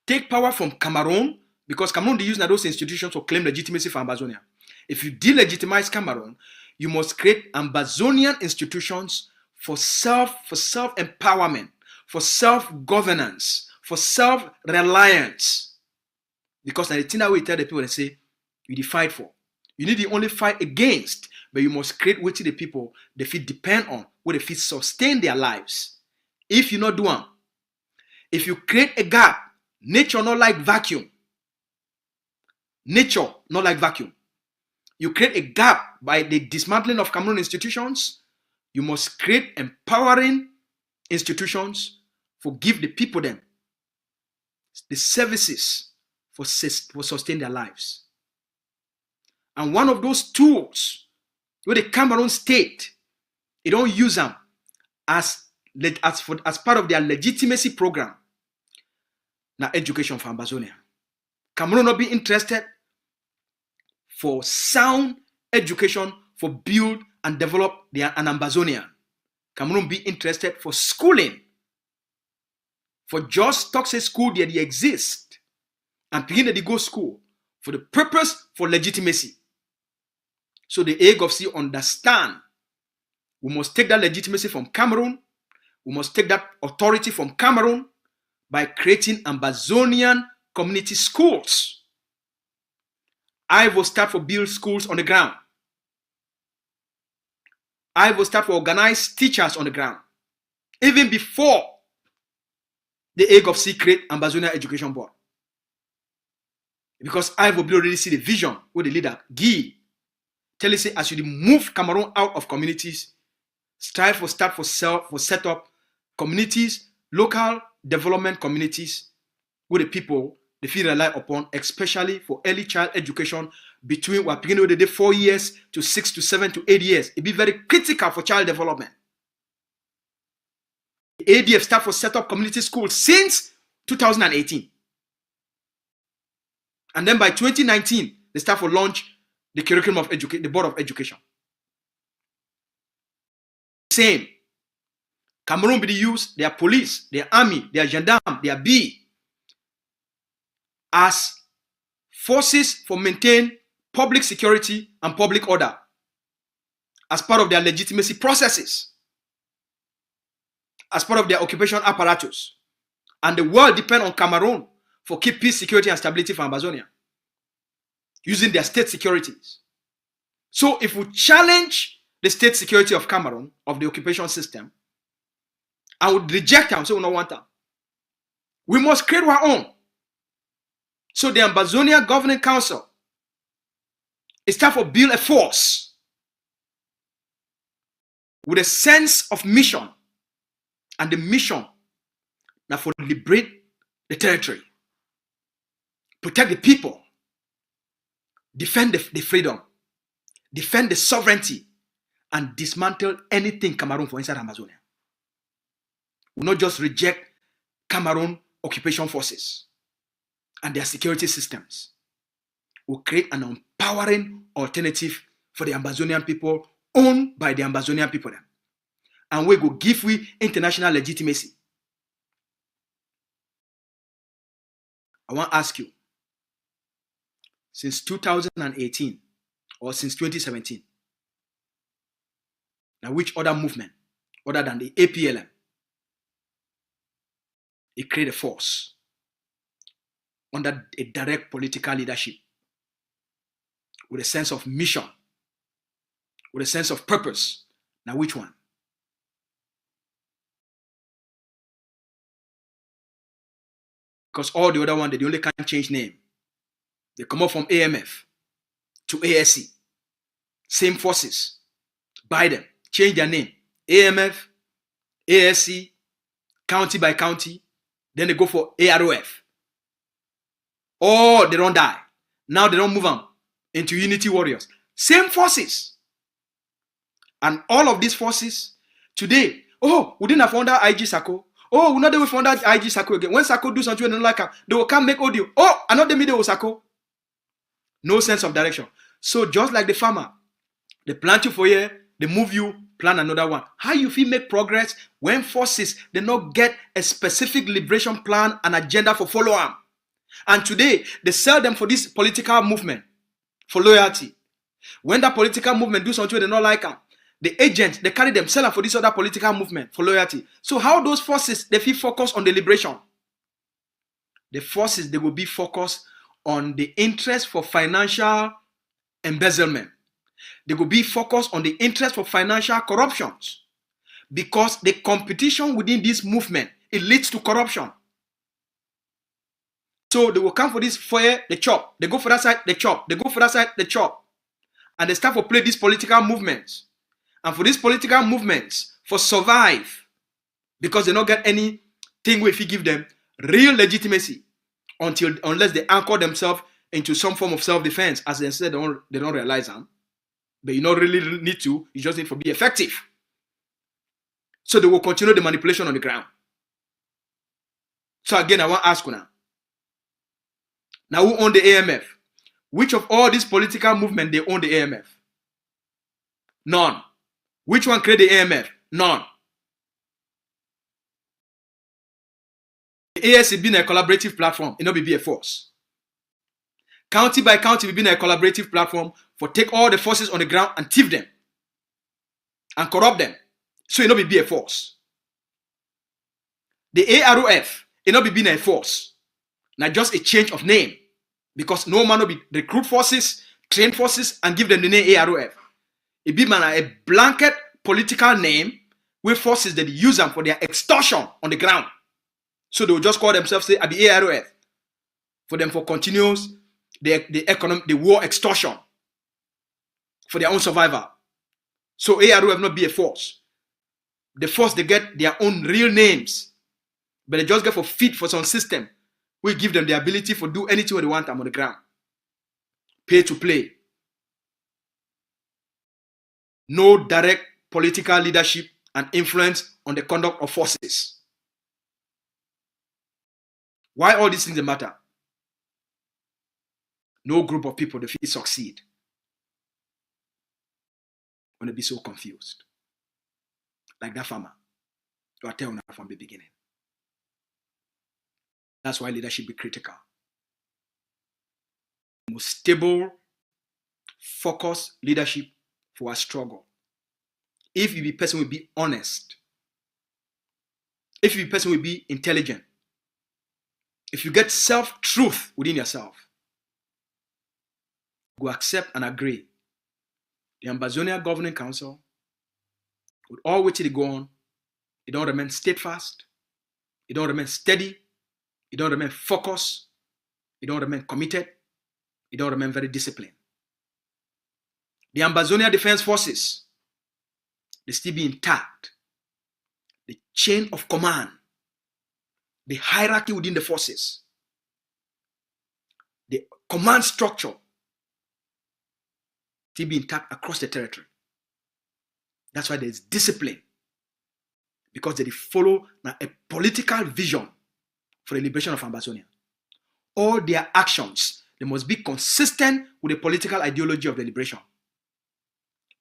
take power from Cameroon, because Cameroon they use those institutions to claim legitimacy for Ambazonia. If you delegitimize Cameroon, you must create Ambazonian institutions for self-empowerment, for self-governance, for self-reliance. Because the thing that we tell the people, they say, you fight for. You need to only fight against, but you must create what the people they feel depend on, where they feel sustain their lives. If you not do them, if you create a gap, nature not like vacuum. Nature not like vacuum. You create a gap by the dismantling of Cameroon institutions. You must create empowering institutions for give the people them the services for sustain their lives. And one of those tools where the Cameroon state, they don't use them as part of their legitimacy program. Now education for Ambazonia. Cameroon not be interested for sound education for build and develop an Ambazonian. Cameroon be interested for schooling, for just toxic school that they exist, and begin that they go school for the purpose for legitimacy. So the Agovc understand we must take that legitimacy from Cameroon, we must take that authority from Cameroon by creating Ambazonian community schools. I will start for build schools on the ground. I will start for organize teachers on the ground. Even before the Agovc create Ambazonia Education Board. Because I will already see the vision with the leader, Guy. Tell you say, as you move Cameroon out of communities, strive for set up communities, local development communities, where the people they feel rely upon, especially for early child education between what beginning with the 4 years to 6 to 7 to 8 years. It be very critical for child development. The ADF start for set up community schools since 2018. And then by 2019, they start for launch the curriculum of education, the Board of Education. Same. Cameroon be use their police, their army, their gendarme, their B as forces for maintain public security and public order as part of their legitimacy processes, as part of their occupation apparatus. And the world depend on Cameroon for keep peace, security, and stability for Ambazonia, using their state securities. So if we challenge the state security of Cameroon, of the occupation system, and would reject them, so we don't want them, we must create our own. So the Ambazonia Governing Council is time for build a force with a sense of mission, and the mission now for liberate the territory, protect the people, defend the freedom, defend the sovereignty, and dismantle anything Cameroon for inside Amazonia. will not just reject Cameroon occupation forces and their security systems. We'll create an empowering alternative for the Amazonian people, owned by the Amazonian people. And we go give we international legitimacy. I want to ask you, since 2018 or since 2017, now which other movement other than the APLM, it created a force under a direct political leadership with a sense of mission, with a sense of purpose? Now which one? Because all the other one, they only can't change name. They come up from AMF to ASC. Same forces. Buy them. Change their name. AMF, ASC, county by county. Then they go for AROF. Oh, they don't die. Now they don't move on into Unity Warriors. Same forces. And all of these forces, today, oh, we didn't have under IG Sako. Oh, we're not there with under IG Sako again. When Sako do something they don't like, they will come make audio. Oh, another media with Sako. No sense of direction. So just like the farmer, they plant you for a year, they move you, plant another one. How you feel make progress when forces, they not get a specific liberation plan and agenda for follow on. And today, they sell them for this political movement, for loyalty. When that political movement do something they not like them, the agents, they carry them, sell them for this other political movement, for loyalty. So how those forces, they feel focused on the liberation? The forces, they will be focused on the interest for financial embezzlement. They will be focused on the interest for financial corruptions. Because the competition within this movement, it leads to corruption. So they will come for this fire, they chop. They go for that side, they chop. They go for that side, they chop. And they start to play these political movements. And for these political movements, for survive, because they don't get anything if you give them real legitimacy unless they anchor themselves into some form of self-defense, as they said, they don't realize them. But you don't really need to, you just need to be effective. So they will continue the manipulation on the ground. So again, I want to ask you now. Now who own the AMF? Which of all these political movements they own the AMF? None. Which one created the AMF? None. The ASC being a collaborative platform, it not be a force. County by county, we being a collaborative platform for take all the forces on the ground and thief them and corrupt them. So it not be a force. The AROF, it not be being a force. Not just a change of name. Because no man will be recruit forces, train forces, and give them the name AROF. It be a blanket political name with forces that use them for their extortion on the ground. So they will just call themselves, say, the AROF. For them for continuous the war extortion for their own survival. So AROF not be a force. The force, they get their own real names, but they just get for fit for some system. We give them the ability for do anything they want on the ground. Pay to play. No direct political leadership and influence on the conduct of forces. Why all these things matter? No group of people, they feel succeed when they be so confused. Like that farmer. You are telling that from the beginning. That's why leadership be critical. Most stable, focused leadership for a struggle. If you be person will be honest. If you be person will be intelligent. If you get self-truth within yourself, go accept and agree. The Ambazonia Governing Council, with all which it go on, it don't remain steadfast, it don't remain steady, it don't remain focused, it don't remain committed, it don't remain very disciplined. The Ambazonia Defense Forces, they still be intact. The chain of command, the hierarchy within the forces, the command structure, still be intact across the territory. That's why there's discipline. because they follow now a political vision for the liberation of Ambazonia. All their actions, they must be consistent with the political ideology of the liberation.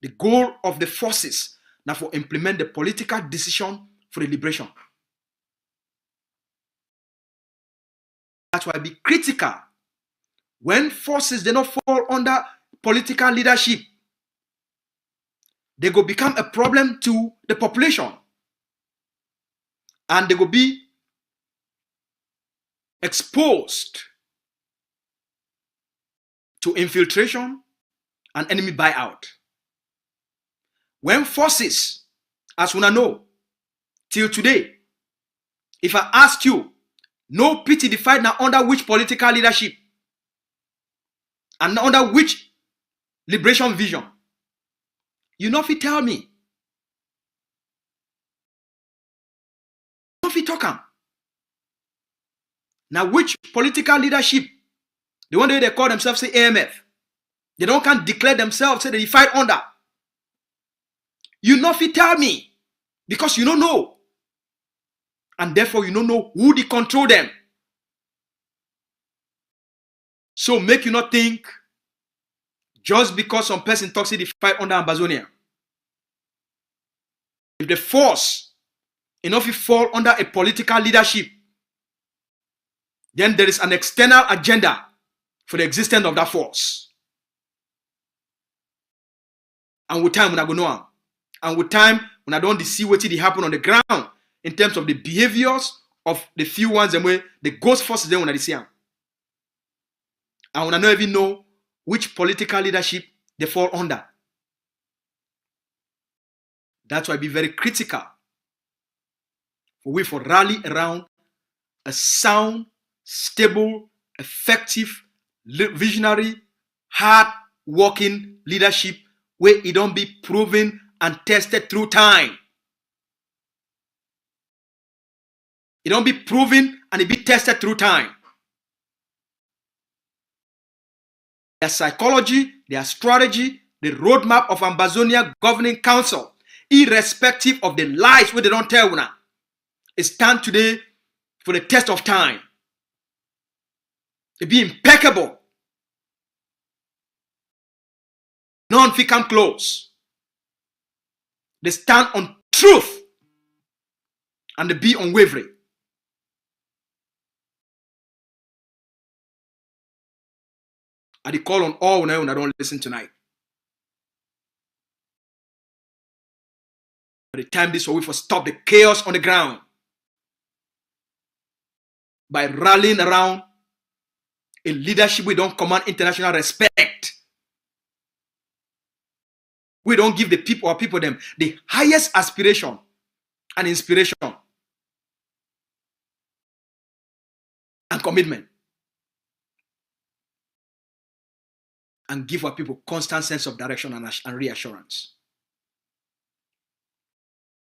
The goal of the forces now for implement the political decision for the liberation. That's why be critical when forces do not fall under political leadership. They go become a problem to the population, and they will be exposed to infiltration and enemy buyout. When forces, as we know, till today, if I ask you, no pity defined now under which political leadership and under which liberation vision, you know if you tell me, if you talk am. Now which political leadership, the one that they call themselves say AMF, they don't can declare themselves say they fight under. You know if you tell me, because you don't know, and therefore you don't know who they control them. So make you not think just because some person talks they fight under Ambazonia. If the force enough you fall under a political leadership, then there is an external agenda for the existence of that force. And with time, when I go know, and with time, when I don't see what did happen on the ground in terms of the behaviors of the few ones and where the ghost forces then when I see them. And when I don't even know which political leadership they fall under. That's why I be very critical for we for rally around a sound, stable, effective, visionary, hard-working leadership where it don't be proven and tested through time. It don't be proven and it be tested through time. Their psychology, their strategy, the roadmap of Ambazonia Governing Council, irrespective of the lies where they don't tell you now, it stand today for the test of time. It be impeccable. None fit come close. They stand on truth and they be unwavering. I call on all when I don't listen tonight. By the time this will we for stop the chaos on the ground by rallying around a leadership we don't command international respect. We don't give the people or people them the highest aspiration and inspiration and commitment. And give our people constant sense of direction and reassurance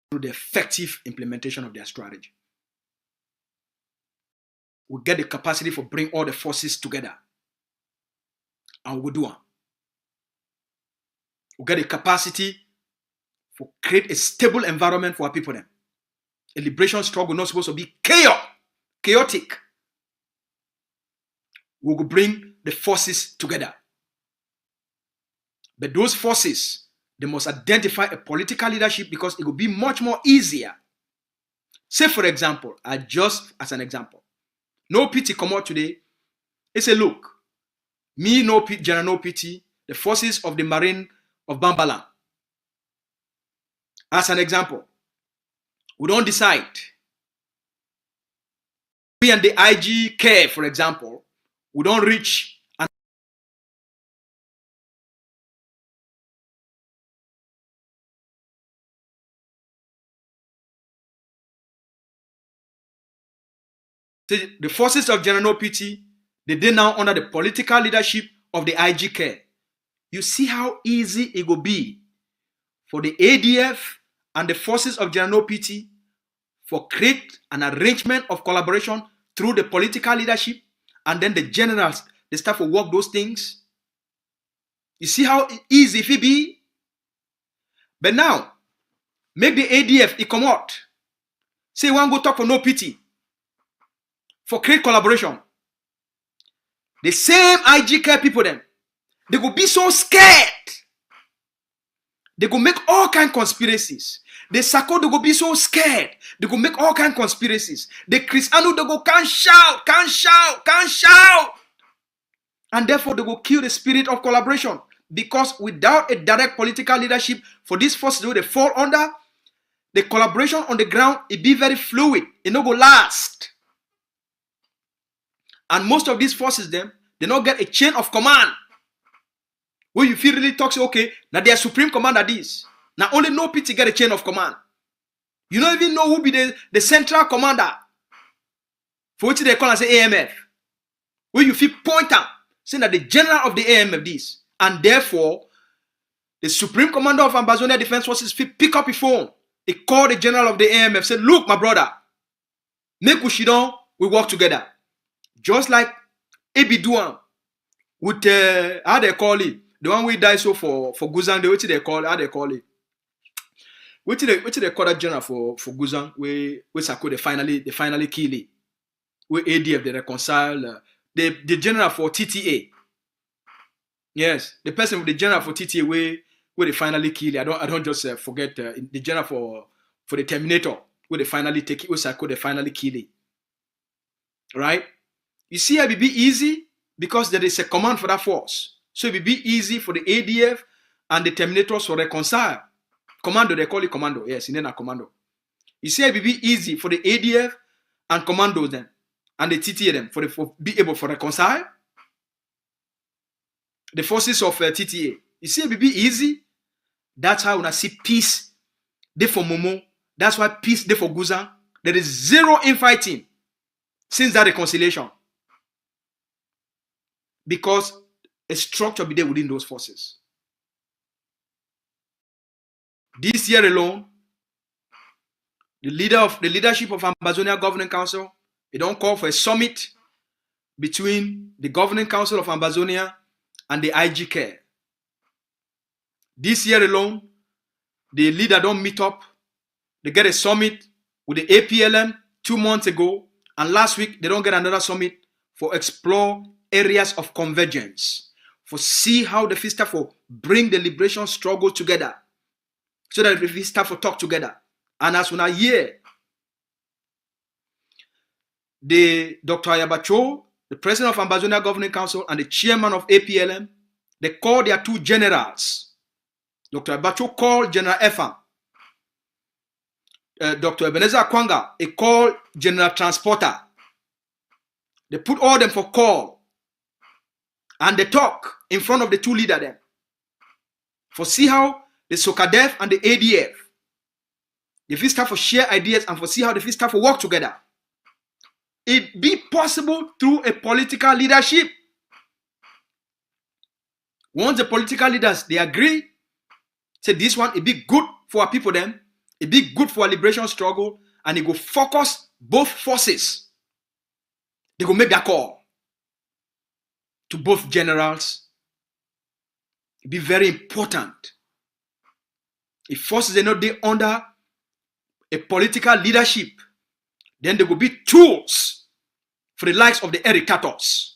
through the effective implementation of their strategy. We get the capacity for bring all the forces together, and we do it. We get the capacity for create a stable environment for our people. Then, a liberation struggle not supposed to be chaotic. We will bring the forces together. But those forces, they must identify a political leadership because it will be much more easier. Say, for example, just as an example, no pity come out today. They say, look, me no pity, General no pity, the forces of the Marine of Bambalan. As an example, we don't decide. We and the IG care, for example, we don't reach. The forces of General PT, they now under the political leadership of the IG care. You see how easy it will be for the ADF and the forces of General PT for create an arrangement of collaboration through the political leadership, and then the generals, they start to work those things. You see how easy it be? But now, make the ADF it come out Say one go talk for no pity. For great collaboration. The same IGK people them, they go be so scared. They go make all kind conspiracies. The Sako, they go be so scared. They go make all kind conspiracies. The Christiano, they go can't shout, can't shout, can't shout. And therefore, they go kill the spirit of collaboration. Because without a direct political leadership for these forces, they fall under, the collaboration on the ground, it be very fluid. It no go last. And most of these forces, them, they not get a chain of command. Where you feel really talk, say, okay, now their supreme commander this. Now only no pity get a chain of command. You don't even know who be the central commander. For which they call and say AMF. Where you feel point out, saying that the general of the AMF this. And therefore, the supreme commander of Ambazonia Defense Forces pick up his phone. He call the general of the AMF, say, look, my brother, make we shidon, we work together. Just like Ebiduan with how they call it, the one we die so for Guzan, the what they call how they call it. What they call that general for Guzan? We Sako they finally kill it. We ADF they reconcile the general for TTA. Yes, the person with the general for TTA where they finally kill it. I don't just forget the general for the Terminator where they finally take it. Where Sako they finally kill it. Right? You see, it will be easy because there is a command for that force. So it will be easy for the ADF and the Terminators to reconcile. Commando, they call it commando. Yes, in a commando. You see, it will be easy for the ADF and commandos then, and the TTA them for be able to reconcile the forces of TTA. You see, it will be easy. That's how when I see peace, they for Momo. That's why peace, they for Guzan. There is zero infighting since that reconciliation. Because a structure be there within those forces. This year alone, the leadership of Ambazonia Governing Council, they don't call for a summit between the Governing Council of Ambazonia and the IGK. This year alone, the leader don't meet up. They get a summit with the APLM 2 months ago, and last week they don't get another summit for explore areas of convergence, for see how the FISTA for bring the liberation struggle together, so that the FISTA for talk together. And as when I hear the Dr. Ayabacho, the president of Ambazonia Governing Council and the chairman of APLM, they call their 2 generals. Dr. Ayabacho called General Efam. Dr. Ebenezer Kwanga, he called General Transporter. They put all them for call. And they talk in front of the 2 leaders then. For see how the SOCADEF and the ADF, the FISTA for share ideas and for see how the FISTA for work together. It be possible through a political leadership. Once the political leaders, they agree, say this one, it be good for our people then, it be good for our liberation struggle, and it go focus both forces. They go make that call to both generals. It be very important. If forces are not there under a political leadership, then there will be tools for the likes of the Eric Tatos.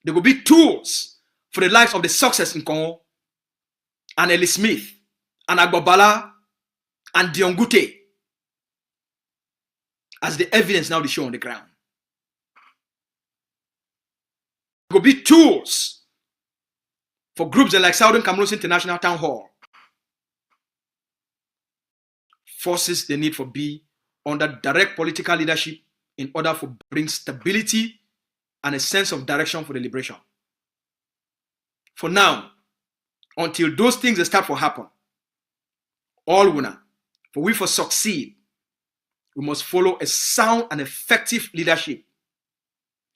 There will be tools for the likes of the Success in Congo, and Ellie Smith, and Agbobala, and Diongute, as the evidence now they show on the ground. There will be tools for groups like Southern Cameroon's International Town Hall. Forces they need for be under direct political leadership in order to bring stability and a sense of direction for the liberation. For now, until those things start to happen, all winner, for we to succeed, we must follow a sound and effective leadership.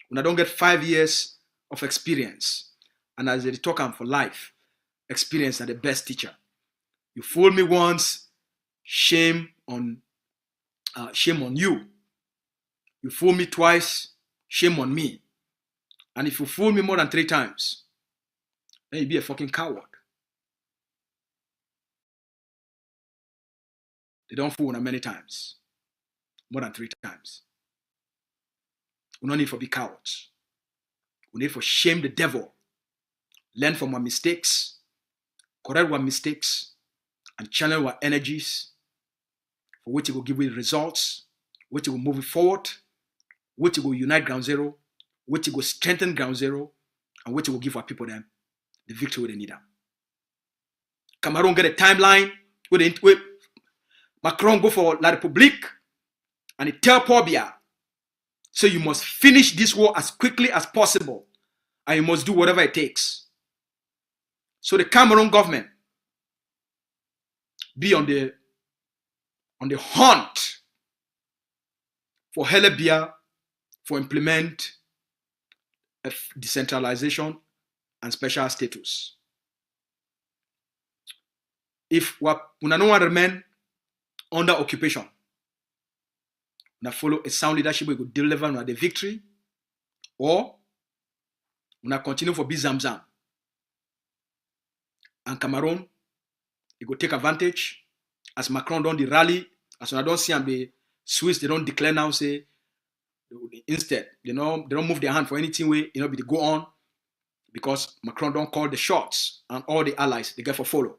When I don't get 5 years of experience, and as they talk for life, experience are the best teacher. You fool me once, shame on you. You fool me twice, shame on me. And if you fool me more than 3 times, then you be a fucking coward. They don't fool many times. more than 3 times. We don't need for be cowards. We need for shame the devil, learn from our mistakes, correct our mistakes, and channel our energies for which it will give you results, which it will move it forward, which it will unite ground zero, which it will strengthen ground zero, and which it will give our people them the victory they need them. Cameroon get a timeline with Macron go for La République and he tell Paul Biya, so you must finish this war as quickly as possible and you must do whatever it takes. So the Cameroon government be on the hunt for Hele Biya for implement a decentralization and special status. If we no want to remain under occupation, we follow a sound leadership we could deliver on the victory, or we continue for be Zamzam. And Cameroon, it will take advantage as Macron don't the rally, as I don't see and the Swiss, they don't declare now, say, instead, they don't move their hand for anything way, be to go on, because Macron don't call the shots and all the allies, they get for follow.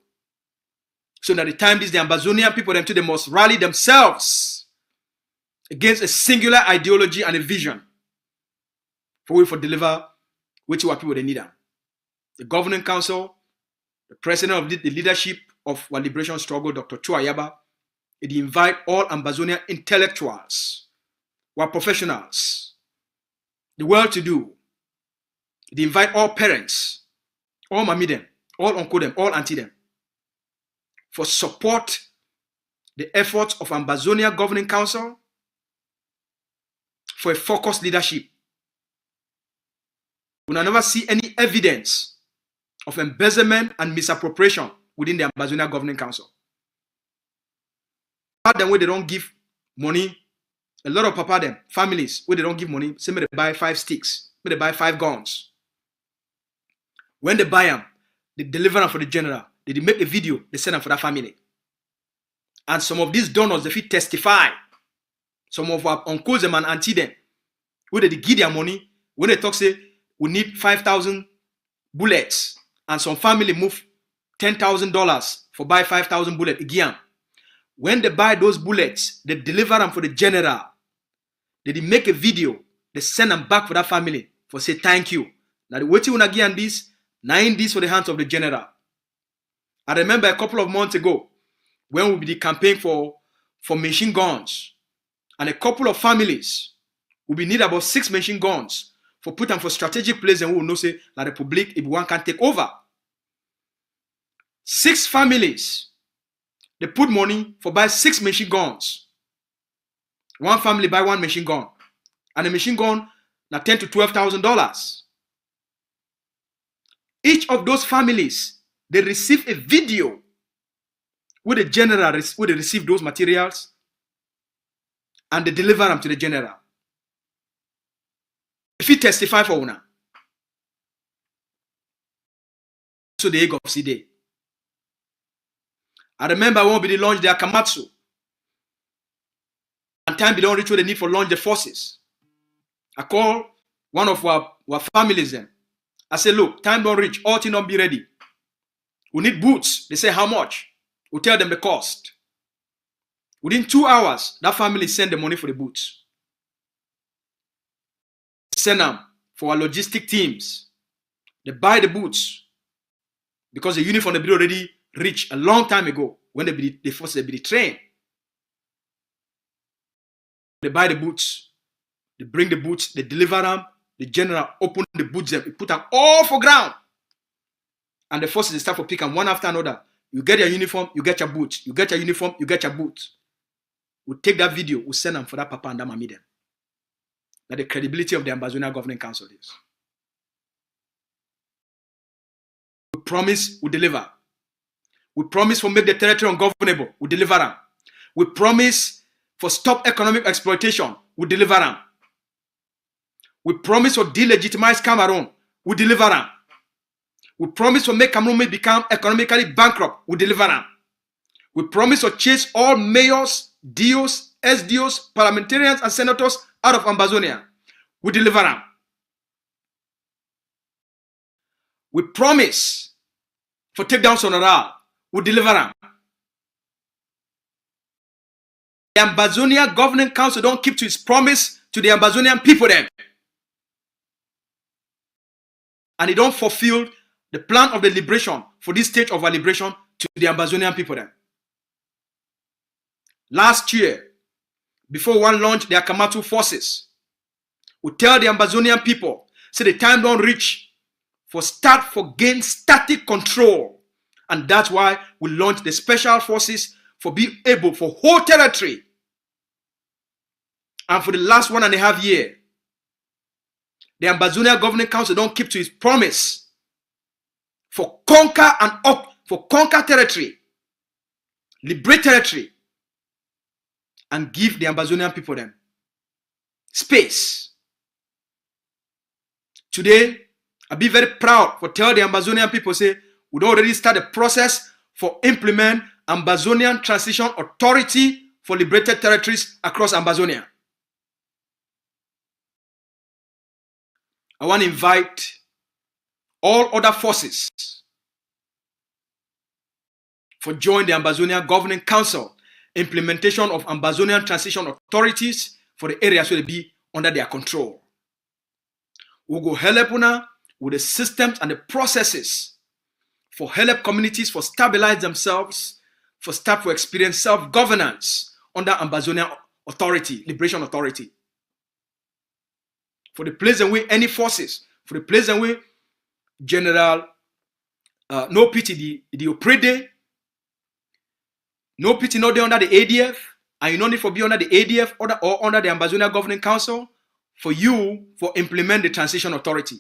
So at the time, the Ambazonian people, they must rally themselves against a singular ideology and a vision for deliver which what people they need them. The governing council, the president of the leadership of our liberation struggle, Dr. Chuayaba, it invite all Ambazonian intellectuals, our professionals, the well-to-do. It invite all parents, all mommy them, all uncle them, all auntie them, for support the efforts of Ambazonia Governing Council for a focused leadership. We will never see any evidence of embezzlement and misappropriation within the Ambazonia Governing Council. Them where they don't give money, a lot of papa them, families where they don't give money, say they buy 5 sticks, they buy 5 guns. When they buy them, they deliver them for the general. They make a video, they send them for that family. And some of these donors, they fit testify. Some of our uncles them and auntie them, where they give their money, when they talk, say, we need 5,000 bullets, and some family move $10,000 for buy 5,000 bullets again. When they buy those bullets, they deliver them for the general. They make a video, they send them back for that family for say thank you. Now the waiting again this, 9 this for the hands of the general. I remember a couple of months ago when we did the campaign for machine guns, and a couple of families will be need about 6 machine guns for put them for strategic place, and we will know say La République if one can take over. 6 families, they put money for buy 6 machine guns. One family buy 1 machine gun, and a machine gun now $10,000 to $12,000. Each of those families, they receive a video where the general where they receive those materials and they deliver them to the general. If he testify for una, so the Agovc day. I remember when we launched the Akamatsu, and time don't reach where they need for launch the forces. I call one of our families then. I say, look, time don't reach, all things don't be ready. We need boots. They say, how much? We tell them the cost. Within 2 hours, that family send the money for the boots. They send them for our logistic teams. They buy the boots because the uniform they be already reached a long time ago when they first be trained. They buy the boots. They bring the boots. They deliver them. The general open the boots. They put them all for ground. And the forces start for pick them one after another. You get your uniform, you get your boots. You get your uniform, you get your boots. We'll take that video, we'll send them for that papa and that mommy them. That the credibility of the Ambazonia Governing Council is. We promise, we deliver. We promise for make the territory ungovernable, we deliver them. We promise for stop economic exploitation, we deliver them. We promise for delegitimize Cameroon, we deliver them. We promise to make Cameroon become economically bankrupt. We deliver them. We promise to chase all mayors, DOs, SDOs, parliamentarians, and senators out of Ambazonia. We deliver them. We promise for takedown Sonoral. We deliver them. The Ambazonia Governing Council don't keep to its promise to the Ambazonian people then. And it don't fulfill the plan of the liberation for this stage of our liberation to the Ambazonian people then. Last year, before one launched the Akamatu forces, we tell the Ambazonian people, say the time don't reach for gain static control. And that's why we launched the special forces for being able for whole territory. And for the last 1.5 years, the Ambazonia Governing Council don't keep to its promise for conquer territory, liberate territory, and give the Ambazonian people them space. Today, I'll be very proud for tell the Ambazonian people say we already start the process for implement Ambazonian Transition Authority for liberated territories across Ambazonia. I want to invite all other forces for join the Ambazonia Governing Council implementation of Ambazonian Transition Authorities for the areas where they be under their control. We go help una with the systems and the processes for help communities for stabilize themselves, for start to experience self-governance under Ambazonia Authority, Liberation Authority. For the place and way any forces, for the place and way General no pity the operate, no pity not there under the ADF, and you don't need for be under the ADF or under the Ambazonia Governing Council for you for implement the Transition Authority.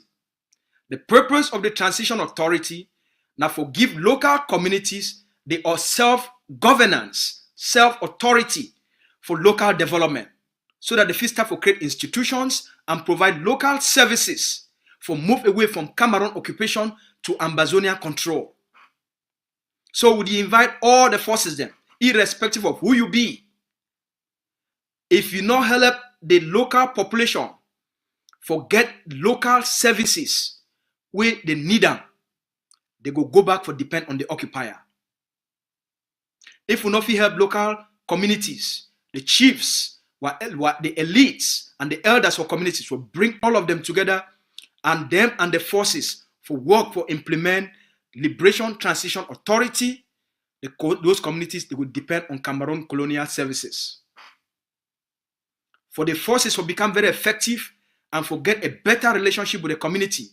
The purpose of the Transition Authority now for give local communities they are self-governance, self-authority for local development, so that the first start for create institutions and provide local services for move away from Cameroon occupation to Ambazonia control. So would you invite all the forces then, irrespective of who you be, if you not help the local population for get local services where they need them, they go back for depend on the occupier. If we not help local communities, the chiefs, the elites and the elders for communities will bring all of them together, and them and the forces for work for implement Liberation Transition Authority. Those communities they will depend on Cameroon colonial services. For the forces to become very effective and for get a better relationship with the community,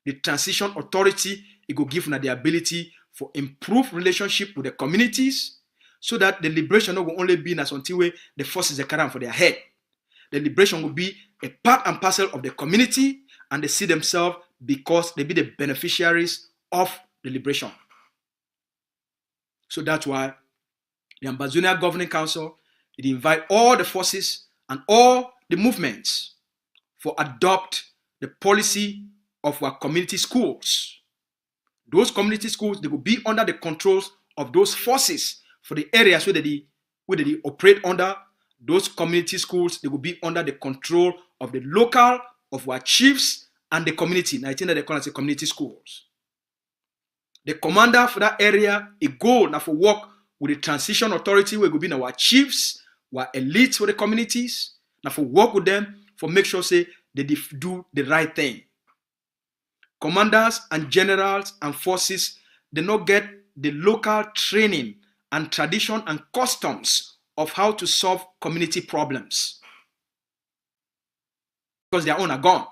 the Transition Authority it will give them the ability for improve relationship with the communities, so that the liberation will only be as until way the forces they carry for their head. The liberation will be a part and parcel of the community, and they see themselves because they be the beneficiaries of the liberation. So that's why the Ambazonia Governing Council it invite all the forces and all the movements for adopt the policy of our community schools. Those community schools they will be under the controls of those forces for the areas where they operate under. Those community schools they will be under the control of the local of our chiefs and the community. Now I think that they call it community schools. The commander for that area a goal now for work with the Transition Authority where it will be our chiefs, our elites for the communities, now for work with them for make sure say they do the right thing. Commanders and generals and forces they not get the local training and tradition and customs of how to solve community problems because their own are gone.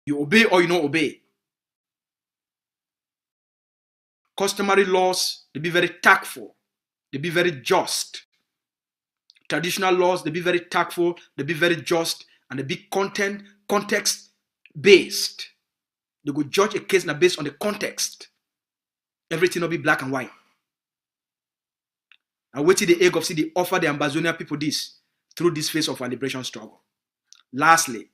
You obey or you don't obey. Customary laws, they be very tactful. They be very just. Traditional laws, they be very tactful. They be very just. And they be context based. They go judge a case now based on the context. Everything will be black and white. And wait till the Agovc they offer the Ambazonia people this through this phase of our liberation struggle. Lastly,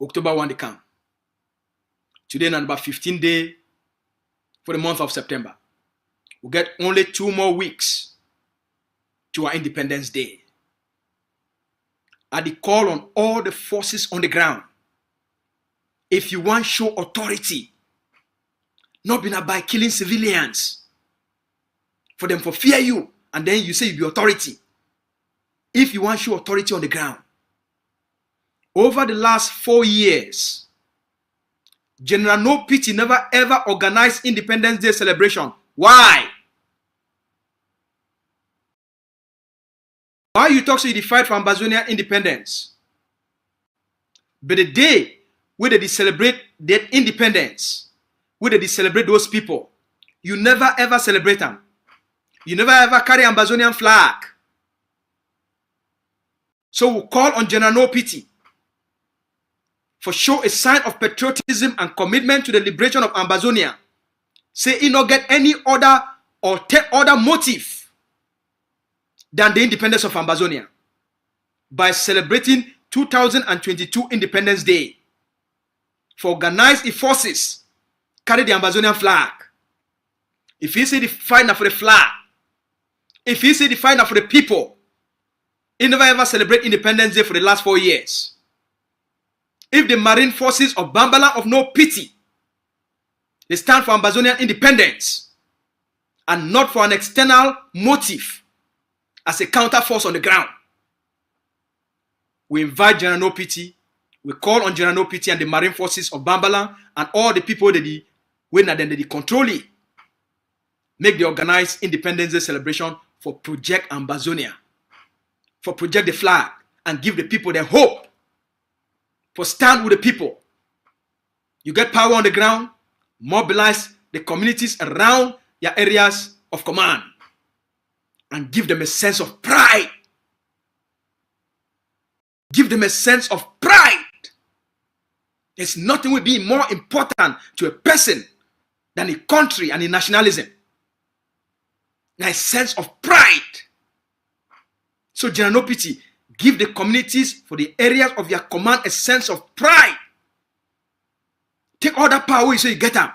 October 1 they come. Today now about 15 days for the month of September. We get only 2 more weeks to our Independence Day. At the call on all the forces on the ground, if you want to show authority, not be by killing civilians, for them for fear you, and then you say you be authority. If you want to show authority on the ground, over the last 4 years, General No Pity never ever organized Independence Day celebration. Why? Why you talk so you fight for Ambazonian independence? But the day where they celebrate their independence, where they celebrate those people, you never ever celebrate them. You never ever carry Ambazonian flag. So we call on General No Pity for show a sign of patriotism and commitment to the liberation of Ambazonia. Say he not get any other or take other motive than the independence of Ambazonia by celebrating 2022 Independence Day. For organize the forces, carry the Ambazonian flag. If he say the fight for the flag, if he say the fight for the people, he never ever celebrate Independence Day for the last 4 years. If the Marine Forces of Bambala of No Pity, they stand for Ambazonian independence and not for an external motive as a counter force on the ground. We invite General No Pity, we call on General No Pity and the Marine Forces of Bambala and all the people that they control it, make the organized Independence Day celebration for Project Ambazonia, for Project the Flag, and give the people their hope. For stand with the people. You get power on the ground, mobilize the communities around your areas of command, and give them a sense of pride. Give them a sense of pride. There's nothing will be more important to a person than a country and a nationalism. A sense of pride. So General No Pity, give the communities for the areas of your command a sense of pride. Take all that power away so you get them.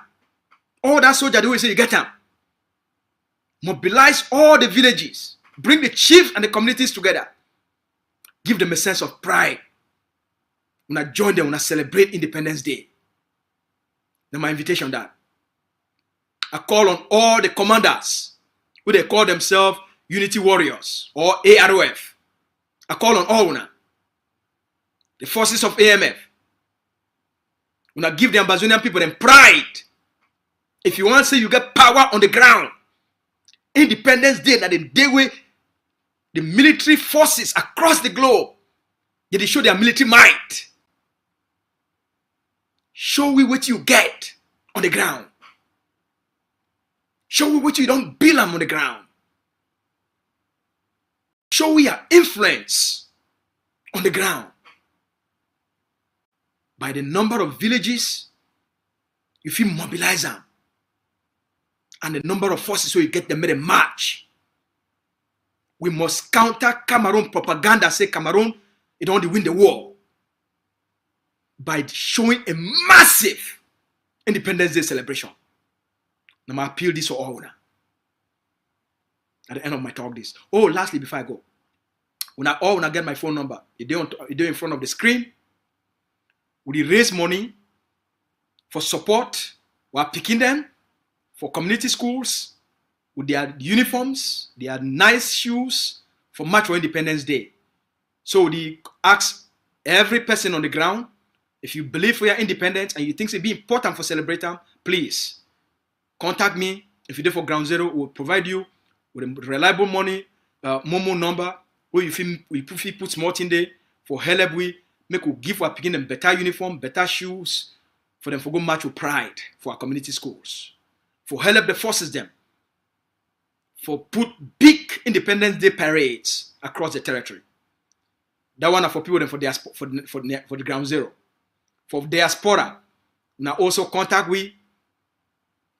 All that soldier away so you get them. Mobilize all the villages. Bring the chiefs and the communities together. Give them a sense of pride. When I join them, when I celebrate Independence Day. Then my invitation that. I call on all the commanders who they call themselves Unity Warriors or AROF. I call on all una, the forces of AMF. When I give the Ambazonian people them pride. If you want to say you get power on the ground, Independence Day, that the day where the military forces across the globe, they show their military might. Show we what you get on the ground. Show we what you don't build them on the ground. Show we your influence on the ground. By the number of villages, you feel mobilize them. And the number of forces so you get them made a march. We must counter Cameroon propaganda, say Cameroon, it only win the war. By showing a massive Independence Day celebration. Now I appeal this to all now. At the end of my talk this. Oh, lastly, before I go. When I get my phone number, you do in front of the screen. We raise money for support. We are picking them for community schools with their uniforms, their nice shoes for March for Independence Day. So we ask every person on the ground, if you believe for your independence and you think it be important for celebrating, please contact me. If you're there for Ground Zero, we'll provide you with a reliable money, Momo number, where we put small thing there for help we make we give our picking them better uniform, better shoes, for them for go march with pride for our community schools. For help the forces them. For put big Independence Day parades across the territory. That one are for people for the Ground Zero. For diaspora, now also contact we.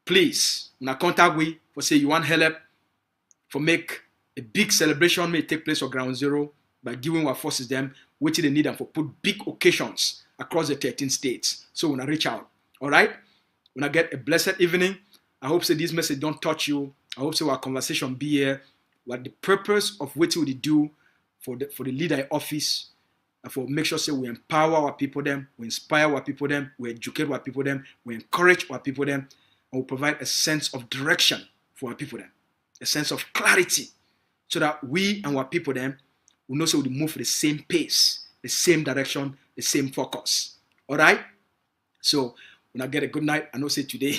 Please, now contact we for say you want help for make a big celebration may take place on Ground Zero by giving our forces them what they need and for put big occasions across the 13 states. So when I reach out, all right? When I get a blessed evening, I hope say this message don't touch you. I hope so our conversation be here what the purpose of what we do for the leader office, for make sure say we empower our people them, we inspire our people them, we educate our people them, we encourage our people them, and we provide a sense of direction for our people them, a sense of clarity, so that we and our people them will know so we move at the same pace, the same direction, the same focus. All right. So when I get a good night, I know say today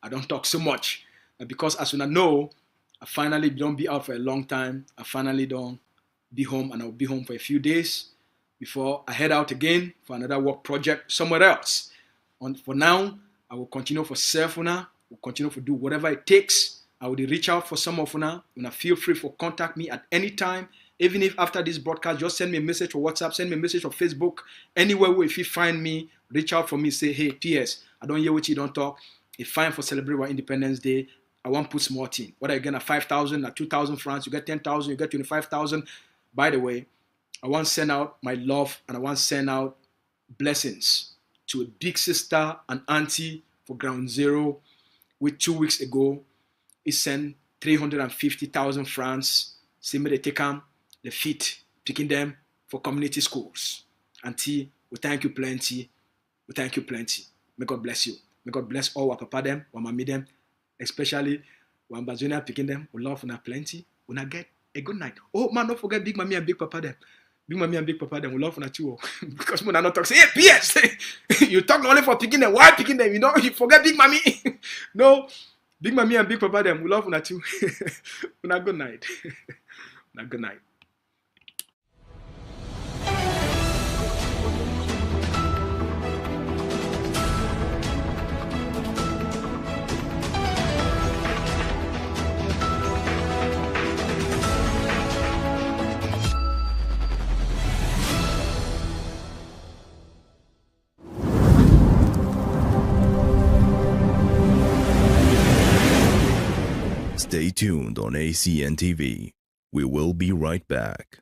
I don't talk so much, because as soon as I know, I finally don't be out for a long time. I finally don't be home, and I'll be home for a few days before I head out again for another work project somewhere else. For now, I will continue for self una, will continue to do whatever it takes. I will reach out for some of una. Feel free for contact me at any time. Even if after this broadcast, just send me a message for WhatsApp, send me a message for Facebook, anywhere where if you find me, reach out for me, say, hey, PS, I don't hear what you don't talk. It's fine for celebrate our Independence Day. I want to put small team. Whether you get a 5,000, a 2,000 francs, you get 10,000, you get 25,000. By the way, I want to send out my love and I want to send out blessings to a big sister and auntie for Ground Zero, which 2 weeks ago, he sent 350,000 francs. See me they take them, the feet, picking them for community schools. Auntie, we thank you plenty. We thank you plenty. May God bless you. May God bless all our papa them, our mommy them, especially when Bazunia picking them. We love una plenty. Una get a good night. Oh man, don't forget Big Mommy and Big Papa them. Big Mommy and Big Papa them. We love una too. Because when I not talk, say, hey, PS, you talk only for picking them. Why picking them? You know, you forget Big Mommy. No, Big Mommy and Big Papa them. We love una too. Una good night. Una good night. Stay tuned on ACN TV. We will be right back.